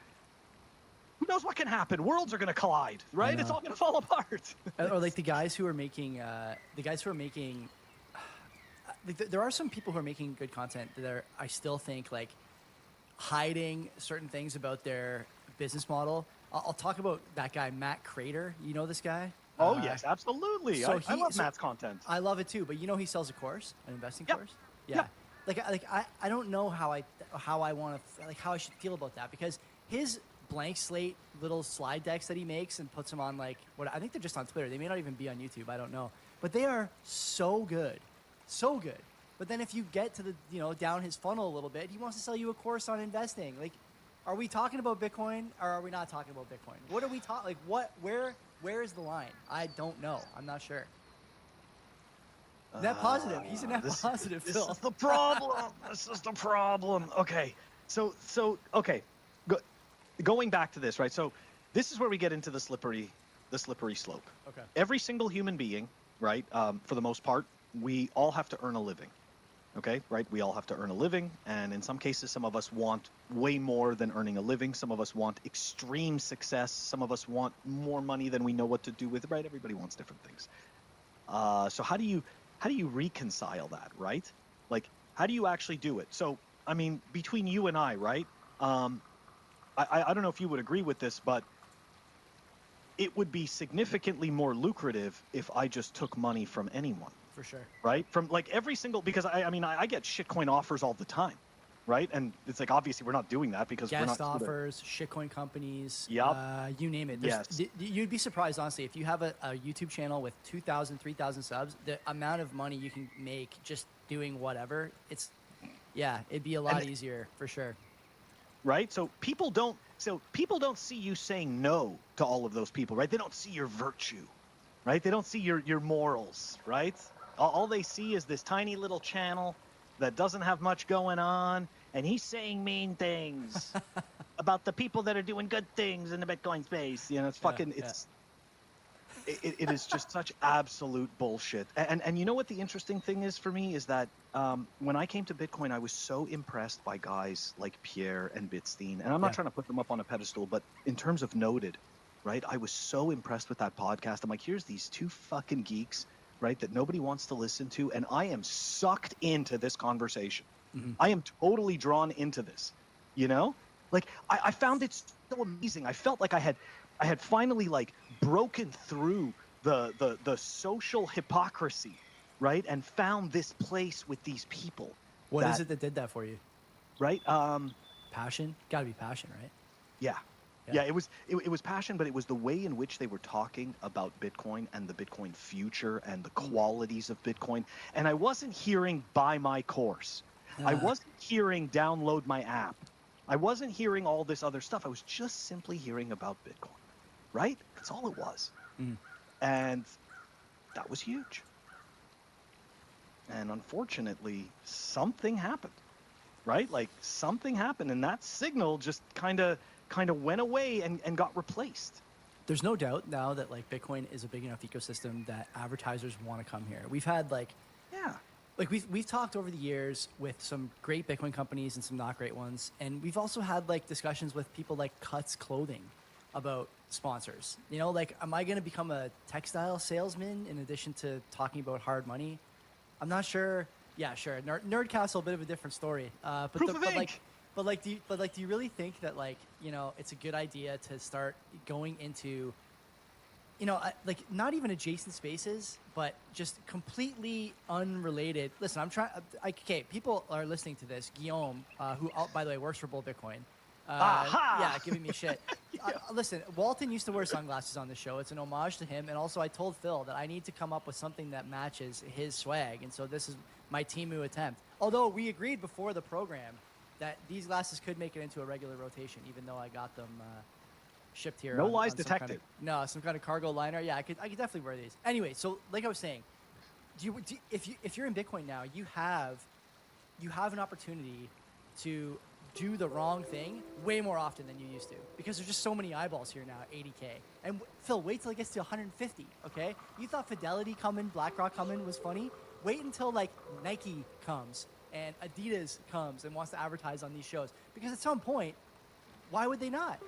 who knows what can happen? Worlds are going to collide, right? It's all going to fall apart.
Or like the guys who are making, there are some people who are making good content that are, I still think, like, hiding certain things about their business model. I'll talk about that guy, Matt Crater. You know this guy?
Oh, yes, absolutely.
So
I love Matt's content.
I love it too, but you know he sells a course, an investing
Yep.
course? Yeah.
Yep.
I don't know how I want to, like, how I should feel about that, because his blank slate little slide decks that he makes and puts them on like what I think they're just on Twitter. They may not even be on YouTube. I don't know, but they are so good, so good. But then if you get to the down his funnel a little bit, he wants to sell you a course on investing. Like, are we talking about Bitcoin or are we not talking about Bitcoin? What are we talking? Like, what? Where is the line? I don't know. I'm not sure. Net positive. He's a net positive.
This
Phil.
is the problem. This is the problem. Okay, so okay, going back to this, right? So this is where we get into the slippery slope.
Okay.
Every single human being, right? For the most part, we all have to earn a living. Okay, right? We all have to earn a living, and in some cases, some of us want way more than earning a living. Some of us want extreme success. Some of us want more money than we know what to do with. Right? Everybody wants different things. So how do you reconcile that, right? Like, how do you actually do it? So, I mean, between you and I, right? I don't know if you would agree with this, but it would be significantly more lucrative if I just took money from anyone.
For sure.
Right? From like every single, because I mean, I get shitcoin offers all the time, right? And it's like, obviously we're not doing that because we're not
guest offers, shitcoin companies,
Yep.
You name it. You'd be surprised, honestly, if you have a YouTube channel with 2,000, 3,000 subs, the amount of money you can make just doing whatever, it'd be a lot easier for sure.
Right? So people don't see you saying no to all of those people, right? They don't see your virtue, right? They don't see your morals, right? All they see is this tiny little channel that doesn't have much going on, and he's saying mean things about the people that are doing good things in the Bitcoin space. It's fucking, it is just such absolute bullshit. And you know what the interesting thing is for me is that when I came to Bitcoin, I was so impressed by guys like Pierre and Bitstein, and I'm not trying to put them up on a pedestal, but in terms of noted, right? I was so impressed with that podcast. I'm like, here's these two fucking geeks, right, that nobody wants to listen to, and I am sucked into this conversation.
Mm-hmm.
I am totally drawn into this, Like, I found it so amazing. I felt like I had finally, like, broken through the social hypocrisy, right, and found this place with these people.
What is it that did that for you?
Right?
Passion? Gotta be passion, right?
Yeah, it was passion, but it was the way in which they were talking about Bitcoin and the Bitcoin future and the qualities of Bitcoin. And I wasn't hearing buy my course. I wasn't hearing download my app. I wasn't hearing all this other stuff. I was just simply hearing about Bitcoin, right? That's all it was.
Mm.
And that was huge. And unfortunately, something happened, right? Like, something happened, and that signal just kind of went away and got replaced.
There's no doubt now that like Bitcoin is a big enough ecosystem that advertisers want to come here. We've had we've talked over the years with some great Bitcoin companies and some not great ones, and we've also had like discussions with people like Cuts Clothing about sponsors. Like, am I going to become a textile salesman in addition to talking about hard money? I'm not sure. Yeah, sure. Nerdcastle, a bit of a different story. But do you really think that it's a good idea to start going into, like not even adjacent spaces, but just completely unrelated? Listen, okay, people are listening to this. Guillaume, who by the way works for Bull Bitcoin, giving me shit. Listen, Walton used to wear sunglasses on the show. It's an homage to him, and also I told Phil that I need to come up with something that matches his swag, and so this is my Temu attempt. Although we agreed before the program that these glasses could make it into a regular rotation, even though I got them shipped here.
No lies detected.
Some kind of cargo liner. Yeah, I could definitely wear these. Anyway, so like I was saying, if you're in Bitcoin now, you have an opportunity to do the wrong thing way more often than you used to, because there's just so many eyeballs here now, 80K. And Phil, wait till it gets to 150, okay? You thought Fidelity coming, BlackRock coming was funny? Wait until like Nike comes and Adidas comes and wants to advertise on these shows, because at some point, why would they not?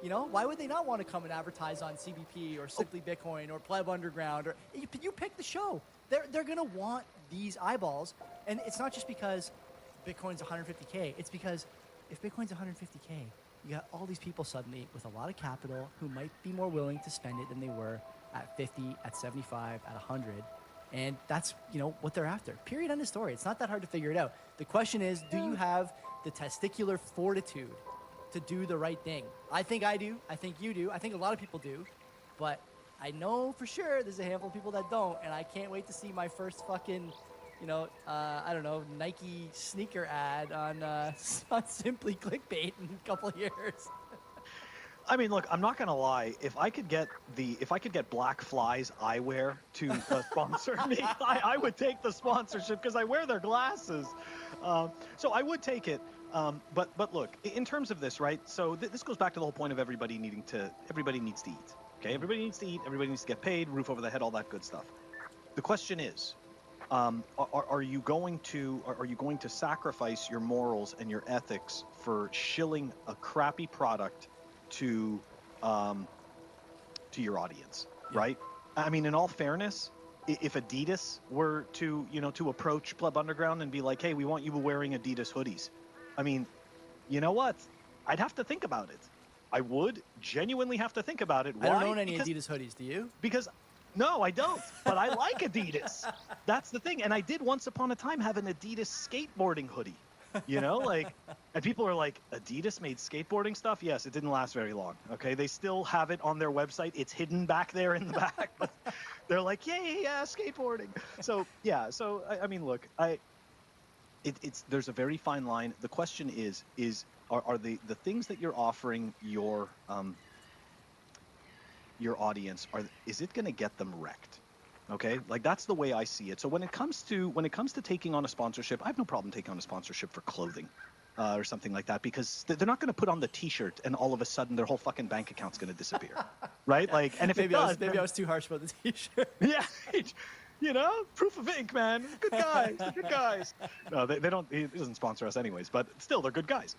Why would they not want to come and advertise on CBP or Simply Bitcoin or Pleb Underground? Or you pick the show. They're gonna want these eyeballs, and it's not just because Bitcoin's 150K. It's because if Bitcoin's 150K, you got all these people suddenly with a lot of capital who might be more willing to spend it than they were at 50, at 75, at 100. And that's, what they're after. Period, end of story. It's not that hard to figure it out. The question is, do you have the testicular fortitude to do the right thing. I think I do. I think you do. I think a lot of people do. But I know for sure there's a handful of people that don't, and I can't wait to see my first fucking, I don't know, Nike sneaker ad on Simply Clickbait in a couple of years.
I mean, look, I'm not gonna lie. If I could get Black Fly's eyewear to sponsor me, I would take the sponsorship because I wear their glasses. So I would take it. But look, in terms of this, right? So this goes back to the whole point of everybody needs to eat. Okay, everybody needs to eat. Everybody needs to get paid, roof over the head, all that good stuff. The question is, are you going to sacrifice your morals and your ethics for shilling a crappy product to your audience, right? I mean, in all fairness, if Adidas were to approach Pleb Underground and be like, hey, we want you wearing Adidas hoodies, I mean, you know what? I'd have to think about it. I would genuinely have to think about it. Why?
I don't own any Adidas hoodies. Do you?
Because no, I don't. But I like Adidas. That's the thing. And I did once upon a time have an Adidas skateboarding hoodie. And people are like, Adidas made skateboarding stuff? Yes, it didn't last very long. Okay, they still have it on their website. It's hidden back there in the back. But they're like, yeah, skateboarding. So yeah. So I mean, look, there's a very fine line. The question are the things that you're offering your audience, is it going to get them wrecked? Okay, like that's the way I see it. So when it comes to taking on a sponsorship, I have no problem taking on a sponsorship for clothing or something like that, because they're not going to put on the T-shirt and all of a sudden their whole fucking bank account's going to disappear, right? Like, and if
maybe
it does,
I was too harsh about the T-shirt.
Yeah, proof of ink, man. Good guys, they're good guys. No, they don't. He doesn't sponsor us anyways, but still, they're good guys.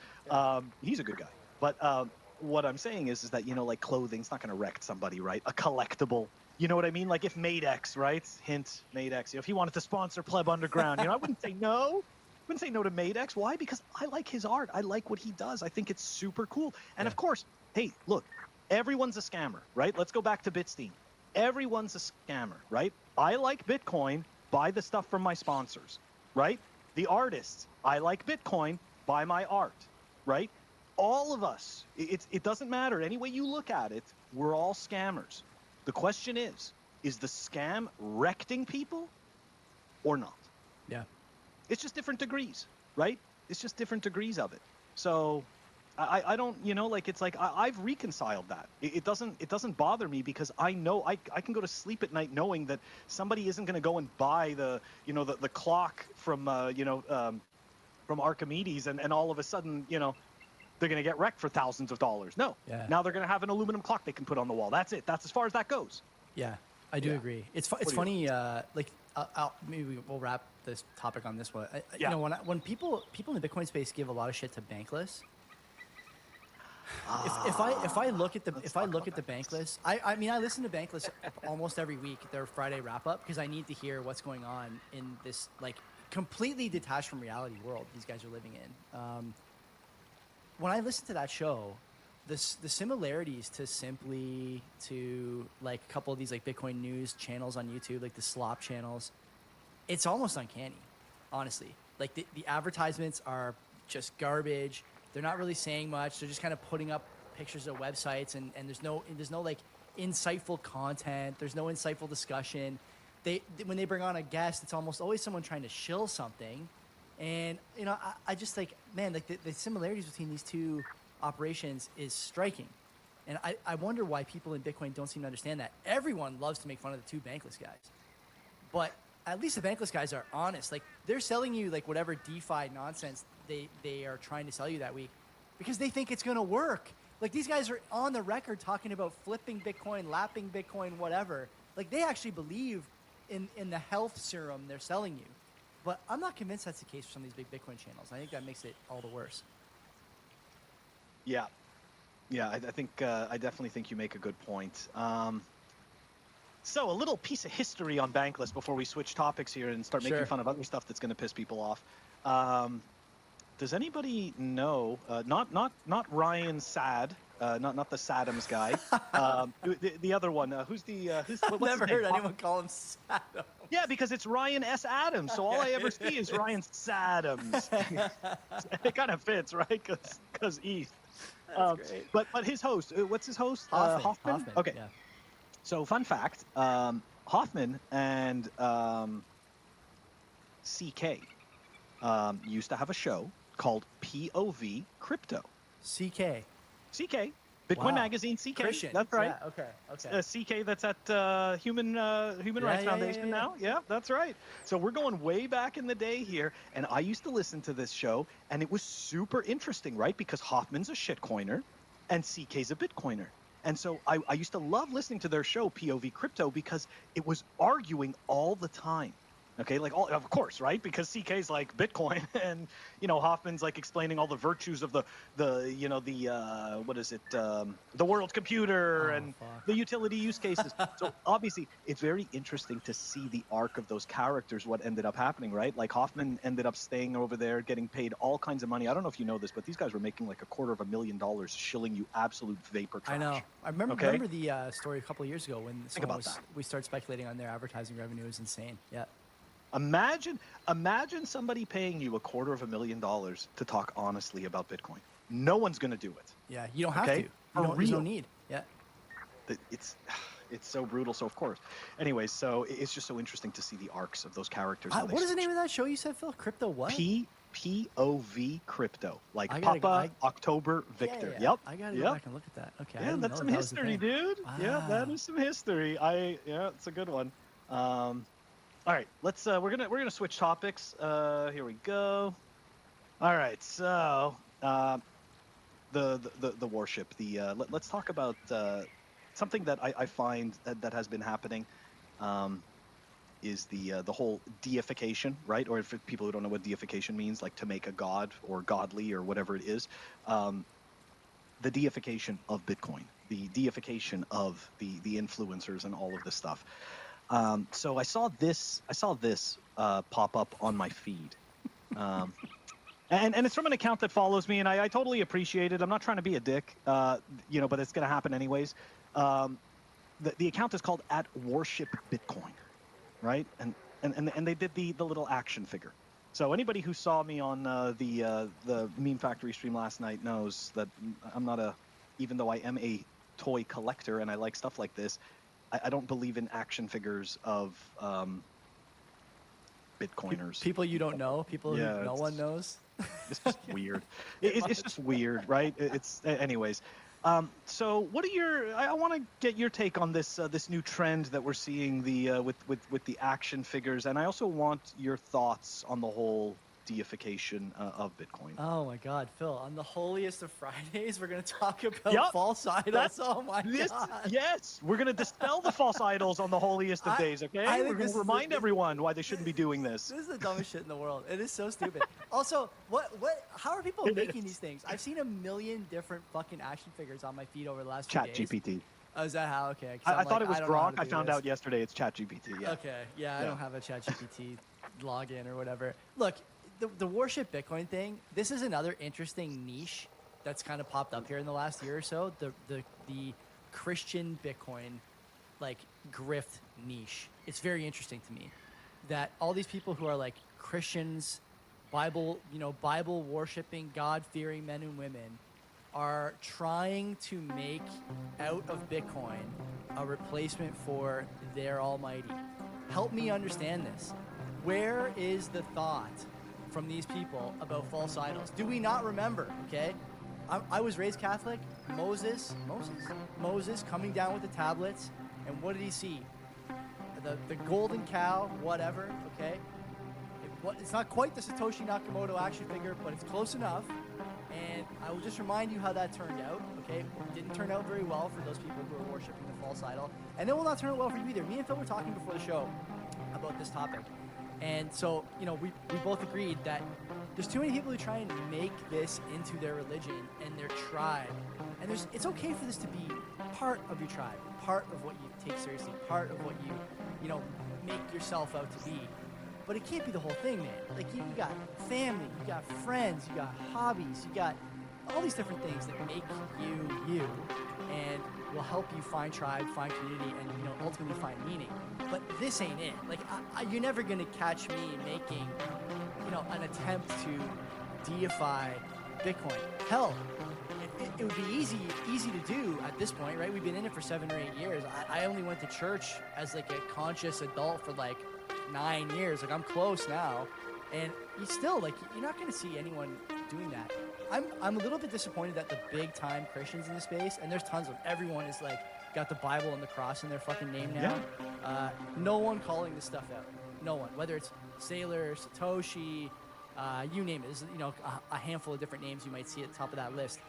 He's a good guy, but. What I'm saying is that, like clothing's not going to wreck somebody, right? A collectible, you know what I mean? Like if Madex, right? Hint, Madex. If he wanted to sponsor Pleb Underground, I wouldn't say no. Wouldn't say no to Madex. Why? Because I like his art. I like what he does. I think it's super cool. And of course, hey, look, everyone's a scammer, right? Let's go back to Bitstein. Everyone's a scammer, right? I like Bitcoin. Buy the stuff from my sponsors, right? The artists, I like Bitcoin. Buy my art, right? All of us, it doesn't matter. Any way you look at it, we're all scammers. The question is the scam wrecking people or not?
Yeah.
It's just different degrees, right? It's just different degrees of it. So I don't, it's like I've reconciled that. It doesn't bother me because I know I can go to sleep at night knowing that somebody isn't going to go and buy the clock from Archimedes and all of a sudden, they're going to get wrecked for thousands of dollars. No.
Yeah.
Now they're going to have an aluminum clock they can put on the wall. That's it. That's as far as that goes.
Yeah, I do agree. It's funny. Maybe we'll wrap this topic on this one. When people in the Bitcoin space give a lot of shit to Bankless. If I look at the Bankless, I mean I listen to Bankless almost every week, their Friday wrap up, because I need to hear what's going on in this like completely detached from reality world these guys are living in. When I listen to that show, the similarities to Simply, to like a couple of these like Bitcoin news channels on YouTube, like the slop channels, it's almost uncanny, honestly. Like the advertisements are just garbage. They're not really saying much. They're just kind of putting up pictures of websites, and there's no like insightful content. There's no insightful discussion. When they bring on a guest, it's almost always someone trying to shill something. And I just like, man, like the similarities between these two operations is striking. And I wonder why people in Bitcoin don't seem to understand that. Everyone loves to make fun of the two Bankless guys, but at least the Bankless guys are honest. Like they're selling you like whatever DeFi nonsense they are trying to sell you that week because they think it's going to work. Like these guys are on the record talking about flipping Bitcoin, lapping Bitcoin, whatever. Like they actually believe in the health serum they're selling you. But I'm not convinced that's the case for some of these big Bitcoin channels. I think that makes it all the worse.
Yeah, I think I definitely think you make a good point. So a little piece of history on Bankless before we switch topics here and start making fun of other stuff that's going to piss people off. Does anybody know? Not Ryan Sad, not the Sadams guy. The other one. Who's
I've never heard anyone call him Sadams.
Yeah, because it's Ryan S. Adams, so all I ever see is Ryan Sadams. It kind of fits, right? Because ETH.
That's great.
But his host, what's his host?
Hoffman.
Okay.
Yeah.
So fun fact, Hoffman and CK used to have a show called POV Crypto.
CK.
Bitcoin
Wow.
Magazine, CK.
Christian.
That's right.
Yeah, okay.
CK, that's at Human Rights Foundation now. Yeah, that's right. So we're going way back in the day here, and I used to listen to this show, and it was super interesting, right? Because Hoffman's a shitcoiner, and CK's a Bitcoiner. And so I used to love listening to their show, POV Crypto, because it was arguing all the time. Okay, like of course, right? Because CK's like Bitcoin, and Hoffman's like explaining all the virtues of the what is it, the world computer and the utility use cases. So obviously, it's very interesting to see the arc of those characters. What ended up happening, right? Like Hoffman ended up staying over there, getting paid all kinds of money. I don't know if you know this, but these guys were making like $250,000 shilling you absolute vapor trash.
I know. I remember the story a couple of years ago when we started speculating on their advertising revenue. It was insane. Yeah.
Imagine somebody paying you $250,000 to talk honestly about Bitcoin. No one's going to do it.
Yeah, you don't have to. There's no need. Yeah.
It's so brutal. So of course. Anyways, so it's just so interesting to see the arcs of those characters.
What is the name of that show you said, Phil? Crypto what?
POV Crypto. Like Papa, October, Victor.
Yeah.
Yep.
I got to go back and look at that. Okay.
Yeah, that's some history, dude. Wow. Yeah, that is some history. It's a good one. All right, let's we're gonna switch topics. Here we go. All right, so the warship. Let's talk about something that I find that has been happening. Is the whole deification, right? Or for people who don't know what deification means, like to make a god or godly or whatever it is, the deification of Bitcoin, the deification of the influencers and all of this stuff. So I saw this pop up on my feed, and it's from an account that follows me, and I totally appreciate it. I'm not trying to be a dick, but it's going to happen anyways. The account is called @WorshipBitcoin, right? And they did the little action figure. So anybody who saw me on the Meme Factory stream last night knows that I'm not even though I am a toy collector and I like stuff like this, I don't believe in action figures of Bitcoiners.
People you don't know, people who no one knows.
It's just weird. It's just weird, right? Anyways. So what are I want to get your take on this new trend that we're seeing with the action figures, and I also want your thoughts on the whole deification of Bitcoin.
Oh my God, Phil! On the holiest of Fridays, we're going to talk about false idols. Oh my God!
Yes, we're going to dispel the false idols on the holiest of days. Okay, we're going to remind everyone why they shouldn't be doing this.
This is the dumbest shit in the world. It is so stupid. Also, how are people making these things? I've seen a million different fucking action figures on my feed over the last few days.
ChatGPT.
Oh, is that how? Okay.
I thought it was Grok. I found out yesterday it's ChatGPT. Yeah.
Okay. Yeah, I don't have a ChatGPT login or whatever. Look. The worship Bitcoin thing, this is another interesting niche that's kind of popped up here in the last year or so. The Christian Bitcoin like grift niche. It's very interesting to me that all these people who are like Christians, Bible worshiping, God-fearing men and women are trying to make out of Bitcoin a replacement for their almighty. Help me understand this. Where is the thought from these people about false idols? Do we not remember? Okay, I was raised Catholic. Moses coming down with the tablets, and what did he see? The golden cow, whatever. Okay, it's not quite the Satoshi Nakamoto action figure, but it's close enough. And I will just remind you how that turned out. Okay, it didn't turn out very well for those people who are worshiping the false idol, and it will not turn out well for you either. Me and Phil were talking before the show about this topic. And so, we both agreed that there's too many people who try and make this into their religion and their tribe. And it's okay for this to be part of your tribe, part of what you take seriously, part of what you make yourself out to be. But it can't be the whole thing, man. Like, you got family, you got friends, you got hobbies, you got all these different things that make you and will help you find tribe, find community, and ultimately find meaning. But this ain't it. Like, you're never gonna catch me making an attempt to deify Bitcoin. Hell, easy to do at this point, right? We've been in it for 7 or 8 years. I only went to church as like a conscious adult for like 9 years. Like I'm close now, and you still like you're not going to see anyone doing that. I'm a little bit disappointed that the big time Christians in the space, and there's tons of everyone is like got the Bible and the cross in their fucking name now. No one calling this stuff out. No one, whether it's Sailor, Satoshi, you name it. There's a handful of different names you might see at the top of that list.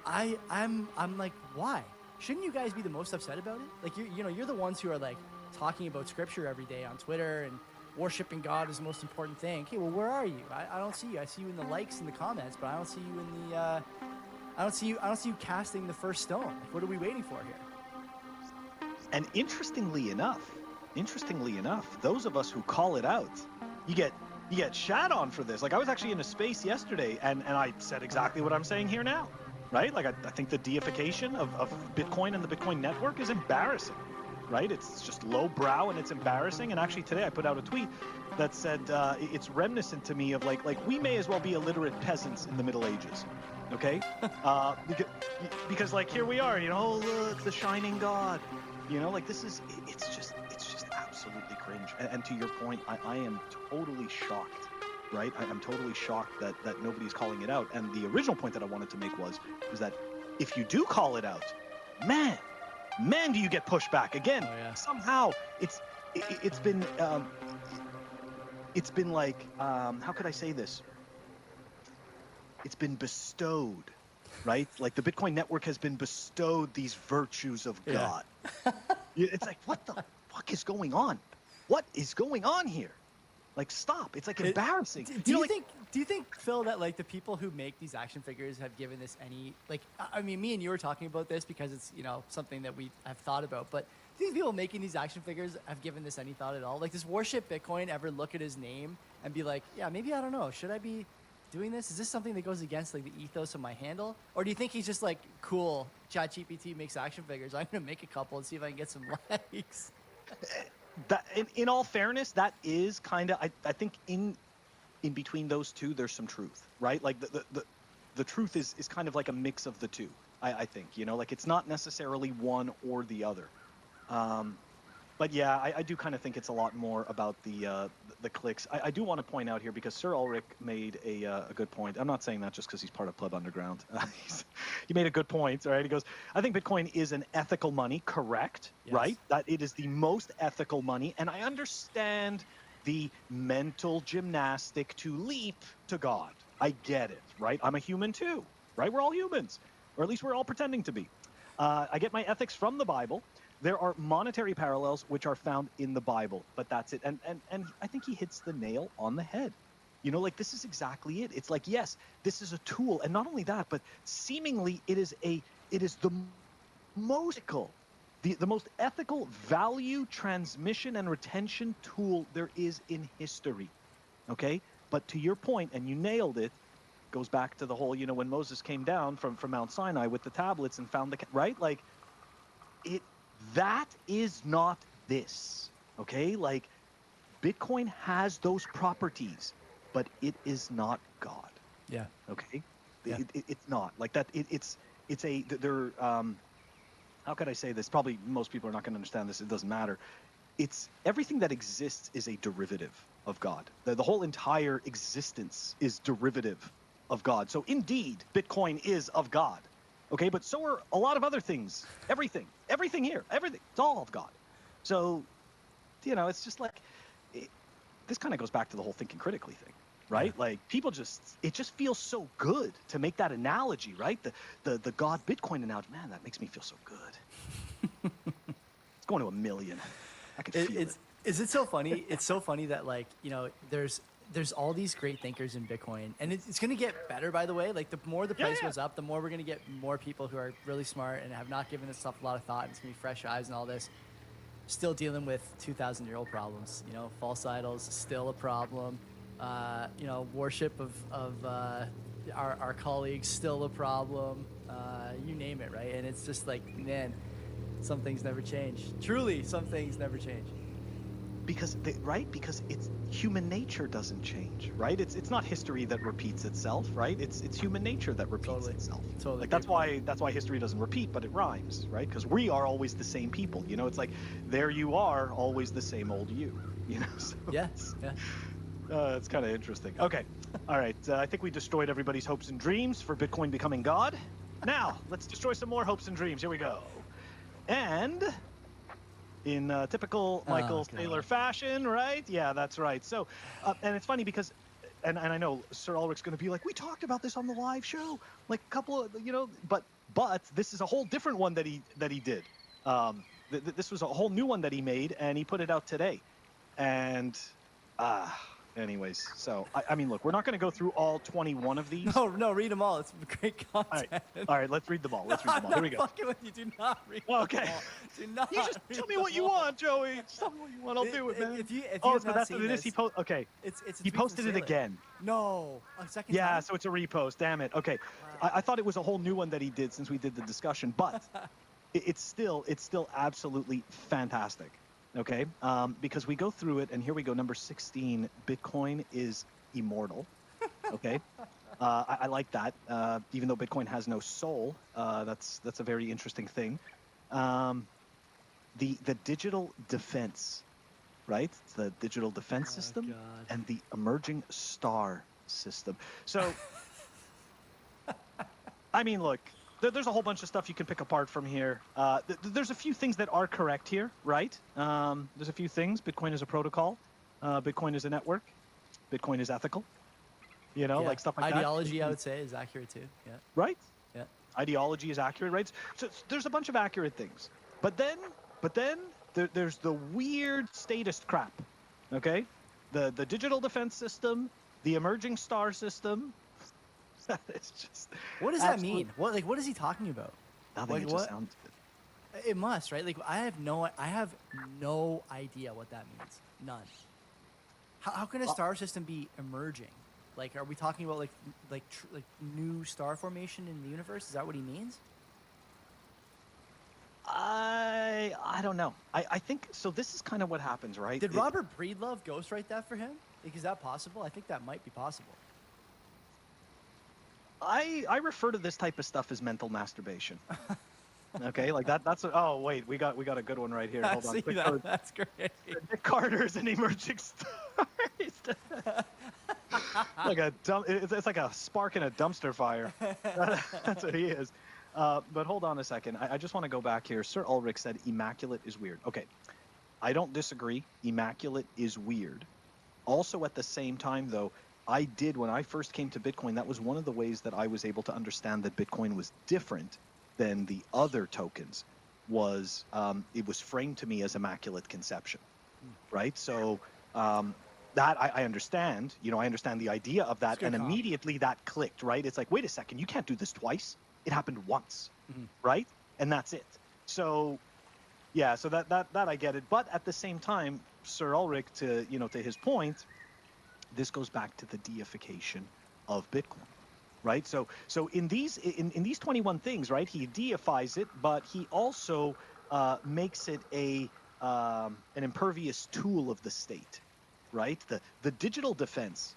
I'm like, why? Shouldn't you guys be the most upset about it? Like you're the ones who are like talking about scripture every day on Twitter and worshiping God is the most important thing. Okay, well, where are you? I don't see you. I see you in the likes and the comments, but I don't see you in the. I don't see you casting the first stone. Like, what are we waiting for here?
And interestingly enough, those of us who call it out, you get shat on for this. Like I was actually in a space yesterday, and I said exactly what I'm saying here now, right? Like I think the deification of Bitcoin and the Bitcoin network is embarrassing, right? It's just lowbrow and it's embarrassing. And actually today I put out a tweet that said it's reminiscent to me of like we may as well be illiterate peasants in the Middle Ages, okay? Because like here we are, oh look, the shining God, like it's just absolutely cringe. And to your point, I am totally shocked, right? I'm totally shocked that nobody's calling it out. And the original point that I wanted to make was that if you do call it out, man, do you get pushback again? Somehow it's been like how could I say this? It's been bestowed, right? Like the Bitcoin network has been bestowed these virtues of God. It's like, what the fuck is going on? What is going on here? Like, stop. It's like embarrassing.
Do you think, Phil, that like the people who make these action figures have given this any, like, I mean, me and you were talking about this because it's, something that we have thought about, but do these people making these action figures have given this any thought at all? Like, does Worship Bitcoin ever look at his name and be like, yeah, maybe, I don't know, should I be doing this? Is this something that goes against like the ethos of my handle? Or do you think he's just like, cool, ChatGPT makes action figures, I'm gonna make a couple and see if I can get some likes?
That, in all fairness, that is kind of, I think in between those two, there's some truth, right? Like the truth is kind of like a mix of the two, I think, like it's not necessarily one or the other. But yeah, I do kind of think it's a lot more about the clicks. I do want to point out here, because Sir Ulrich made a good point. I'm not saying that just because he's part of Pleb Underground. He made a good point, right? He goes, I think Bitcoin is an ethical money, correct, right? That it is the most ethical money. And I understand the mental gymnastic to leap to God. I get it, right? I'm a human too, right? We're all humans, or at least we're all pretending to be. I get my ethics from the Bible. There are monetary parallels which are found in the Bible, but that's it. And I think he hits the nail on the head. Like this is exactly it. It's like, yes, this is a tool. And not only that, but seemingly it is the most ethical, the most ethical value transmission and retention tool there is in history. Okay? But to your point, and you nailed it, goes back to the whole, when Moses came down from Mount Sinai with the tablets and found right? Like that is not this, okay? Like Bitcoin has those properties, but it is not God.
Yeah.
Okay. Yeah. It's not like that. They're how could I say this? Probably most people are not going to understand this. It doesn't matter. It's everything that exists is a derivative of God. The whole entire existence is derivative of God. So indeed, Bitcoin is of God. Okay, but so are a lot of other things. Everything here, everything. It's all of God. So, it's just like, this kind of goes back to the whole thinking critically thing, right? Yeah. Like people it just feels so good to make that analogy, right? The God Bitcoin analogy, man, that makes me feel so good. It's going to 1 million. I can feel it.
Is it so funny? It's so funny that like, there's all these great thinkers in Bitcoin, and it's going to get better, by the way. Like the more the price goes up, the more we're going to get more people who are really smart and have not given this stuff a lot of thought. And it's going to be fresh eyes and all this. Still dealing with 2,000-year-old problems. False idols still a problem. Worship of our colleagues still a problem. You name it, right? And it's just like, man, some things never change. Truly, some things never change.
right? Because it's human nature doesn't change, right? It's not history that repeats itself, right? It's human nature that repeats itself.
Totally.
Like that's why history doesn't repeat, but it rhymes, right? Because we are always the same people. You know, it's like there you are, always the same old you. You know. So
yeah.
It's kind of interesting. Okay, all right. I think we destroyed everybody's hopes and dreams for Bitcoin becoming God. Now let's destroy some more hopes and dreams. Here we go. And in typical Michael Saylor fashion, right? Yeah, that's right. So, and it's funny because, and I know Sir Ulrich's going to be like, we talked about this on the live show, like a couple of, you know, but this is a whole different one that he did. This was a whole new one that he made, and he put it out today. And anyways, so I mean, look, we're not going to go through all 21 of these.
No, read them all. It's great content.
All right, let's read them all. Here we go.
Fucking with you. Do not read
okay.
them all. Do not.
You just tell me what you want, Joey. Just tell me what you want. I'll do it, man.
If you
so
have not
that's
seen
what it is.
this,
Okay.
It's
he posted it again.
No, a second
yeah,
time?
so it's a repost. Damn it. Okay, I thought it was a whole new one that he did since we did the discussion, but it's still absolutely fantastic. Okay, because we go through it, and here we go. Number 16, Bitcoin is immortal. Okay, I like that. Even though Bitcoin has no soul, that's a very interesting thing. The digital defense, right? It's the digital defense system and the emerging star system. So, I mean, look. There's a whole bunch of stuff you can pick apart from here. There's a few things that are correct here, right? There's a few things. Bitcoin is a protocol. Bitcoin is a network. Bitcoin is ethical. You know, like stuff like that.
Ideology, I would say, is accurate too. Yeah.
Right?
Yeah.
Ideology is accurate, right? So there's a bunch of accurate things. But then there's the weird statist crap. Okay? The digital defense system, the emerging star system. It's just
what does that mean? What is he talking about?
Nothing. It just sounds good.
It must, right? Like I have no idea what that means. None. How can a star system be emerging? Like, are we talking about like new star formation in the universe? Is that what he means?
I don't know. I think so. This is kind of what happens, right?
Did Robert Breedlove ghostwrite that for him? Like, is that possible? I think that might be possible.
I refer to this type of stuff as mental masturbation. Okay, like that. Oh wait, we got a good one right here. Hold on.
That's great.
Nick Carter's an emerging star. Like it's like a spark in a dumpster fire. That's what he is. But hold on a second. I just want to go back here. Sir Ulrich said immaculate is weird. Okay, I don't disagree. Immaculate is weird. Also, at the same time, though, I did, when I first came to Bitcoin, that was one of the ways that I was able to understand that Bitcoin was different than the other tokens, was it was framed to me as immaculate conception, right? So that I understand, you know, I understand the idea of that, and immediately that clicked, right? It's like, wait a second, you can't do this twice. It happened once, right? And that's it. So, yeah, so that I get it. But at the same time, Sir Ulrich, to his point, this goes back to the deification of Bitcoin, right? So in these 21 things, right, he deifies it, but he also makes it an impervious tool of the state, right? The digital defense.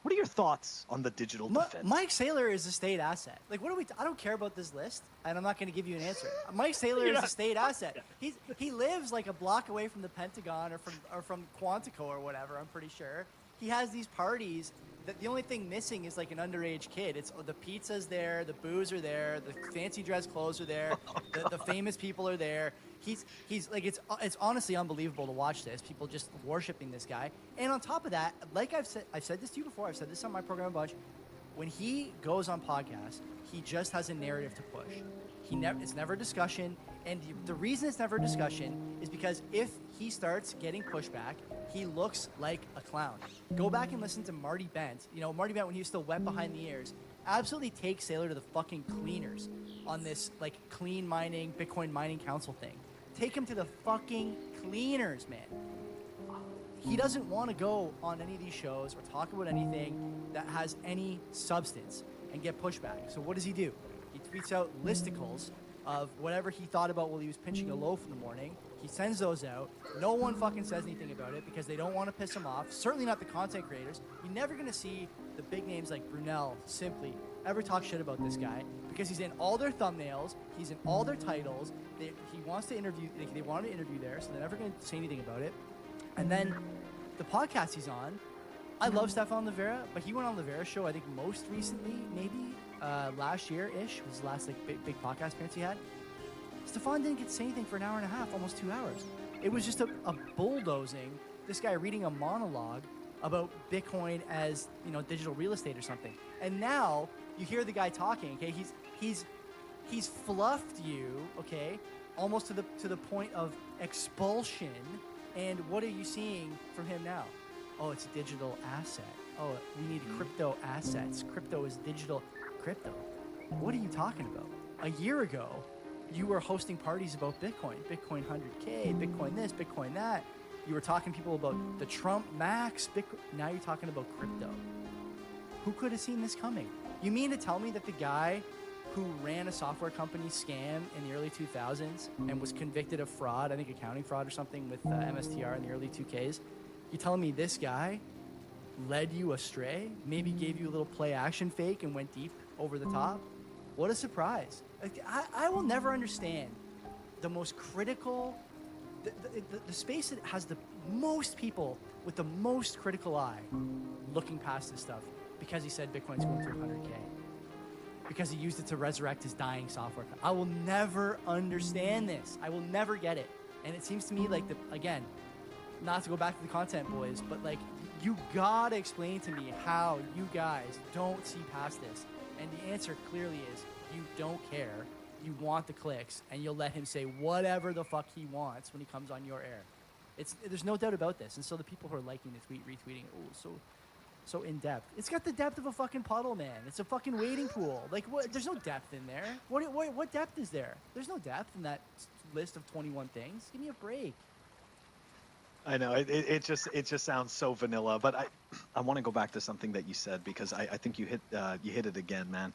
What are your thoughts on the digital defense?
Mike Saylor is a state asset. Like, I don't care about this list, and I'm not going to give you an answer. Mike Saylor is a state asset. He lives like a block away from the Pentagon or from Quantico or whatever. I'm pretty sure he has these parties. That the only thing missing is like an underage kid. It's the pizza's there, the booze are there, the fancy dress clothes are there, the famous people are there. He's like it's honestly unbelievable to watch this. People just worshiping this guy. And on top of that, like I've said this to you before. I've said this on my program a bunch. When he goes on podcasts, he just has a narrative to push. It's never a discussion. And the reason it's never a discussion is because if he starts getting pushback, he looks like a clown. Go back and listen to Marty Bent. You know, Marty Bent, when he was still wet behind the ears, absolutely take Saylor to the fucking cleaners on this, like, clean mining, Bitcoin mining council thing. Take him to the fucking cleaners, man. He doesn't want to go on any of these shows or talk about anything that has any substance and get pushback. So what does he do? He tweets out listicles of whatever he thought about while he was pinching a loaf in the morning. He sends those out. No one fucking says anything about it because they don't want to piss him off. Certainly not the content creators. You're never going to see the big names like Brunel, Simply, ever talk shit about this guy because he's in all their thumbnails. He's in all their titles. He wants to interview. They want to interview there, so they're never going to say anything about it. And then the podcast he's on, I love Stefan Livera, but he went on Livera's show, I think most recently, maybe last year-ish, was the last like big podcast appearance he had. Stefan didn't get to say anything for an hour and a half, almost 2 hours. It was just a bulldozing, this guy reading a monologue about Bitcoin as, digital real estate or something. And now you hear the guy talking, okay? He's fluffed you, okay? Almost to the point of expulsion. And what are you seeing from him now? Oh, it's a digital asset. Oh, we need crypto assets. Crypto is digital. Crypto? What are you talking about? A year ago, you were hosting parties about Bitcoin. Bitcoin 100K, Bitcoin this, Bitcoin that. You were talking to people about the Trump max. Now you're talking about crypto. Who could have seen this coming? You mean to tell me that the guy who ran a software company scam in the early 2000s and was convicted of fraud, I think accounting fraud or something with MSTR in the early 2Ks, you're telling me this guy led you astray, maybe gave you a little play action fake and went deep over the top? What a surprise. I will never understand the most critical, the space that has the most people with the most critical eye looking past this stuff because he said Bitcoin's going to 100K. Because he used it to resurrect his dying software. I will never understand this. I will never get it. And it seems to me like, again, not to go back to the content boys, but like, you gotta explain to me how you guys don't see past this. And the answer clearly is you don't care. You want the clicks, and you'll let him say whatever the fuck he wants when he comes on your air. There's no doubt about this. And so the people who are liking the tweet, retweeting, so in depth. It's got the depth of a fucking puddle, man. It's a fucking wading pool. Like, what? There's no depth in there. What depth is there? There's no depth in that list of 21 things. Give me a break.
I know it just sounds so vanilla, but I want to go back to something that you said because I think you hit it again, man.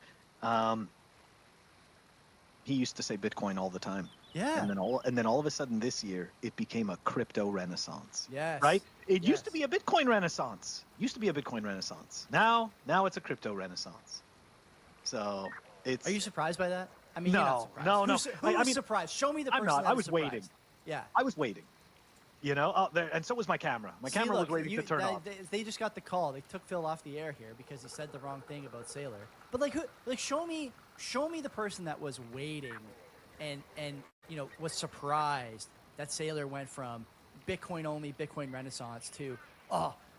He used to say Bitcoin all the time.
Yeah.
And then all of a sudden this year it became a crypto renaissance.
Yes.
Right? It used to be a Bitcoin renaissance. Now it's a crypto renaissance. So it's.
Are you surprised by that? I mean,
no,
you're not surprised.
no.
Who's surprised? Show me the person.
I'm not.
That
I was
surprised.
waiting.
Yeah.
I was waiting. And so was my camera. My camera was waiting to turn off.
They just got the call. They took Phil off the air here because he said the wrong thing about Sailor. But show me the person that was waiting, and was surprised that Sailor went from Bitcoin only, Bitcoin Renaissance to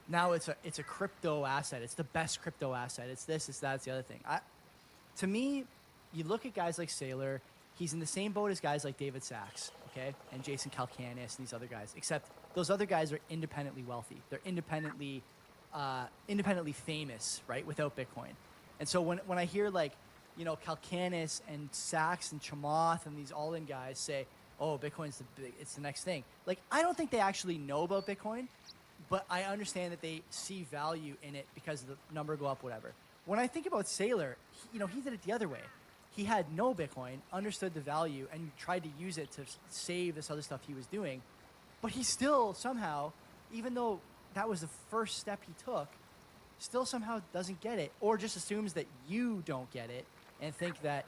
now it's a crypto asset. It's the best crypto asset. It's this, it's that, it's the other thing. To me, you look at guys like Sailor. He's in the same boat as guys like David Sachs, okay, and Jason Calcanis and these other guys. Except those other guys are independently wealthy. They're independently famous, right, without Bitcoin. And so when I hear Calcanis and Sachs and Chamath and these all-in guys say, "Oh, Bitcoin's it's the next thing," I don't think they actually know about Bitcoin, but I understand that they see value in it because the number go up, whatever. When I think about Sailor, he did it the other way. He had no Bitcoin, understood the value, and tried to use it to save this other stuff he was doing. But he still somehow, even though that was the first step he took, still somehow doesn't get it, or just assumes that you don't get it and think that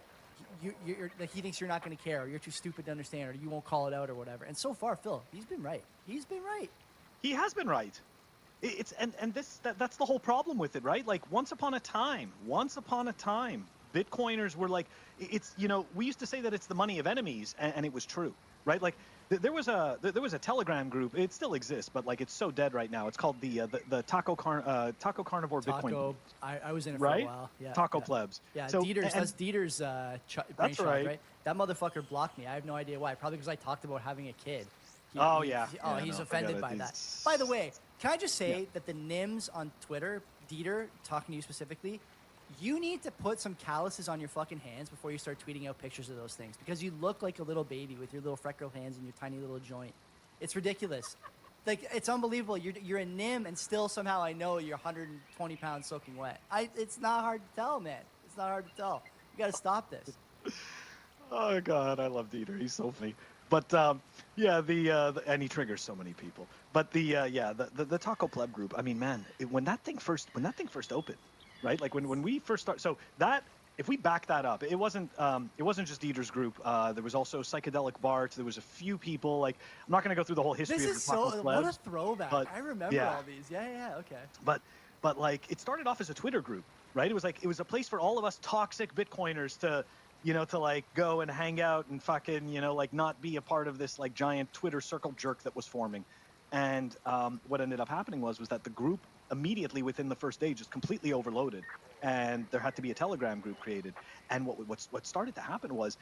you're like he thinks you're not going to care, or you're too stupid to understand, or you won't call it out, or whatever. And so far, Phil, he's been right. He has been right. That's the whole problem with it, right? Like once upon a time, Bitcoiners were like, we used to say that it's the money of enemies, and it was true, right? Like there was a Telegram group. It still exists, but it's so dead right now. It's called the Taco Carnivore Bitcoin. I was in it for
right?
a while. Yeah.
Taco plebs.
Yeah.
So,
that's Dieter's
that's
right. That motherfucker blocked me. I have no idea why. Probably because I talked about having a kid. He's offended by that. By the way, can I just say that the NIMS on Twitter, Dieter, talking to you specifically, you need to put some calluses on your fucking hands before you start tweeting out pictures of those things, because you look like a little baby with your little freckled hands and your tiny little joint. It's ridiculous. It's unbelievable. You're a NIM and still somehow I know you're 120 pounds soaking wet. It's not hard to tell, man. It's not hard to tell. You got to stop this.
Oh God, I love Dieter. He's so funny. But yeah, and he triggers so many people. But the Taco Pleb group. I mean, man, when that thing first opened, right? Like when we first started. So that if we back that up, it wasn't just Dieter's group. There was also Psychedelic Bart. There was a few people. Like I'm not going to go through the whole history
This
of
is
the Taco
so
Plebs.
what a throwback.
But,
I remember
yeah.
all these. Yeah, okay.
But like it started off as a Twitter group, right? It was a place for all of us toxic Bitcoiners to like go and hang out and fucking, like not be a part of this like giant Twitter circle jerk that was forming. And what ended up happening was that the group immediately within the first day just completely overloaded, and there had to be a Telegram group created. And what started to happen was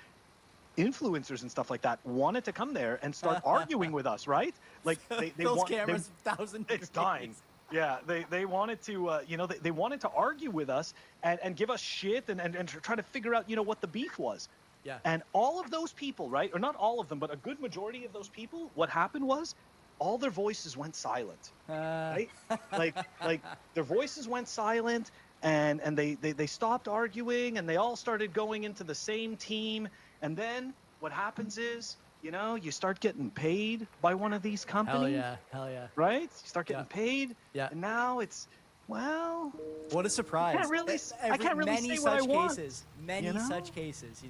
influencers and stuff like that wanted to come there and start arguing with us, right? Like they
Phil's
want
camera's 1,000
it's dying. Yeah, they wanted to, they wanted to argue with us and give us shit and try to figure out, what the beef was.
Yeah.
And all of those people, right, or not all of them, but a good majority of those people, what happened was all their voices went silent, right? like their voices went silent, and they stopped arguing, and they all started going into the same team. And then what happens is, you start getting paid by one of these companies.
Hell yeah.
Right? You start getting paid.
Yeah.
And now it's, well,
what a surprise.
I can't really say what I want.
Many such cases.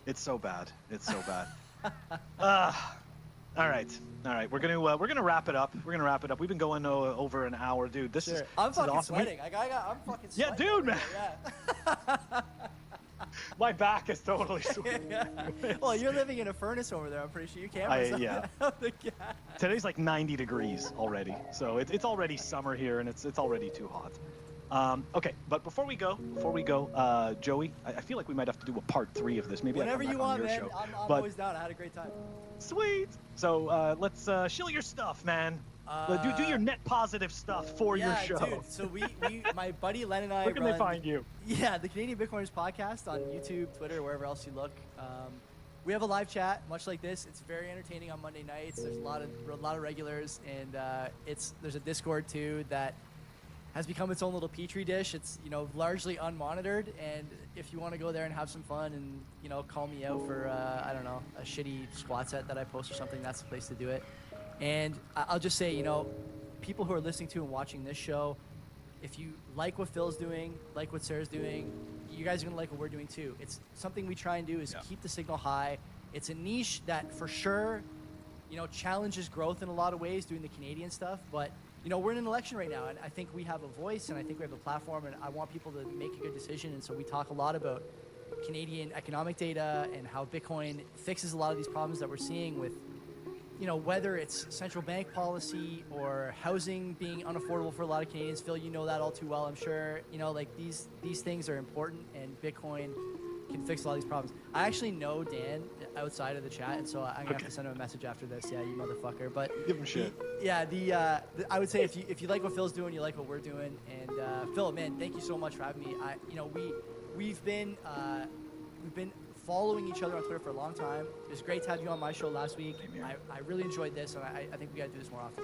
It's so bad. It's so bad. All right. We're gonna wrap it up. We've been going over an hour, dude. This is
I'm
this is
fucking
awesome.
sweating. I'm fucking sweating.
Yeah, dude, man.
Yeah.
My back is totally sweating.
Well, you're living in a furnace over there. I'm pretty sure you can't.
Yeah. Today's like 90 degrees already, so it's already summer here, and it's already too hot. Okay, but before we go, Joey, I feel like we might have to do a part 3 of this. Maybe
whenever
I'll come
you
back
want,
on your
man.
show.
I'm
But
always down. I had a great time.
sweet. So let's shill your stuff, man. Do your net positive stuff for your show.
Dude, so we my buddy Len and I
Where can
run,
they find you?
Yeah, the Canadian Bitcoiners podcast on YouTube, Twitter, wherever else you look. We have a live chat, much like this. It's very entertaining on Monday nights. There's a lot of regulars, and there's a Discord too that has become its own little petri dish. It's largely unmonitored, and if you want to go there and have some fun and call me out for I don't know, a shitty squat set that I post or something, that's the place to do it. And I'll just say, people who are listening to and watching this show, if you like what Phil's doing, like what Sarah's doing, you guys are going to like what we're doing too. It's something we try and do is keep the signal high. It's a niche that for sure, challenges growth in a lot of ways doing the Canadian stuff. But, we're in an election right now, and I think we have a voice, and I think we have a platform, and I want people to make a good decision. And so we talk a lot about Canadian economic data and how Bitcoin fixes a lot of these problems that we're seeing with whether it's central bank policy or housing being unaffordable for a lot of Canadians. Phil, you know that all too well, I'm sure. These things are important, and Bitcoin can fix a lot of these problems. I actually know Dan outside of the chat, and so I'm gonna have to send him a message after this. Yeah, you motherfucker. But
give him shit.
I would say if you like what Phil's doing, you like what we're doing. And Phil, man, thank you so much for having me. We've been following each other on Twitter for a long time. It was great to have you on my show last week. I really enjoyed this, and I think we got to do this more often.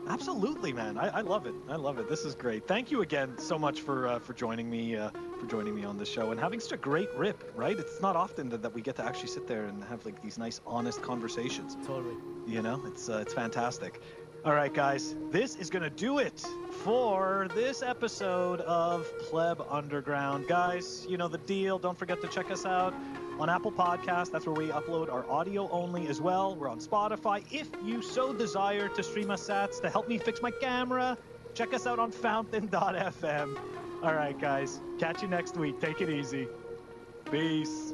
Absolutely, man. I love it. I love it. This is great. Thank you again so much for joining me on this show and having such a great rip. Right? It's not often that we get to actually sit there and have like these nice, honest conversations.
Totally.
It's fantastic. All right, guys. This is gonna do it for this episode of Pleb Underground. Guys, you know the deal. Don't forget to check us out on Apple Podcasts. That's where we upload our audio only as well. We're on Spotify. If you so desire to stream us sats to help me fix my camera, check us out on fountain.fm. All right, guys. Catch you next week. Take it easy. Peace.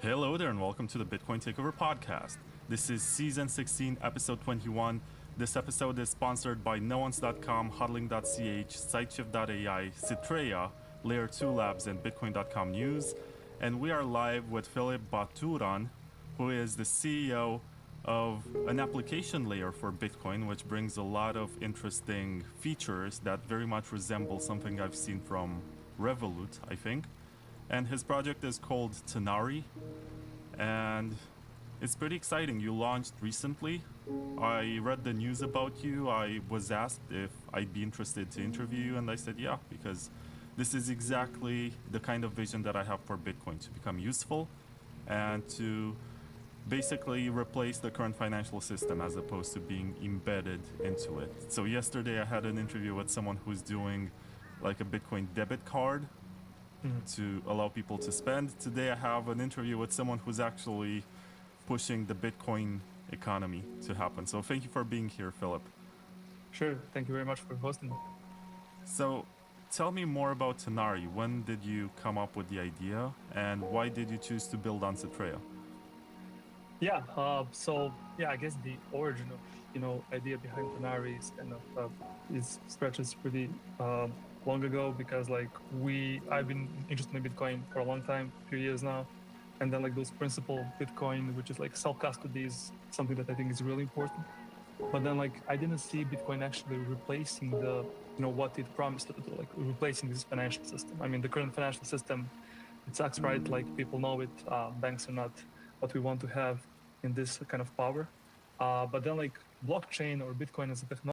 Hello there and welcome to the Bitcoin Takeover podcast. This is season 16, episode 21. This episode is sponsored by noance.com, hodling.ch, siteshift.ai, Citrea, Layer 2 Labs, and Bitcoin.com News. And we are live with Philip Baturan, who is the CEO of an application layer for Bitcoin, which brings a lot of interesting features that very much resemble something I've seen from Revolut, I think. And his project is called Tenari, and it's pretty exciting. You launched recently. I read the news about you. I was asked if I'd be interested to interview you, and I said yeah, because this is exactly the kind of vision that I have for Bitcoin, to become useful and to basically replace the current financial system as opposed to being embedded into it. So yesterday I had an interview with someone who's doing like a Bitcoin debit card to allow people to spend. Today I have an interview with someone who's actually pushing the Bitcoin economy to happen. So thank you for being here, Philip.
Sure, thank you very much for hosting me.
So tell me more about Tenari. When did you come up with the idea and why did you choose to build on Citrea?
I guess the origin of idea behind Tenari is kind of stretches pretty long ago, because I've been interested in Bitcoin for a long time, a few years now, and then those principal Bitcoin, which is self-custody, is something that I think is really important. But then I didn't see Bitcoin actually replacing the what it promised to do, replacing this financial system. I mean, the current financial system, it sucks, right? People know it. Banks are not what we want to have in this kind of power. But then blockchain or Bitcoin as a technology